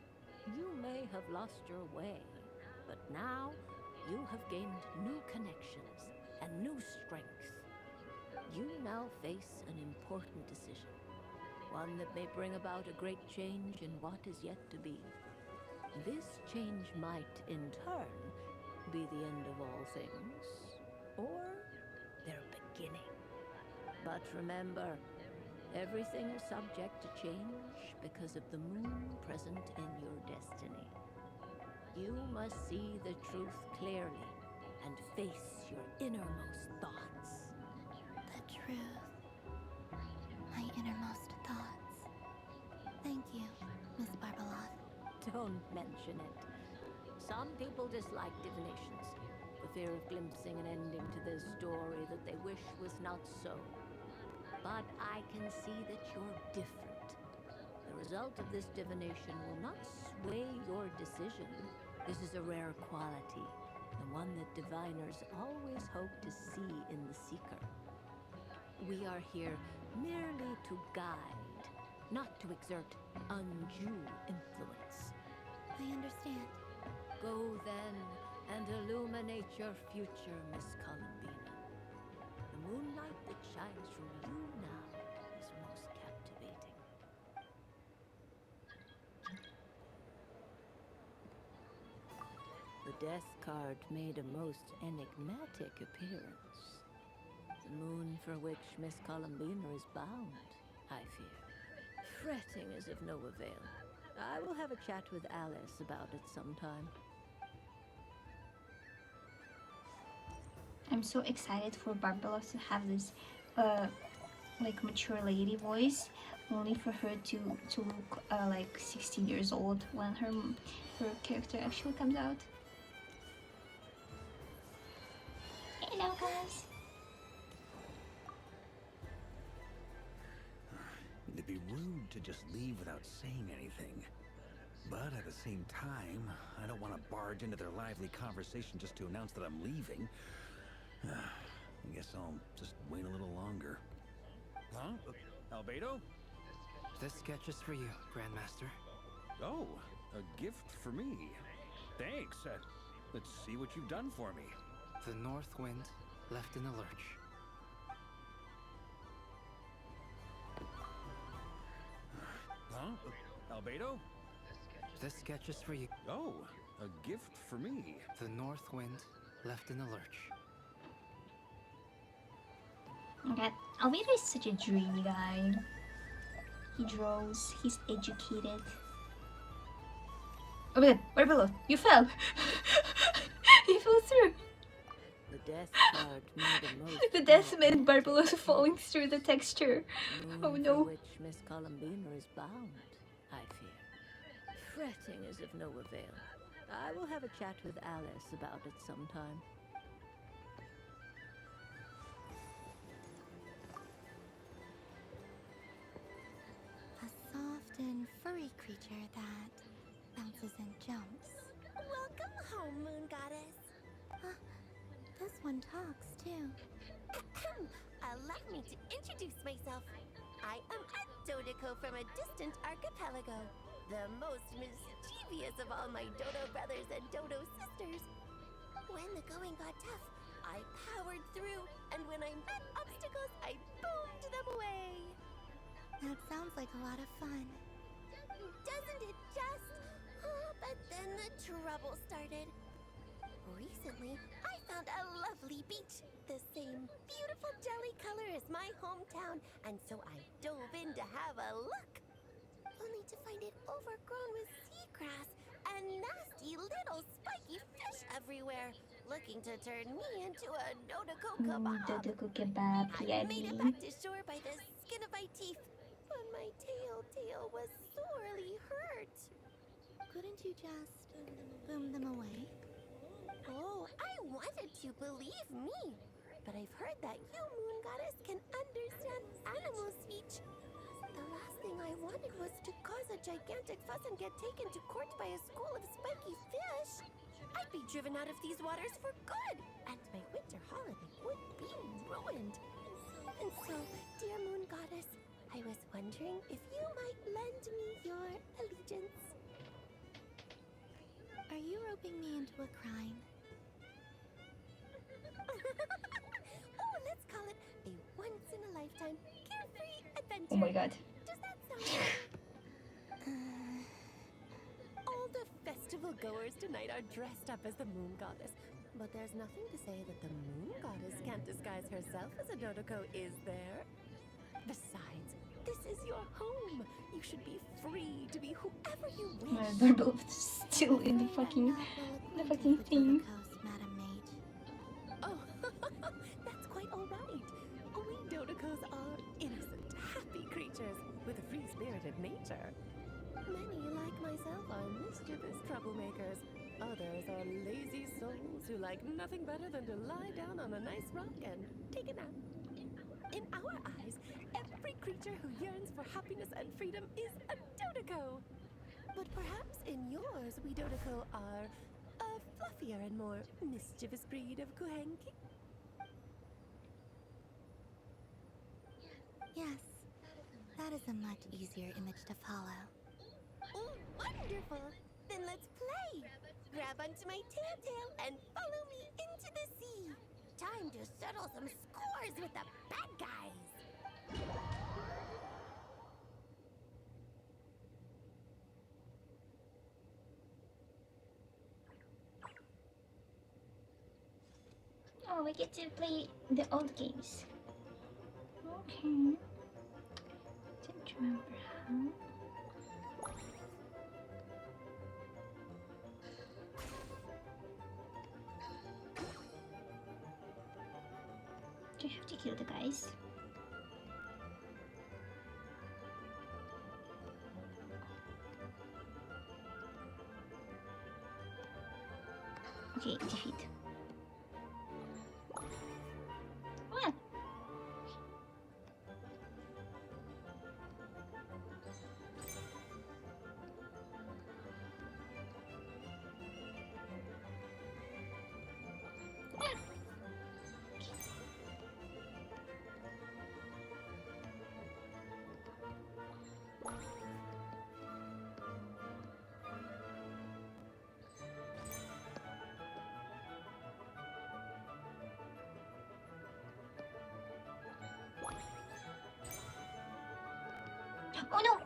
you may have lost your way, but now you have gained new connections and new strength. You now face an important decision, one that may bring about a great change in what is yet to be. This change might, in turn, be the end of all things, or their beginning. But remember, everything is subject to change because of the moon present in your destiny. You must see the truth clearly and face your innermost thoughts. The truth. My innermost thoughts. Thank you, Miss Barbalov. Don't mention it. Some people dislike divinations, for fear of glimpsing an ending to their story that they wish was not so. But I can see that you're different. The result of this divination will not sway your decision. This is a rare quality, and one that diviners always hope to see in the seeker. We are here merely to guide, not to exert undue influence. I understand. Go then and illuminate your future, Miss Columbina. The moonlight that shines from you now is most captivating. The death card made a most enigmatic appearance. The moon for which Miss Columbina is bound, I fear. Fretting is of no avail. I will have a chat with Alice about it sometime. I'm so excited for Barbaros to have this like mature lady voice, only for her to look like 60 years old when her character actually comes out. Hello guys. It'd be rude to just leave without saying anything. But at the same time, I don't want to barge into their lively conversation just to announce that I'm leaving. I guess I'll just wait a little longer. Huh? Albedo? This sketch is for you, Grandmaster. Oh, a gift for me. Thanks. Let's see what you've done for me. The north wind left in the lurch. Huh? Albedo? This sketch is for you. Oh, a gift for me. The north wind left in the lurch. Okay, Albedo is such a dreamy guy. He draws, he's educated. Oh my god, Barbello, you fell! You fell through! The death part made the most. The death made Barbello falling through the texture. Oh For no. which Miss Columbina is bound, I fear. Fretting is of no avail. I will have a chat with Alice about it sometime. A soft and furry creature that bounces and jumps. Welcome home, Moon Goddess. This one talks too. Allow me to introduce myself. I am a Dodoco from a distant archipelago, the most mischievous of all my Dodo brothers and Dodo sisters. When the going got tough, I powered through, and when I met obstacles, I boomed them away. That sounds like a lot of fun. Doesn't it just? Oh, but then the trouble started. Recently, I found a lovely beach, the same beautiful jelly color as my hometown, and so I dove in to have a look. Only to find it overgrown with seagrass and nasty little spiky fish everywhere, looking to turn me into a Dodoco kebab. Dodoco kebab, I made it yummy. back to shore by the skin of my teeth, but my tail was sorely hurt. Couldn't you just boom them away? Oh, I wanted to believe me, but I've heard that you, Moon Goddess, can understand animal speech. The last thing I wanted was to cause a gigantic fuss and get taken to court by a school of spiky fish. I'd be driven out of these waters for good, and my winter holiday would be ruined. And so, dear Moon Goddess, I was wondering if you might lend me your allegiance. Are you roping me into a crime? Oh, let's call it a once-in-a-lifetime carefree adventure. Oh my god. Does that sound all the festival goers tonight are dressed up as the Moon Goddess. But there's nothing to say that the Moon Goddess can't disguise herself as a Dodoco, is there? Besides, this is your home. You should be free to be whoever you wish. Barbello is still in the fucking thing. Madam Mage. Oh, that's quite all right. We Dodocos are innocent, happy creatures with a free-spirited nature. Many, like myself, are mischievous troublemakers. Others are lazy souls who like nothing better than to lie down on a nice rock and take a nap. In our eyes, every creature who yearns for happiness and freedom is a Dodoco. But perhaps in yours, we Dodoco are a fluffier and more mischievous breed of Kuhenki? Yes, that is a much easier image to follow. Oh, wonderful! Then let's play! Grab onto my tail and follow me into the sea! Time to settle some scores with the bad guys! Oh, we get to play the old games. Okay. Don't remember how. Do you have to kill the guys? Okay, defeat. Ah. Oh no!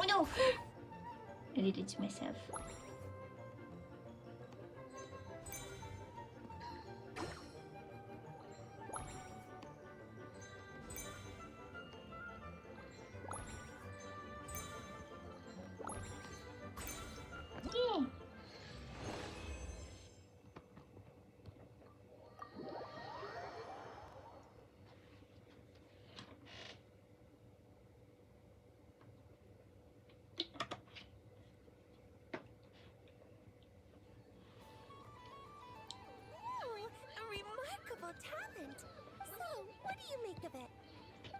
Oh no! I did it to myself. Yeah. Ooh, a remarkable talent. So, what do you make of it?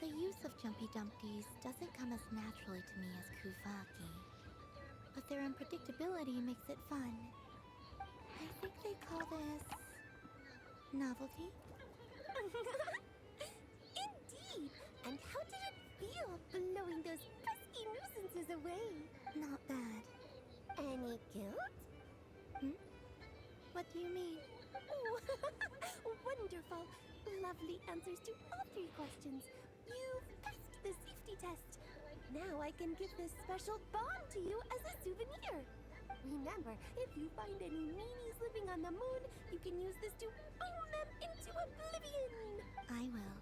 The use of Jumpy Dumpties doesn't come as naturally to me as Kuvaki. But their unpredictability makes it fun. I think they call this... novelty? Indeed! And how did it feel blowing those pesky nuisances away? Not bad. Any guilt? What do you mean? Oh, wonderful! Lovely answers to all 3 questions. You've passed the safety test. Now I can give this special bomb to you as a souvenir. Remember, if you find any meanies living on the moon, you can use this to boom them into oblivion. I will.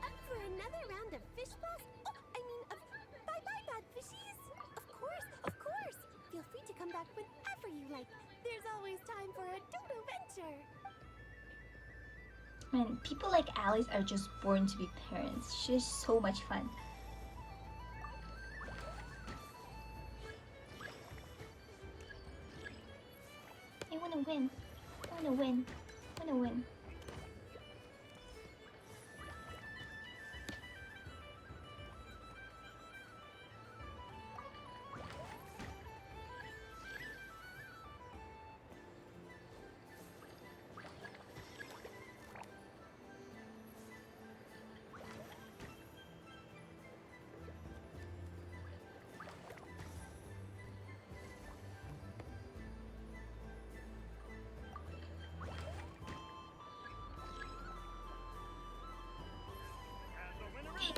Up for another round of fish blast? Oh, I mean, of bye-bye, bad fishies. Of course. Feel free to come back whenever you like. There's always time for a dodo venture. Man, people like Alice are just born to be parents. She's so much fun. I wanna win. I wanna win. I wanna win.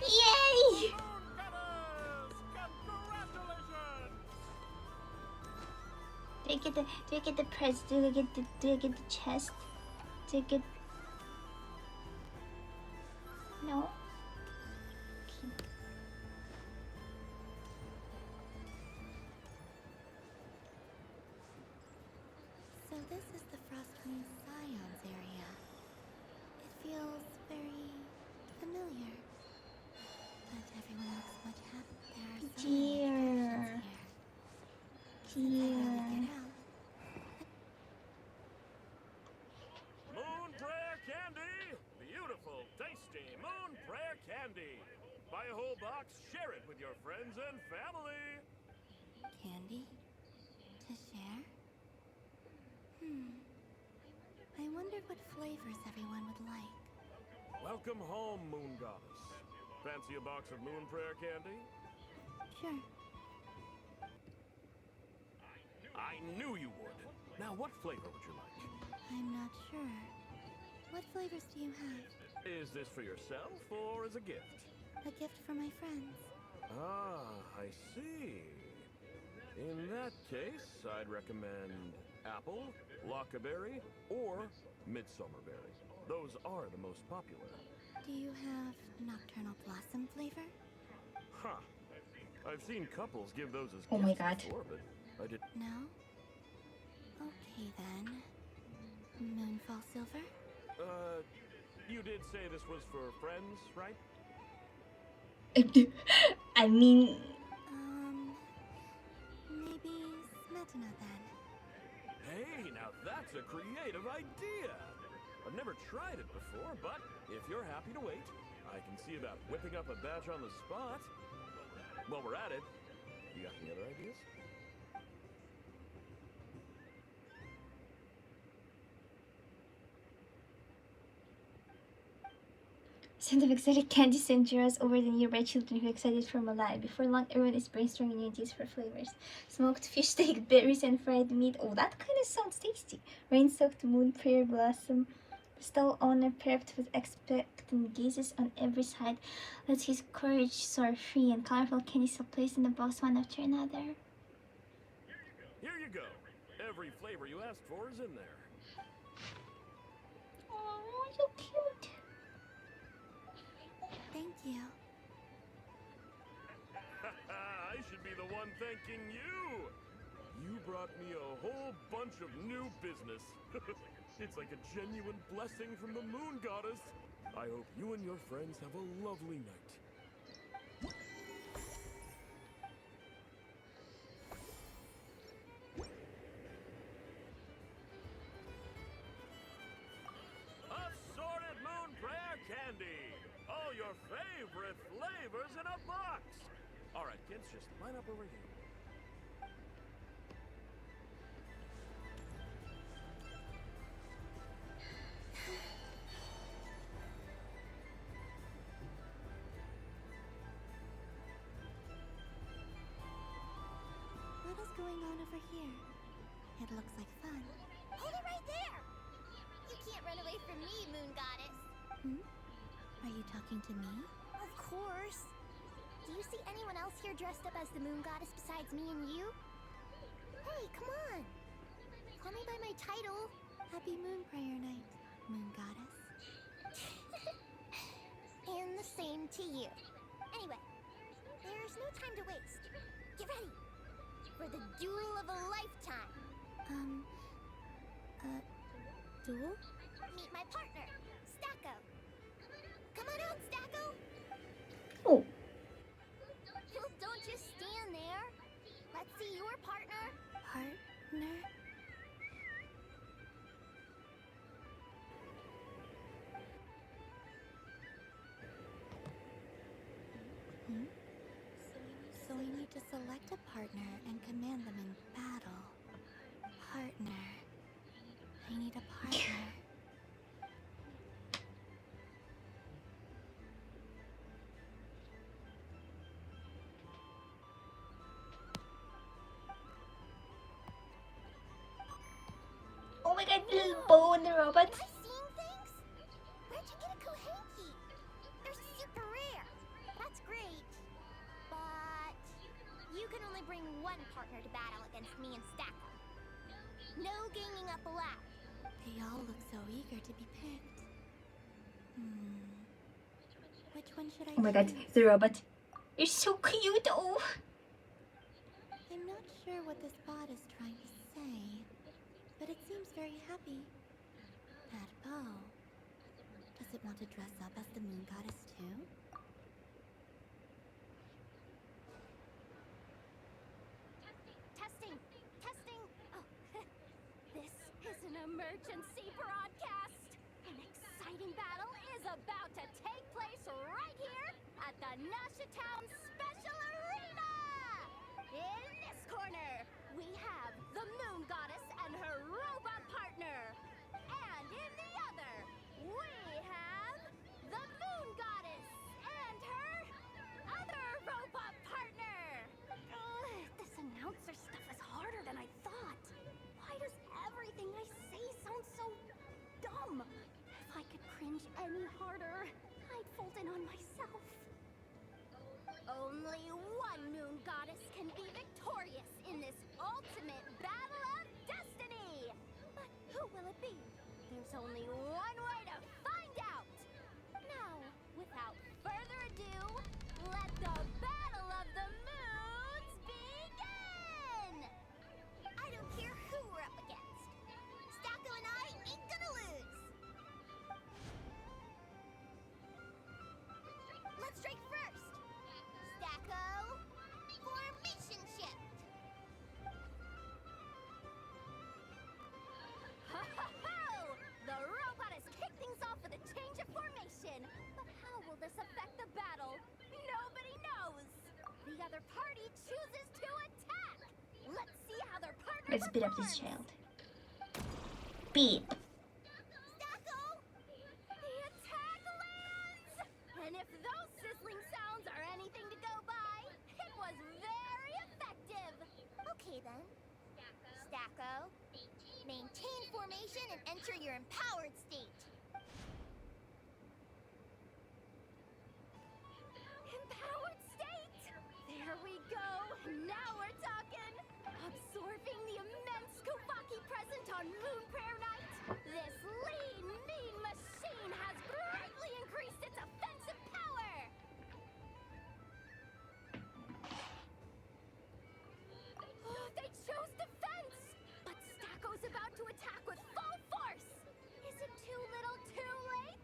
Yay! Do I get the prize? Do I get the chest? Do I get... No? Okay. So this is the Frostwing Scions area. It feels very familiar. But everyone looks much happier. There are so many Dear. Dear. Moon Prayer Candy! Beautiful, tasty Moon Prayer Candy! Buy a whole box, share it with your friends and family! Candy? To share? I wondered what flavors everyone would like. Welcome home, Moon Goddess. Fancy a box of Moon Prayer Candy? Sure. I knew you would. Now, what flavor would you like? I'm not sure. What flavors do you have? Is this for yourself or as a gift? A gift for my friends. Ah, I see. In that case, I'd recommend apple, lockaberry, or midsummerberry. Those are the most popular. Do you have nocturnal blossom flavor? Huh. I've seen couples give those as Oh gifts my God. before, but I did. No? Okay then. Moonfall silver? You did say this was for friends, right? I mean, Maybe smetana then. Hey, now that's a creative idea! I've never tried it before, but if you're happy to wait, I can see about whipping up a batch on the spot. While we're at it, you got any other ideas? scent of exotic candy sent Jira's over the nearby children who are excited for Malai. Before long, everyone is brainstorming ideas for flavors. Smoked fish steak, berries, and fried meat. Oh, that kind of sounds tasty. Rain-soaked moon prayer blossom. Stall owner prepped with expectant gazes on every side. Let his courage soar free, and colorful candies are placed in the box one after another. Here you go. Every flavor you asked for is in there. Oh, so cute. Thank you. I should be the one thanking you. You brought me a whole bunch of new business. It's like a genuine blessing from the moon goddess. I hope you and your friends have a lovely night. Assorted moon prayer candy. All your favorite flavors in a box. All right, kids, just line up over here. What is going on over here? It looks like fun. Hold it right there! You can't run away from me, moon goddess. Are you talking to me? Of course. Do you see anyone else here dressed up as the moon goddess besides me and you? Hey, come on. Call me by my title. Happy Moon Prayer Night, Moon Goddess. And the same to you. Anyway, there's no time to waste. Get ready for the duel of a lifetime. Duel? Meet my partner, Stacko. Come on out, Stacko. Oh. Well, don't just stand there. Let's see your partner. Partner? So we need to select a partner and command them in battle. Partner. I need a partner. Oh my god, the little bow and the robot. Am I seeing things? Where'd you get a Kohenki? They're super rare. That's great. But you can only bring one partner to battle against me and Stacko. No ganging up a lap. They all look so eager to be picked. Which one should I Oh my god, choose? the robot. You're so cute, oh. I'm not sure what this bot is trying to say, but it seems very happy. That bow. Does it want to dress up as the moon goddess too? Testing. Testing. Oh, This is an emergency broadcast. An exciting battle is about to take place right here at the Nashatown Special Arena. In this corner, we have the Moon Goddess and her robot partner. And in the other, we have the Moon Goddess and her other robot partner. This announcer stuff is harder than I thought. Why does There's only one way to find out! Now, without further ado, let the Battle of the Moons begin! I don't care who we're up against. Stacko and I ain't gonna lose! Let's strike first! Stacko, formation shift! Ho-ho-ho! The robot has kicked things off with a change of formation. But how will this affect the battle? Nobody knows. The other party chooses to attack. Let's see how their partner Let's beat up this child. Beat. Stacko! The attack lands! And if those sizzling sounds are anything to go by, it was very effective. Okay then. Stacko, maintain formation and enter your empowered state. Empowered state? There we go. Now we're talking. Absorbing the immense Kuvaki present on Moon Prayer Night, this lean, mean machine has greatly increased its offensive power. Oh, they chose defense! But Stacko's about to attack with full force! Is it too little too late?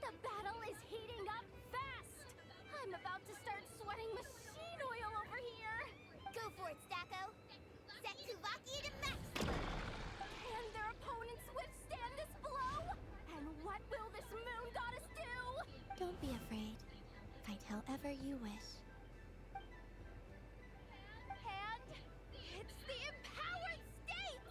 The battle is heating up fast! I'm about to start sweating machine oil over here! Go for it, Stacko! Set Kuvaki to maximum! Can their opponents withstand this blow? And what will this moon goddess do? Don't be afraid. Fight however you wish. And it's the empowered state!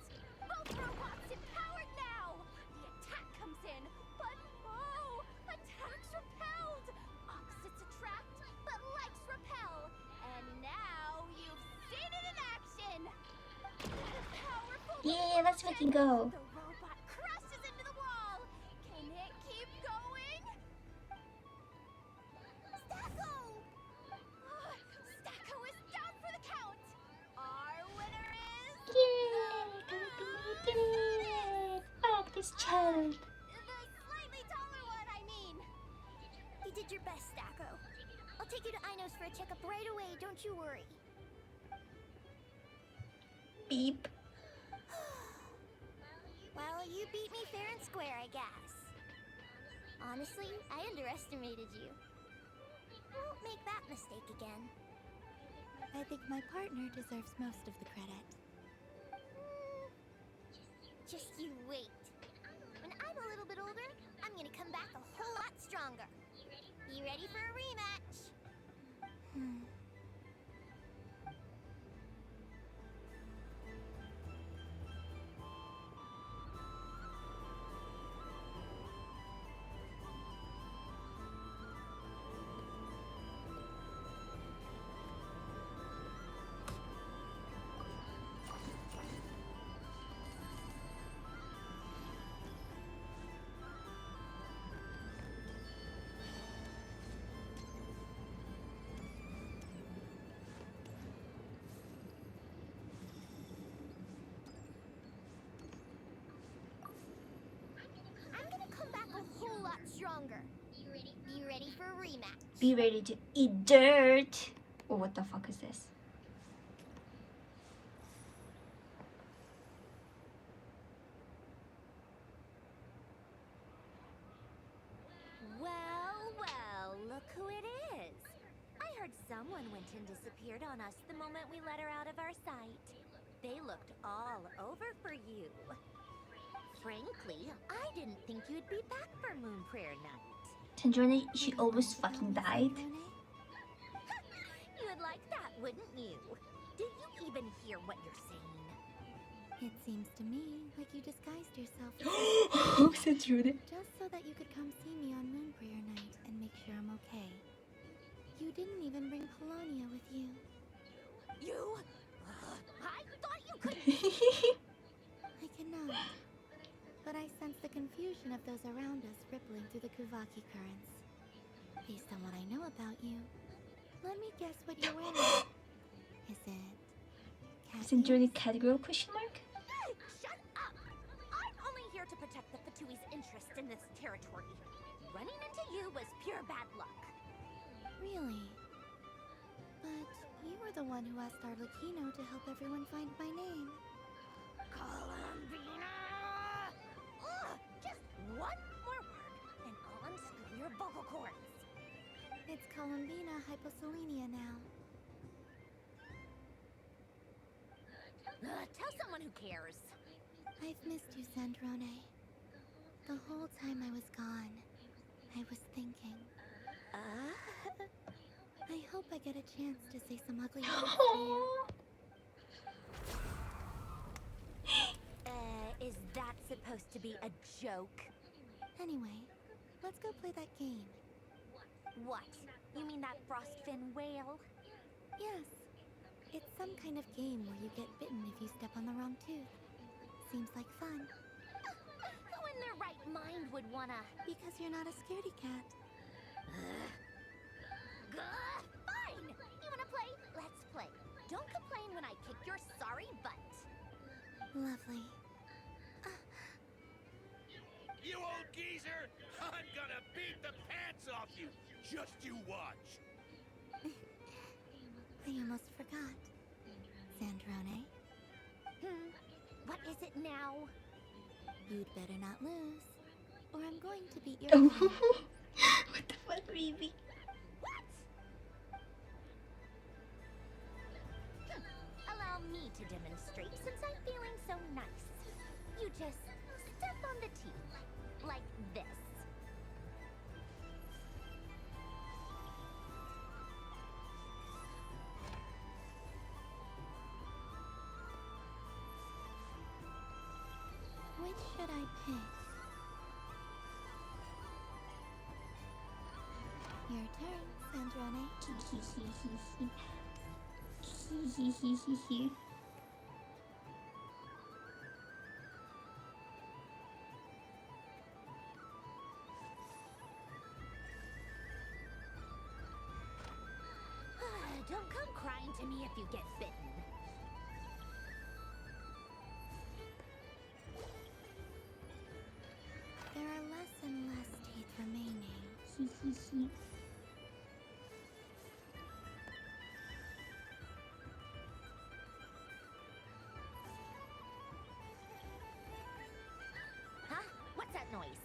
Both robots empowered now! The attack comes in, but oh, attacks repelled! Opposites attract, but likes repel. And now you've seen it in action! Powerful Yeah, let's fucking go. The robot crashes into the wall! Can it keep going? Stacko! Stacko is down for the count! Our winner is... Yay! Fuck this child. The slightly taller one, I mean! You did your best, Stacko. I'll take you to Ino's for a checkup right away, don't you worry. Beep. Well, you beat me fair and square, I guess. Honestly, I underestimated you. Won't make that mistake again. I think my partner deserves most of the credit. Just you wait. When I'm a little bit older, I'm gonna come back a whole lot stronger. Be ready for a rematch. I'm gonna come back a whole lot stronger. Be ready for a rematch. Be ready to eat dirt. Oh, what the fuck is this? Well, well, look who it is. I heard someone went and disappeared on us the moment we let her out of our sight. They looked all over for you. Frankly, I didn't think you'd be back for Moon Prayer Night. Tanjona, she almost fucking died. You would like that, wouldn't you? Do you even hear what you're saying? It seems to me like you disguised yourself Oh, Tanjona. just so that you could come see me on Moon Prayer Night and make sure I'm okay. You didn't even bring Polania with you. You? I thought you could. I cannot. But I sense the confusion of those around us rippling through the Kuvaki currents. Based on what I know about you, let me guess what you're wearing. Is it cat Tanjona category question mark? Shut up! I'm only here to protect the Fatu you was pure bad luck. Really? But you were the one who asked Arlecchino to help everyone find my name. Columbina! Ugh, just one more word, and I'll unscrew your vocal cords. It's Columbina hyposelenia now. Tell someone who cares. I've missed you, Sandrone. The whole time I was gone, I was thinking. I hope I get a chance to say some ugly words to you. Is that supposed to be a joke? Anyway, let's go play that game. What? You mean that frostfin whale? Yes. It's some kind of game where you get bitten if you step on the wrong tooth. Seems like fun. Who in their right mind would wanna... Because you're not a scaredy cat. Fine! You wanna play? Let's play. Don't complain when I kick your sorry butt. Lovely. You old geezer! I'm gonna beat the pants off you! Just you watch! I almost forgot. Sandrone? What is it now? You'd better not lose, or I'm going to beat your Oh. head. What the fuck, baby? What? Allow me to demonstrate since I'm feeling so nice. You just step on the teeth, like this. Which should I pick? Your turn, Sandrone. Don't come crying to me if you get bitten. There are less and less teeth remaining. Huh? What's that noise?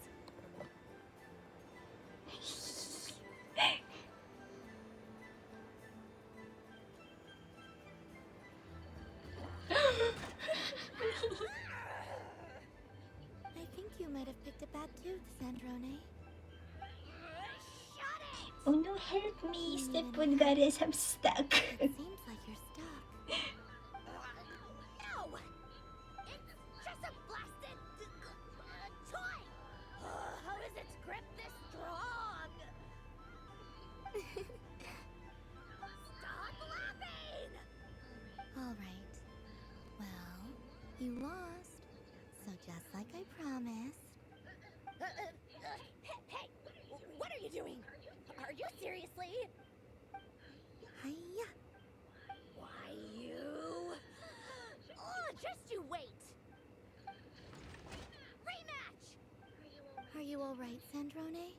I think you might have picked a bad tooth, Sandrone. Oh no, help me! Stepwood goddess, I'm stuck. It seems like you're stuck. No! It's just a blasted toy! How is its grip this strong? Stop laughing! Alright. Well, you lost. So just like I promised. Hey! What are you doing? Are you seriously? Hiya! Why, you... Oh, just you wait! Rematch! Are you alright, Sandrone?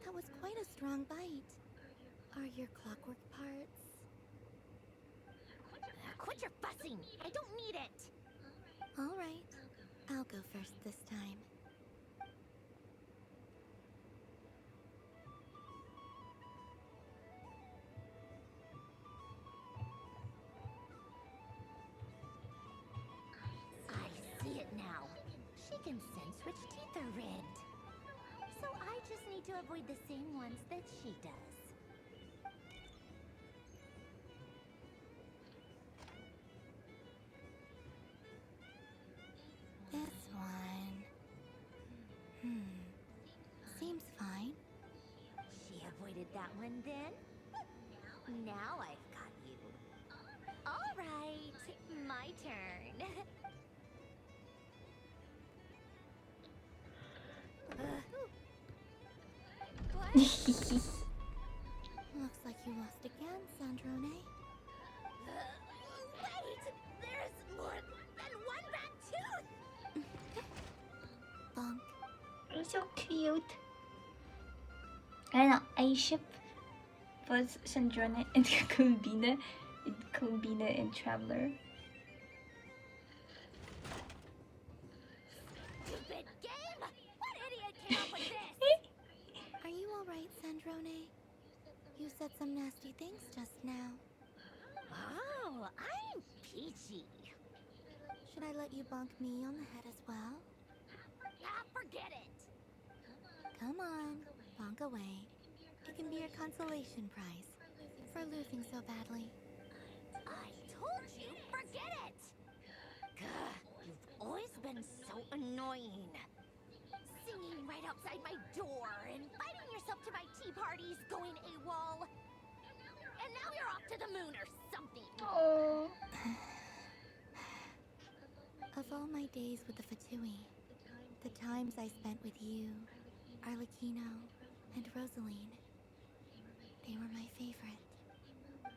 That was quite a strong bite. Are your clockwork parts? Quit your fussing! I don't need it! Alright. I'll go first this time. I see it now. She can sense which teeth are red. So I just need to avoid the same ones that she does. This one. Seems fine. She avoided that one then? Now I've got you. All right, my turn. Looks like you lost again, Sandrone. Wait! There's more than one bad tooth! Bonk. You're so cute. I don't know, I ship both Sandrona and Columbina and Traveler. Stupid game! What idiot came up with this? Are you alright, Sandrone? You said some nasty things just now. Oh, I'm peachy. Should I let you bonk me on the head as well? Ah, forget it. Come on, bonk away. It can be your consolation prize for losing so badly. I told you, forget it. Gah, you've always been so annoying. Singing right outside my door, inviting yourself to my tea parties, going AWOL. And now you're off to the moon or something. Oh. Of all my days with the Fatui, the times I spent with you, Arlecchino, and Rosaline, they were my favorite.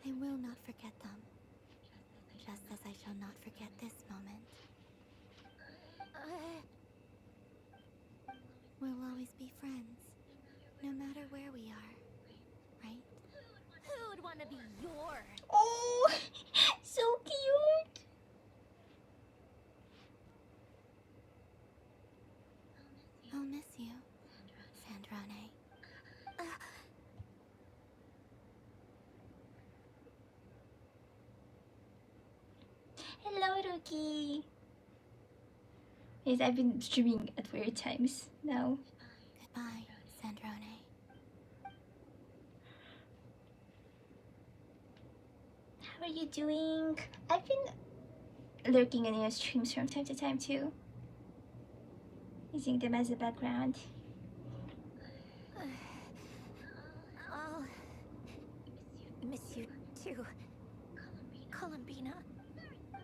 I will not forget them, just as I shall not forget this moment. We'll always be friends, no matter where we are, right? Who'd want to be your... Oh, so cute. I'll miss you, Sandrone. Hello, Ruki. Yes, I've been streaming at weird times now. Goodbye, Sandrone. How are you doing? I've been lurking in your streams from time to time too, using them as a background. I'll miss you too, Columbina.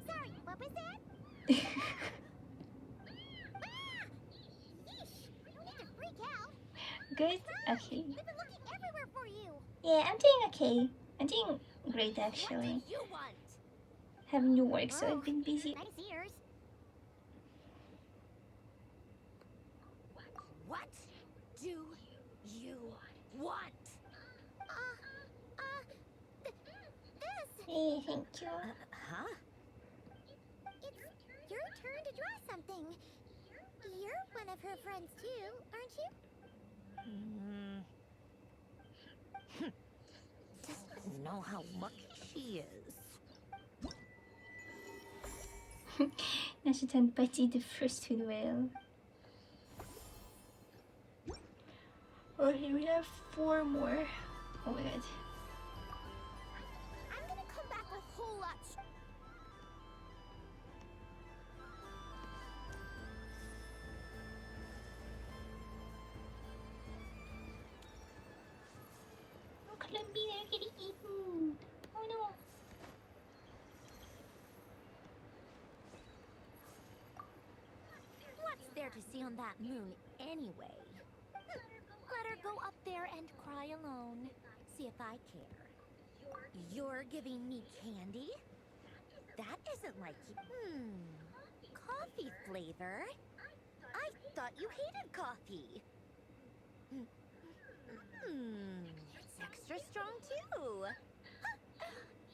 Sorry, what was that? Yeesh! No need to freak out. Good? Okay. We've been looking everywhere for you. Yeah, I'm doing okay. I'm doing great actually. What do you want? Have new work, so I've been busy. Nice ears. What do you want? This. Hey, thank you. Huh? It's your turn to draw something. You're one of her friends too, aren't you? Doesn't know how much she is. Nashitan Betty the first with whale. Okay, we have 4 more. Oh my god. I'm gonna come back a whole lot. Oh, Columbina, you're getting eaten. Oh no. What's there to see on that moon anyway? Let her go up there and cry alone. See if I care. You're giving me candy? That isn't like you. Coffee flavor? I thought you hated coffee. It's extra strong too.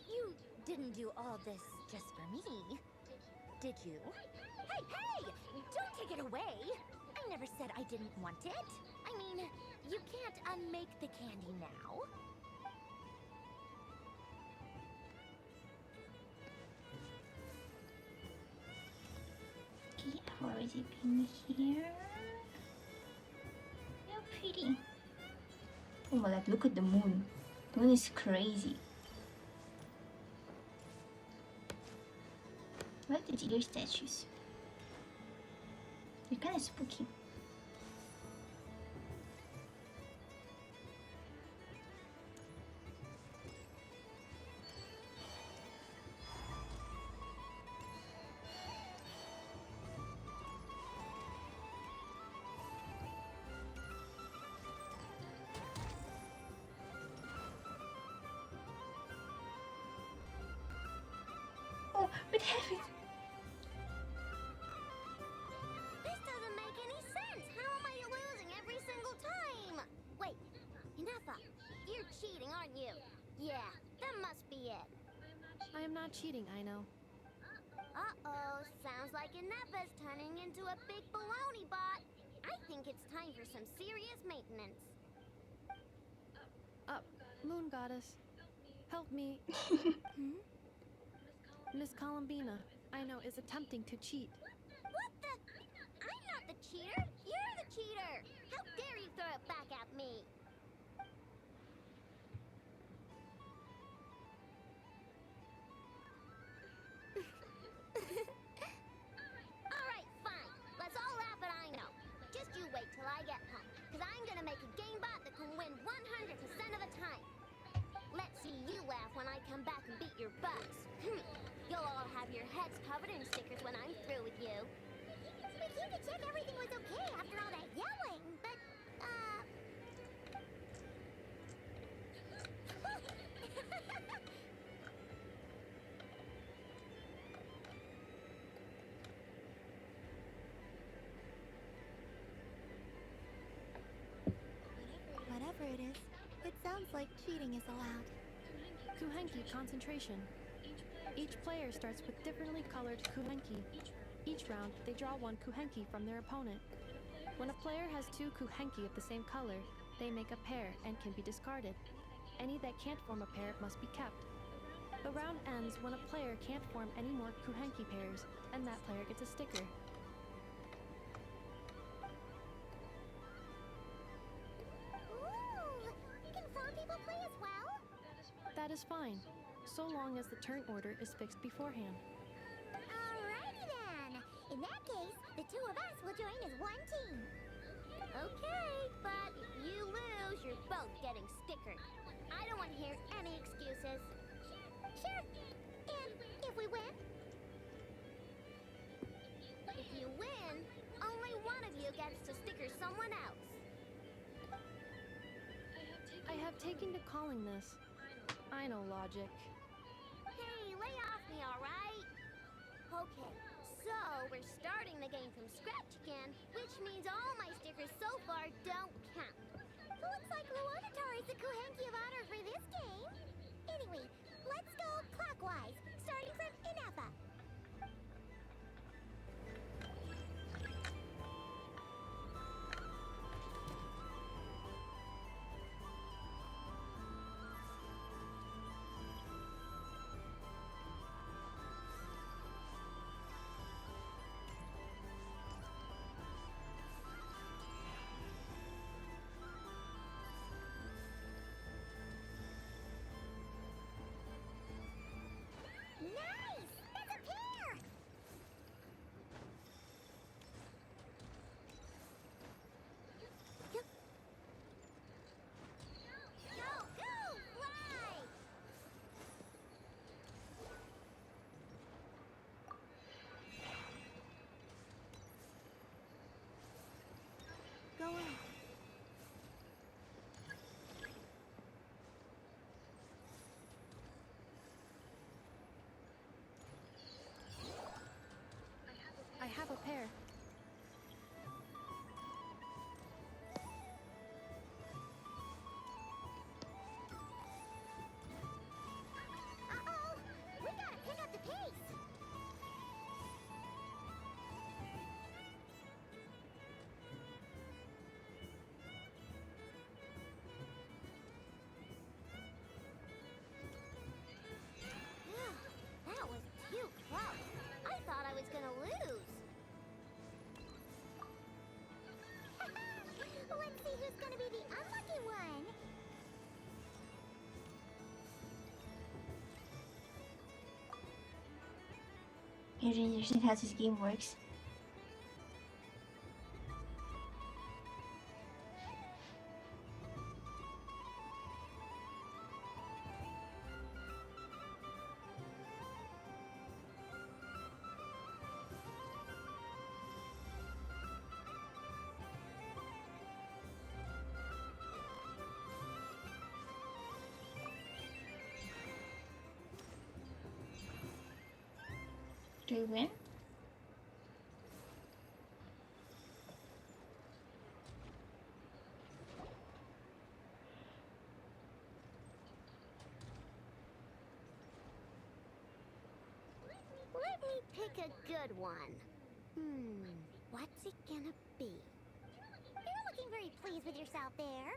You didn't do all this just for me, did you? Hey! Don't take it away! I never said I didn't want it. I mean, you can't unmake the candy now. Okay, I've already been here. How pretty. Oh my god, look at the moon. The moon is crazy. I like the deer statues. They're kind of spooky. Oh, what happened? This doesn't make any sense. How am I losing every single time? Wait, you know, not cheating, I know. Uh-oh, sounds like Inepa's turning into a big baloney bot. I think it's time for some serious maintenance. Moon Goddess, help me. Miss Columbina, I know, is attempting to cheat. What the? I'm not the cheater. You're the cheater. How dare you throw it back at me? Alright, fine. Let's all laugh at I know. Just you wait till I get home. Because I'm gonna make a game bot that can win 100% of the time. Let's see you laugh when I come back and beat your butts. You'll all have your heads covered in stickers when I'm through with you. We came to check everything was okay after all that yelling, but, Whatever it is, it sounds like cheating is allowed. Kuhenki concentration. Each player starts with differently colored kuhenki. Each round, they draw one kuhenki from their opponent. When a player has two kuhenki of the same color, they make a pair and can be discarded. Any that can't form a pair must be kept. The round ends when a player can't form any more kuhenki pairs, and that player gets a sticker. ooh, can 4 people play as well? That is fine, so long as the turn order is fixed beforehand. Alrighty then. In that case, the 2 of us will join as one team. Okay, but if you lose, you're both getting stickered. I don't want to hear any excuses. Sure. And if we win? If you win, only one of you gets to sticker someone else. I have taken to calling this. I know logic. Hey, lay off me, alright? Okay, so we're starting the game from scratch again, which means all my stickers so far don't count. Looks like Luonatar is the Kuhenki of honor for this game. Anyway, let's go clockwise, starting from Inepa. Nice! That's a pair! Go, go, fly! Go on. I have a pair. Uh-oh! We gotta pick up the pace! That was too close. I thought I was gonna lose. Let's see who's gonna be the unlucky one. You don't understand how this game works. Do you win? pick a good one. What's it gonna be? You're looking very pleased with yourself there.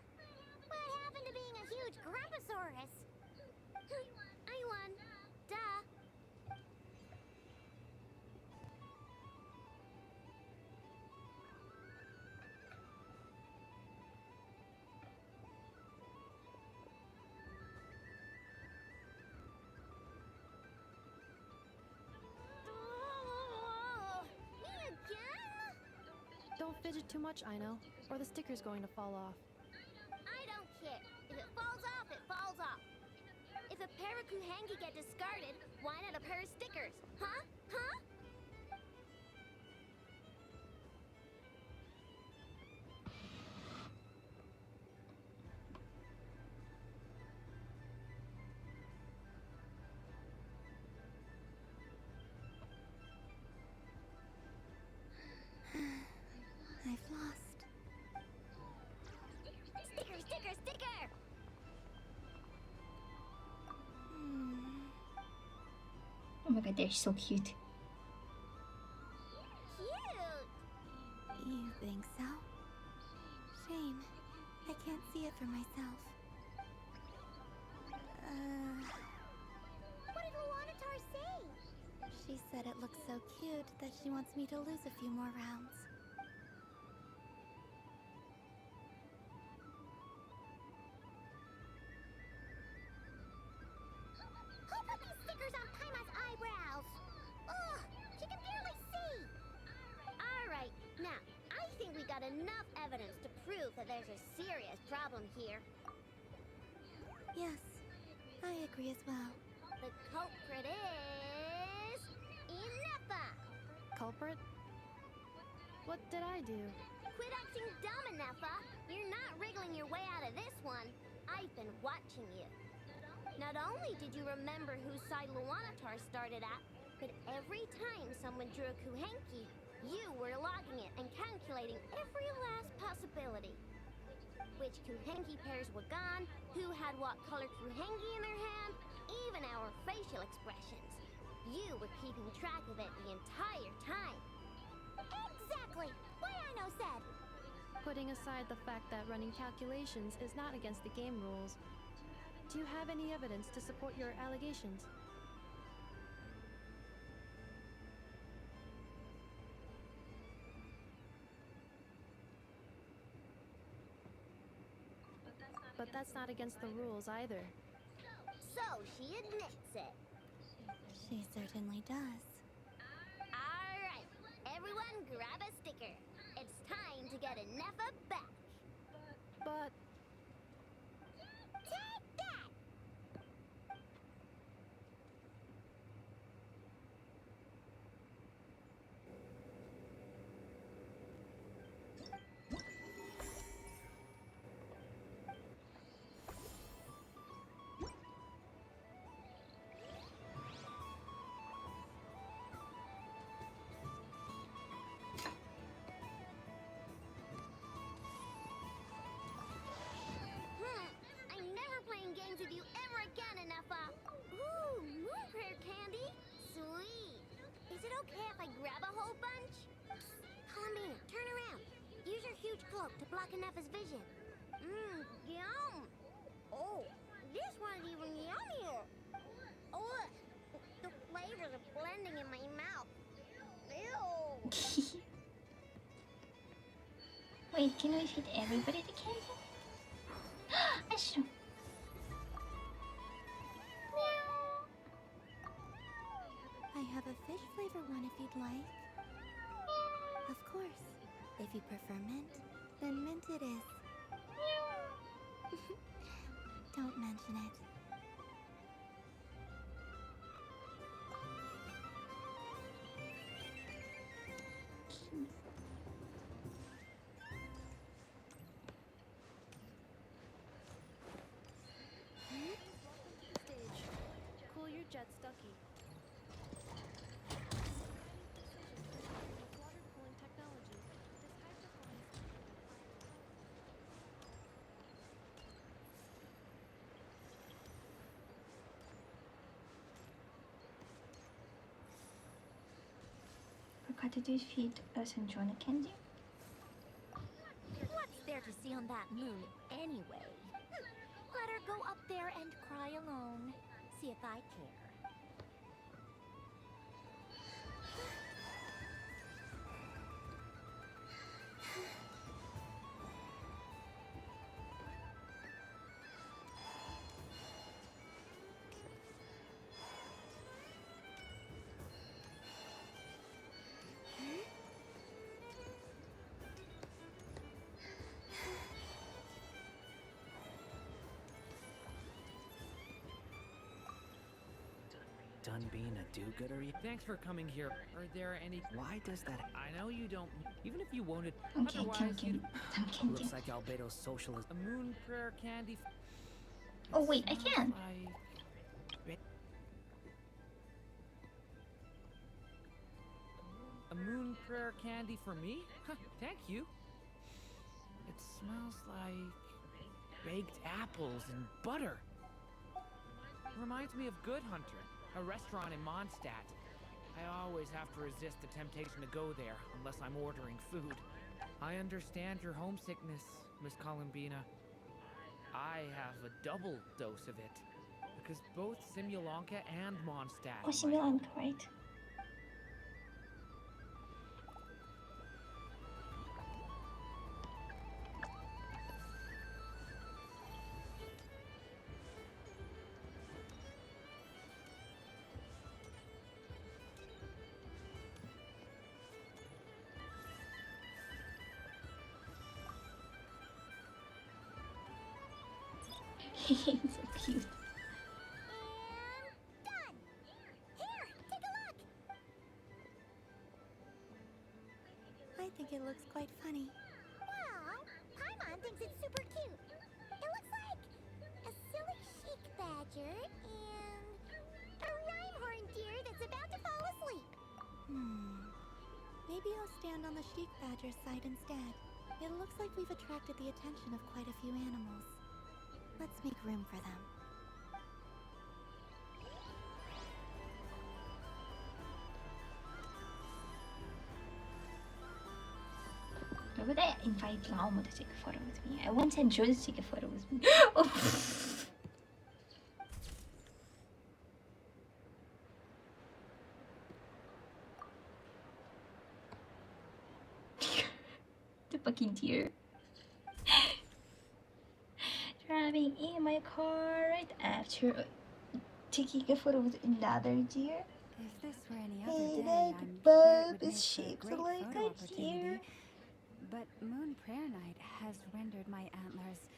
What happened to being a huge Grumposaurus? I won. Duh. Me again? Don't fidget too much, Ino, or the sticker's going to fall off. I don't care. If it falls off, it falls off. If a pair of Kuhengi get discarded, why not a pair of stickers? Huh? Huh? I've lost. Sticker, sticker, sticker! Oh my god, they're so cute. Cute! You think so? Shame. I can't see it for myself. What did Luanatar say? She said it looks so cute that she wants me to lose a few more rounds. Who put these stickers on Paima's eyebrows? Ugh, she can barely see! Alright, now, I think we got enough evidence to prove that there's a serious problem here. Yes, I agree as well. The culprit is... Inepa! Culprit? What did I do? Quit acting dumb, Inepa! You're not wriggling your way out of this one. I've been watching you. Not only did you remember whose side Luanatar started at, but every time someone drew a Kuhenki, you were logging it and calculating every last possibility. Which Kuhenki pairs were gone, who had what color Kuhenki in their hand, even our facial expressions. You were keeping track of it the entire time. Exactly! What Ino said! Putting aside the fact that running calculations is not against the game rules, do you have any evidence to support your allegations? But that's not against the rules either. So she admits it. She certainly does. Alright, everyone grab a sticker. It's time to get Inepa back. But... Take that! I'm never playing games with you ever again, Inepa. Ooh, moon prayer candy. Sweet. Is it okay if I grab a whole bunch? Columbina, turn around. Use your huge cloak to block Inepa's vision. Yum. Oh, this one's even yummier. Oh, the flavors are blending in my mouth. Ew. Wait, can we feed everybody the candy? Ashram. I have a fish flavor one if you'd like. Of course. If you prefer mint, then mint it is. Don't mention it. Stage. Cool your jet, Stucky. Water cooling technology. This high performance. shortcut to defeat St. John Candy? What's there to see on that moon anyway? Let her go up there and cry alone. See if I care. Done being a do-gooder yet? Thanks for coming here. Are there any... Why does that... I know you don't... Even if you wanted... Okay, Otherwise, you... Looks like Albedo's socialist... A moon prayer candy... Oh wait, I can. A moon prayer candy for me? Huh, thank you. It smells like... baked apples and butter. Reminds me of Good Hunter, a restaurant in Mondstadt. I always have to resist the temptation to go there, unless I'm ordering food. I understand your homesickness, Miss Columbina. I have a double dose of it, because both Simulanka and Mondstadt... Oh, Simulanka, right? He's so cute. I think it looks quite funny. Well, Paimon thinks it's super cute. It looks like a silly sheik badger and a rhyme deer that's about to fall asleep. Maybe I'll stand on the sheik badger's side instead. It looks like we've attracted the attention of quite a few animals. Let's make room for them. Why would I invite Lamo to take a photo with me? I once had Joe to take a photo with me. Oh. The fucking deer. Driving in my car right after taking a photo with another deer. If this were any other Hey, day, that I'm bulb sure it would is make for a shaped great like photo a opportunity. deer. But Moon Prayer Night has rendered my antlers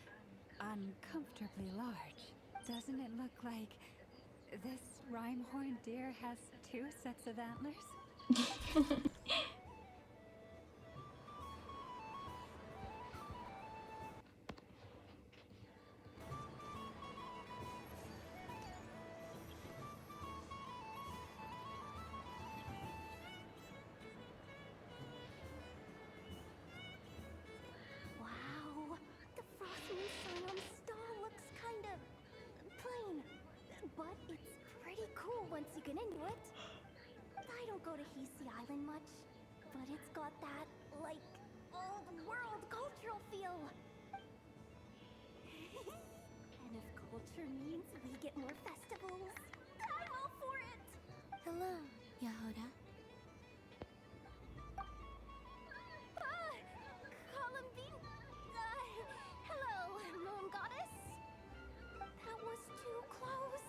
uncomfortably large. Doesn't it look like this rhyme-horned deer has 2 sets of antlers? Wow, the frost moon sign on the star looks kind of plain, but it's pretty cool once you get into it. I don't go to Hisi Island much, but it's got that, like, old world cultural feel. And if culture means we get more festivals, I'm all for it. Hello, Yahoda. Columbine? Hello, moon goddess. That was too close.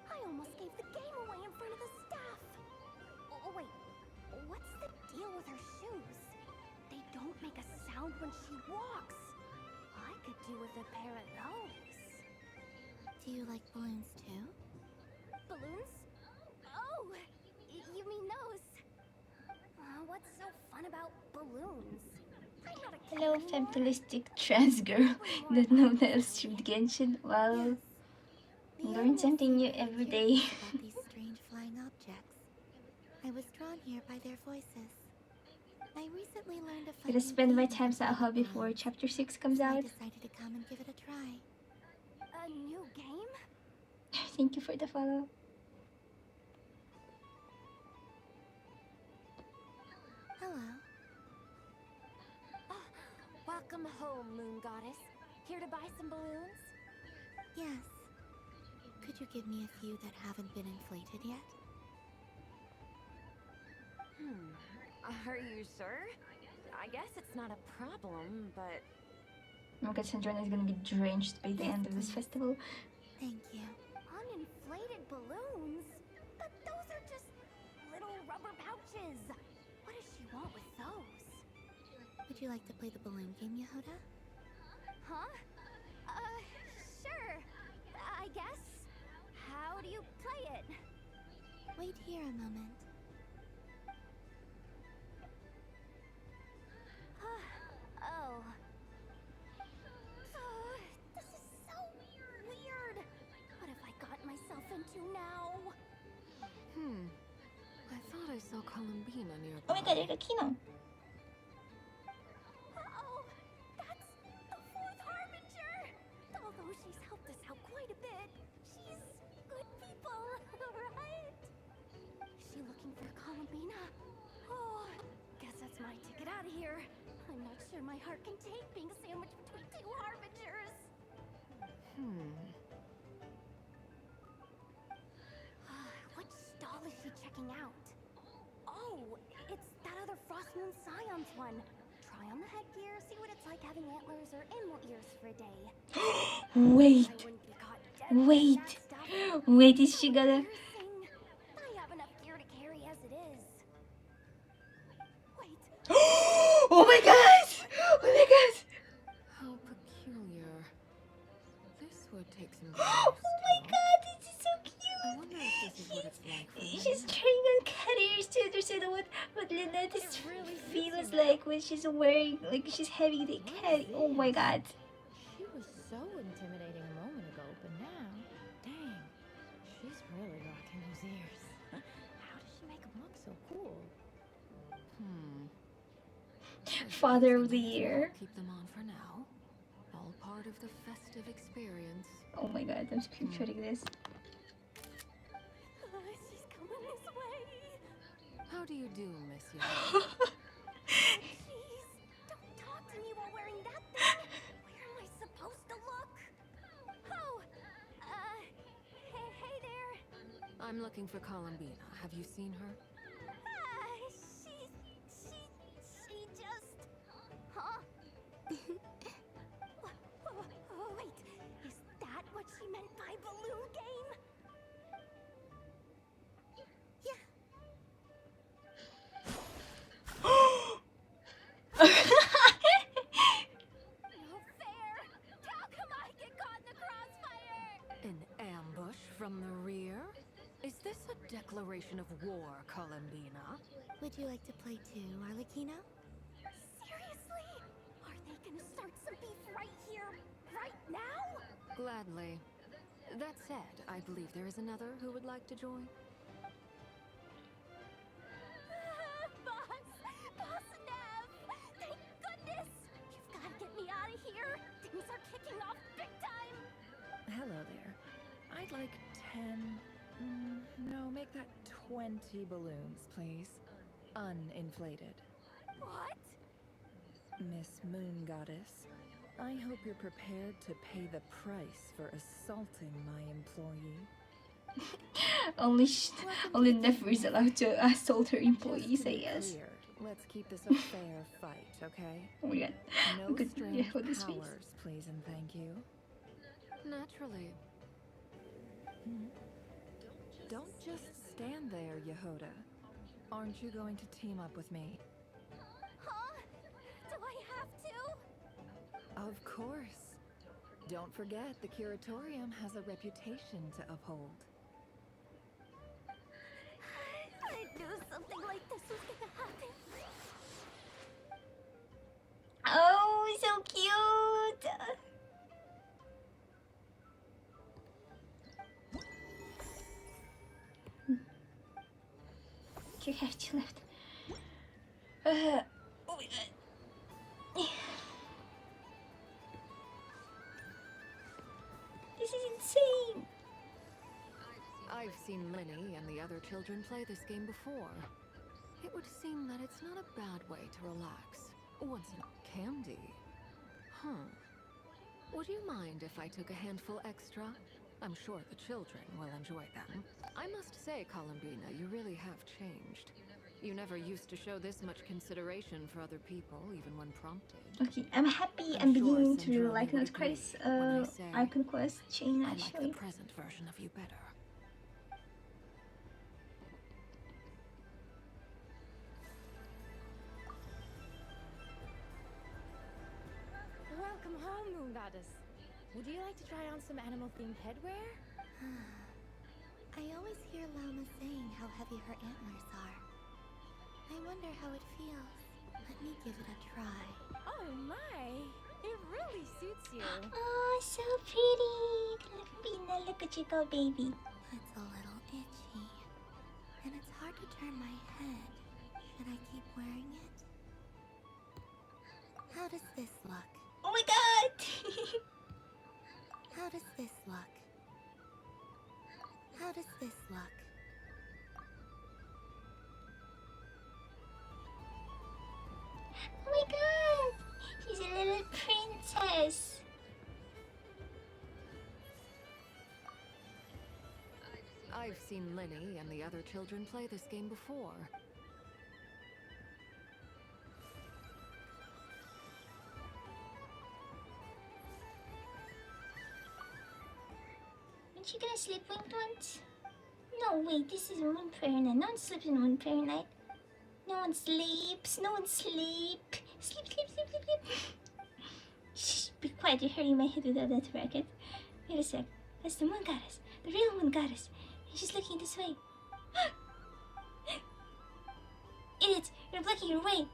I almost gave the game away in front of the staff. Oh, wait. What's the deal with her shoes? They don't make a sound when she walks. I could do with a pair of those. Do you like balloons too? Balloons? Oh, you mean those? What's so fun about balloons? I'm not a Hello, femtilistic trans girl that knows how to stream Genshin. Well, learn something new every day. About these strange flying objects. I was drawn here by their voices. I recently learned a fun Gotta spend my time somehow before chapter 6 comes I out. decided to come and give it a try. A new game? Thank you for the follow. Welcome home, Moon Goddess. Here to buy some balloons? Yes. Could you give me a few that haven't been inflated yet? Are you sure? I guess it's not a problem, but... Oh my god, Sandrina is gonna be drenched by the end of this festival. Thank you. Uninflated balloons? But those are just little rubber pouches. What does she want with those? Would you like to play the balloon game, Yehuda? Huh? Sure. I guess. How do you play it? Wait here a moment. Oh. This is so weird. What have I got myself into now? I thought I saw Columbina nearby. Oh my god, there's a Kino. Oh, that's the fourth harbinger. Although she's helped us out quite a bit, she's good people, right? Is she looking for Columbina? Oh, guess that's my ticket out of here. I'm not sure my heart can take being sandwiched between two harbingers. Which stall is she checking out? Oh, it's that other Frost Moon Scion's one. Try on the headgear, see what it's like having antlers or animal ears for a day. Wait. I wouldn't be caught dead wearing that stuff. Wait, is she gonna... I have enough gear to carry as it is. Wait. Oh my god! Oh my god! How peculiar. This would take some Oh my god, this is so cute! I wonder if this is what it's like for She's trying on cat ears to understand what Lynette's feels like when she's wearing, like she's having the cat. Oh my god. She was so intimidating a moment ago, but now, dang, she's really rocking those ears. How does she make them look so cool? Father of the Year. Keep them on for now. All part of the festive experience. Oh my god, I'm picturing this. She's coming this way. How do you do, Miss Yu? Jeez, don't talk to me while wearing that thing. Where am I supposed to look? Oh, hey there. I'm looking for Columbina. Have you seen her? She just... Huh? Wait, is that what she meant by balloon game? No fair! How come I get caught in the crossfire? An ambush from the rear? Is this a declaration of war, Columbina? Would you like to play too, Arlecchino? Seriously? Are they gonna start some beef right here, right now? Gladly. That said, I believe there is another who would like to join. Boss Nev! Thank goodness! You've gotta get me out of here! Things are kicking off big time! Hello there. I'd like 10... no, make that 20 balloons, please. Uninflated. What? Miss Moon Goddess, I hope you're prepared to pay the price for assaulting my employee. Only Never is allowed to assault her employees, I guess. Clear. Let's keep this a fair fight, okay? Oh my god. No Look at strange for this face. powers, please and thank you. Naturally. Don't just stand there, Yehuda. Aren't you going to team up with me? Huh? Do I have to? Of course. Don't forget, the Curatorium has a reputation to uphold. I knew something like this was gonna happen. Oh, so cute! You have two left. Oh my god. This is insane! I've seen Linny and the other children play this game before. It would seem that it's not a bad way to relax. Once in Candy. Would you mind if I took a handful extra? I'm sure the children will enjoy them. I must say, Columbina, you really have changed. You never used to show this much consideration for other people, even when prompted. Okay, I'm happy. I'm beginning to like nodkrai's archon quest chain actually. I like the present version of you better. Welcome home, Moon Goddess. Would you like to try on some animal-themed headwear? I always hear Llama saying how heavy her antlers are. I wonder how it feels. Let me give it a try. Oh my! It really suits you. Oh, so pretty. Columbina, look at you go, baby. It's a little itchy. And it's hard to turn my head. Should I keep wearing it? How does this look? Oh my god! How does this look? How does this look? Oh my god! She's a little princess! I've seen Linny and the other children play this game before. Aren't you gonna sleep winged once? No, wait, this is Moon Prayer Night. No one sleeps in Moon Prayer Night. No one sleeps. No one sleep. Sleep, sleep, sleep, sleep, sleep. Shh, be quiet. You're hurting my head without that racket. Wait a sec. That's the Moon Goddess. The real Moon Goddess. And she's looking this way. Idiot! You're blocking your way.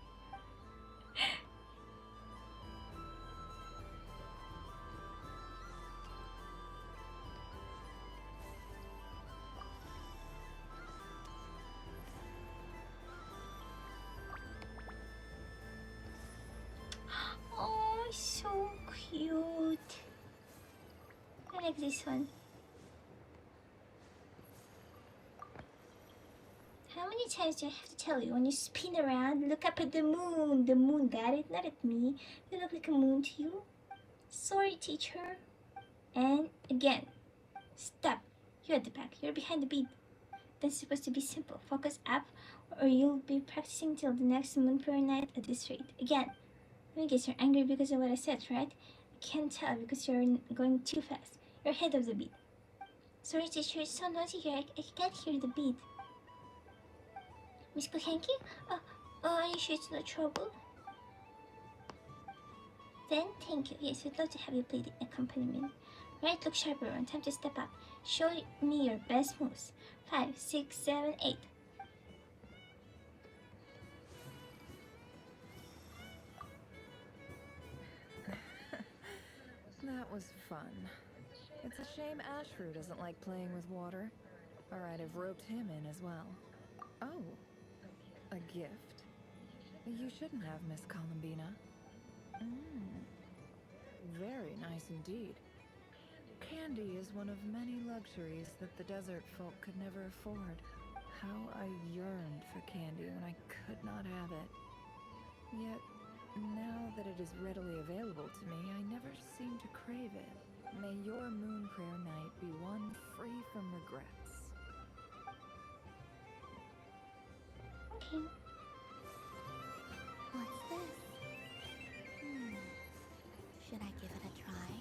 Oh, so cute. I like this one. How many times do I have to tell you? When you spin around, look up at the moon. The moon got it, not at me. You look like a moon to you. Sorry, teacher. And again. Stop. You're at the back. You're behind the beat. That's supposed to be simple. Focus up, or you'll be practicing till the next Moon Prayer Night at this rate. Again. I guess you're angry because of what I said, right? I can't tell because you're going too fast. You're ahead of the beat. Sorry, teacher, it's so noisy here. I can't hear the beat. Miss Kohenki? Are you sure it's no trouble? Then, thank you. Yes, we'd love to have you play the accompaniment. Right, look sharp, everyone. Time to step up. Show me your best moves. 5, 6, 7, 8. That was fun. It's a shame Ashru doesn't like playing with water. Or I'd have roped him in as well. Oh, a gift? You shouldn't have, Miss Columbina. Very nice indeed. Candy is one of many luxuries that the desert folk could never afford. How I yearned for candy when I could not have it. Yet, now that it is readily available to me, I never seem to crave it. May your Moon Prayer Night be one free from regrets. Okay. What's this? Should I give it a try?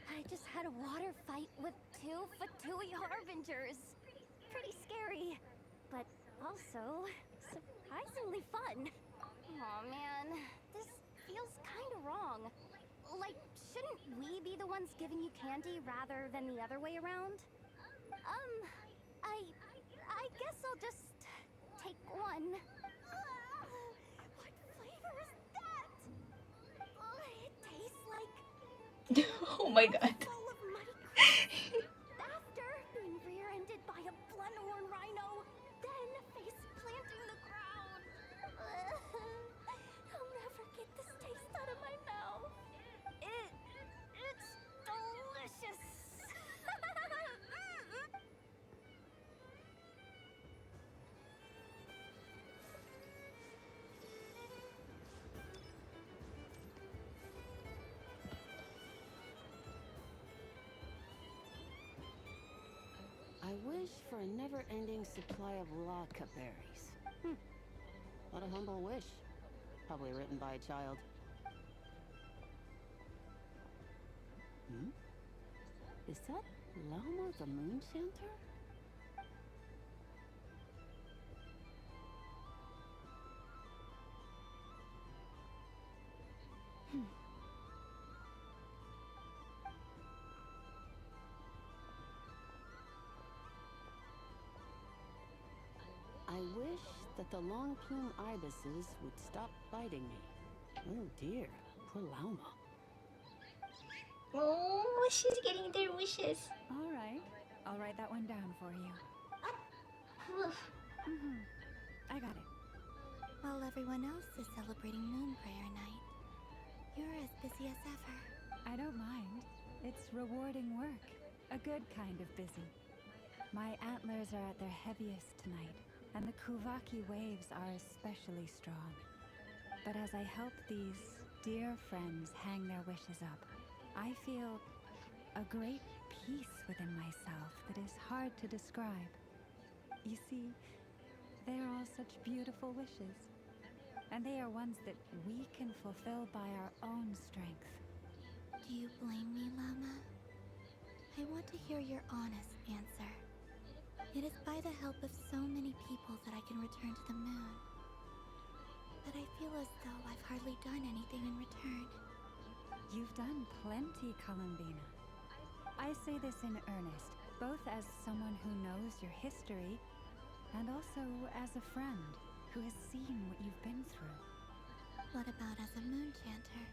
I just had a water fight with 2 Fatui harbingers. Pretty scary, but also surprisingly fun. Aw, man, this feels kind of wrong. Like, shouldn't we be the ones giving you candy rather than the other way around? I guess I'll just take one. What flavor is that? It tastes like... Oh my god. full of muddy cream. After being rear-ended by a bloodhorn rhino, then face planting the ground. I'll never get this taste out of my mouth. It's delicious. I wish for a never-ending supply of latke berries. What a humble wish. Probably written by a child. Is that Lauma the Moon Chanter? I wish that the long plume ibises would stop biting me. Oh dear, poor Lauma. Oh, she's getting their wishes. All right. I'll write that one down for you. I got it. While everyone else is celebrating Moon Prayer Night, you're as busy as ever. I don't mind. It's rewarding work. A good kind of busy. My antlers are at their heaviest tonight, and the Kuvaki waves are especially strong. But as I help these dear friends hang their wishes up, I feel a great peace within myself that is hard to describe. You see, they are all such beautiful wishes, and they are ones that we can fulfill by our own strength. Do you blame me, Llama? I want to hear your honest answer. It is by the help of so many people that I can return to the moon. But I feel as though I've hardly done anything in return. You've done plenty, Columbina. I say this in earnest, both as someone who knows your history, and also as a friend who has seen what you've been through. What about as a moon chanter?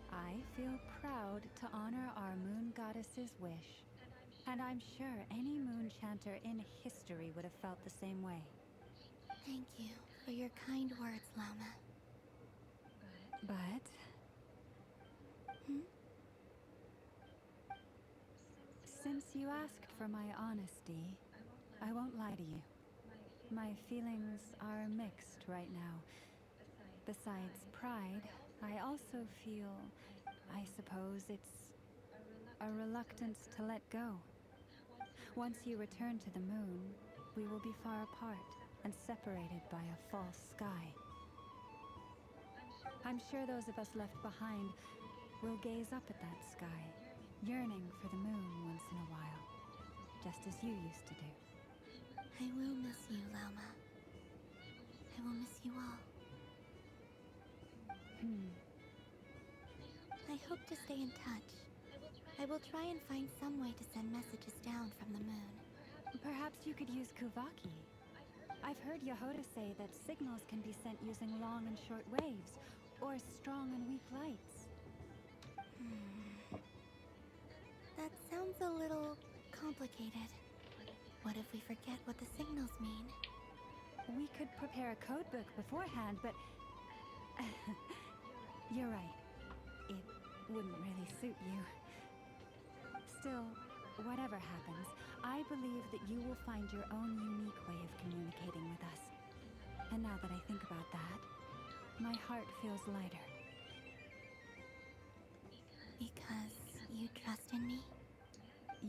I feel proud to honor our moon goddess's wish. And I'm sure any moon chanter in history would have felt the same way. Thank you for your kind words, Llama. But... Since you asked for my honesty, I won't lie to you. My feelings are mixed right now. Besides pride, I also feel, I suppose it's a reluctance to let go. Once you return to the moon, we will be far apart and separated by a false sky. I'm sure those of us left behind will gaze up at that sky, yearning for the moon once in a while, just as you used to do. I will miss you, Llama. I will miss you all. I hope to stay in touch. I will try and find some way to send messages down from the moon. Perhaps you could use Kuvaki. I've heard Yehoda say that signals can be sent using long and short waves, or strong and weak lights. That sounds a little complicated. What if we forget what the signals mean? We could prepare a codebook beforehand, but... You're right. It wouldn't really suit you. Still, whatever happens, I believe that you will find your own unique way of communicating with us. And now that I think about that, my heart feels lighter. Because you trust in me?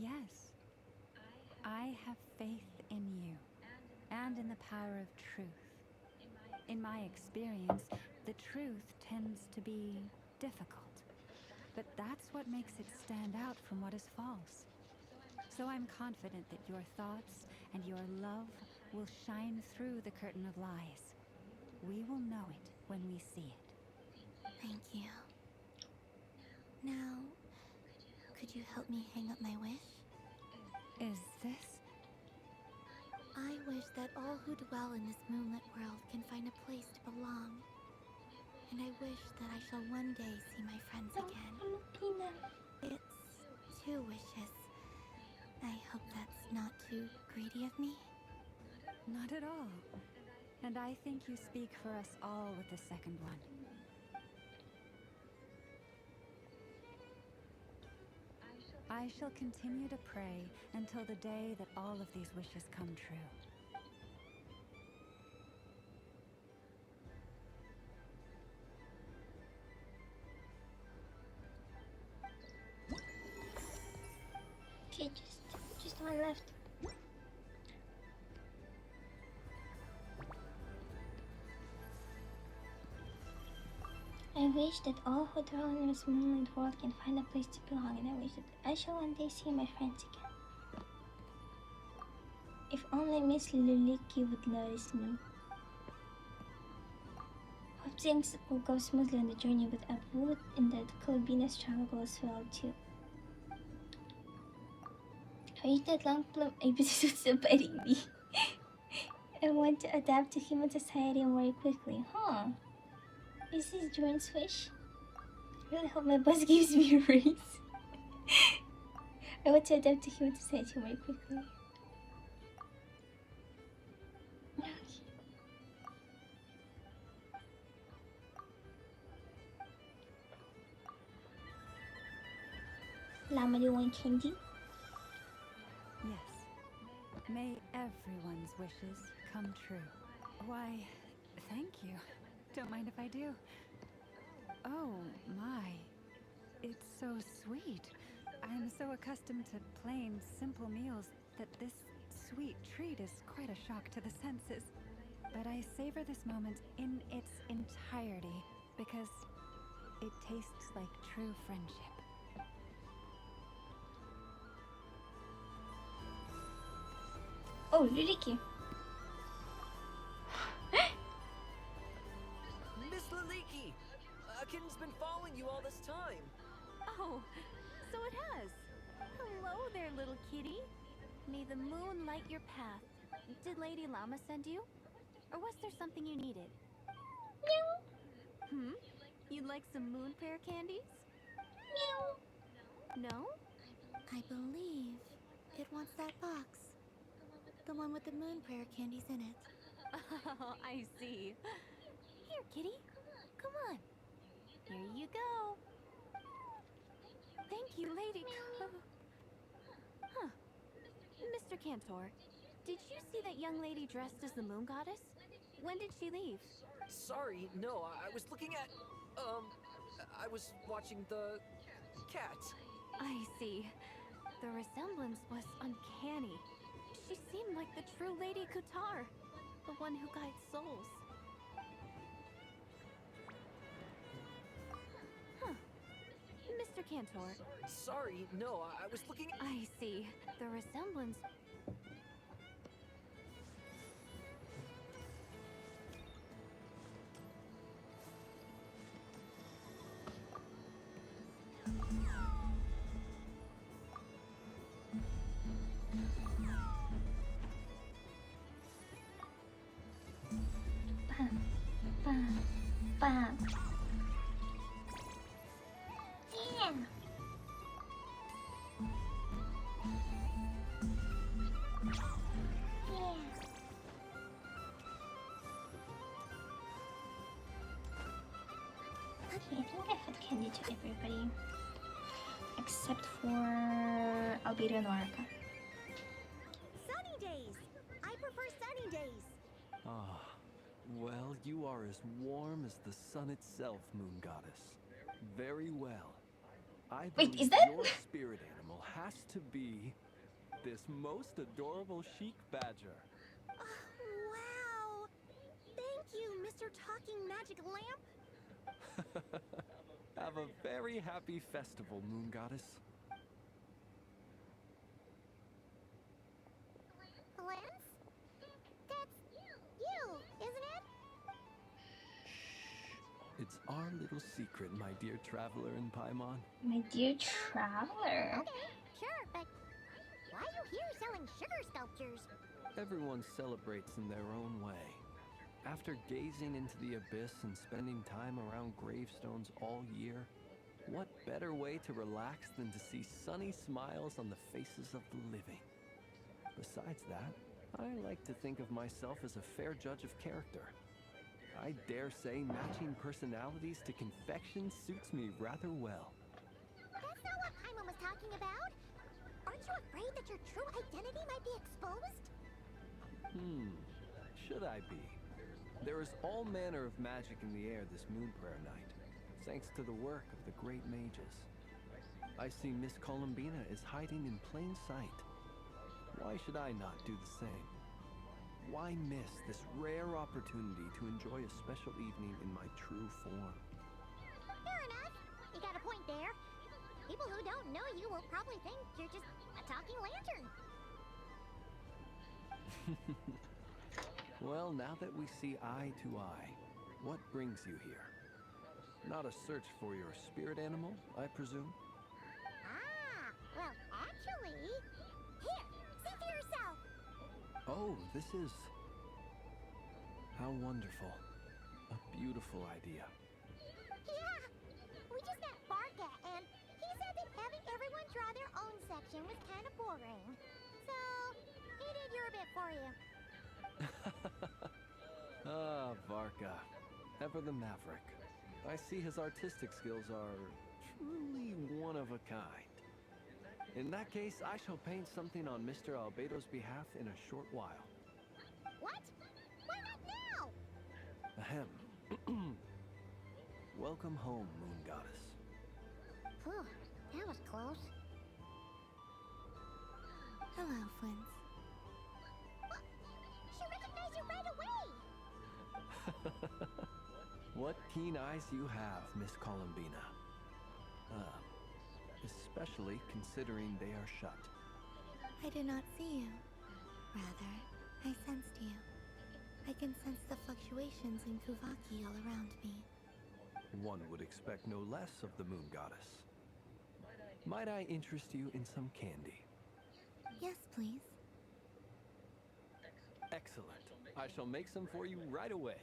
Yes. I have faith in you, and in the power of truth. In my experience, the truth tends to be difficult. But that's what makes it stand out from what is false. So I'm confident that your thoughts and your love will shine through the curtain of lies. We will know it when we see it. Thank you. Now, could you help me hang up my wish? Is this? I wish that all who dwell in this moonlit world can find a place to belong. And I wish that I shall one day see my friends again. It's 2 wishes. I hope that's not too greedy of me. Not at all. And I think you speak for us all with the second one. I shall continue to pray until the day that all of these wishes come true. Okay, just Just one left. I wish that all who dwell in this moonlit world can find a place to belong, and I wish that I shall one day see my friends again. If only Miss Luliki would notice me. Hope things will go smoothly on the journey with Abu, and that Columbina's travel goes well too. I wish that long plum episode was supporting me. I want to adapt to human society more quickly, huh? Is this Jordan's wish? I really hope my boss gives me a raise. I want to adapt to human society more quickly. Okay. Llama, do you want candy? Yes. May everyone's wishes come true. Why, thank you. Don't mind if I do. Oh, my. It's so sweet. I'm so accustomed to plain, simple meals that this sweet treat is quite a shock to the senses. But I savor this moment in its entirety because it tastes like true friendship. Oh, Luliki. Miss Luliki! Akin's been following you all this time. Oh, so it has. Hello there, little kitty. May the moon light your path. Did Lady Llama send you? Or was there something you needed? No. You'd like some moon prayer candies? No. I believe it wants that box. The one with the moon prayer candies in it. Oh, I see. Here, kitty. Come on. Here you go. Thank you, Lady. Huh. Mr. Cantor, did you see that young lady dressed as the moon goddess? When did she leave? Sorry, no, I was looking at... I was watching the... cat. I see. The resemblance was uncanny. She seemed like the true Lady Kutar, the one who guides souls. Huh. Mr. Cantor. Sorry, no, I was looking... I see. The resemblance... Bam. Bam. Yeah. Yeah. Okay, I think I had candy to everybody. Except for Albedo and Orca. Sunny days! I prefer sunny days. Ah, well, you are as warm as the sun itself, Moon Goddess. Very well. I Wait, believe is that- your spirit animal has to be this most adorable chic badger. Wow! Thank you, Mr. Talking Magic Lamp. Have a very happy festival, Moon Goddess. Lance? That's you, isn't it? It's our little secret, my dear traveler in Paimon. My dear traveler. Okay, sure, but why are you here selling sugar sculptures? Everyone celebrates in their own way. After gazing into the abyss and spending time around gravestones all year, what better way to relax than to see sunny smiles on the faces of the living? Besides that, I like to think of myself as a fair judge of character. I dare say matching personalities to confection suits me rather well. That's not what Paimon was talking about. Aren't you afraid that your true identity might be exposed? Should I be? There is all manner of magic in the air this moon prayer night, thanks to the work of the great mages. I see Miss Columbina is hiding in plain sight. Why should I not do the same? Why miss this rare opportunity to enjoy a special evening in my true form? Fair enough. You got a point there. People who don't know you will probably think you're just a talking lantern. Well, now that we see eye to eye, what brings you here? Not a search for your spirit animal, I presume? Ah, well, actually... Here, see for yourself! Oh, this is... How wonderful. A beautiful idea. Yeah! We just met Barca, and he said that having everyone draw their own section was kind of boring. So, he did your bit for you. Ah, Varka. Ever the maverick. I see his artistic skills are truly one of a kind. In that case, I shall paint something on Mr. Albedo's behalf in a short while. What? Why not now? Ahem. Welcome home, Moon Goddess. Phew, that was close. Hello, Flint. She recognized you right away! What keen eyes you have, Miss Columbina. Especially considering they are shut. I did not see you. Rather, I sensed you. I can sense the fluctuations in Kuvaki all around me. One would expect no less of the Moon Goddess. Might I interest you in some candy? Yes, please. Excellent. I shall make some for you right away.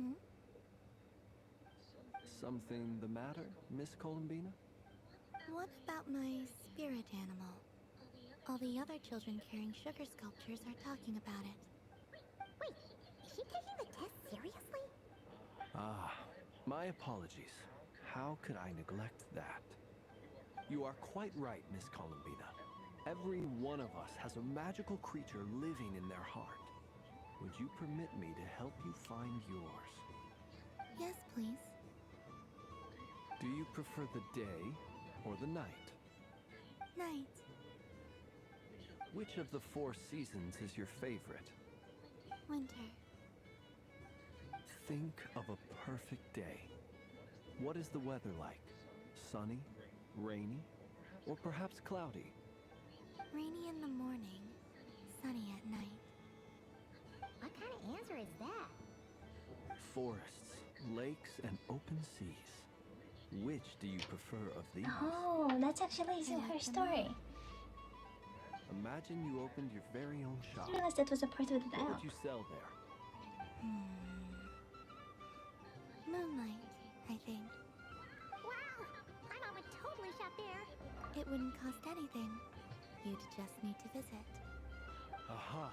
Hmm? Something the matter, Miss Columbina? What about my spirit animal? All the other children carrying sugar sculptures are talking about it. Wait, is she taking the test seriously? Ah, my apologies. How could I neglect that? You are quite right, Miss Columbina. Every one of us has a magical creature living in their heart. Would you permit me to help you find yours? Yes, please. Do you prefer the day or the night? Night. Which of the 4 seasons is your favorite? Winter. Think of a perfect day. What is the weather like? Sunny, rainy, or perhaps cloudy? Rainy in the morning, sunny at night. What kind of answer is that? Forests, lakes, and open seas. Which do you prefer of these? Oh, that's actually her story. Imagine you opened your very own I shop. didn't realize that was a part of the What app. would you sell there? Moonlight, I think. Wow! My mom would totally shop there. It wouldn't cost anything. You'd just need to visit. Aha!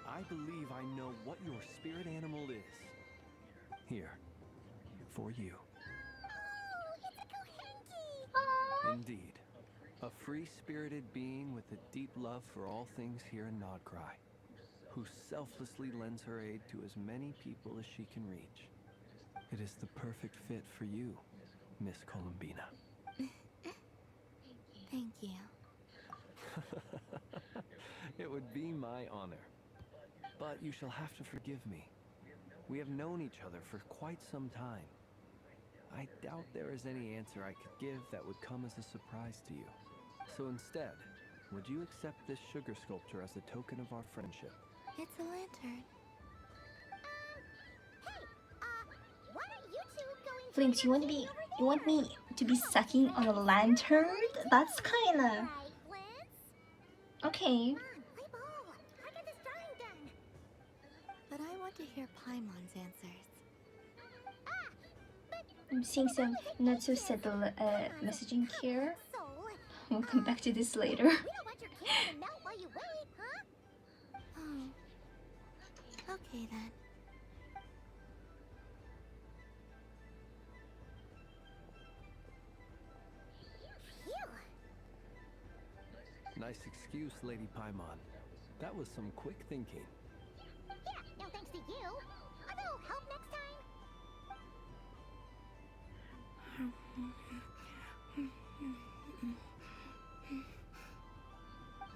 I believe I know what your spirit animal is. Here, for you. Oh, it's a Kohenki! Indeed. A free-spirited being with a deep love for all things here in Nodkrai, who selflessly lends her aid to as many people as she can reach. It is the perfect fit for you, Miss Columbina. Thank you. It would be my honor. But you shall have to forgive me. We have known each other for quite some time. I doubt there is any answer I could give that would come as a surprise to you. So instead, would you accept this sugar sculpture as a token of our friendship? It's a lantern. Why don't you two go and Flint, you want me to be sucking on a lantern? That's kinda... Okay. play ball? I got this drawing done. But I want to hear Paimon's answers. I'm seeing some not so subtle messaging here. We'll come back to this later. We don't want your candy to melt while you wait, huh? Oh. Okay then. Nice excuse, Lady Paimon. That was some quick thinking. Yeah, no thanks to you. Although, help next time.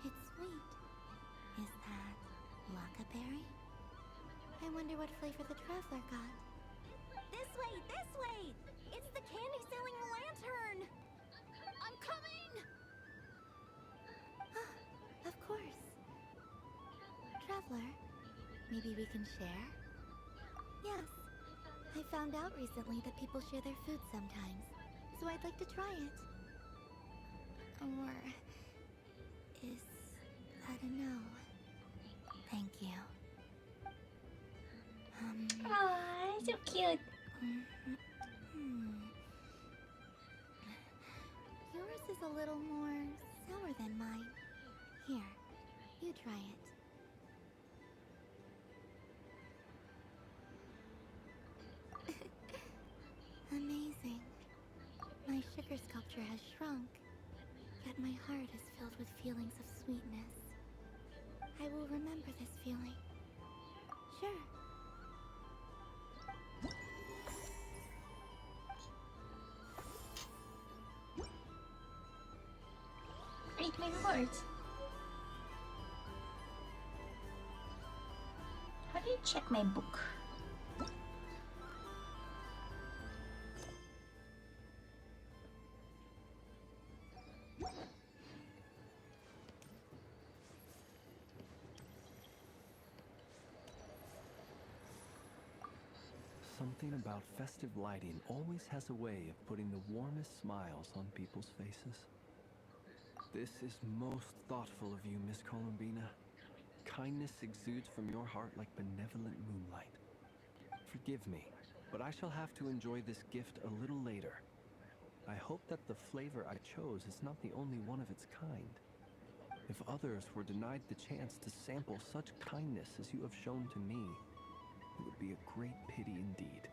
It's sweet. I wonder what flavor the traveler got. This way! This way! It's the candy-selling lantern! I'm coming! Of course. Traveler, maybe we can share? Yes. I found out recently that people share their food sometimes, so I'd like to try it. Or is that a no? Thank you. Aww, so cute. Yours is a little more sour than mine. Here, you try it. Amazing. My sugar sculpture has shrunk, yet my heart is filled with feelings of sweetness. I will remember this feeling. Sure. Read my rewards. How do you check my book? Something about festive lighting always has a way of putting the warmest smiles on people's faces. This is most thoughtful of you, Miss Columbina. Kindness exudes from your heart like benevolent moonlight. Forgive me, but I shall have to enjoy this gift a little later. I hope that the flavor I chose is not the only one of its kind. If others were denied the chance to sample such kindness as you have shown to me, it would be a great pity indeed.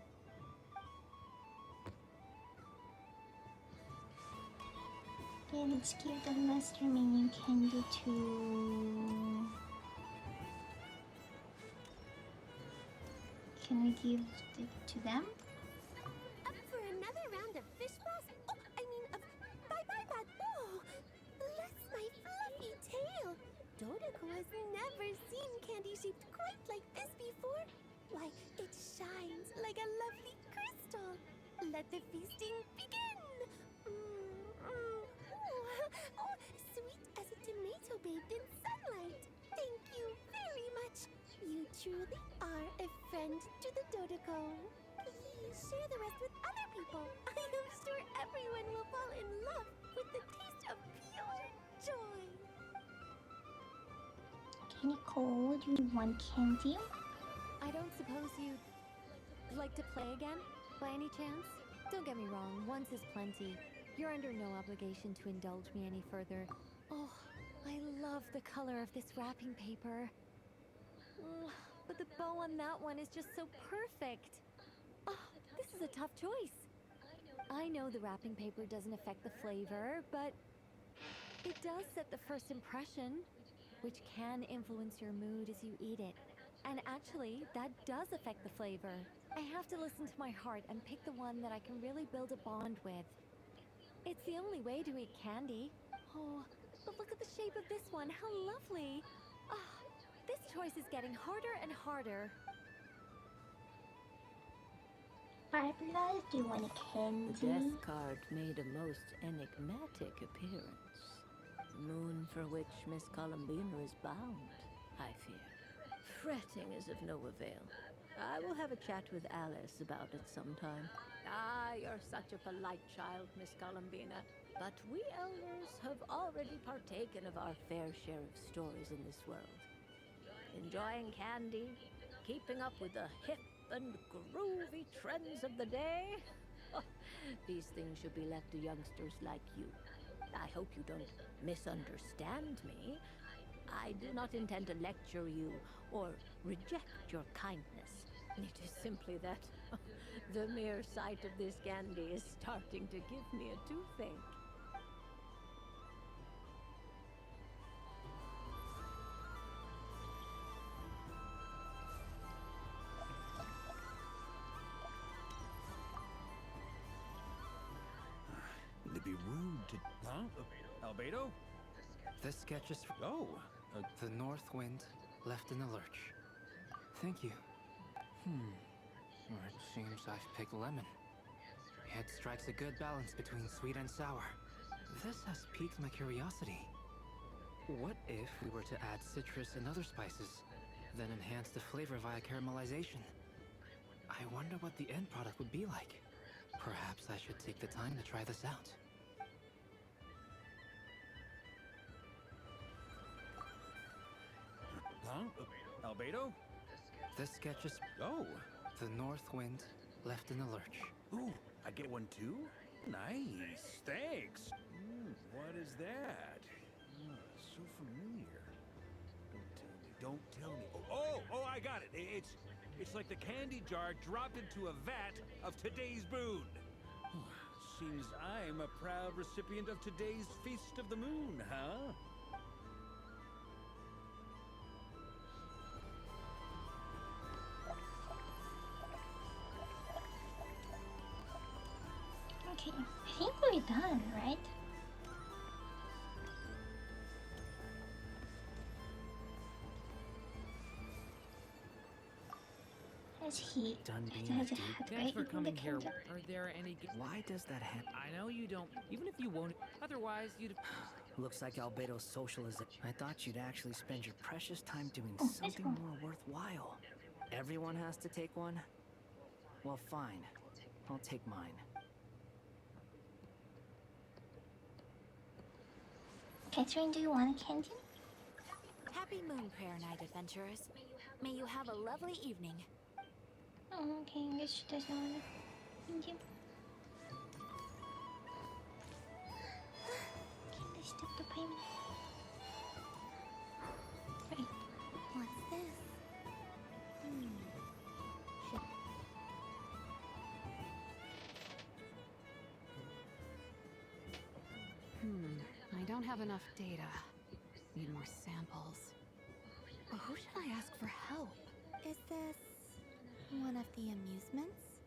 Okay, let's give the last remaining candy to... Can we give it to them? Up for another round of fish balls? Oh, I mean, bye-bye, bad boy. Bless my fluffy tail. Dodeko has never seen candy shaped quite like this before. Why, it shines like a lovely crystal. Let the feasting begin. Oh, sweet as a tomato bathed in sunlight. Thank you very much. You truly are a friend to the Dodeko. Please share the rest with other people. I am sure everyone will fall in love with the taste of pure joy. Okay, Nicole, do you want candy? I don't suppose you'd like to play again, by any chance? Don't get me wrong, once is plenty. You're under no obligation to indulge me any further. Oh, I love the color of this wrapping paper. But the bow on that one is just so perfect. Oh, this is a tough choice. I know the wrapping paper doesn't affect the flavor, but it does set the first impression, which can influence your mood as you eat it. And actually, that does affect the flavor. I have to listen to my heart and pick the one that I can really build a bond with. It's the only way to eat candy. Oh, but look at the shape of this one. How lovely. Ah, this choice is getting harder and harder. Barbara, do you want a candy? The death card made a most enigmatic appearance. The moon for which Miss Columbina is bound, I fear. Fretting is of no avail. I will have a chat with Alice about it sometime. Ah, you're such a polite child, Miss Columbina. But we elders have already partaken of our fair share of stories in this world. Enjoying candy, keeping up with the hip and groovy trends of the day. These things should be left to youngsters like you. I hope you don't misunderstand me. I do not intend to lecture you or reject your kindness. It is simply that the mere sight of this candy is starting to give me a toothache. It'd be rude to... Huh? Albedo? This sketch is... Oh. The north wind left in the lurch. Thank you. It seems I've picked lemon. It strikes a good balance between sweet and sour. This has piqued my curiosity. What if we were to add citrus and other spices, then enhance the flavor via caramelization? I wonder what the end product would be like. Perhaps I should take the time to try this out. Huh? Albedo? This sketch is... Oh! The north wind left in the lurch. Ooh, I get one too? Nice, thanks. What is that? So familiar. Don't tell me. Oh, I got it. It's like the candy jar dropped into a vat of today's boon. Seems I'm a proud recipient of today's Feast of the Moon, huh? Okay, I think we're done, right? Has he had a Thanks for great coming here. weekend? Are there any... Why does that happen? I know you don't... Even if you won't... Otherwise, you'd... Looks like Albedo's socialism. I thought you'd actually spend your precious time doing Oh, something more worthwhile. Everyone has to take one? Well, fine. I'll take mine. Catherine, do you want a candy? Happy Moon Prayer Night, adventurers. May you have a lovely evening. Oh, okay, I guess she doesn't want it. Thank you. Okay, let's stop the payment. Right. What's this? I don't have enough data. Need more samples. But who should I ask for help? Is this one of the amusements?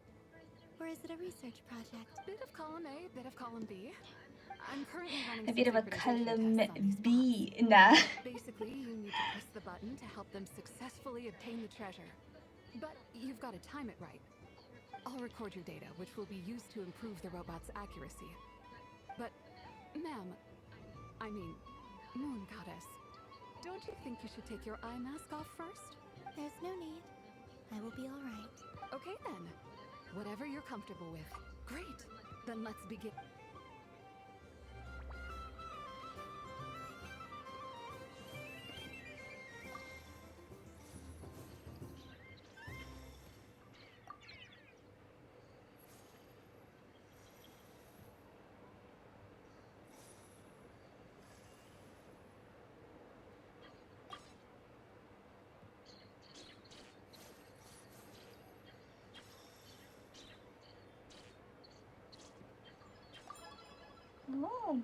Or is it a research project? Bit of column A, bit of column B. I'm currently running A bit of a synchronization column tests on these B. bots. Nah. Basically, you need to press the button to help them successfully obtain the treasure. But you've got to time it right. I'll record your data, which will be used to improve the robot's accuracy. But, ma'am, I mean, Moon Goddess, don't you think you should take your eye mask off first? There's no need. I will be all right. Okay then. Whatever you're comfortable with. Great. Then let's begin. Oh.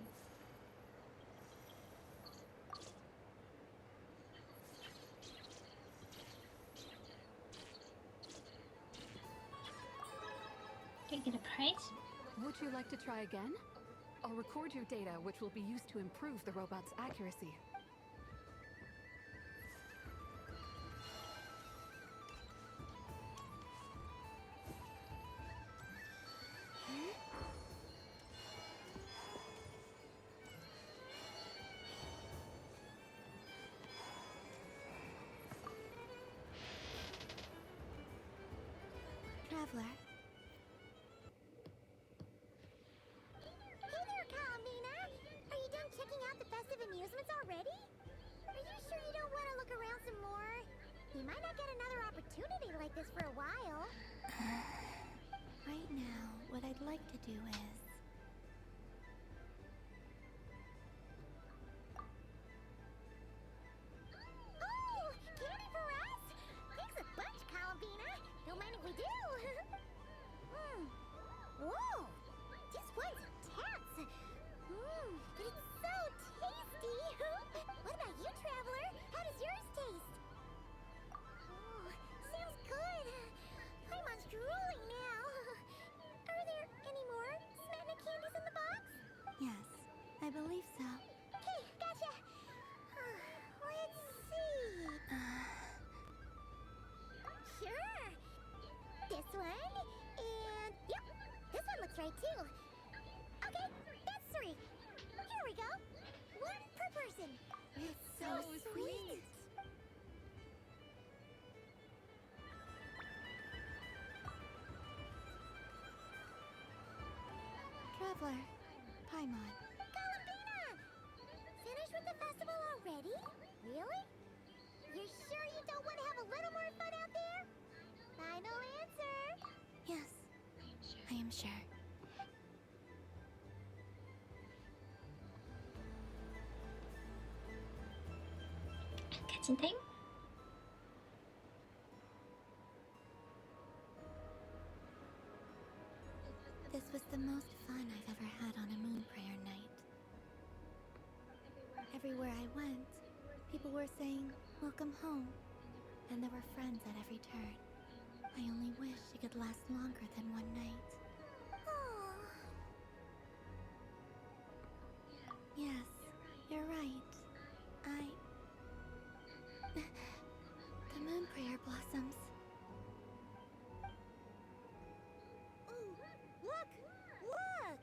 Can I get a prize? Would you like to try again? I'll record your data, which will be used to improve the robot's accuracy. Traveler. Hey there, columbina! Are you done checking out the festive amusements already? Are you sure you don't want to look around some more? You might not get another opportunity like this for a while. Right now, what I'd like to do is... Oh! Candy for us? Thanks a bunch, columbina! Don't mind if we do! Whoa! This one's intense! But it's so tasty! What about you, traveler? How does yours taste? Oh, sounds good! I'm on drooling now! Are there any more? Snack Traveler. Paimon. Columbina! Finished with the festival already? Really? You're sure you don't want to have a little more fun out there? Final answer. Yes, I am sure. Catching time? This was the most fun I've ever had on a moon prayer night. Everywhere I went, people were saying, "Welcome home," and there were friends at every turn. I only wish it could last longer than one night. Yes, you're right. The moon prayer blossoms. Ooh, look! Look!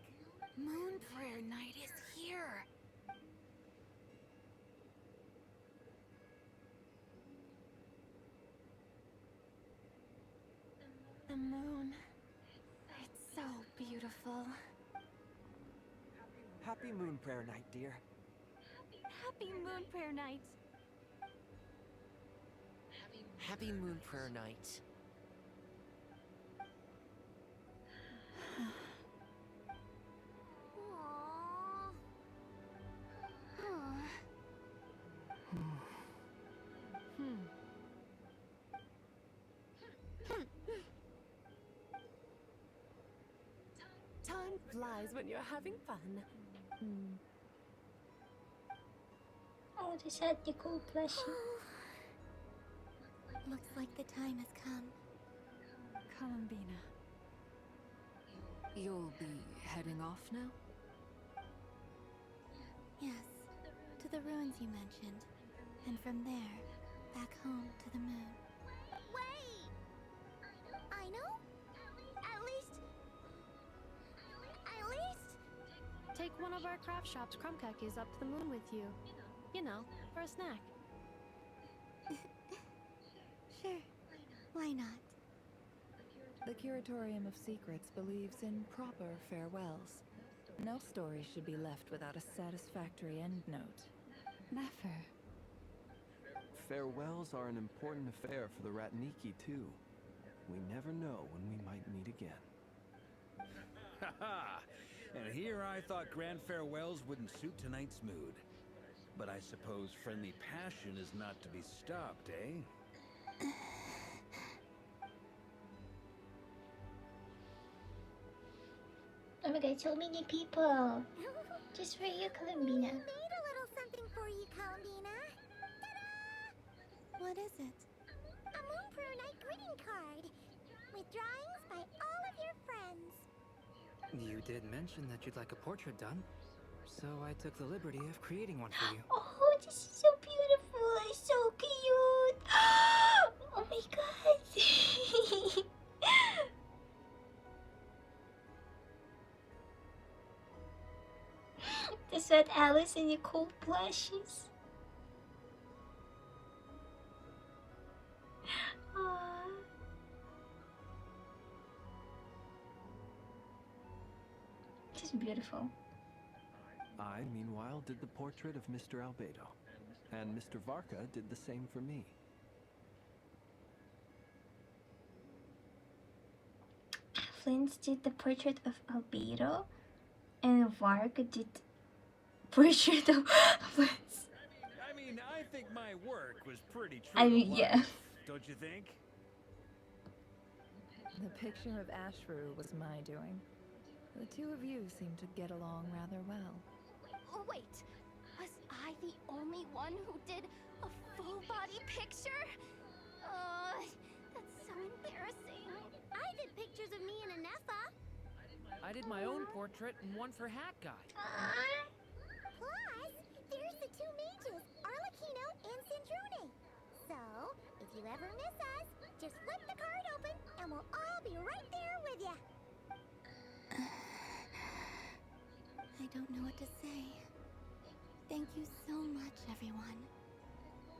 Moon prayer night is here. The moon. It's so beautiful. Happy Moon Prayer Night, dear. Happy Moon Prayer Night. Happy Moon Prayer Night. Time flies when you're having fun. Oh, they said the cool plushie. Looks like the time has come. Columbina. You'll be heading off now? Yes, to the ruins you mentioned. And from there, back home to the moon. Wait! I know? At least... Take one of our craft shops crumb-cookies up to the moon with you. You know, for a snack. Sure, why not? The Curatorium of Secrets believes in proper farewells. No story should be left without a satisfactory endnote. Never. Farewells are an important affair for the Ratniki, too. We never know when we might meet again. Haha! And here I thought grand farewells wouldn't suit tonight's mood. But I suppose friendly passion is not to be stopped, eh? Oh my god, so many people. Just for you, Columbina. We made a little something for you, Columbina. What is it? A Moon Prayer Night greeting card. With drawings by all of your friends. You did mention that you'd like a portrait done, so I took the liberty of creating one for you. Oh, this is so beautiful. It's so cute. Oh my god. That's what Alice and Nicole plushies. Aww. Just beautiful. I, meanwhile, did the portrait of Mr. Albedo, and Mr. Varka did the same for me. Flint did the portrait of Albedo, and Varka did portrait of Flint. I mean, I think my work was pretty true. I mean, to yeah. life, don't you think? The picture of Ashfuru was my doing. The two of you seem to get along rather well. Wait, was I the only one who did a full-body picture? That's so embarrassing. I did pictures of me and Anefa. I did my own portrait and one for Hat Guy. Plus, there's the two mages, Arlecchino and Sandrone. So, if you ever miss us, just flip the card open and we'll all be right there with you. I don't know what to say. Thank you so much, everyone.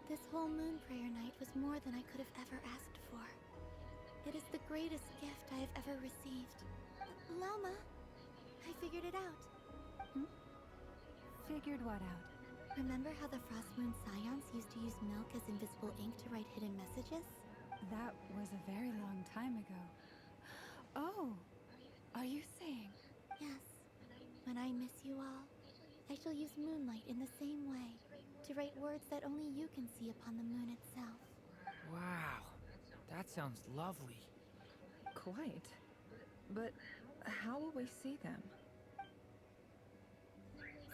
This whole Moon Prayer Night was more than I could have ever asked for. It is the greatest gift I have ever received. Lama, I figured it out. Figured what out? Remember how the Frost Moon Scions used to use milk as invisible ink to write hidden messages? That was a very long time ago. Oh, are you saying? Yes. When I miss you all, I shall use moonlight in the same way to write words that only you can see upon the moon itself. Wow, that sounds lovely. Quite. But how will we see them?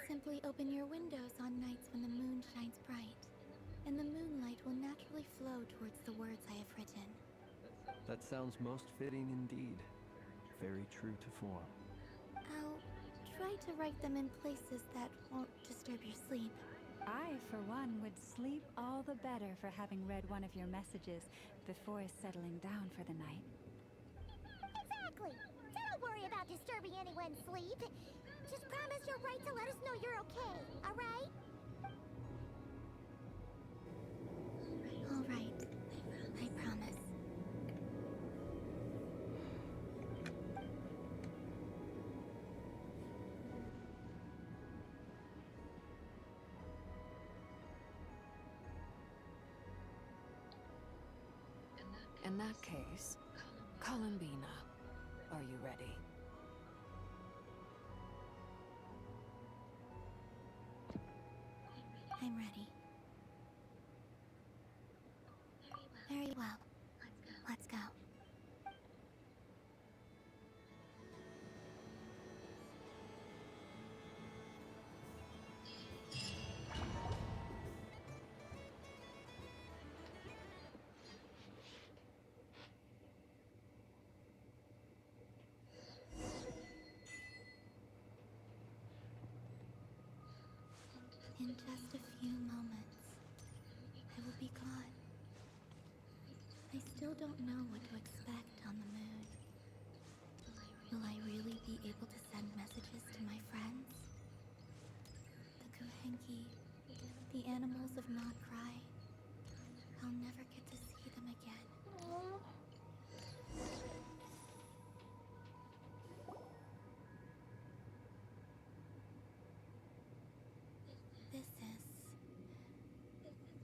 Simply open your windows on nights when the moon shines bright, and the moonlight will naturally flow towards the words I have written. That sounds most fitting indeed. Very true to form. I'll try to write them in places that won't disturb your sleep. I, for one, would sleep all the better for having read one of your messages before settling down for the night. Exactly! So don't worry about disturbing anyone's sleep. Just promise you'll write to let us know you're okay, alright? Alright. I promise. In that case, Columbina, are you ready? I'm ready. Very well. Let's go. In just a few moments, I will be gone. I still don't know what to expect on the moon. Will I really be able to send messages to my friends? The Kuhenki, the animals of Nodkrai. I'll never get to see them again.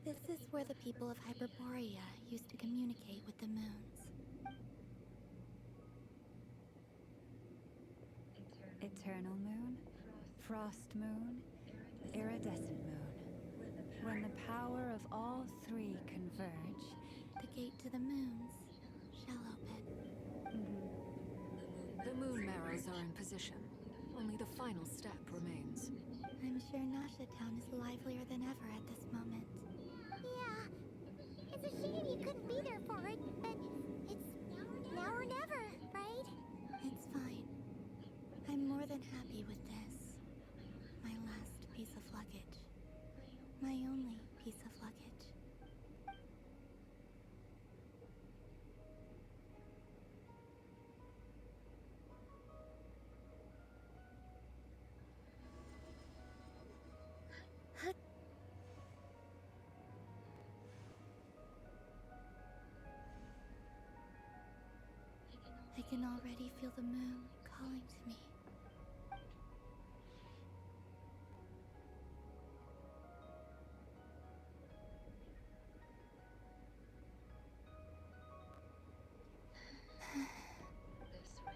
This is where the people of Hyperborea used to communicate with the moons. Eternal moon, frost moon, iridescent moon. When the power of all three converge, the gate to the moons shall open. The moon marrows are in position. Only the final step remains. I'm sure Nasha Town is livelier than ever at this moment. Yeah. It's a shame you couldn't be there for it, but it's now or never, right? It's fine. I'm more than happy with this. My last piece of luggage. My only piece of luggage. I can already feel the moon calling to me.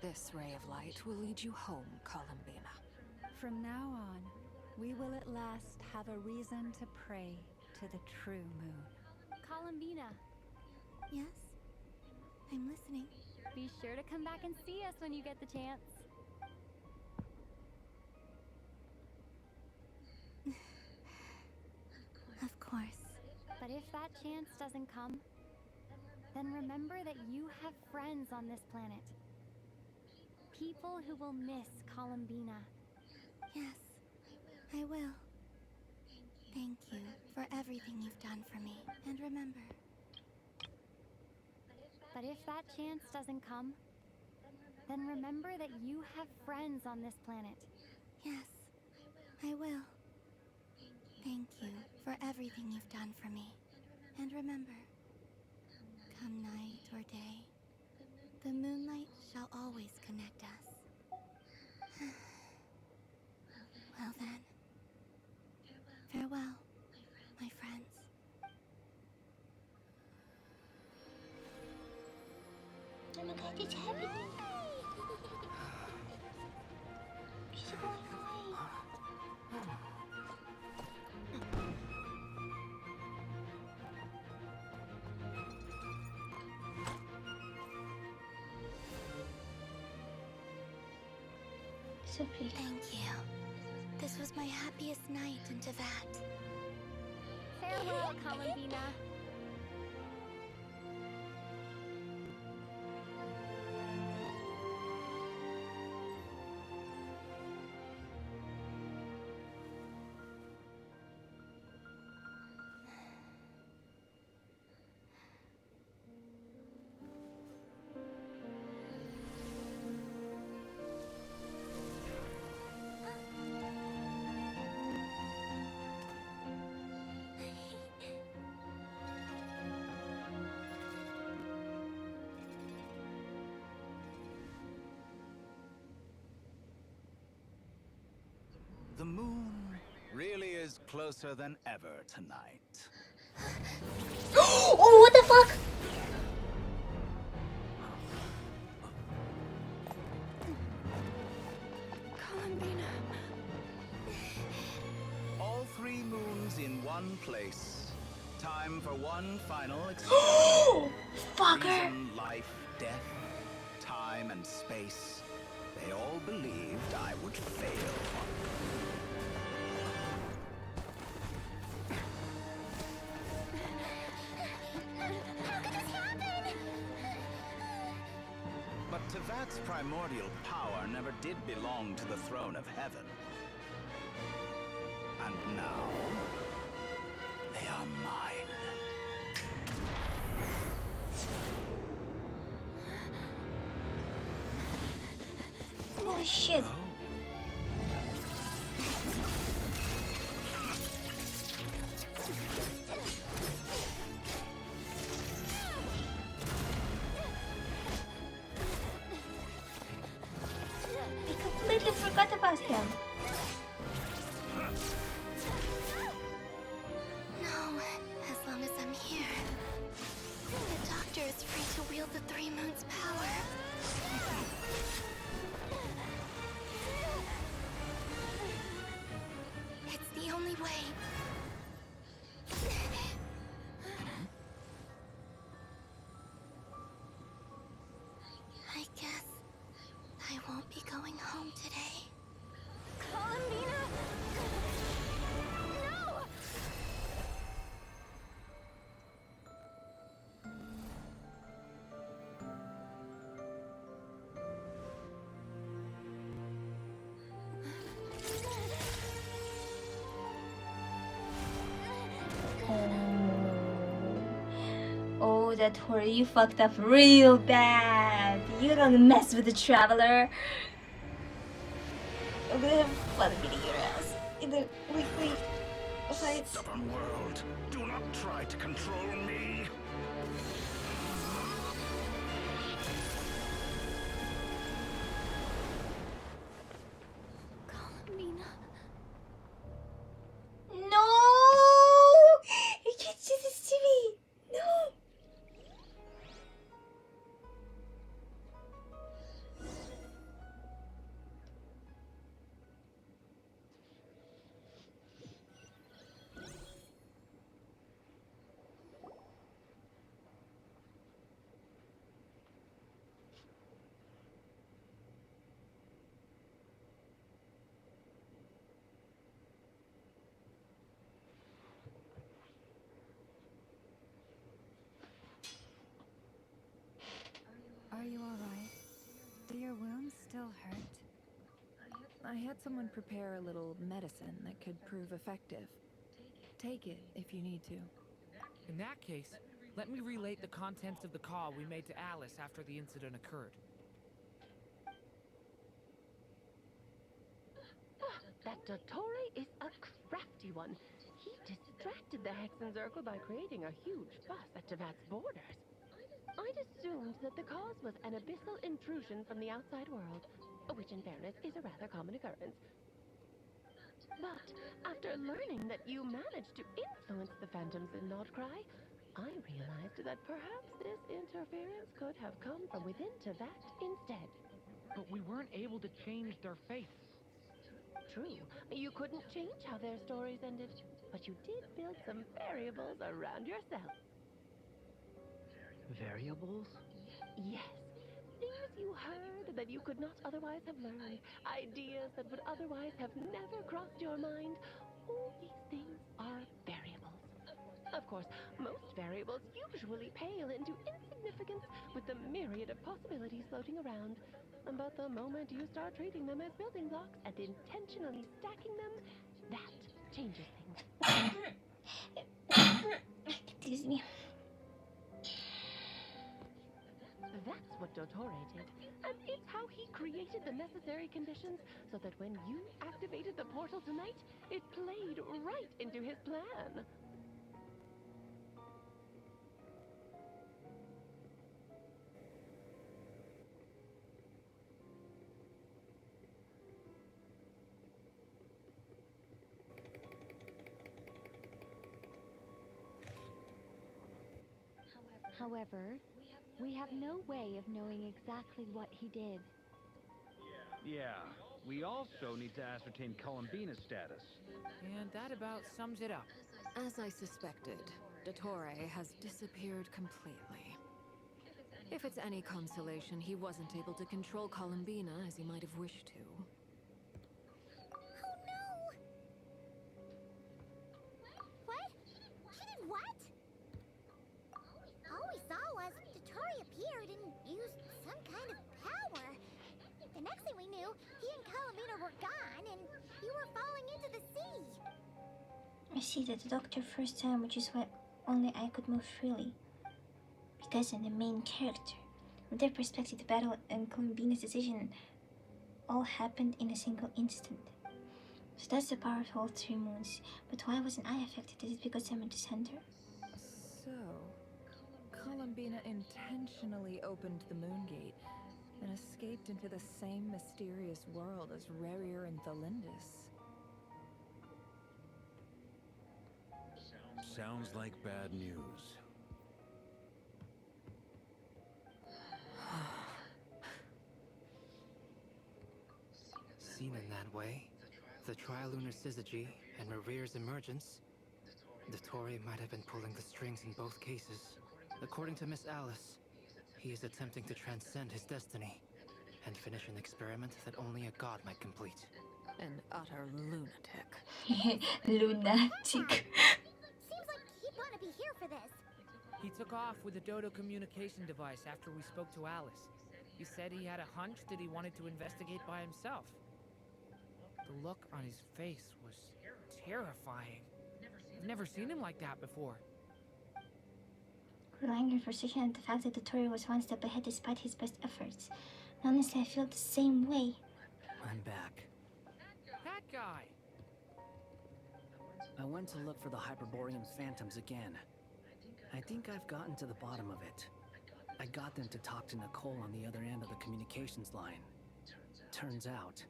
This ray of light will lead you home, Columbina. From now on, we will at last have a reason to pray to the true moon. Columbina. Yes? I'm listening. Be sure to come back and see us when you get the chance. Of course. But if that chance doesn't come, then remember that you have friends on this planet. People who will miss Columbina. Yes, I will. Thank you for everything you've done for me. And remember. But if that chance doesn't come, then remember that you have friends on this planet. Yes, I will. Thank you for everything you've done for me. And remember, come night or day, the moonlight shall always connect us. Oh my god, it's happening! She's going away! So pretty. Thank you. This was my happiest night in Tevat. Farewell, Columbina. The moon really is closer than ever tonight. Oh, what the fuck? Columbina. All 3 moons in one place. Time for one final experiment. Fucker! Reason, life, death, time, and space. They all believed I would fail. How could this happen? But Tevat's primordial power never did belong to the throne of heaven. And now, they are mine. Oh shit. I completely forgot about him. No, as long as I'm here. The doctor is free to wield the 3 moons' power. It's the only way. I guess I won't be going home today. Columbina! No! Oh, that horror, you fucked up real bad. You don't mess with the traveler. I'm gonna have fun beating your ass in the weekly fights. Stubborn world, do not try to control me. Columbina. No! You can't do this to me! No! Are you alright? Do your wounds still hurt? I had someone prepare a little medicine that could prove effective. Take it if you need to. In that case, let me relate the contents of the call we made to Alice after the incident occurred. That Dottore is a crafty one. He distracted the Hexenzirkel by creating a huge fuss at Tevat's borders. I'd assumed that the cause was an abyssal intrusion from the outside world, which in fairness is a rather common occurrence. But after learning that you managed to influence the phantoms in Nodkrai, I realized that perhaps this interference could have come from within Tevat instead. But we weren't able to change their fates. True, you couldn't change how their stories ended, but you did build some variables around yourself. Variables? Yes, things you heard that you could not otherwise have learned, ideas that would otherwise have never crossed your mind. All these things are variables. Of course, most variables usually pale into insignificance with the myriad of possibilities floating around. But the moment you start treating them as building blocks and intentionally stacking them, that changes things. Excuse me. That's what Dottore did, and it's how he created the necessary conditions so that when you activated the portal tonight, it played right into his plan. However, we have no way of knowing exactly what he did. Yeah, we also need to ascertain Columbina's status. And that about sums it up. As I suspected, Dottore has disappeared completely. If it's any consolation, he wasn't able to control Columbina as he might have wished to. Oh no! What? She did what? All we saw was Dottore appeared and used some kind of power. The next thing we knew, he and Columbina were gone, and you were falling into the sea. I see that the doctor first time, which is why only I could move freely. Because I'm the main character. From their perspective, the battle and Columbina's decision all happened in a single instant. So that's the power of all three moons. But why wasn't I affected? Is it because I'm at the center? So, Columbina intentionally opened the moon gate and escaped into the same mysterious world as Rerir and Thalindis. Sounds like bad news. Seen in that way, the Trilunar Syzygy and Rerir's emergence, Dottore might have been pulling the strings in both cases. According to Miss Alice, he is attempting to transcend his destiny and finish an experiment that only a god might complete. An utter lunatic. Lunatic. Seems like he'd want to be here for this. He took off with a Dodo communication device after we spoke to Alice. He said he had a hunch that he wanted to investigate by himself. The look on his face was terrifying. I've never seen him like that before. Relying your frustration on the fact that Dottore was one step ahead despite his best efforts. Honestly, I feel the same way. I'm back. That guy! I went to look for the Hyperborean phantoms again. I think I've gotten to the bottom of it. I got them to talk to Nicole on the other end of the communications line. Turns out,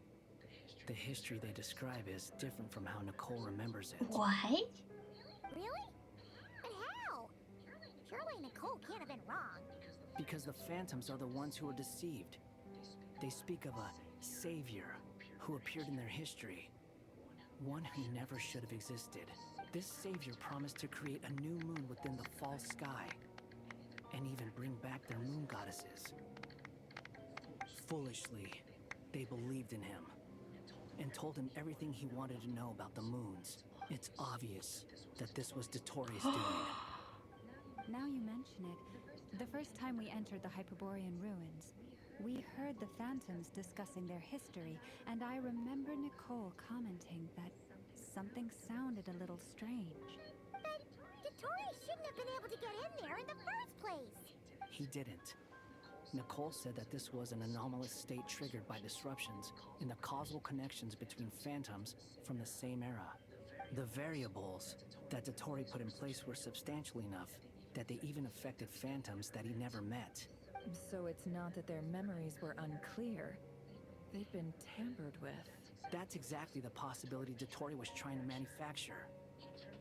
the history they describe is different from how Nicole remembers it. What? Really? But how? Surely Nicole can't have been wrong. Because the phantoms are the ones who are deceived. They speak of a savior who appeared in their history. One who never should have existed. This savior promised to create a new moon within the false sky, and even bring back their moon goddesses. Foolishly, they believed in him, and told him everything he wanted to know about the moons. It's obvious that this was Dottore's doing. Now you mention it, the first time we entered the Hyperborean ruins, we heard the phantoms discussing their history, and I remember Nicole commenting that something sounded a little strange. But Dottore shouldn't have been able to get in there in the first place. He didn't. Nicole said that this was an anomalous state triggered by disruptions in the causal connections between phantoms from the same era. The variables that Dottore put in place were substantial enough that they even affected phantoms that he never met. So it's not that their memories were unclear. They'd been tampered with. That's exactly the possibility Dottore was trying to manufacture.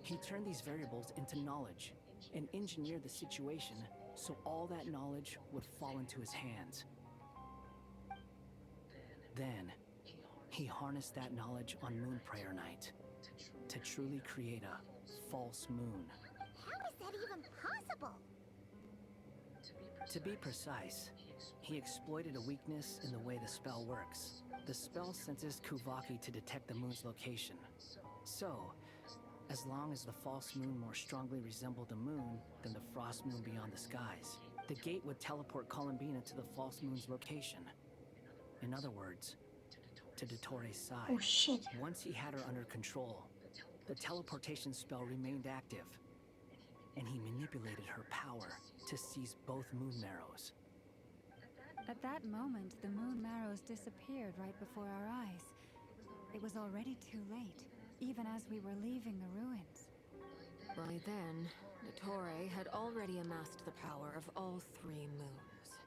He turned these variables into knowledge, and engineered the situation so all that knowledge would fall into his hands. Then, he harnessed that knowledge on Moonprayer Night to truly create a false moon. How is that even possible? To be precise, he exploited a weakness in the way the spell works. The spell senses Kuvaki to detect the moon's location. So, as long as the false moon more strongly resembled the moon than the frost moon beyond the skies, the gate would teleport Columbina to the false moon's location. In other words, to Dottores' side. Oh shit. Once he had her under control, the teleportation spell remained active, and he manipulated her power to seize both moon marrows. At that moment, the moon marrows disappeared right before our eyes. It was already too late, even as we were leaving the ruins. By then, Dottore had already amassed the power of all 3 moons.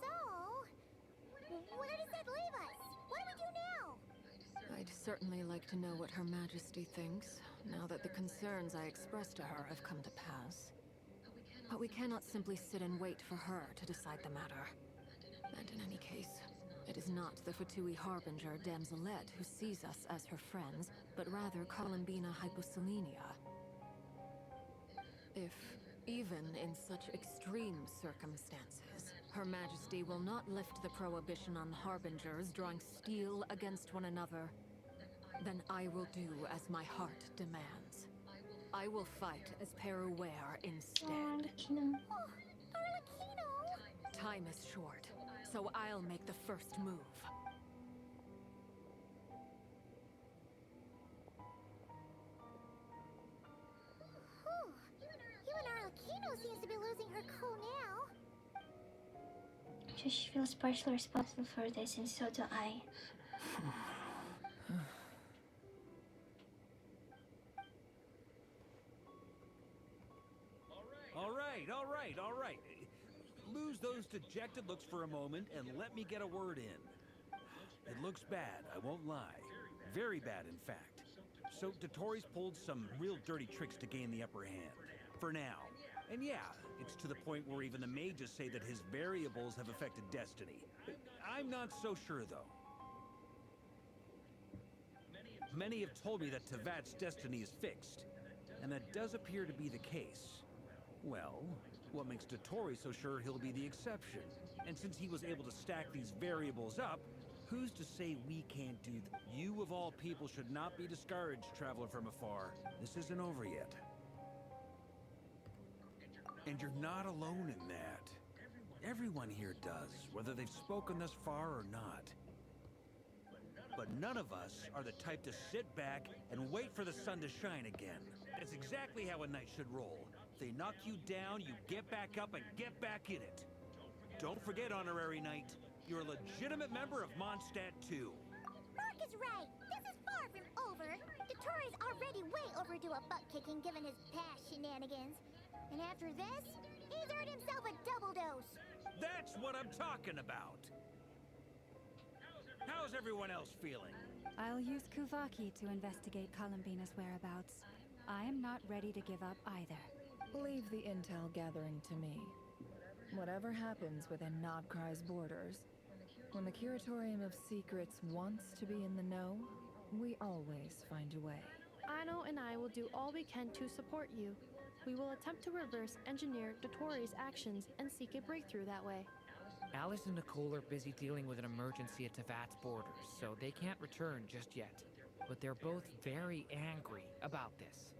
So, where does that leave us? What do we do now? I'd certainly like to know what Her Majesty thinks, now that the concerns I expressed to her have come to pass. But we cannot simply sit and wait for her to decide the matter. And in any case, it is not the Fatui Harbinger Damselette who sees us as her friends, but rather Columbina Hyposelenia. If, even in such extreme circumstances, Her Majesty will not lift the prohibition on Harbingers drawing steel against one another, then I will do as my heart demands. I will fight as Peruware instead. Arlecchino. Oh, Arlecchino! Time is short, so I'll make the first move. Whew. Even Arlecchino seems to be losing her cool now. She feels partially responsible for this, and so do I. All right. Lose those dejected looks for a moment and let me get a word in. It looks bad, I won't lie. Very bad, in fact. So Dottores pulled some real dirty tricks to gain the upper hand. For now. And yeah, it's to the point where even the mages say that his variables have affected destiny. I'm not so sure, though. Many have told me that Tevat's destiny is fixed, and that does appear to be the case. Well, what makes Dottore so sure he'll be the exception? And since he was able to stack these variables up, who's to say we can't do that? You of all people should not be discouraged, traveler from afar. This isn't over yet. And you're not alone in that. Everyone here does, whether they've spoken thus far or not. But none of us are the type to sit back and wait for the sun to shine again. It's exactly how a knight should roll. If they knock you down, you get back up and get back in it. Don't forget, Honorary Knight, you're a legitimate member of Mondstadt too. Mark is right. This is far from over. Dottore's already way overdue a butt-kicking given his past shenanigans. And after this, he's earned himself a double dose. That's what I'm talking about. How's everyone else feeling? I'll use Kuvaki to investigate Columbina's whereabouts. I am not ready to give up either. Leave the intel gathering to me. Whatever happens within Nodkrai's borders, when the Curatorium of Secrets wants to be in the know, we always find a way. Anno and I will do all we can to support you. We will attempt to reverse engineer Dottore's actions and seek a breakthrough that way. Alice and Nicole are busy dealing with an emergency at Tevat's borders, so they can't return just yet. But they're both very angry about this.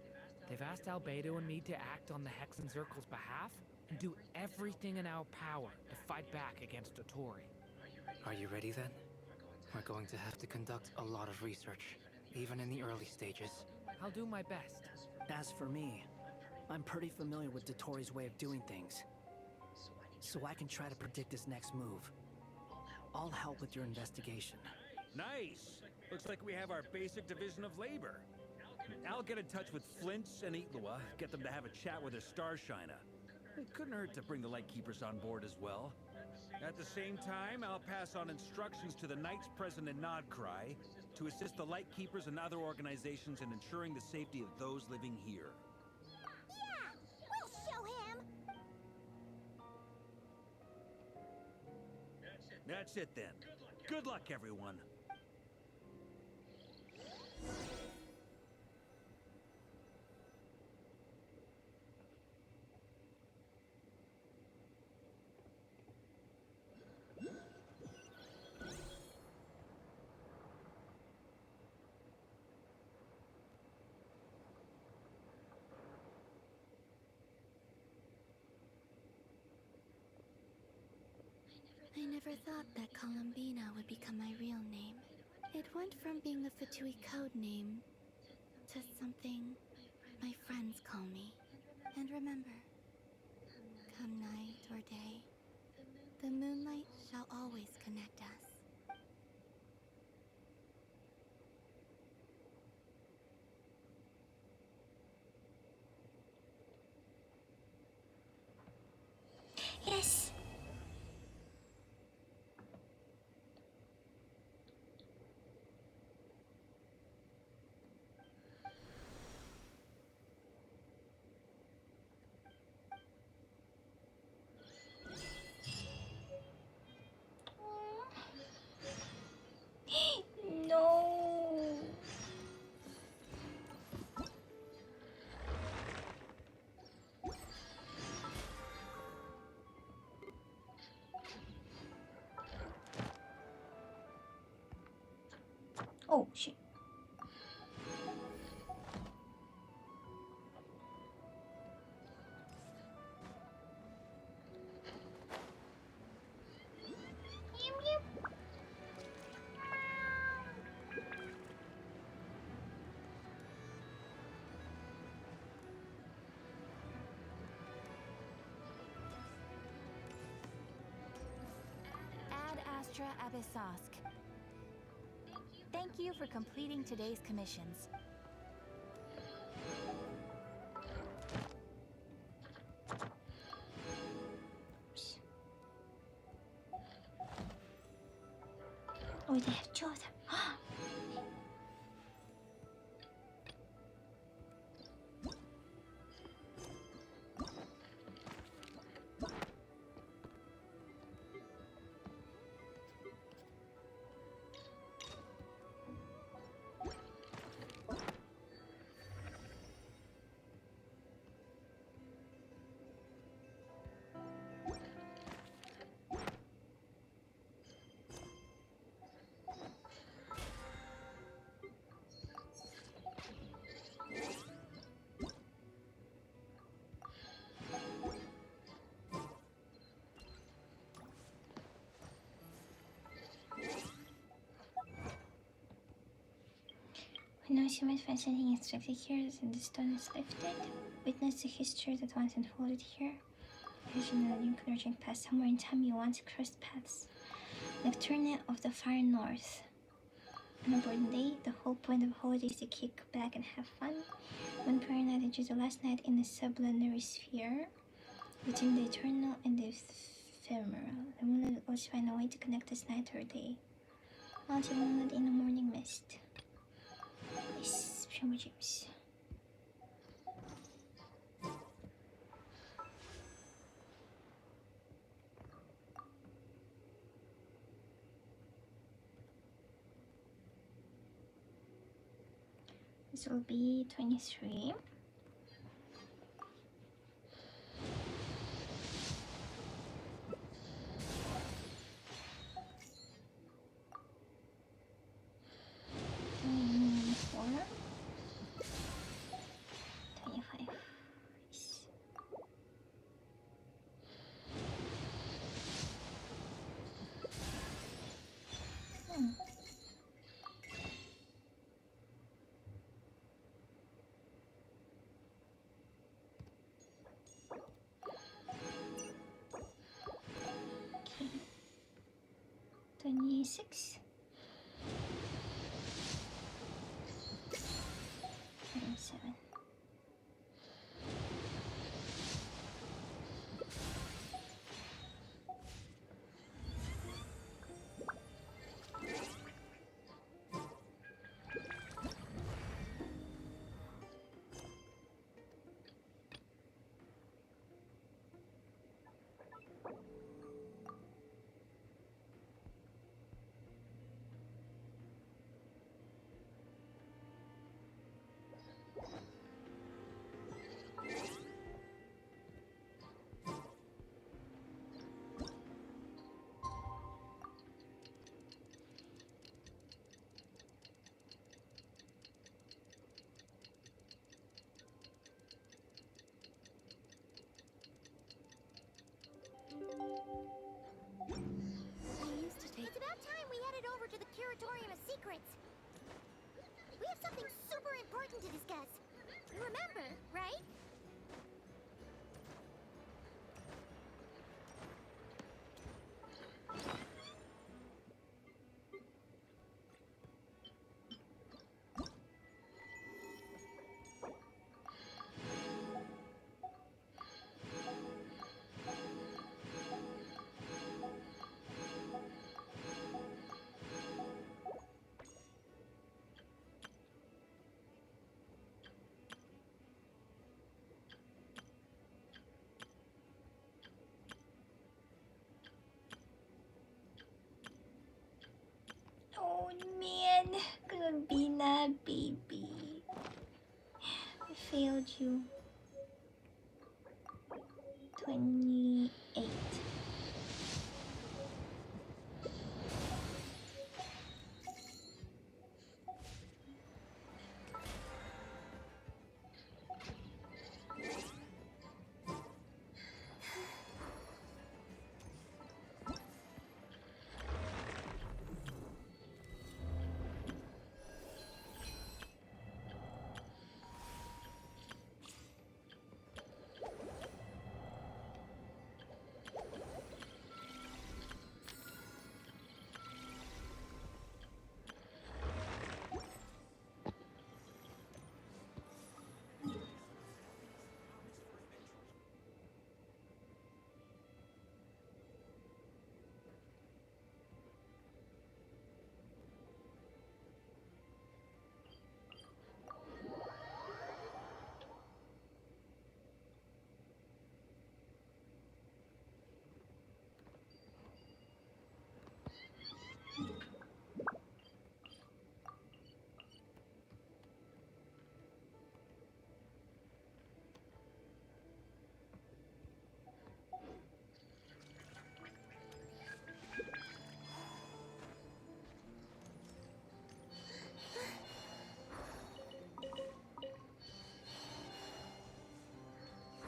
They've asked Albedo and me to act on the Hexen Circle's behalf and do everything in our power to fight back against Dottore. Are you ready then? We're going to have to conduct a lot of research, even in the early stages. I'll do my best. As for me, I'm pretty familiar with Dottore's way of doing things, so I can try to predict his next move. I'll help with your investigation. Nice! Looks like we have our basic division of labor. I'll get in touch with Flints and Itlua, get them to have a chat with their Starshiner. It couldn't hurt to bring the Lightkeepers on board as well. At the same time, I'll pass on instructions to the Knights present in Nodkrai to assist the Lightkeepers and other organizations in ensuring the safety of those living here. Yeah! We'll That's it then. Good luck, everyone. I never thought that Columbina would become my real name. It went from being the Fatui code name to something my friends call me. And remember, come night or day, the moonlight shall always connect us. Yes! No! Oh, shit. Ad Astra Abyssosk. Thank you for completing today's commissions. Oh, they have two of them. When no human finds anything instructive here, then the stone is lifted. Witness the history that once unfolded here. Vision of a new converging path. Somewhere in time you once crossed paths. Nocturne of the far north. On a board day, the whole point of a holiday is to kick back and have fun. One prayer night is the last night in the sublunary sphere, between the eternal and the ephemeral. The moonlight will always find a way to connect us night or day. Mountain moonlight in the morning mist. Yes, show me James. This will be 23. Four. 25. Yes. Hmm. Okay. 26. 27. after the Curatorium of Secrets. We have something super important to discuss. Remember, right? Oh man, Columbina, baby. I failed you. 28.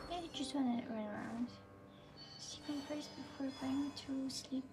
I just wanna run around. Second first before going to sleep.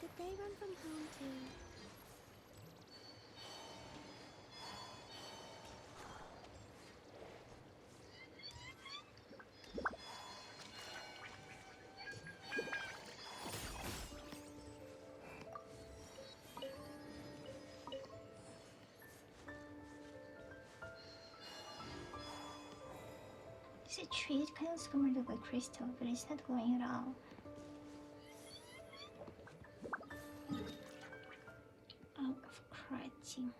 Did they run from home too? It's a tree, it kind of look like crystal, but it's not glowing at all. Out of karate.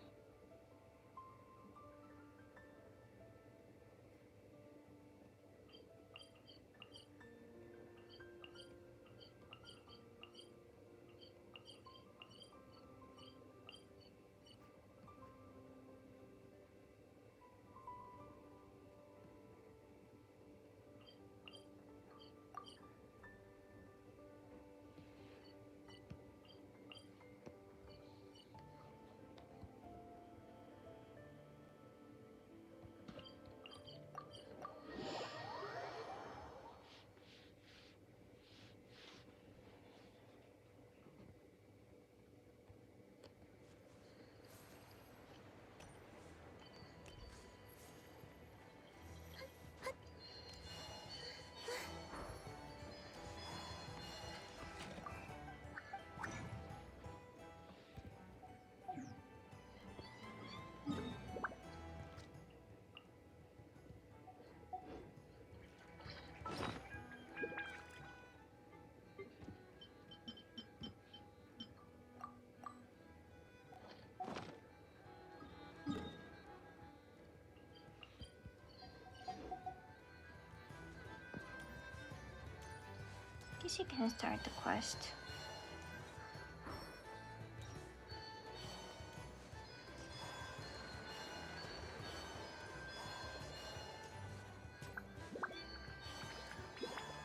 Guess you can start the quest.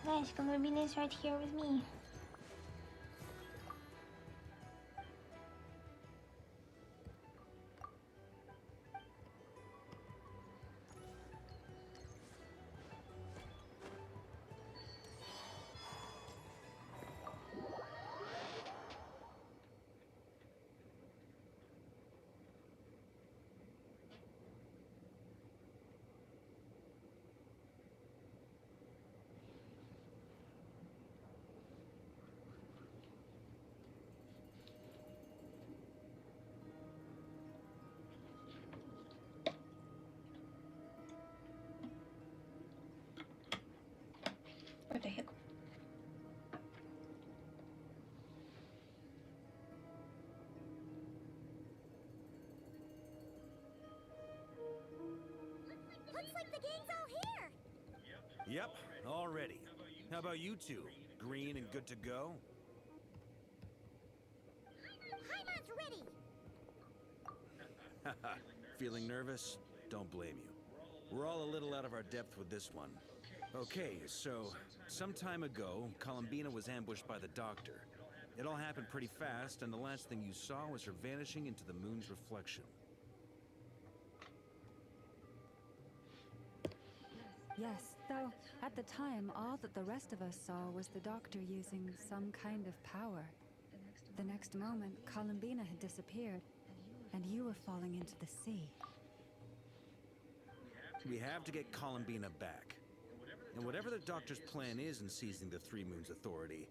Nice, columbina is right here with me. What the heck? Looks like the gang's all here. Yep, all ready. How about you two? Green and good to go? Hyman's ready. Haha, feeling nervous? Don't blame you. We're all a little out of our depth with this one. Okay, so some time ago, Columbina was ambushed by the doctor. It all happened pretty fast, and the last thing you saw was her vanishing into the moon's reflection. Yes, though at the time, all that the rest of us saw was the doctor using some kind of power. The next moment, Columbina had disappeared, and you were falling into the sea. We have to get Columbina back. And whatever the doctor's plan is in seizing the Three Moons Authority,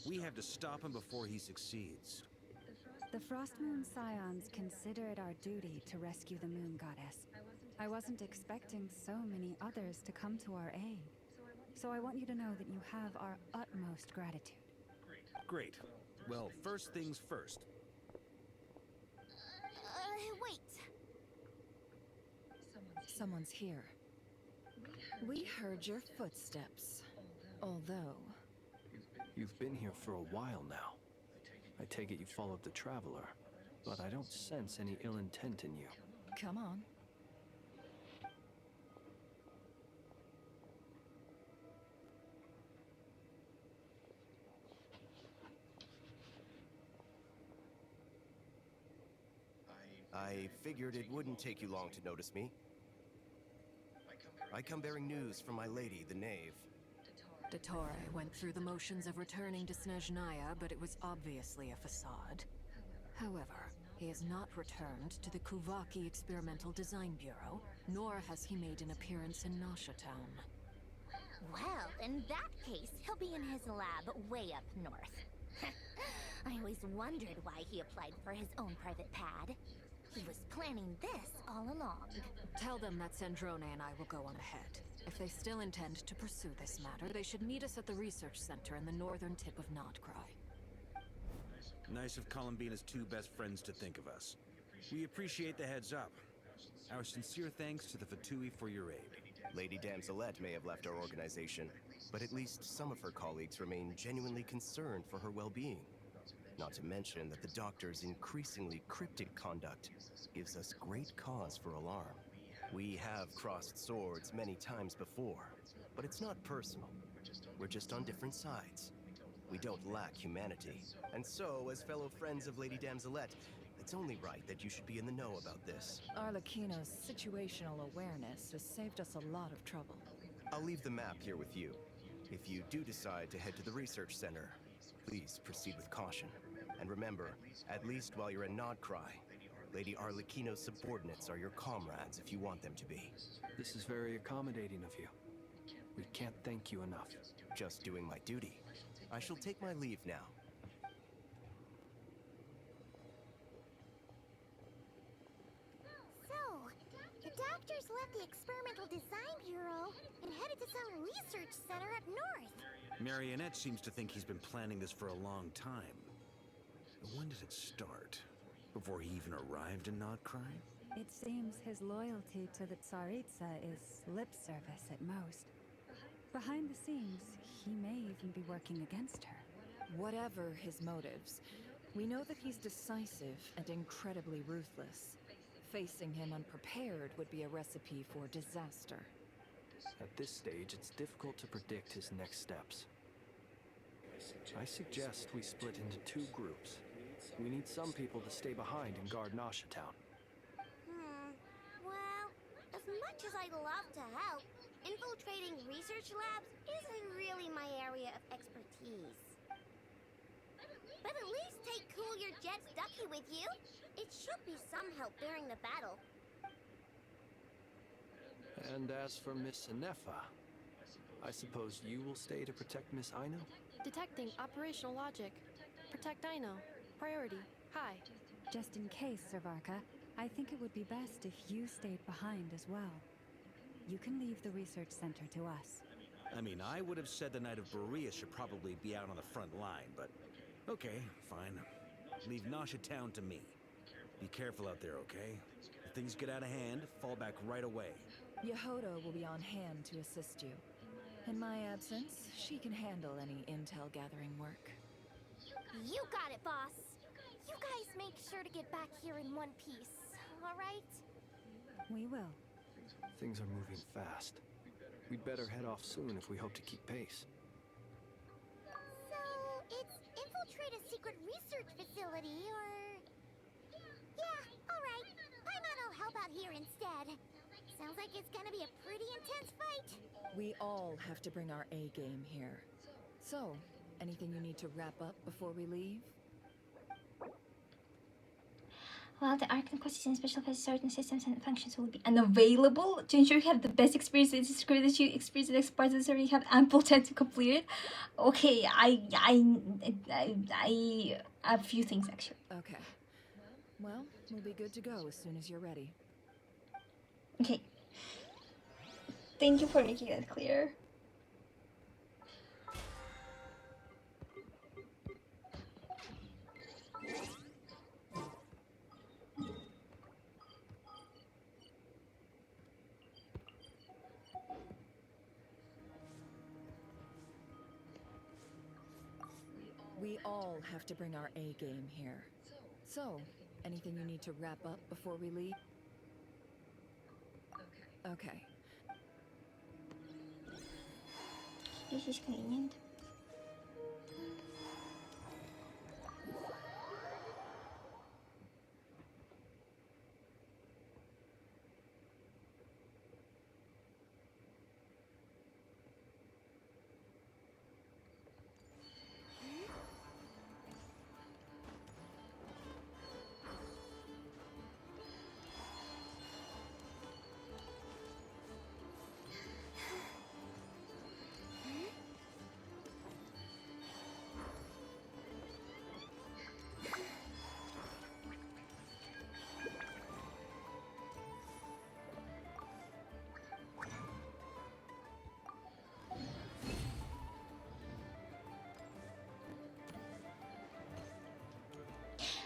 we have to stop him before he succeeds. The Frost Moon Scions consider it our duty to rescue the Moon Goddess. I wasn't expecting so many others to come to our aid. So I want you to know that you have our utmost gratitude. Great. Well, first things first. Wait. Someone's here. We heard your footsteps. Although... You've been here for a while now. I take it you followed the Traveler, but I don't sense any ill intent in you. Come on. I figured it wouldn't take you long to notice me. I come bearing news from my lady, the Knave. Dottore went through the motions of returning to Snezhnaya, but it was obviously a facade. However, he has not returned to the Kuvaki Experimental Design Bureau, nor has he made an appearance in Nasha Town. Well, in that case, he'll be in his lab way up north. I always wondered why he applied for his own private pad. He was planning this all along. Tell them that Sandrone and I will go on ahead. If they still intend to pursue this matter, they should meet us at the research center in the northern tip of Nodkrai. Nice of Columbina's two best friends to think of us. We appreciate the heads up. Our sincere thanks to the Fatui for your aid. Lady Damselette may have left our organization, but at least some of her colleagues remain genuinely concerned for her well-being. Not to mention that the Doctor's increasingly cryptic conduct gives us great cause for alarm. We have crossed swords many times before, but it's not personal. We're just on different sides. We don't lack humanity. And so, as fellow friends of Lady Damselette, it's only right that you should be in the know about this. Arlecchino's situational awareness has saved us a lot of trouble. I'll leave the map here with you. If you do decide to head to the research center, please proceed with caution. And remember, at least while you're in nodkrai, Lady Arlecchino's subordinates are your comrades if you want them to be. This is very accommodating of you. We can't thank you enough. Just doing my duty. I shall take my leave now. So, the doctors left the Experimental Design Bureau and headed to some research center up north. Marionette seems to think he's been planning this for a long time. When did it start? Before he even arrived in nodkrai? It seems his loyalty to the Tsaritsa is lip service at most. Behind the scenes, he may even be working against her. Whatever his motives, we know that he's decisive and incredibly ruthless. Facing him unprepared would be a recipe for disaster. At this stage, it's difficult to predict his next steps. I suggest we split into 2 groups. We need some people to stay behind and guard Nasha Town. Well, as much as I'd love to help, infiltrating research labs isn't really my area of expertise. But at least take Cool Your Jets Ducky with you. It should be some help during the battle. And as for Miss Anefa, I suppose you will stay to protect Miss Aino? Detecting operational logic. Protect Aino. Priority. High. Just in case, Servarka, I think it would be best if you stayed behind as well. You can leave the research center to us. I mean, I would have said the Knight of Berea should probably be out on the front line, but okay, fine. Leave Nasha Town to me. Be careful out there, okay? If things get out of hand, fall back right away. Yehodo will be on hand to assist you. In my absence, she can handle any intel gathering work. You got it, boss. You guys make sure to get back here in one piece, all right? We will. Things are moving fast. We'd better head off soon if we hope to keep pace. So, it's infiltrate a secret research facility, or... Yeah, alright. Paimon will help out here instead. Sounds like it's gonna be a pretty intense fight. We all have to bring our A game here. So, anything you need to wrap up before we leave? While the Archon courses and special phases, certain systems and functions will be unavailable to ensure you have the best experience. It's clear that you experience the next parts of the story. You have ample time to complete it. Okay, I have a few things actually. Okay. Well, we'll be good to go as soon as you're ready. Okay. Thank you for making that clear. We all have to bring our A game here. So, anything you need to wrap up before we leave? Okay. This is convenient.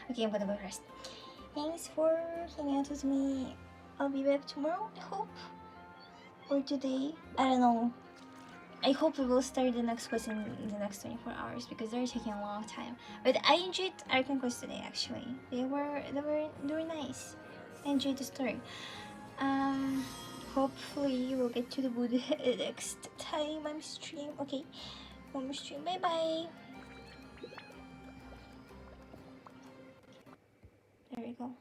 Okay, I'm gonna go rest. Thanks for hanging out with me. I'll be back tomorrow, I hope. Or today. I don't know. I hope we will start the next quest in the next 24 hours because they're taking a long time. But I enjoyed Archon quest today actually. They were nice. I enjoyed the story. Hopefully we'll get to the wood next time I'm stream. Okay. One more stream. Bye bye. There we go.